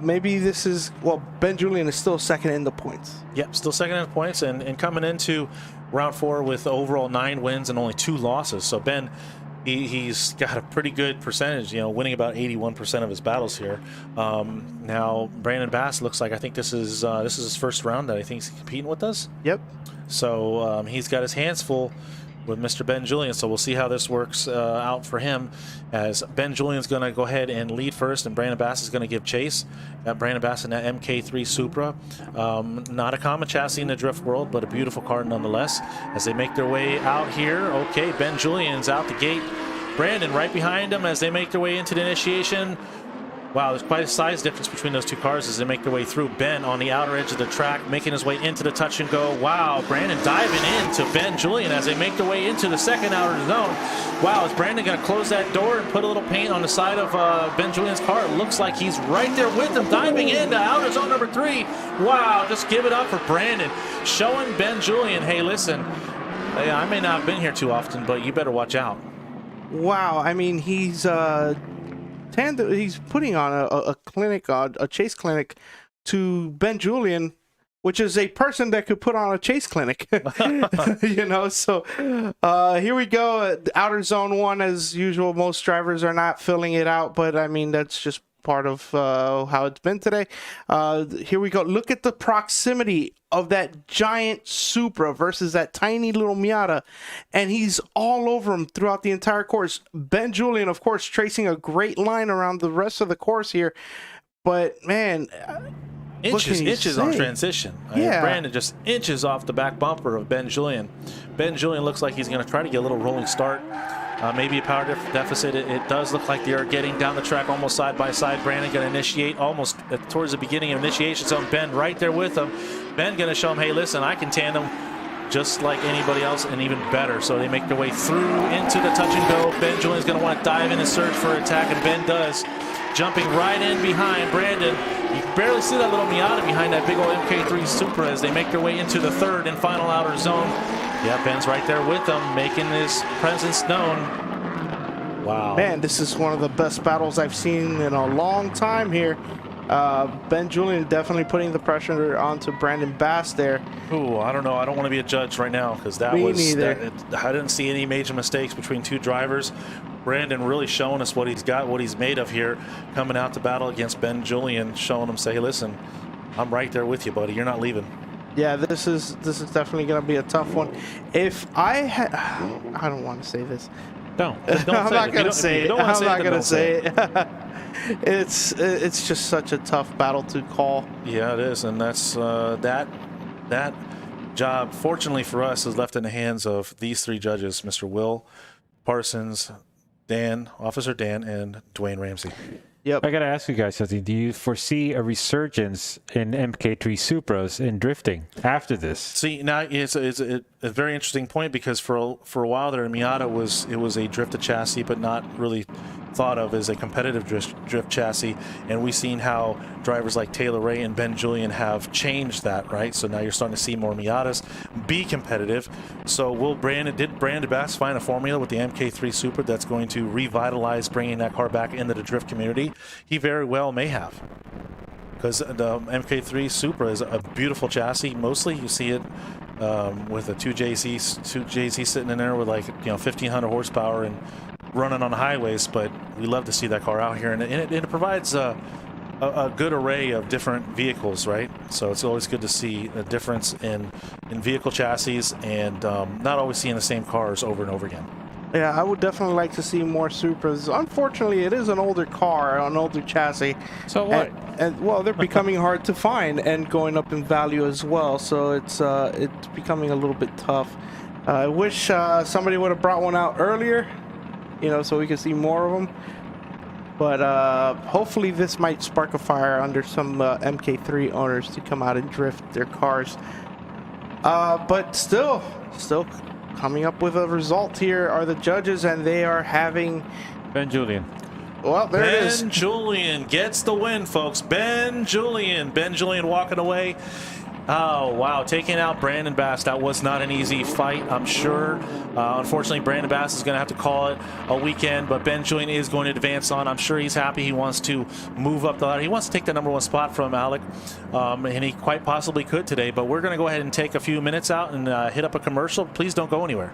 Speaker 12: Maybe this is, well, Ben Julian is still second in the points.
Speaker 13: Yep, still second in the points, and coming into round 4 with overall 9 wins and only 2 losses. So Ben, he's got a pretty good percentage, winning about 81% of his battles here. Now Brandon Bass looks like, I think this is his first round that I think he's competing with us.
Speaker 12: Yep.
Speaker 13: So he's got his hands full with Mr. Ben Julian. So we'll see how this works out for him, as Ben Julian's going to go ahead and lead first, and Brandon Bass is going to give chase. Got Brandon Bass in that MK3 Supra. Not a common chassis in the drift world, but a beautiful car nonetheless. As they make their way out here, okay, Ben Julian's out the gate. Brandon right behind him as they make their way into the initiation. Wow, there's quite a size difference between those two cars as they make their way through. Ben on the outer edge of the track, making his way into the touch and go. Wow, Brandon diving into Ben Julian as they make their way into the second outer zone. Wow, is Brandon going to close that door and put a little paint on the side of Ben Julian's car? It looks like he's right there with him, diving into outer zone number 3. Wow, just give it up for Brandon. Showing Ben Julian, hey, listen, I may not have been here too often, but you better watch out.
Speaker 12: Wow, I mean, he's putting on a clinic, a chase clinic to Ben Julian, which is a person that could put on a chase clinic. You know, so here we go. Outer zone 1, as usual, most drivers are not filling it out, but I mean, that's just part of how it's been today. Here we go. Look at the proximity of that giant Supra versus that tiny little Miata, and he's all over him throughout the entire course. Ben Julian, of course, tracing a great line around the rest of the course here, but man,
Speaker 13: inches on transition.
Speaker 12: Yeah.
Speaker 13: Brandon just inches off the back bumper of Ben Julian. Ben Julian looks like he's going to try to get a little rolling start. Maybe a power deficit. It does look like they are getting down the track almost side by side. Brandon going to initiate almost towards the beginning of initiation zone. Ben right there with him. Ben going to show him, hey, listen, I can tandem just like anybody else and even better. So they make their way through into the touch and go. Ben Julian's going to want to dive in and search for attack, and Ben does. Jumping right in behind Brandon. You can barely see that little Miata behind that big old MK3 Supra as they make their way into the third and final outer zone. Yeah, Ben's right there with them, making his presence known. Wow.
Speaker 12: Man, this is one of the best battles I've seen in a long time here. Ben Julian definitely putting the pressure onto Brandon Bass there.
Speaker 13: Ooh, I don't know. I don't want to be a judge right now because that
Speaker 12: Me
Speaker 13: was.
Speaker 12: neither.
Speaker 13: I didn't see any major mistakes between two drivers. Brandon really showing us what he's got, what he's made of here, coming out to battle against Ben Julian, showing him, say, hey, listen, I'm right there with you, buddy. You're not leaving.
Speaker 12: Yeah, this is definitely going to be a tough one. If I had, I don't want to say this.
Speaker 14: Don't
Speaker 12: I'm not going to say it. I'm not going to say it. It's just such a tough battle to call.
Speaker 13: Yeah, it is, and that's that job. Fortunately for us, is left in the hands of these three judges: Mr. Will Parsons, Officer Dan, and Dwayne Ramsey.
Speaker 12: Yep.
Speaker 14: I got to ask you guys something. Do you foresee a resurgence in MK3 Supras in drifting after this?
Speaker 13: See, now it's a very interesting point, because for a while there, Miata was a drifted chassis, but not really thought of as a competitive drift chassis, and we've seen how drivers like Taylor Ray and Ben Julian have changed that, right? So now you're starting to see more Miatas be competitive. So did Brandon Bass find a formula with the MK3 Supra that's going to revitalize bringing that car back into the drift community? He very well may have, because the MK3 Supra is a beautiful chassis. Mostly you see it with a 2JZ sitting in there with 1,500 horsepower and running on the highways, but we love to see that car out here, and it provides a good array of different vehicles, right? So it's always good to see a difference in vehicle chassis, and not always seeing the same cars over and over again.
Speaker 12: Yeah, I would definitely like to see more Supras. Unfortunately, it is an older car, an older chassis.
Speaker 14: So what?
Speaker 12: And well, they're becoming hard to find and going up in value as well. So it's becoming a little bit tough. I wish somebody would have brought one out earlier, so we could see more of them. But hopefully this might spark a fire under some MK3 owners to come out and drift their cars. But still coming up with a result here are the judges, and they are having
Speaker 14: Ben Julian.
Speaker 12: Well, there it is.
Speaker 13: Ben Julian gets the win, folks. Ben Julian walking away. Oh, wow. Taking out Brandon Bass. That was not an easy fight, I'm sure. Unfortunately, Brandon Bass is going to have to call it a weekend, but Ben Julian is going to advance on. I'm sure he's happy. He wants to move up the ladder. He wants to take the #1 spot from Alec, and he quite possibly could today. But we're going to go ahead and take a few minutes out and hit up a commercial. Please don't go anywhere.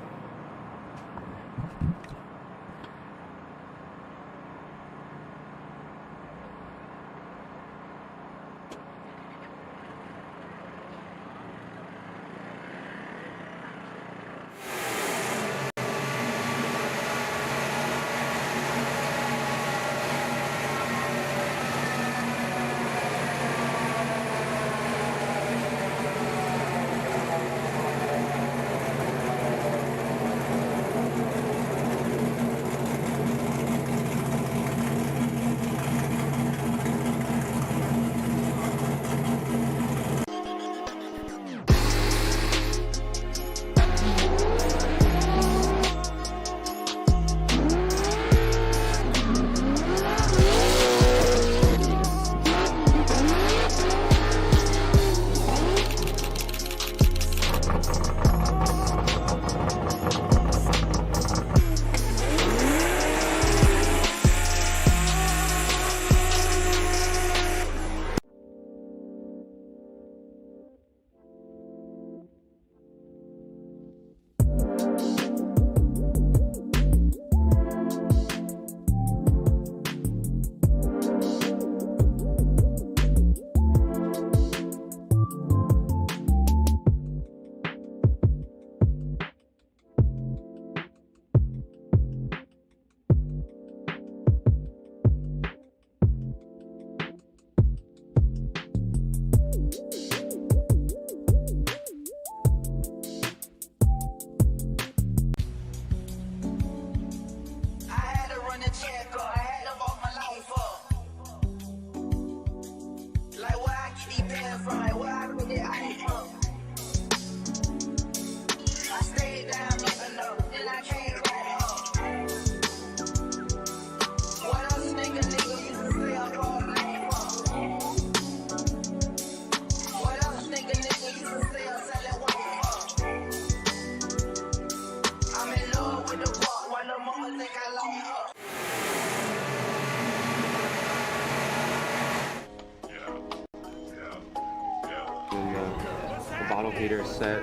Speaker 8: bottle feeder is set,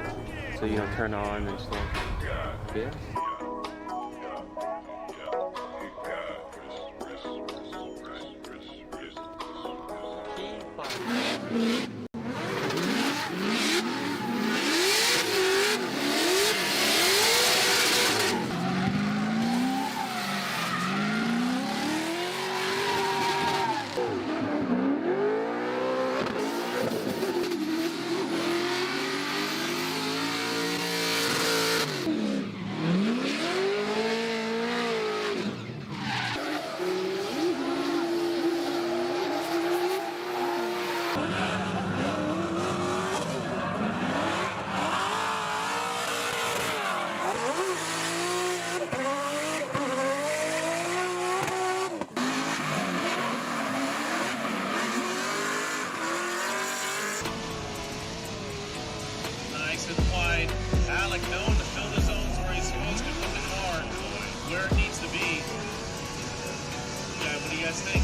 Speaker 8: so you know, turn on and stuff. Yeah.
Speaker 3: Nice and wide. Alec known to fill the zones where he's supposed to, put the car where it needs to be. Yeah, what do you guys think?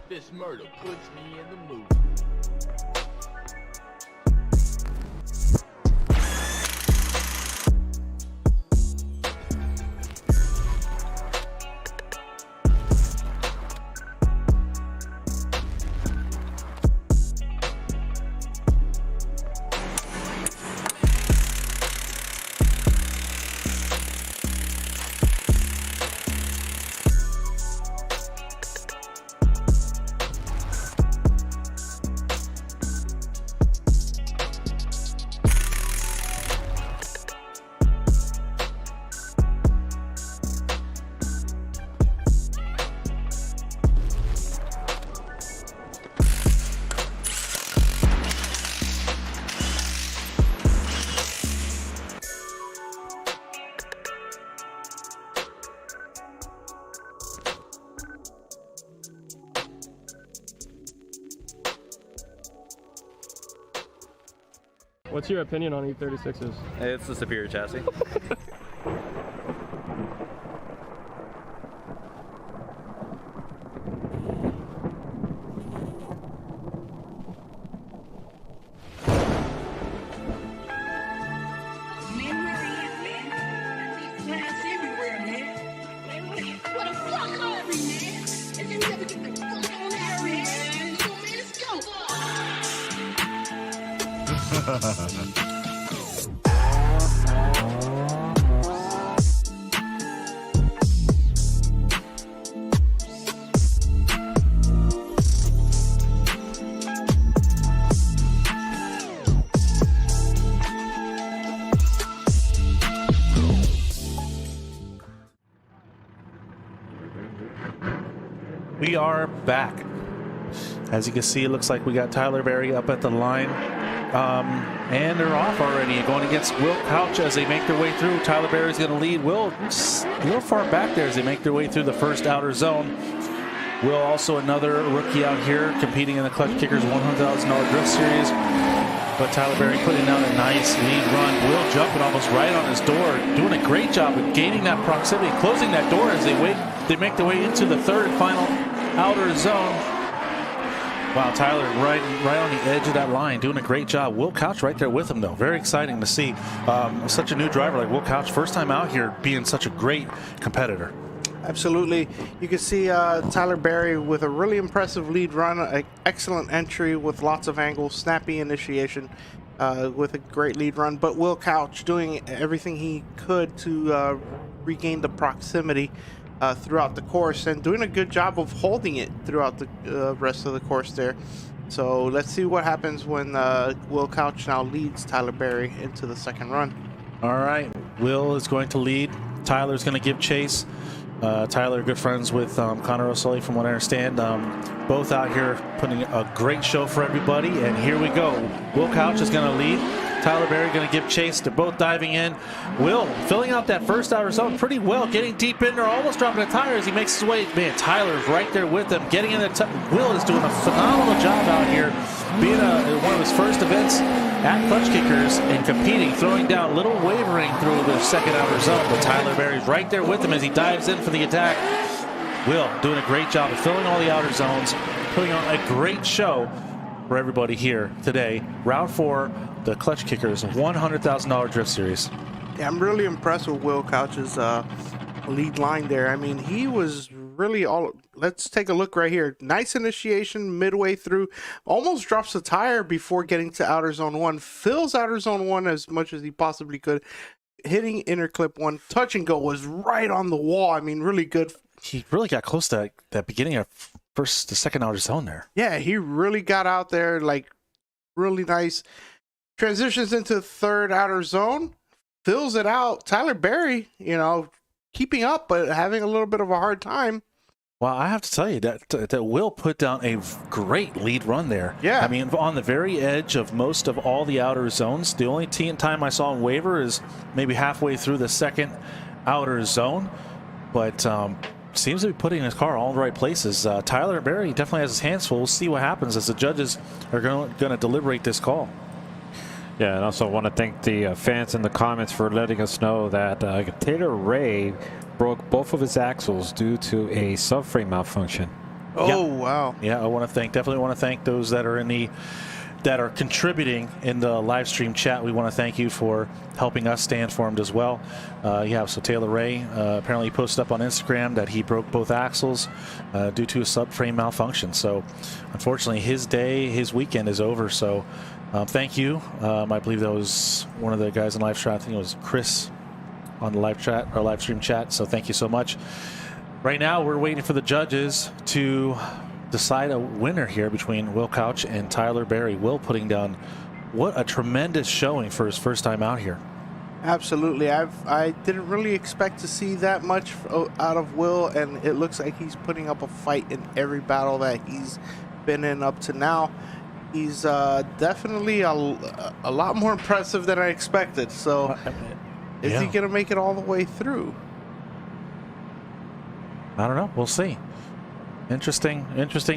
Speaker 7: This murder puts me in the mood.
Speaker 18: What's your opinion on E36s?
Speaker 19: It's the superior chassis.
Speaker 13: We are back. As you can see, it looks like we got Tyler Berry up at the line. And they're off already, going against Will Couch as they make their way through. Tyler Berry's going to lead. Will a little far back there as they make their way through the first outer zone. Will also another rookie out here competing in the Klutch Kickers $100,000 Drift Series. But Tyler Berry putting down a nice lead run. Will jumping almost right on his door, doing a great job of gaining that proximity, closing that door as they make their way into the third and final outer zone. Wow, Tyler right on the edge of that line, doing a great job. Will Couch right there with him, though. Very exciting to see. Such a new driver like Will Couch, first time out here being such a great competitor.
Speaker 12: Absolutely. You can see Tyler Berry with a really impressive lead run, an excellent entry with lots of angles, snappy initiation with a great lead run. But Will Couch doing everything he could to regain the proximity throughout the course and doing a good job of holding it throughout the rest of the course there. So let's see what happens when Will Couch now leads Tyler Berry into the second run.
Speaker 13: All right, Will is going to lead. Tyler's going to give chase. Tyler, good friends with Connor O'Sully, from what I understand. Both out here putting a great show for everybody. And here we go. Will Couch is going to lead. Tyler Berry going to give chase. They're both diving in. Will filling out that first outer zone pretty well, getting deep in there, almost dropping a tire as he makes his way. Man, Tyler's right there with him, getting in there. Will is doing a phenomenal job out here, being one of his first events at Klutch Kickers and competing, throwing down, a little wavering through the second outer zone. But Tyler Berry's right there with him as he dives in for the attack. Will doing a great job of filling all the outer zones, putting on a great show for everybody here today. Round 4, the Klutch Kickers $100,000 Drift Series.
Speaker 12: Yeah, I'm really impressed with Will Couch's lead line there. I mean, he was really all. Let's take a look right here. Nice initiation midway through. Almost drops a tire before getting to outer zone 1. Fills outer zone 1 as much as he possibly could. Hitting inner clip 1. Touch and go was right on the wall. I mean, really good.
Speaker 13: He really got close to that beginning of the second outer zone there.
Speaker 12: Yeah, he really got out there, like, really nice. Transitions into third outer zone, fills it out. Tyler Berry, keeping up, but having a little bit of a hard time.
Speaker 13: Well, I have to tell you that Will put down a great lead run there.
Speaker 12: Yeah.
Speaker 13: I mean, on the very edge of most of all the outer zones. The only time I saw him waver is maybe halfway through the second outer zone. But seems to be putting his car all in the right places. Tyler Berry definitely has his hands full. We'll see what happens as the judges are going to deliberate this call.
Speaker 14: Yeah, and also want to thank the fans in the comments for letting us know that Taylor Ray broke both of his axles due to a subframe malfunction.
Speaker 12: Oh, wow.
Speaker 13: Yeah, I definitely want to thank those that are contributing in the live stream chat. We want to thank you for helping us stay informed as well. So Taylor Ray apparently posted up on Instagram that he broke both axles due to a subframe malfunction. So unfortunately, his weekend is over. So thank you. I believe that was one of the guys in live chat. I think it was Chris on the live stream chat. So thank you so much. Right now, we're waiting for the judges to decide a winner here between Will Couch and Tyler Berry. Will putting down what a tremendous showing for his first time out here.
Speaker 12: Absolutely. I didn't really expect to see that much out of Will, and it looks like he's putting up a fight in every battle that he's been in up to now. He's definitely a lot more impressive than I expected. So is he going to make it all the way through?
Speaker 13: I don't know. We'll see. Interesting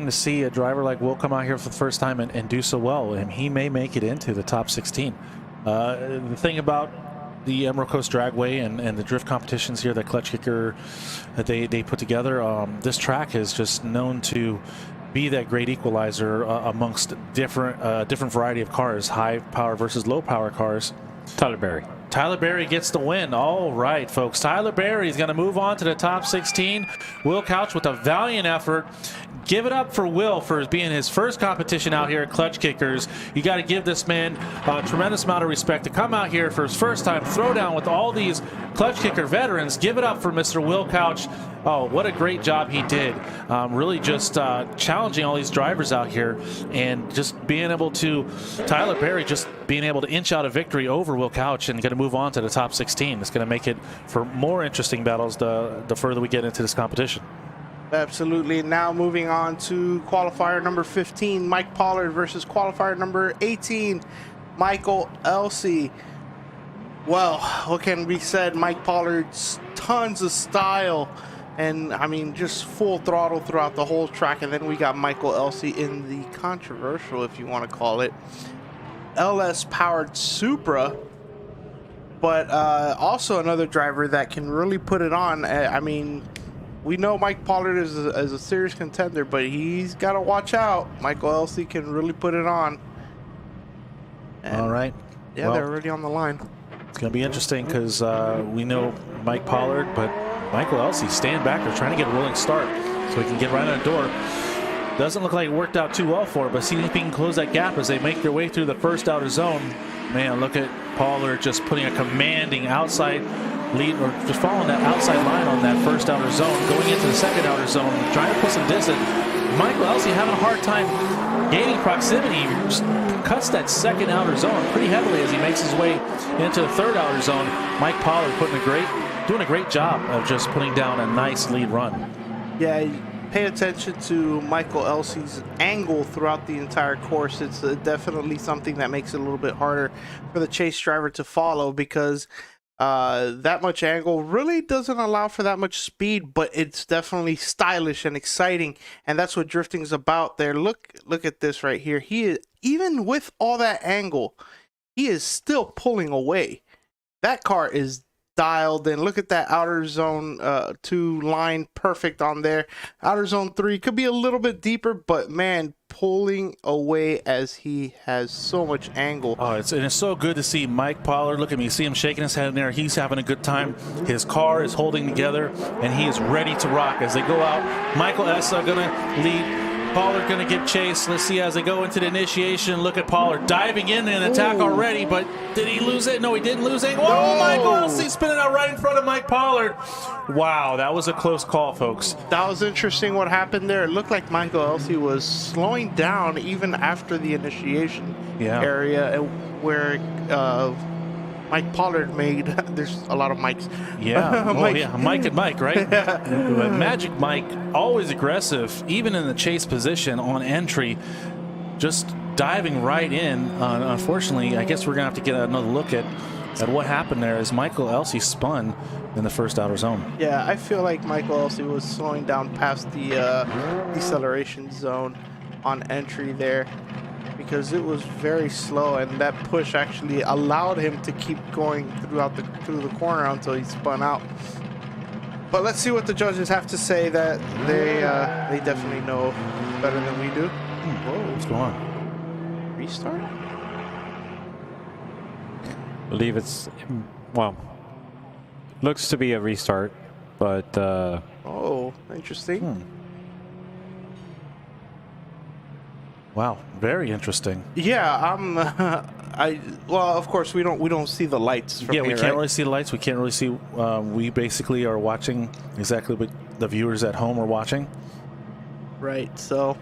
Speaker 13: to see a driver like Will come out here for the first time and do so well, and he may make it into the top 16. The thing about the Emerald Coast Dragway and the drift competitions here that Klutch Kicker they put together, this track is just known to be that great equalizer amongst different variety of cars, high power versus low power cars. Tyler Berry gets the win. All right, folks. Tyler Berry is going to move on to the top 16. Will Couch with a valiant effort, give it up for Will for being his first competition out here at Klutch Kickers. You got to give this man a tremendous amount of respect to come out here for his first time throwdown with all these Klutch Kicker veterans. Give it up for Mr. Will Couch. Oh, what a great job he did. Really just challenging all these drivers out here and just being able to, Tyler Berry just being able to inch out a victory over Will Couch and going to move on to the top 16. It's going to make it for more interesting battles the further we get into this competition.
Speaker 12: Absolutely. Now moving on to qualifier number 15, Mike Pollard versus qualifier number 18, Michael Elsue. Well, what can be said? Mike Pollard's tons of style, and I mean just full throttle throughout the whole track. And then we got Michael Elsue in the controversial, if you want to call it, LS powered Supra, but also another driver that can really put it on. I mean, we know Mike Pollard is a serious contender, but he's got to watch out. Michael Elsue can really put it on. And
Speaker 13: all right.
Speaker 12: Yeah, well, they're already on the line.
Speaker 13: It's going to be interesting because we know Mike Pollard, but Michael Elsue stand back. They're trying to get a rolling start so he can get right on the door. Doesn't look like it worked out too well for him, but see if he can close that gap as they make their way through the first outer zone. Man, look at Pollard just putting a commanding outside lead, or just following that outside line on that first outer zone, going into the second outer zone, trying to put some distance. Michael Elsue having a hard time gaining proximity. He just cuts that second outer zone pretty heavily as he makes his way into the third outer zone. Mike Pollard doing a great job of just putting down a nice lead run.
Speaker 12: Yeah, pay attention to Michael Elsue's angle throughout the entire course. It's definitely something that makes it a little bit harder for the chase driver to follow, because that much angle really doesn't allow for that much speed, but it's definitely stylish and exciting, and that's what drifting is about there. Look at this right here. He is, even with all that angle, he is still pulling away. That car is dialed in. Look at that outer zone 2 line, perfect on there. Outer zone 3 could be a little bit deeper, but man, pulling away as he has so much angle.
Speaker 13: Oh, it's so good to see Mike Pollard. Look at me, see him shaking his head in there. He's having a good time. His car is holding together, and he is ready to rock as they go out. Michael Elsue gonna lead. Pollard going to get chased. Let's see as they go into the initiation. Look at Pollard diving in and attack already, but did he lose it? No, he didn't lose it. Oh, Michael Elsue spinning out right in front of Mike Pollard. Wow, that was a close call, folks.
Speaker 12: That was interesting what happened there. It looked like Michael Elsue was slowing down even after the initiation area where Mike Pollard made. There's a lot of mics.
Speaker 13: Yeah, Mike and Mike, right? Magic Mike, always aggressive, even in the chase position on entry, just diving right in. Unfortunately, I guess we're gonna have to get another look at what happened there as Michael Elsue spun in the first outer zone.
Speaker 12: Yeah, I feel like Michael Elsue was slowing down past the deceleration zone on entry there, because it was very slow, and that push actually allowed him to keep going through the corner until he spun out. But let's see what the judges have to say. That they definitely know better than we do.
Speaker 13: Whoa, what's going on?
Speaker 12: Restart?
Speaker 14: I believe it's, well, looks to be a restart, but
Speaker 12: oh, interesting.
Speaker 13: Wow, very interesting.
Speaker 12: Yeah, well, of course we don't see the lights from here,
Speaker 13: we can't really see the lights. We can't really see. We basically are watching exactly what the viewers at home are watching.
Speaker 12: Right. So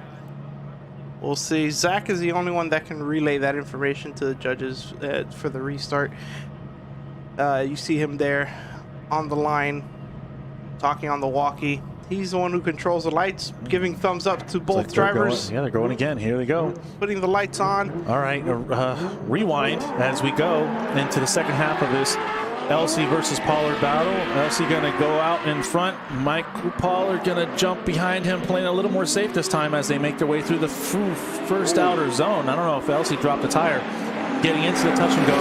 Speaker 12: we'll see. Zach is the only one that can relay that information to the judges for the restart. You see him there on the line, talking on the walkie. He's the one who controls the lights, giving thumbs up to both drivers.
Speaker 13: They're going again. Here they go.
Speaker 12: Putting the lights on.
Speaker 13: All right, rewind as we go into the second half of this Elsue versus Pollard battle. Elsue going to go out in front. Mike Pollard going to jump behind him, playing a little more safe this time as they make their way through the first outer zone. I don't know if Elsue dropped the tire. Getting into the touch and go.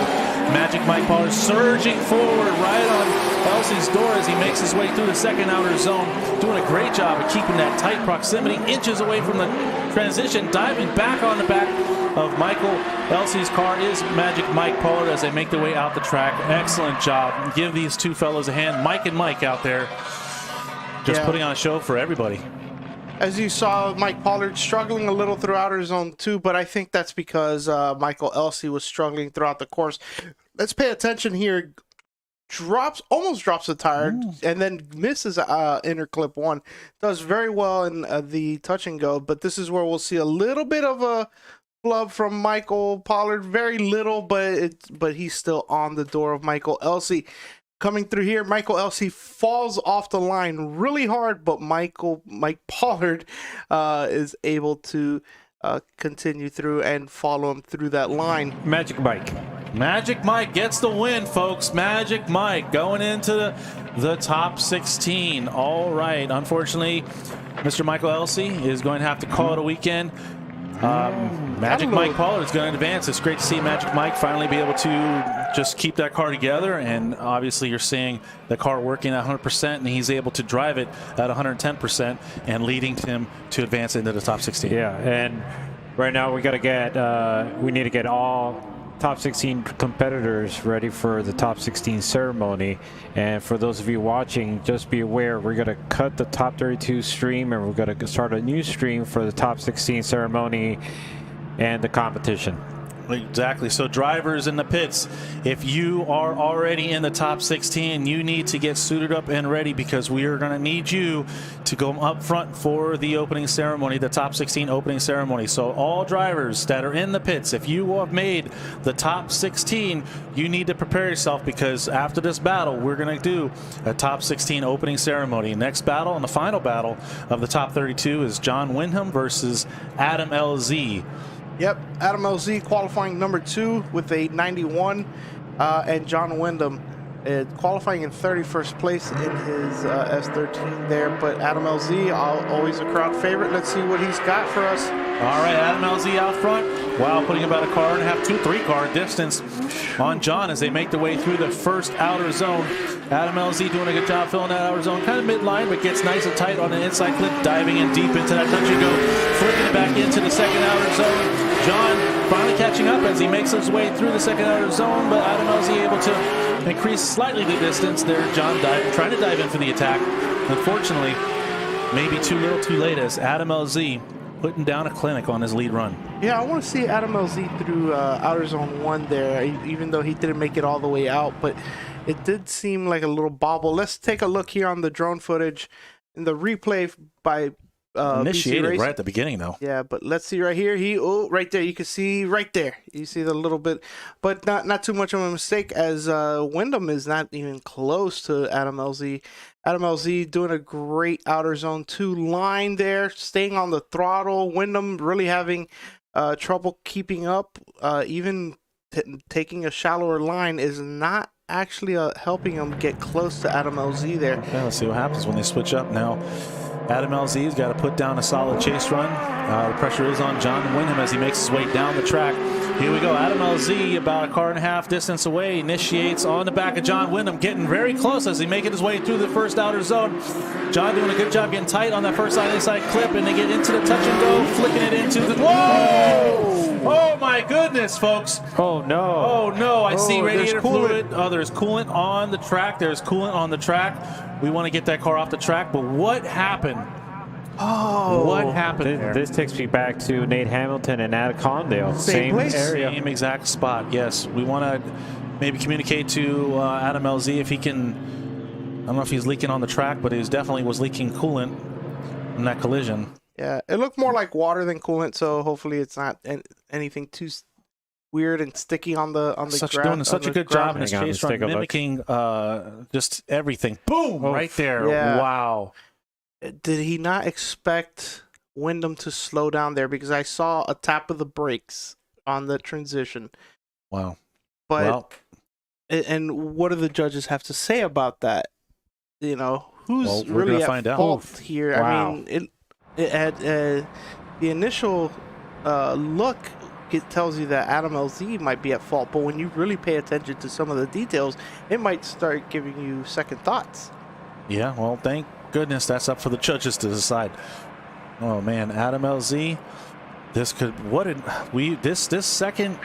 Speaker 13: Magic Mike Pollard surging forward right on Elsue's door as he makes his way through the second outer zone. Doing a great job of keeping that tight proximity, inches away from the transition, diving back on the back of Michael Elsue's car is Magic Mike Pollard as they make their way out the track. Excellent job. Give these two fellows a hand. Mike and Mike out there just putting on a show for everybody.
Speaker 12: As you saw, Mike Pollard struggling a little through outer zone 2, but I think that's because Michael Elsue was struggling throughout the course. Let's pay attention here. Almost drops the tire, and then misses inner clip 1. Does very well in the touch and go, but this is where we'll see a little bit of a flub from Michael Pollard. Very little, but he's still on the door of Michael Elsue. Coming through here, Michael Elsue falls off the line really hard, but Mike Pollard is able to continue through and follow him through that line.
Speaker 14: Magic Mike.
Speaker 13: Magic Mike gets the win, folks. Magic Mike going into the top 16. All right. Unfortunately, Mr. Michael Elsue is going to have to call it a weekend. Magic Mike Pollard is going to advance. It's great to see Magic Mike finally be able to just keep that car together, and obviously you're seeing the car working at 100%, and he's able to drive it at 110% and leading him to advance into the top 16.
Speaker 14: Yeah, and right now we got to get we need to get all top 16 competitors ready for the top 16 ceremony. And for those of you watching, just be aware we're going to cut the top 32 stream, and we're going to start a new stream for the top 16 ceremony and the competition.
Speaker 13: Exactly. So drivers in the pits, if you are already in the top 16, you need to get suited up and ready, because we are going to need you to go up front for the opening ceremony, the top 16 opening ceremony. So all drivers that are in the pits, if you have made the top 16, you need to prepare yourself, because after this battle, we're going to do a top 16 opening ceremony. Next battle and the final battle of the top 32 is John Windham versus Adam LZ.
Speaker 12: Yep, Adam LZ qualifying number 2 with a 91, and John Windham qualifying in 31st place in his S13 there. But Adam LZ, always a crowd favorite. Let's see what he's got for us.
Speaker 13: All right, Adam LZ out front. Wow, putting about a car and a half, 2-3 car distance on John as they make their way through the first outer zone. Adam LZ doing a good job filling that outer zone, kind of midline, but gets nice and tight on the inside clip, diving in deep into that touch and go, flipping it back into the second outer zone. John finally catching up as he makes his way through the second outer zone, but Adam LZ able to increase slightly the distance there. John trying to dive in for the attack. Unfortunately, maybe too little too late as Adam LZ putting down a clinic on his lead run.
Speaker 12: Yeah, I want to see Adam LZ through outer zone 1 there, even though he didn't make it all the way out, but it did seem like a little bobble. Let's take a look here on the drone footage in the replay by
Speaker 13: initiated right at the beginning, though.
Speaker 12: Yeah, but let's see right here. Right there. You can see right there. You see the little bit, but not too much of a mistake, as Windham is not even close to Adam LZ. Adam LZ doing a great outer zone 2 line there, staying on the throttle. Windham really having trouble keeping up. Even taking a shallower line is not actually helping him get close to Adam LZ there.
Speaker 13: Okay, let's see what happens when they switch up now. Adam LZ's got to put down a solid chase run. The pressure is on John Windham as he makes his way down the track. Here we go. Adam LZ about a car and a half distance away, initiates on the back of John Windham, getting very close as he making his way through the first outer zone. John doing a good job getting tight on that first side inside clip, and they get into the touch and go, flicking it into the... Whoa! Oh my goodness, folks.
Speaker 14: Oh no.
Speaker 13: Oh no, I see radiator fluid. Oh, there's coolant on the track. There's coolant on the track. We want to get that car off the track, but what happened?
Speaker 12: Oh,
Speaker 13: what happened?
Speaker 14: This takes me back to Nate Hamilton and Ad Condale. Same
Speaker 12: place.
Speaker 14: Area.
Speaker 13: Same exact spot, yes. We want to maybe communicate to Adam LZ if he can, I don't know if he's leaking on the track, but he definitely was leaking coolant from that collision.
Speaker 12: Yeah, it looked more like water than coolant, so hopefully it's not anything too weird and sticky on the ground.
Speaker 13: Doing such a good job in his chase run, mimicking just everything. Boom! Right there.
Speaker 12: Yeah.
Speaker 13: Wow.
Speaker 12: Did he not expect Windham to slow down there? Because I saw a tap of the brakes on the transition.
Speaker 13: Wow.
Speaker 12: But and what do the judges have to say about that? You know, who's really at fault here?
Speaker 14: Wow.
Speaker 12: I mean, it had the initial look. It tells you that Adam LZ might be at fault, but when you really pay attention to some of the details, it might start giving you second thoughts.
Speaker 13: Yeah, well, thank goodness that's up for the judges to decide. Oh man, Adam LZ, this could this second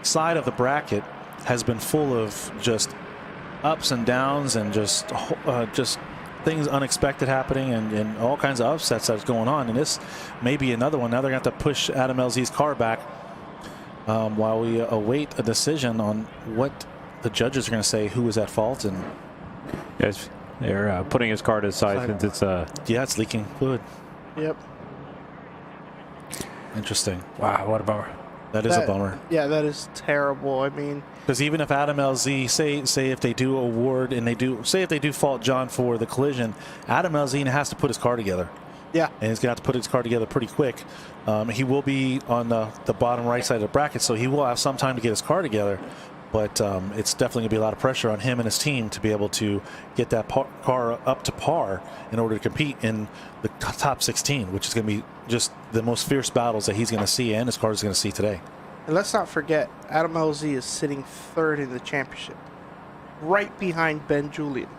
Speaker 13: side of the bracket has been full of just ups and downs and just things unexpected happening and all kinds of upsets that's going on. And this may be another one. Now they're going to have to push Adam Elsie's car back while we await a decision on what the judges are going to say who was at fault. And
Speaker 14: yes, they're putting his car to the side since it's
Speaker 13: yeah, it's leaking fluid.
Speaker 12: Yep.
Speaker 13: Interesting.
Speaker 14: Wow, what a bummer.
Speaker 13: That is a bummer.
Speaker 12: Yeah, that is terrible. I mean,
Speaker 13: because even if Adam Elsue, say if they do award and if they do fault John for the collision, Adam Elsue has to put his car together.
Speaker 12: Yeah.
Speaker 13: And he's going to have to put his car together pretty quick. He will be on the bottom right side of the bracket, so he will have some time to get his car together. But it's definitely going to be a lot of pressure on him and his team to be able to get that car up to par in order to compete in the top 16, which is going to be just the most fierce battles that he's going to see and his car is going to see today.
Speaker 12: And let's not forget, Adam Elsue is sitting third in the championship, right behind Ben Julian.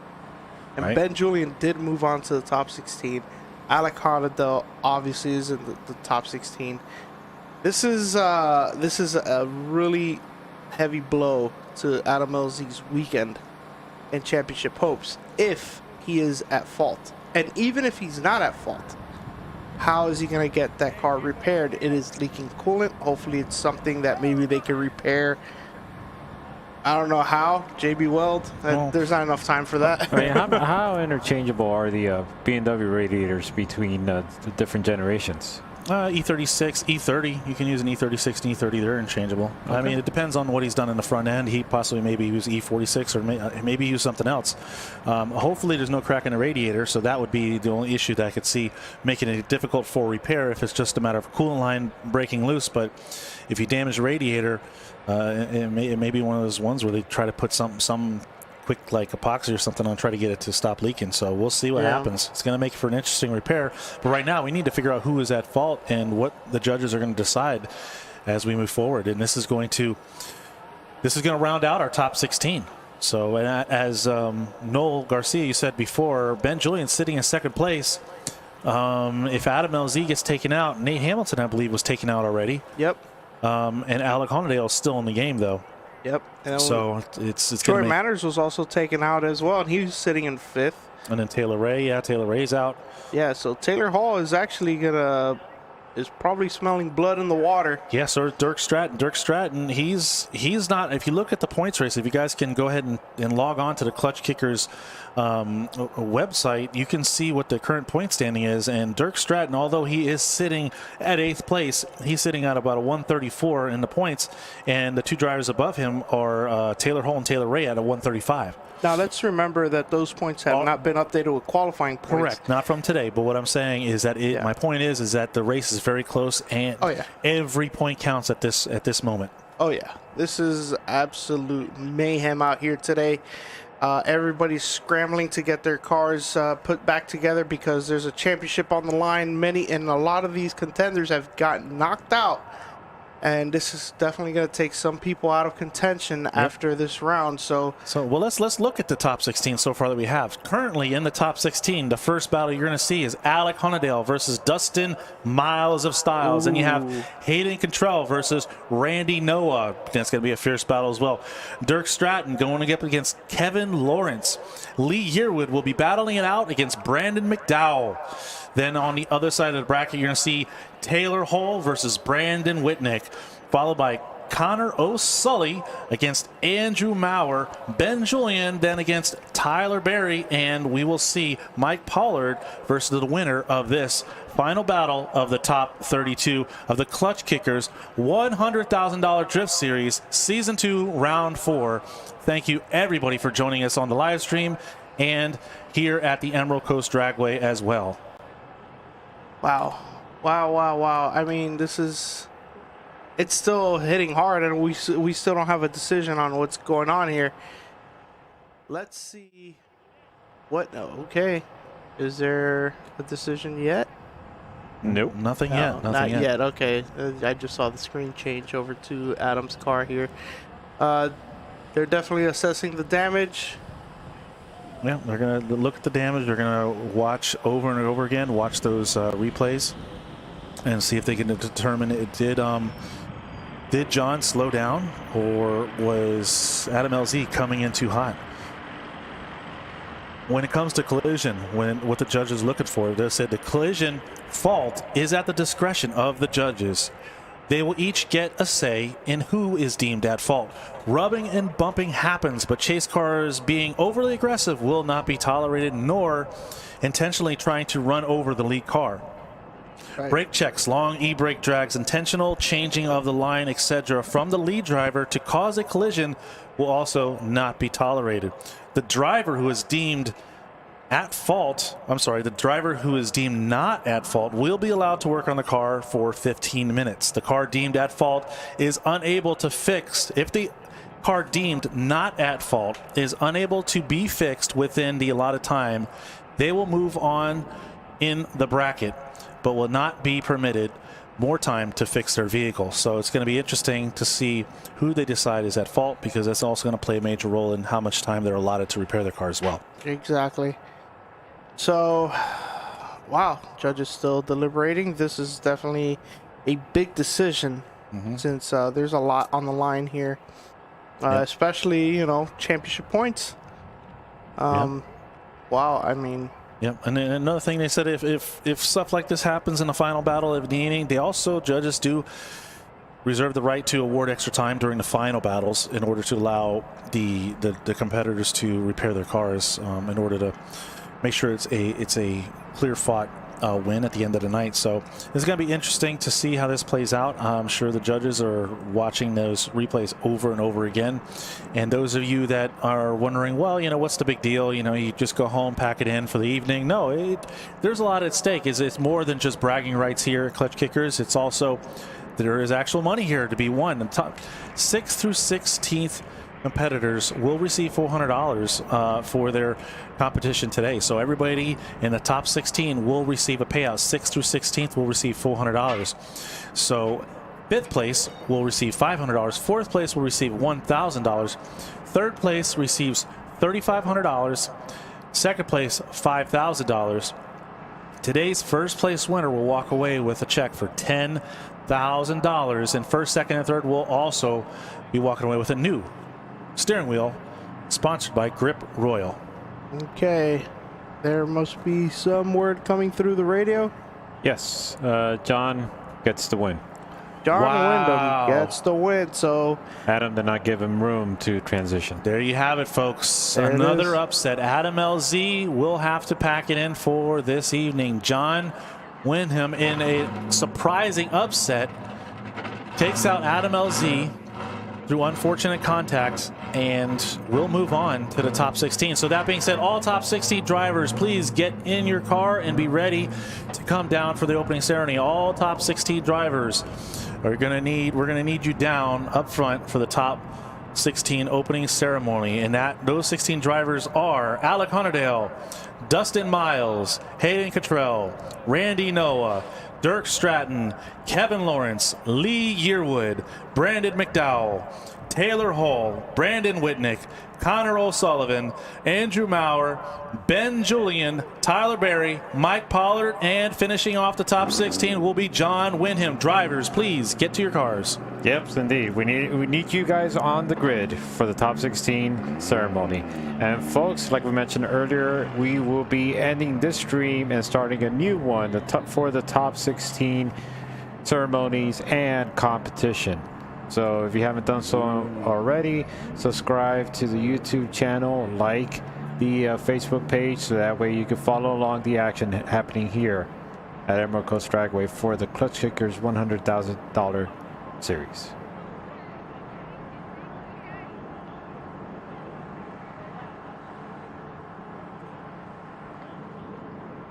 Speaker 12: And
Speaker 13: right.
Speaker 12: Ben Julian did move on to the top 16. Alec Cardozo obviously is in the top 16. This is a really heavy blow to Adam Elsue's weekend and championship hopes if he is at fault. And even if he's not at fault, how is he going to get that car repaired? It is leaking coolant. Hopefully it's something that maybe they can repair. I don't know how. JB Weld, there's not enough time for that.
Speaker 14: I mean, how interchangeable are the BMW radiators between the different generations?
Speaker 13: E36, E30. You can use an E36 and E30. They're interchangeable. Okay. I mean, it depends on what he's done in the front end. He possibly maybe use E46 or maybe use something else. Hopefully there's no crack in the radiator, so that would be the only issue that I could see making it difficult for repair if it's just a matter of coolant line breaking loose. But if you damage the radiator, it may be one of those ones where they try to put some quick like epoxy or something on, try to get it to stop leaking. So we'll see what happens. It's going to make for an interesting repair. But right now we need to figure out who is at fault and what the judges are going to decide as we move forward. And this is going to round out our top 16. So as Noel Garcia, you said before, Ben Julian sitting in second place. If Adam Elsue gets taken out, Nate Hamilton, I believe, was taken out already.
Speaker 12: Yep.
Speaker 13: And Alec Honadale is still in the game, though.
Speaker 12: Yep. And
Speaker 13: so it's
Speaker 12: Troy Manners was also taken out as well, and he was sitting in fifth.
Speaker 13: And then Taylor Ray, Taylor Ray's out.
Speaker 12: Yeah, so Taylor Hall is actually is probably smelling blood in the water.
Speaker 13: Yeah, so Dirk Stratton, he's not. If you look at the points race, if you guys can go ahead and log on to the Klutch Kickers website, you can see what the current point standing is. And Dirk Stratton, although he is sitting at 8th place, he's sitting at about a 134 in the points. And the two drivers above him are Taylor Hall and Taylor Ray at a 135.
Speaker 12: Now, let's remember that those points have not been updated with qualifying points.
Speaker 13: Correct. Not from today. But what I'm saying is that my point is that the race is very close, and every point counts at this moment.
Speaker 12: Oh, yeah. This is absolute mayhem out here today. Everybody's scrambling to get their cars put back together because there's a championship on the line. And a lot of these contenders have gotten knocked out. And this is definitely going to take some people out of contention after this round. So
Speaker 13: well, let's look at the top 16 so far that we have. Currently in the top 16, the first battle you're going to see is Alec Honadale versus Dustin Miles of Styles. And you have Hayden Cantrell versus Randy Noah. That's going to be a fierce battle as well. Dirk Stratton going up against Kevin Lawrence. Lee Yearwood will be battling it out against Brandon McDowell. Then on the other side of the bracket, you're going to see Taylor Hall versus Brandon Whitnick, followed by Connor O'Sully against Andrew Maurer, Ben Julian then against Tyler Berry, and we will see Mike Pollard versus the winner of this final battle of the top 32 of the Klutch Kickers $100,000 Drift Series Season 2, Round 4. Thank you, everybody, for joining us on the live stream and here at the Emerald Coast Dragway as well.
Speaker 12: Wow. I mean, it's still hitting hard, and we still don't have a decision on what's going on here. Let's see. Okay. Is there a decision yet?
Speaker 14: Nope.
Speaker 13: Nothing yet.
Speaker 12: Not yet. Okay. I just saw the screen change over to Adam's car here. They're definitely assessing the damage.
Speaker 13: Yeah, they're going to look at the damage. They're going to watch over and over again, watch those replays, and see if they can determine did John slow down, or was Adam Elsue coming in too hot? when it comes to collision, what the judges looking for, they said the collision fault is at the discretion of the judges. They will each get a say in who is deemed at fault. Rubbing and bumping happens, but chase cars being overly aggressive will not be tolerated, nor intentionally trying to run over the lead car. Right. Brake checks, long e-brake drags, intentional changing of the line, etc. from the lead driver to cause a collision will also not be tolerated. The driver who is deemed at fault, the driver who is deemed not at fault will be allowed to work on the car for 15 minutes. The car deemed at fault is unable to fix. If the car deemed not at fault is unable to be fixed within the allotted time, they will move on in the bracket, but will not be permitted more time to fix their vehicle. So it's going to be interesting to see who they decide is at fault, because that's also going to play a major role in how much time they're allotted to repair their car as well.
Speaker 12: Exactly. So, wow, judges still deliberating. This is definitely a big decision, since there's a lot on the line here, especially, championship points. Wow, I mean...
Speaker 13: Yep, and then another thing they said, if stuff like this happens in the final battle of the inning, judges do reserve the right to award extra time during the final battles in order to allow the competitors to repair their cars, in order to make sure it's a clear fought win at the end of the night. So it's going to be interesting to see how this plays out. I'm sure the judges are watching those replays over and over again. And those of you that are wondering, well, what's the big deal? You just go home, pack it in for the evening. No, there's a lot at stake. It's more than just bragging rights here at Klutch Kickers. It's also, there is actual money here to be won. The top 6th through 16th competitors will receive $400 for their competition today. So everybody in the top 16 will receive a payout. 6th through 16th will receive $400. So 5th place will receive $500. 4th place will receive $1,000. 3rd place receives $3,500. 2nd place, $5,000. Today's first place winner will walk away with a check for $10,000. And 1st, 2nd, and 3rd will also be walking away with a new steering wheel, sponsored by Grip Royal.
Speaker 12: Okay, there must be some word coming through the radio.
Speaker 14: Yes, John gets the win.
Speaker 12: John Windham gets the win. So
Speaker 14: Adam did not give him room to transition.
Speaker 13: There you have it, folks.
Speaker 12: There
Speaker 13: Another upset. Adam LZ will have to pack it in for this evening. John Windham, in a surprising upset, takes out Adam LZ through unfortunate contacts, and we'll move on to the top 16. So that being said, all top 16 drivers, please get in your car and be ready to come down for the opening ceremony. All top 16 drivers we're gonna need you down up front for the top 16 opening ceremony. And those 16 drivers are Alec Hunnerdale, Dustin Miles, Hayden Cottrell, Randy Noah, Dirk Stratton, Kevin Lawrence, Lee Yearwood, Brandon McDowell, Taylor Hall, Brandon Whitnick, Connor O'Sullivan, Andrew Maurer, Ben Julian, Tyler Berry, Mike Pollard, and finishing off the top 16 will be John Windham. Drivers, please get to your cars.
Speaker 14: Yep, indeed. We need you guys on the grid for the top 16 ceremony. And folks, like we mentioned earlier, we will be ending this stream and starting a new one for the top 16 ceremonies and competition. So if you haven't done so already, subscribe to the YouTube channel, like the Facebook page, so that way you can follow along the action happening here at Emerald Coast Dragway for the Klutch Kickers $100,000 series.